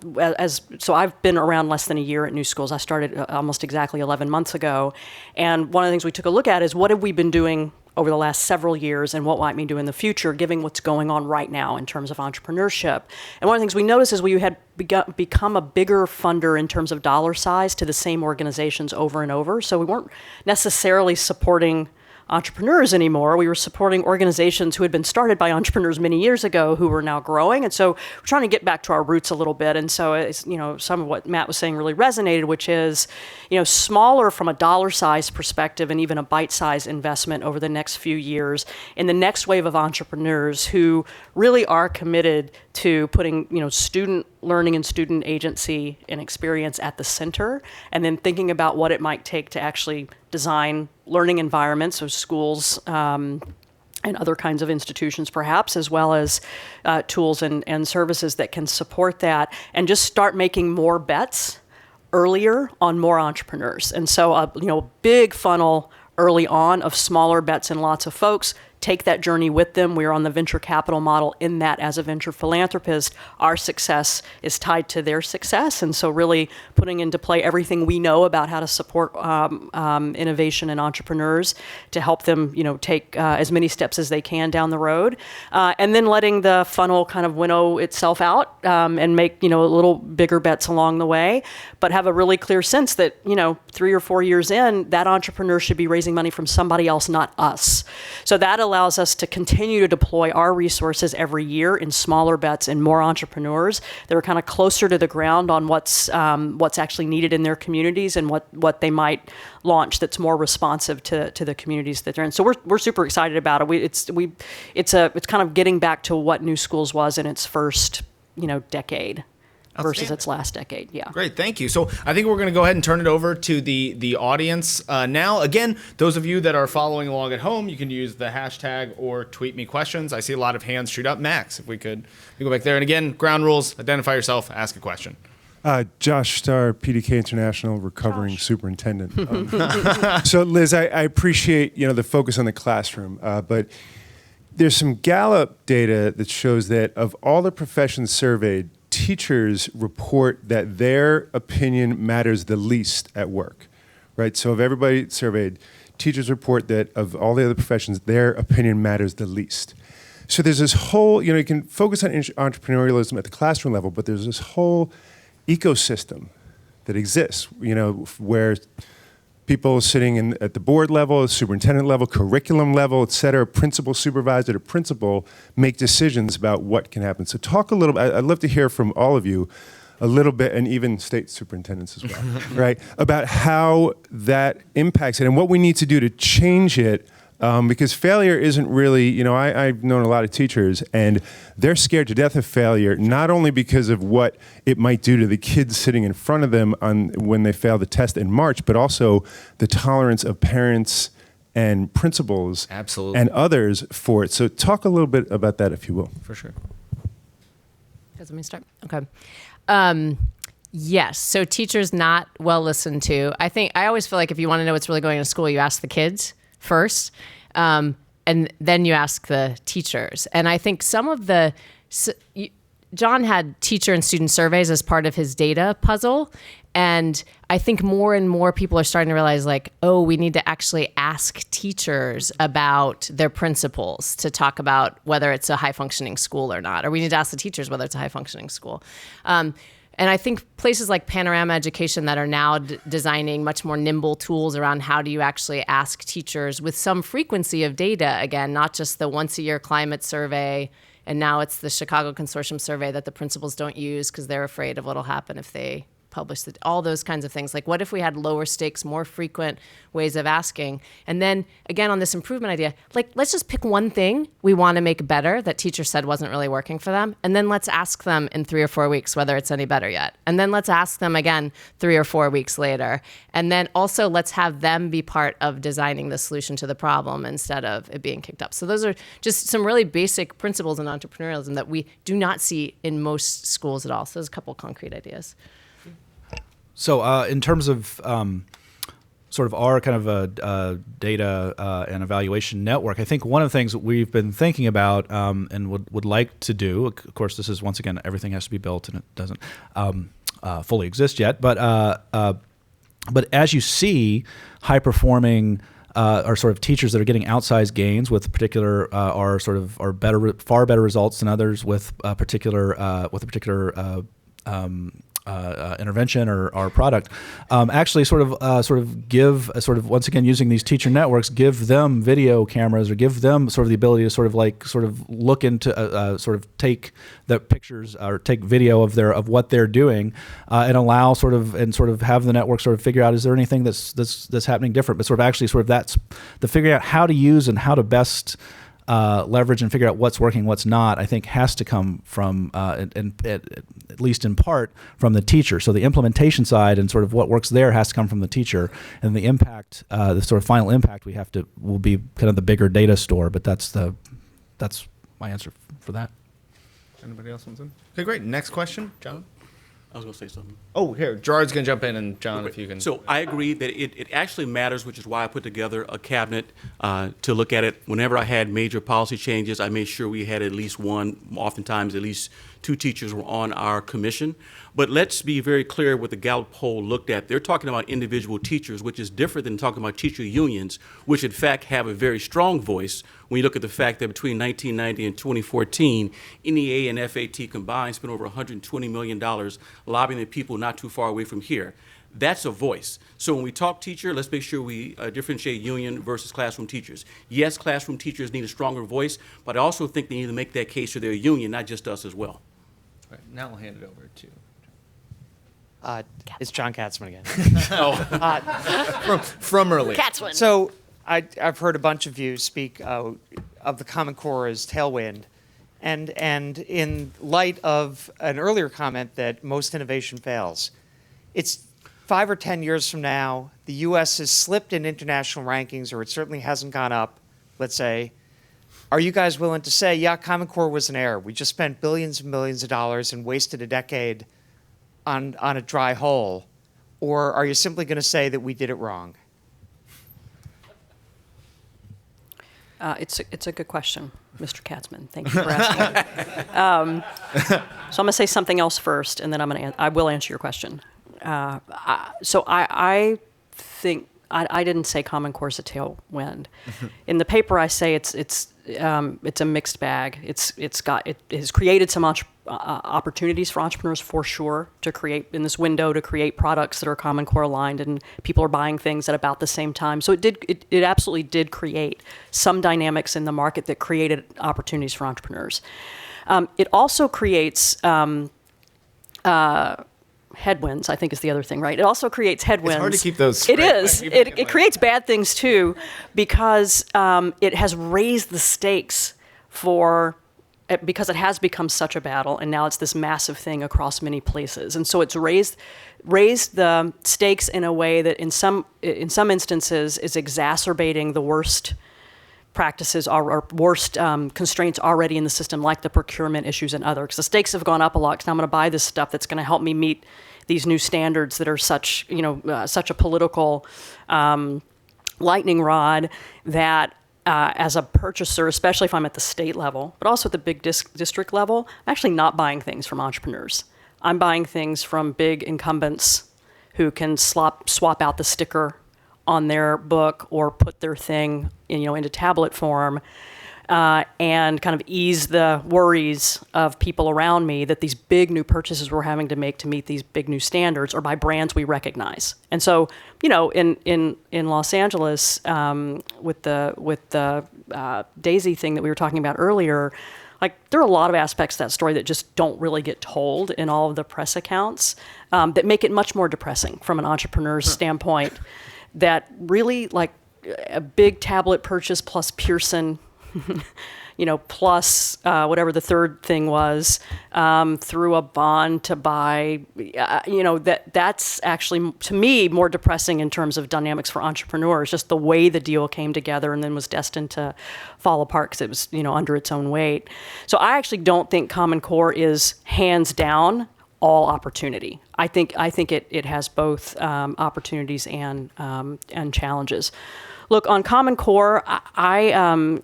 so I've been around less than a year at New Schools. I started almost exactly 11 months ago. And one of the things we took a look at is what have we been doing over the last several years and what might we do in the future, given what's going on right now in terms of entrepreneurship. And one of the things we noticed is we had become a bigger funder in terms of dollar size to the same organizations over and over. So we weren't necessarily supporting entrepreneurs anymore. We were supporting organizations who had been started by entrepreneurs many years ago who were now growing. And so we're trying to get back to our roots a little bit. And so it's, some of what Matt was saying really resonated, which is, smaller from a dollar size perspective and even a bite size investment over the next few years in the next wave of entrepreneurs who really are committed to putting, student learning and student agency and experience at the center, and then thinking about what it might take to actually design learning environments, so schools and other kinds of institutions perhaps, as well as tools and services that can support that, and just start making more bets earlier on more entrepreneurs. And so a big funnel early on of smaller bets and lots of folks. Take that journey with them. We're on the venture capital model in that as a venture philanthropist, our success is tied to their success. And so really putting into play everything we know about how to support innovation and entrepreneurs to help them, take as many steps as they can down the road. And then letting the funnel kind of winnow itself out and make, a little bigger bets along the way, but have a really clear sense that, 3 or 4 years in, that entrepreneur should be raising money from somebody else, not us. So that allows us to continue to deploy our resources every year in smaller bets and more entrepreneurs that are kind of closer to the ground on what's actually needed in their communities and what they might launch that's more responsive to the communities that they're in. So we're super excited about it. It's kind of getting back to what New Schools was in its first decade. versus its last decade. Yeah. Great, thank you. So I think we're going to go ahead and turn it over to the audience now. Again, those of you that are following along at home, you can use the hashtag or tweet me questions. I see a lot of hands shoot up. Max, if we could go back there. And again, ground rules, identify yourself, ask a question. Josh Starr, PDK International, recovering superintendent. So Liz, I appreciate the focus on the classroom, but there's some Gallup data that shows that of all the professions surveyed, teachers report that their opinion matters the least at work, right? So of everybody surveyed, teachers report that of all the other professions, their opinion matters the least. So there's this whole, you can focus on entrepreneurialism at the classroom level, but there's this whole ecosystem that exists, where people sitting at the board level, superintendent level, curriculum level, et cetera, principal, supervisor to principal, make decisions about what can happen. So talk a little bit, I'd love to hear from all of you a little bit, and even state superintendents as well, right, about how that impacts it and what we need to do to change it. Because failure isn't really, I've known a lot of teachers, and they're scared to death of failure, not only because of what it might do to the kids sitting in front of them when they fail the test in March, but also the tolerance of parents and principals and others for it. So talk a little bit about that, if you will. For sure. Let me start. Okay. Yes. So teachers not well listened to. I always feel like if you want to know what's really going on in school, you ask the kids first, and then you ask the teachers. And I think John had teacher and student surveys as part of his data puzzle. And I think more and more people are starting to realize we need to actually ask teachers about their principals to talk about whether it's a high functioning school or not, or we need to ask the teachers whether it's a high functioning school. And I think places like Panorama Education that are now designing much more nimble tools around how do you actually ask teachers with some frequency of data, again, not just the once-a-year climate survey, and now it's the Chicago Consortium survey that the principals don't use because they're afraid of what'll happen if they publish all those kinds of things. Like, what if we had lower stakes, more frequent ways of asking? And then, again, on this improvement idea, let's just pick one thing we want to make better that teachers said wasn't really working for them, and then let's ask them in 3 or 4 weeks whether it's any better yet. And then let's ask them again 3 or 4 weeks later. And then also let's have them be part of designing the solution to the problem instead of it being kicked up. So those are just some really basic principles in entrepreneurialism that we do not see in most schools at all. So there's a couple concrete ideas. So in terms of sort of our kind of data and evaluation network, I think one of the things that we've been thinking about and would like to do, of course, this is, once again, everything has to be built and it doesn't fully exist yet, but as you see high-performing are sort of teachers that are getting outsized gains with particular are better, far better results than others with a particular intervention or product, actually sort of give once again, using these teacher networks, give them video cameras or give them sort of the ability to sort of look into sort of take the pictures or take video of what they're doing and allow sort of have the network sort of figure out, is there anything that's happening different, but sort of actually sort of that's the figuring out how to use and how to best leverage and figure out what's working, what's not, I think has to come from, at least in part, from the teacher. So the implementation side and sort of what works there has to come from the teacher, and the impact, the sort of final impact will be kind of the bigger data store. But that's my answer for that. Anybody else wants in? Okay, great. Next question, John. I was going to say something. Oh, here, Gerard's going to jump in, and John, if you can. So I agree that it actually matters, which is why I put together a cabinet to look at it. Whenever I had major policy changes, I made sure we had at least one, oftentimes at least 2 teachers were on our commission. But let's be very clear what the Gallup poll looked at. They're talking about individual teachers, which is different than talking about teacher unions, which in fact have a very strong voice when you look at the fact that between 1990 and 2014, NEA and FAT combined spent over $120 million lobbying the people not too far away from here. That's a voice. So when we talk teacher, let's make sure we differentiate union versus classroom teachers. Yes, classroom teachers need a stronger voice, but I also think they need to make that case to their union, not just us as well. All right, now I'll hand it over to It's John Katzman again. from earlier. Katzman. So I've heard a bunch of you speak of the Common Core as tailwind, And in light of an earlier comment that most innovation fails, it's 5 or 10 years from now, the U.S. has slipped in international rankings, or it certainly hasn't gone up, let's say. Are you guys willing to say, yeah, Common Core was an error? We just spent billions and millions of dollars and wasted a decade on a dry hole? Or are you simply going to say that we did it wrong? It's a good question, Mr. Katzman. Thank you for asking. So I'm going to say something else first, and then I will answer your question. So I think I didn't say Common Core is a tailwind. In the paper, I say it's a mixed bag. It has created some opportunities for entrepreneurs for sure to create in this window to create products that are Common Core aligned, and people are buying things at about the same time. So it absolutely did create some dynamics in the market that created opportunities for entrepreneurs. It also creates headwinds, I think is the other thing, right? It also creates headwinds. It's hard to keep those It straight. is. It creates bad things too, because it has raised the stakes because it has become such a battle, and now it's this massive thing across many places. And so it's raised the stakes in a way that in some instances is exacerbating the worst practices or worst constraints already in the system, like the procurement issues and other. Because the stakes have gone up a lot. Because now I'm going to buy this stuff that's going to help me meet these new standards that are such a political lightning rod that as a purchaser, especially if I'm at the state level, but also at the big district level, I'm actually not buying things from entrepreneurs. I'm buying things from big incumbents who can swap out the sticker on their book or put their thing into tablet form and kind of ease the worries of people around me that these big new purchases we're having to make to meet these big new standards are by brands we recognize. And so, in Los Angeles, with the Daisy thing that we were talking about earlier, like there are a lot of aspects of that story that just don't really get told in all of the press accounts that make it much more depressing from an entrepreneur's standpoint. That really, like a big tablet purchase plus Pearson, plus whatever the third thing was, through a bond to buy, that's actually, to me, more depressing in terms of dynamics for entrepreneurs, just the way the deal came together and then was destined to fall apart because it was, under its own weight. So I actually don't think Common Core is hands down all opportunity. I think it has both opportunities and challenges. Look, on Common Core, in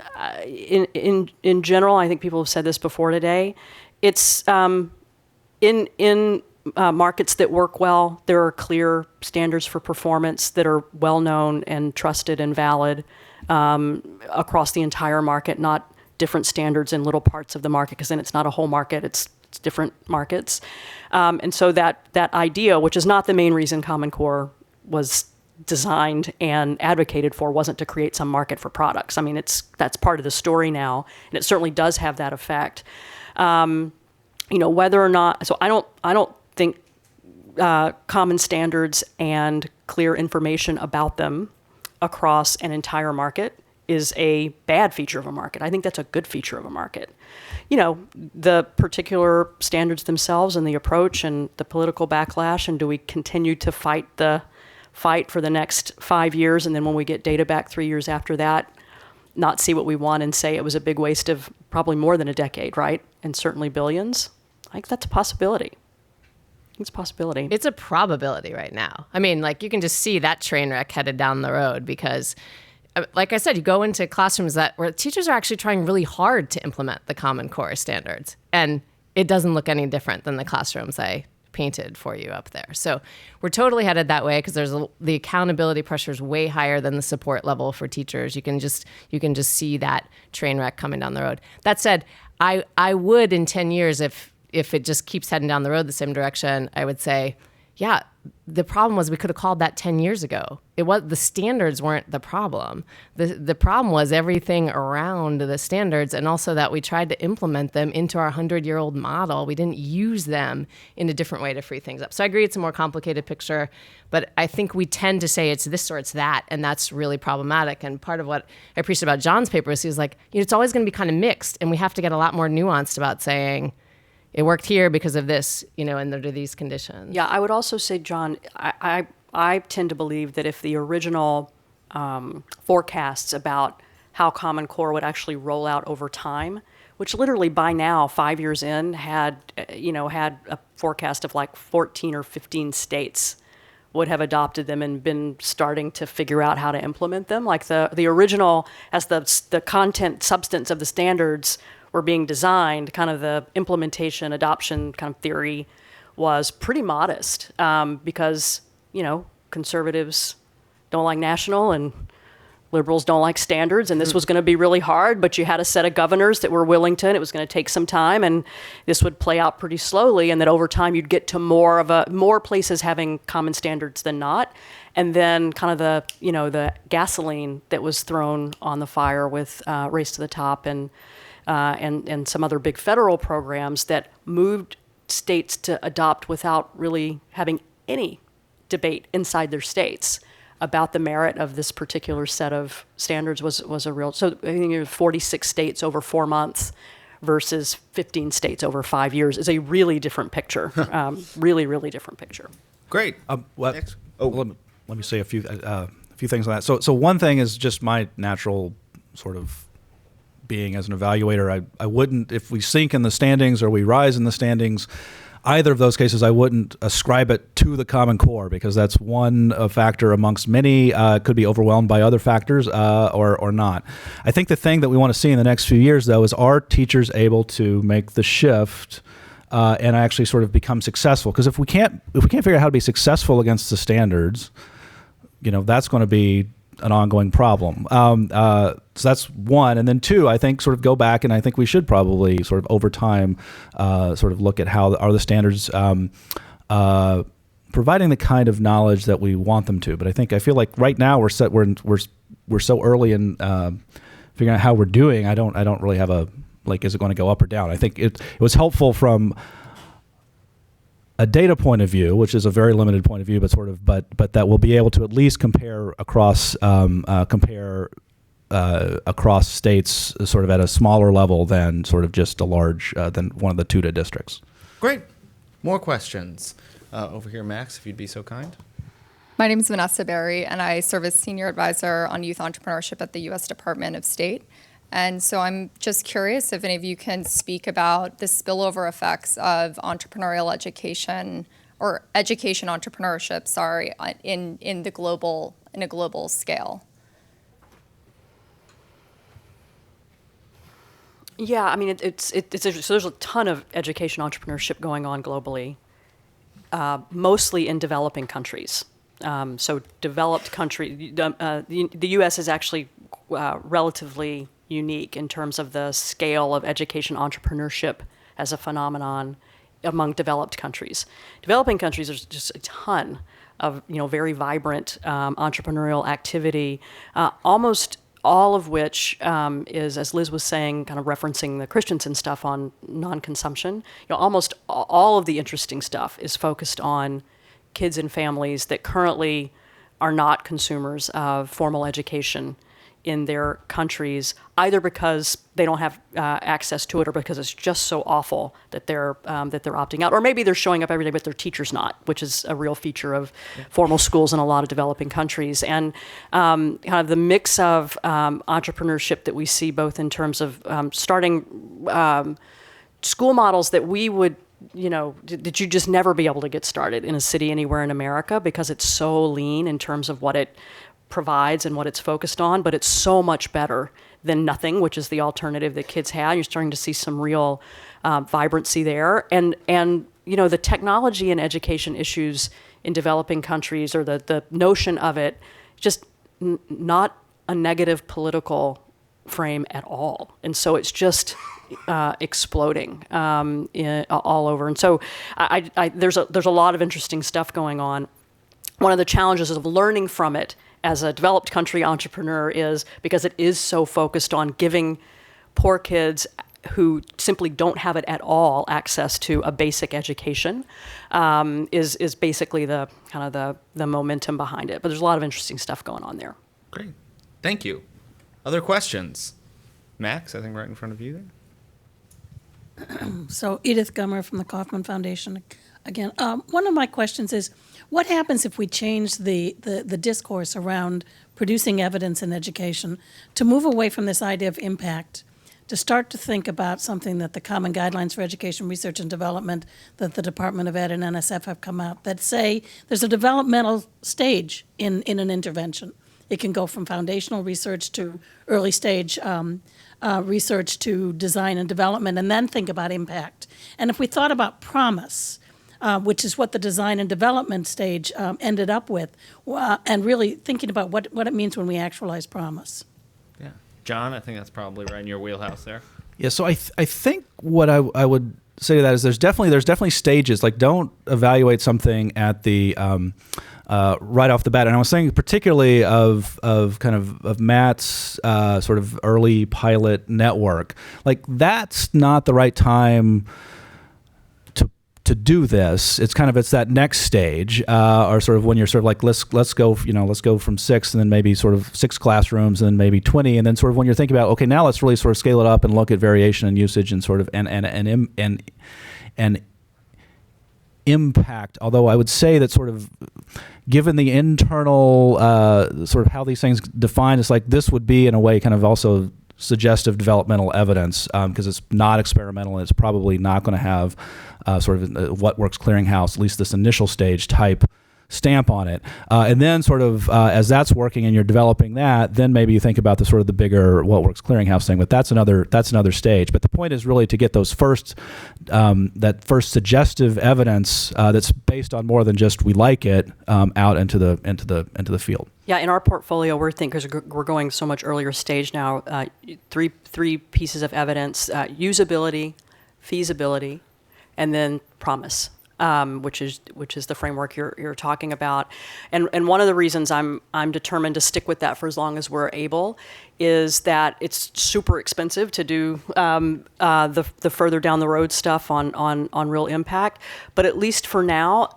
general, I think people have said this before today. It's in markets that work well, there are clear standards for performance that are well known and trusted and valid across the entire market, not different standards in little parts of the market, because then it's not a whole market, it's different markets. And so that idea, which is not the main reason Common Core was designed and advocated for, wasn't to create some market for products. I mean, that's part of the story now, and it certainly does have that effect. Whether or not, so I don't think common standards and clear information about them across an entire market is a bad feature of a market. I think that's a good feature of a market. The particular standards themselves and the approach and the political backlash, and do we continue to fight for the next 5 years, and then when we get data back 3 years after that, not see what we want and say it was a big waste of probably more than a decade, right? And certainly billions. I think that's a possibility. It's a possibility. It's a probability right now. I mean, like, you can just see that train wreck headed down the road because, like I said, you go into classrooms where teachers are actually trying really hard to implement the Common Core standards, and it doesn't look any different than the classrooms I painted for you up there. So we're totally headed that way because the accountability pressure is way higher than the support level for teachers. You can just see that train wreck coming down the road. That said, I would in 10 years, if it just keeps heading down the road the same direction, I would say, yeah, the problem was we could have called that 10 years ago. It was the standards weren't the problem. The problem was everything around the standards, and also that we tried to implement them into our 100-year-old model. We didn't use them in a different way to free things up. So I agree it's a more complicated picture, but I think we tend to say it's this or it's that, and that's really problematic. And part of what I appreciate about John's paper is he was like, it's always going to be kind of mixed, and we have to get a lot more nuanced about saying, it worked here because of this, and under these conditions. Yeah, I would also say, John, I tend to believe that if the original forecasts about how Common Core would actually roll out over time, which literally by now, 5 years in, had a forecast of like 14 or 15 states would have adopted them and been starting to figure out how to implement them. Like the original, as the content substance of the standards were being designed, kind of the implementation, adoption kind of theory was pretty modest because, conservatives don't like national and liberals don't like standards, and this was going to be really hard, but you had a set of governors that were willing to, and it was going to take some time, and this would play out pretty slowly, and that over time you'd get to more places having common standards than not. And then kind of the gasoline that was thrown on the fire with Race to the Top and some other big federal programs that moved states to adopt without really having any debate inside their states about the merit of this particular set of standards was a real. So I think it was 46 states over 4 months versus 15 states over 5 years is a really different picture. Really, really different picture. Great. Let me say a few things on that. So one thing is just my natural sort of being as an evaluator. I wouldn't, if we sink in the standings or we rise in the standings, either of those cases, I wouldn't ascribe it to the Common Core because that's one factor amongst many. Could be overwhelmed by other factors or not. I think the thing that we want to see in the next few years, though, is are teachers able to make the shift and actually sort of become successful? Because if we can't figure out how to be successful against the standards, that's going to be an ongoing problem. So that's one. And then two, I think sort of go back, and I think we should probably sort of over time sort of look at how are the standards providing the kind of knowledge that we want them to. But I feel like right now we're so early in figuring out how we're doing. I don't really have a, like, is it going to go up or down? I think it was helpful from a data point of view, which is a very limited point of view, but that we'll be able to at least compare across across states, sort of at a smaller level than sort of just a large than one of the TUTA districts. Great. More questions. Over here, Max, if you'd be so kind. My name is Vanessa Berry, and I serve as Senior Advisor on Youth Entrepreneurship at the U.S. Department of State. And so I'm just curious if any of you can speak about the spillover effects of entrepreneurial education or education entrepreneurship, in a global scale. Yeah, I mean, so there's a ton of education entrepreneurship going on globally, mostly in developing countries. So developed country, the U.S. is actually relatively unique in terms of the scale of education entrepreneurship as a phenomenon among developed countries. Developing countries, there's just a ton of very vibrant entrepreneurial activity, almost all of which is, as Liz was saying, kind of referencing the Christensen stuff on non-consumption. Almost all of the interesting stuff is focused on kids and families that currently are not consumers of formal education in their countries, either because they don't have access to it or because it's just so awful that they're opting out, or maybe they're showing up every day but their teacher's not, which is a real feature of formal schools in a lot of developing countries. And kind of the mix of entrepreneurship that we see, both in terms of starting school models that we would, that you just never be able to get started in a city anywhere in America because it's so lean in terms of what it provides and what it's focused on, but it's so much better than nothing, which is the alternative that kids had. You're starting to see some real vibrancy there. And the technology and education issues in developing countries, or the notion of it, just not a negative political frame at all. And so it's just exploding all over. And so there's a lot of interesting stuff going on. one of the challenges of learning from it as a developed country entrepreneur is because it is so focused on giving poor kids who simply don't have it at all access to a basic education, is basically the kind of the momentum behind it. But there's a lot of interesting stuff going on there. Great. Thank you. Other questions? Max, I think right in front of you there. So Edith Gummer from the Kauffman Foundation. Again, one of my questions is, what happens if we change the discourse around producing evidence in education to move away from this idea of impact, to start to think about something that the Common Guidelines for Education Research and Development that the Department of Ed and NSF have come out that say there's a developmental stage in an intervention. It can go from foundational research to early stage research to design and development, and then think about impact. And if we thought about promise, which is what the design and development stage ended up with, and really thinking about what it means when we actualize promise. Yeah. John, I think that's probably right in your wheelhouse there. Yeah, so I think what I would say to that is there's definitely stages. Like, don't evaluate something at the right off the bat. And I was saying particularly of Matt's sort of early pilot network. Like, that's not the right time to do this. It's that next stage, or sort of when you're sort of like, let's go from 6, and then maybe sort of 6 classrooms, and then maybe 20, and then sort of when you're thinking about, okay, now let's really sort of scale it up and look at variation and usage and sort of and impact. Although I would say that sort of given the internal sort of how these things define, it's like this would be in a way kind of also suggestive developmental evidence, because it's not experimental and it's probably not going to have sort of what works clearinghouse, at least this initial stage type stamp on it. And then sort of as that's working and you're developing that, then maybe you think about the sort of the bigger what works clearinghouse thing, but that's another stage. But the point is really to get those that first suggestive evidence that's based on more than just we like it out into the field. Yeah, in our portfolio, we're going so much earlier stage now. Three pieces of evidence: usability, feasibility, and then promise, which is the framework you're talking about. And one of the reasons I'm determined to stick with that for as long as we're able is that it's super expensive to do the further down the road stuff on real impact. But at least for now,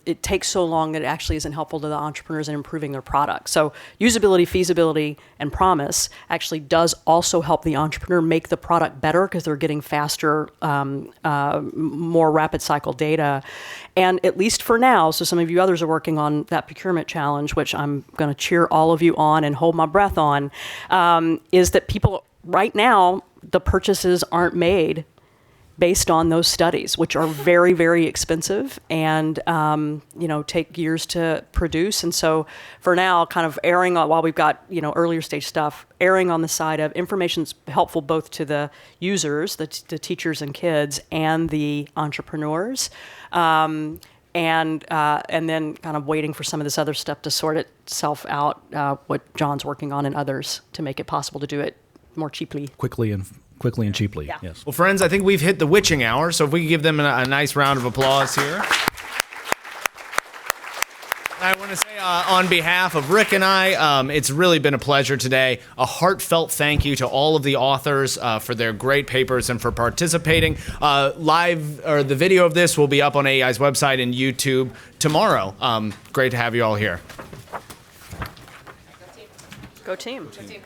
it takes so long that it actually isn't helpful to the entrepreneurs in improving their product. So usability, feasibility, and promise actually does also help the entrepreneur make the product better because they're getting faster, more rapid cycle data. And at least for now, so some of you others are working on that procurement challenge, which I'm going to cheer all of you on and hold my breath on, is that people right now, the purchases aren't made based on those studies, which are very, very expensive and take years to produce. And so for now, kind of erring on, while we've got earlier stage stuff, erring on the side of information's helpful both to the users, the teachers and kids, and the entrepreneurs. And then kind of waiting for some of this other stuff to sort itself out, what John's working on and others, to make it possible to do it more cheaply. Quickly and cheaply, yeah. Yes. Well, friends, I think we've hit the witching hour, so if we could give them a nice round of applause here. I want to say on behalf of Rick and I, it's really been a pleasure today. A heartfelt thank you to all of the authors for their great papers and for participating. The video of this will be up on AEI's website and YouTube tomorrow. Great to have you all here. Go team. Go team.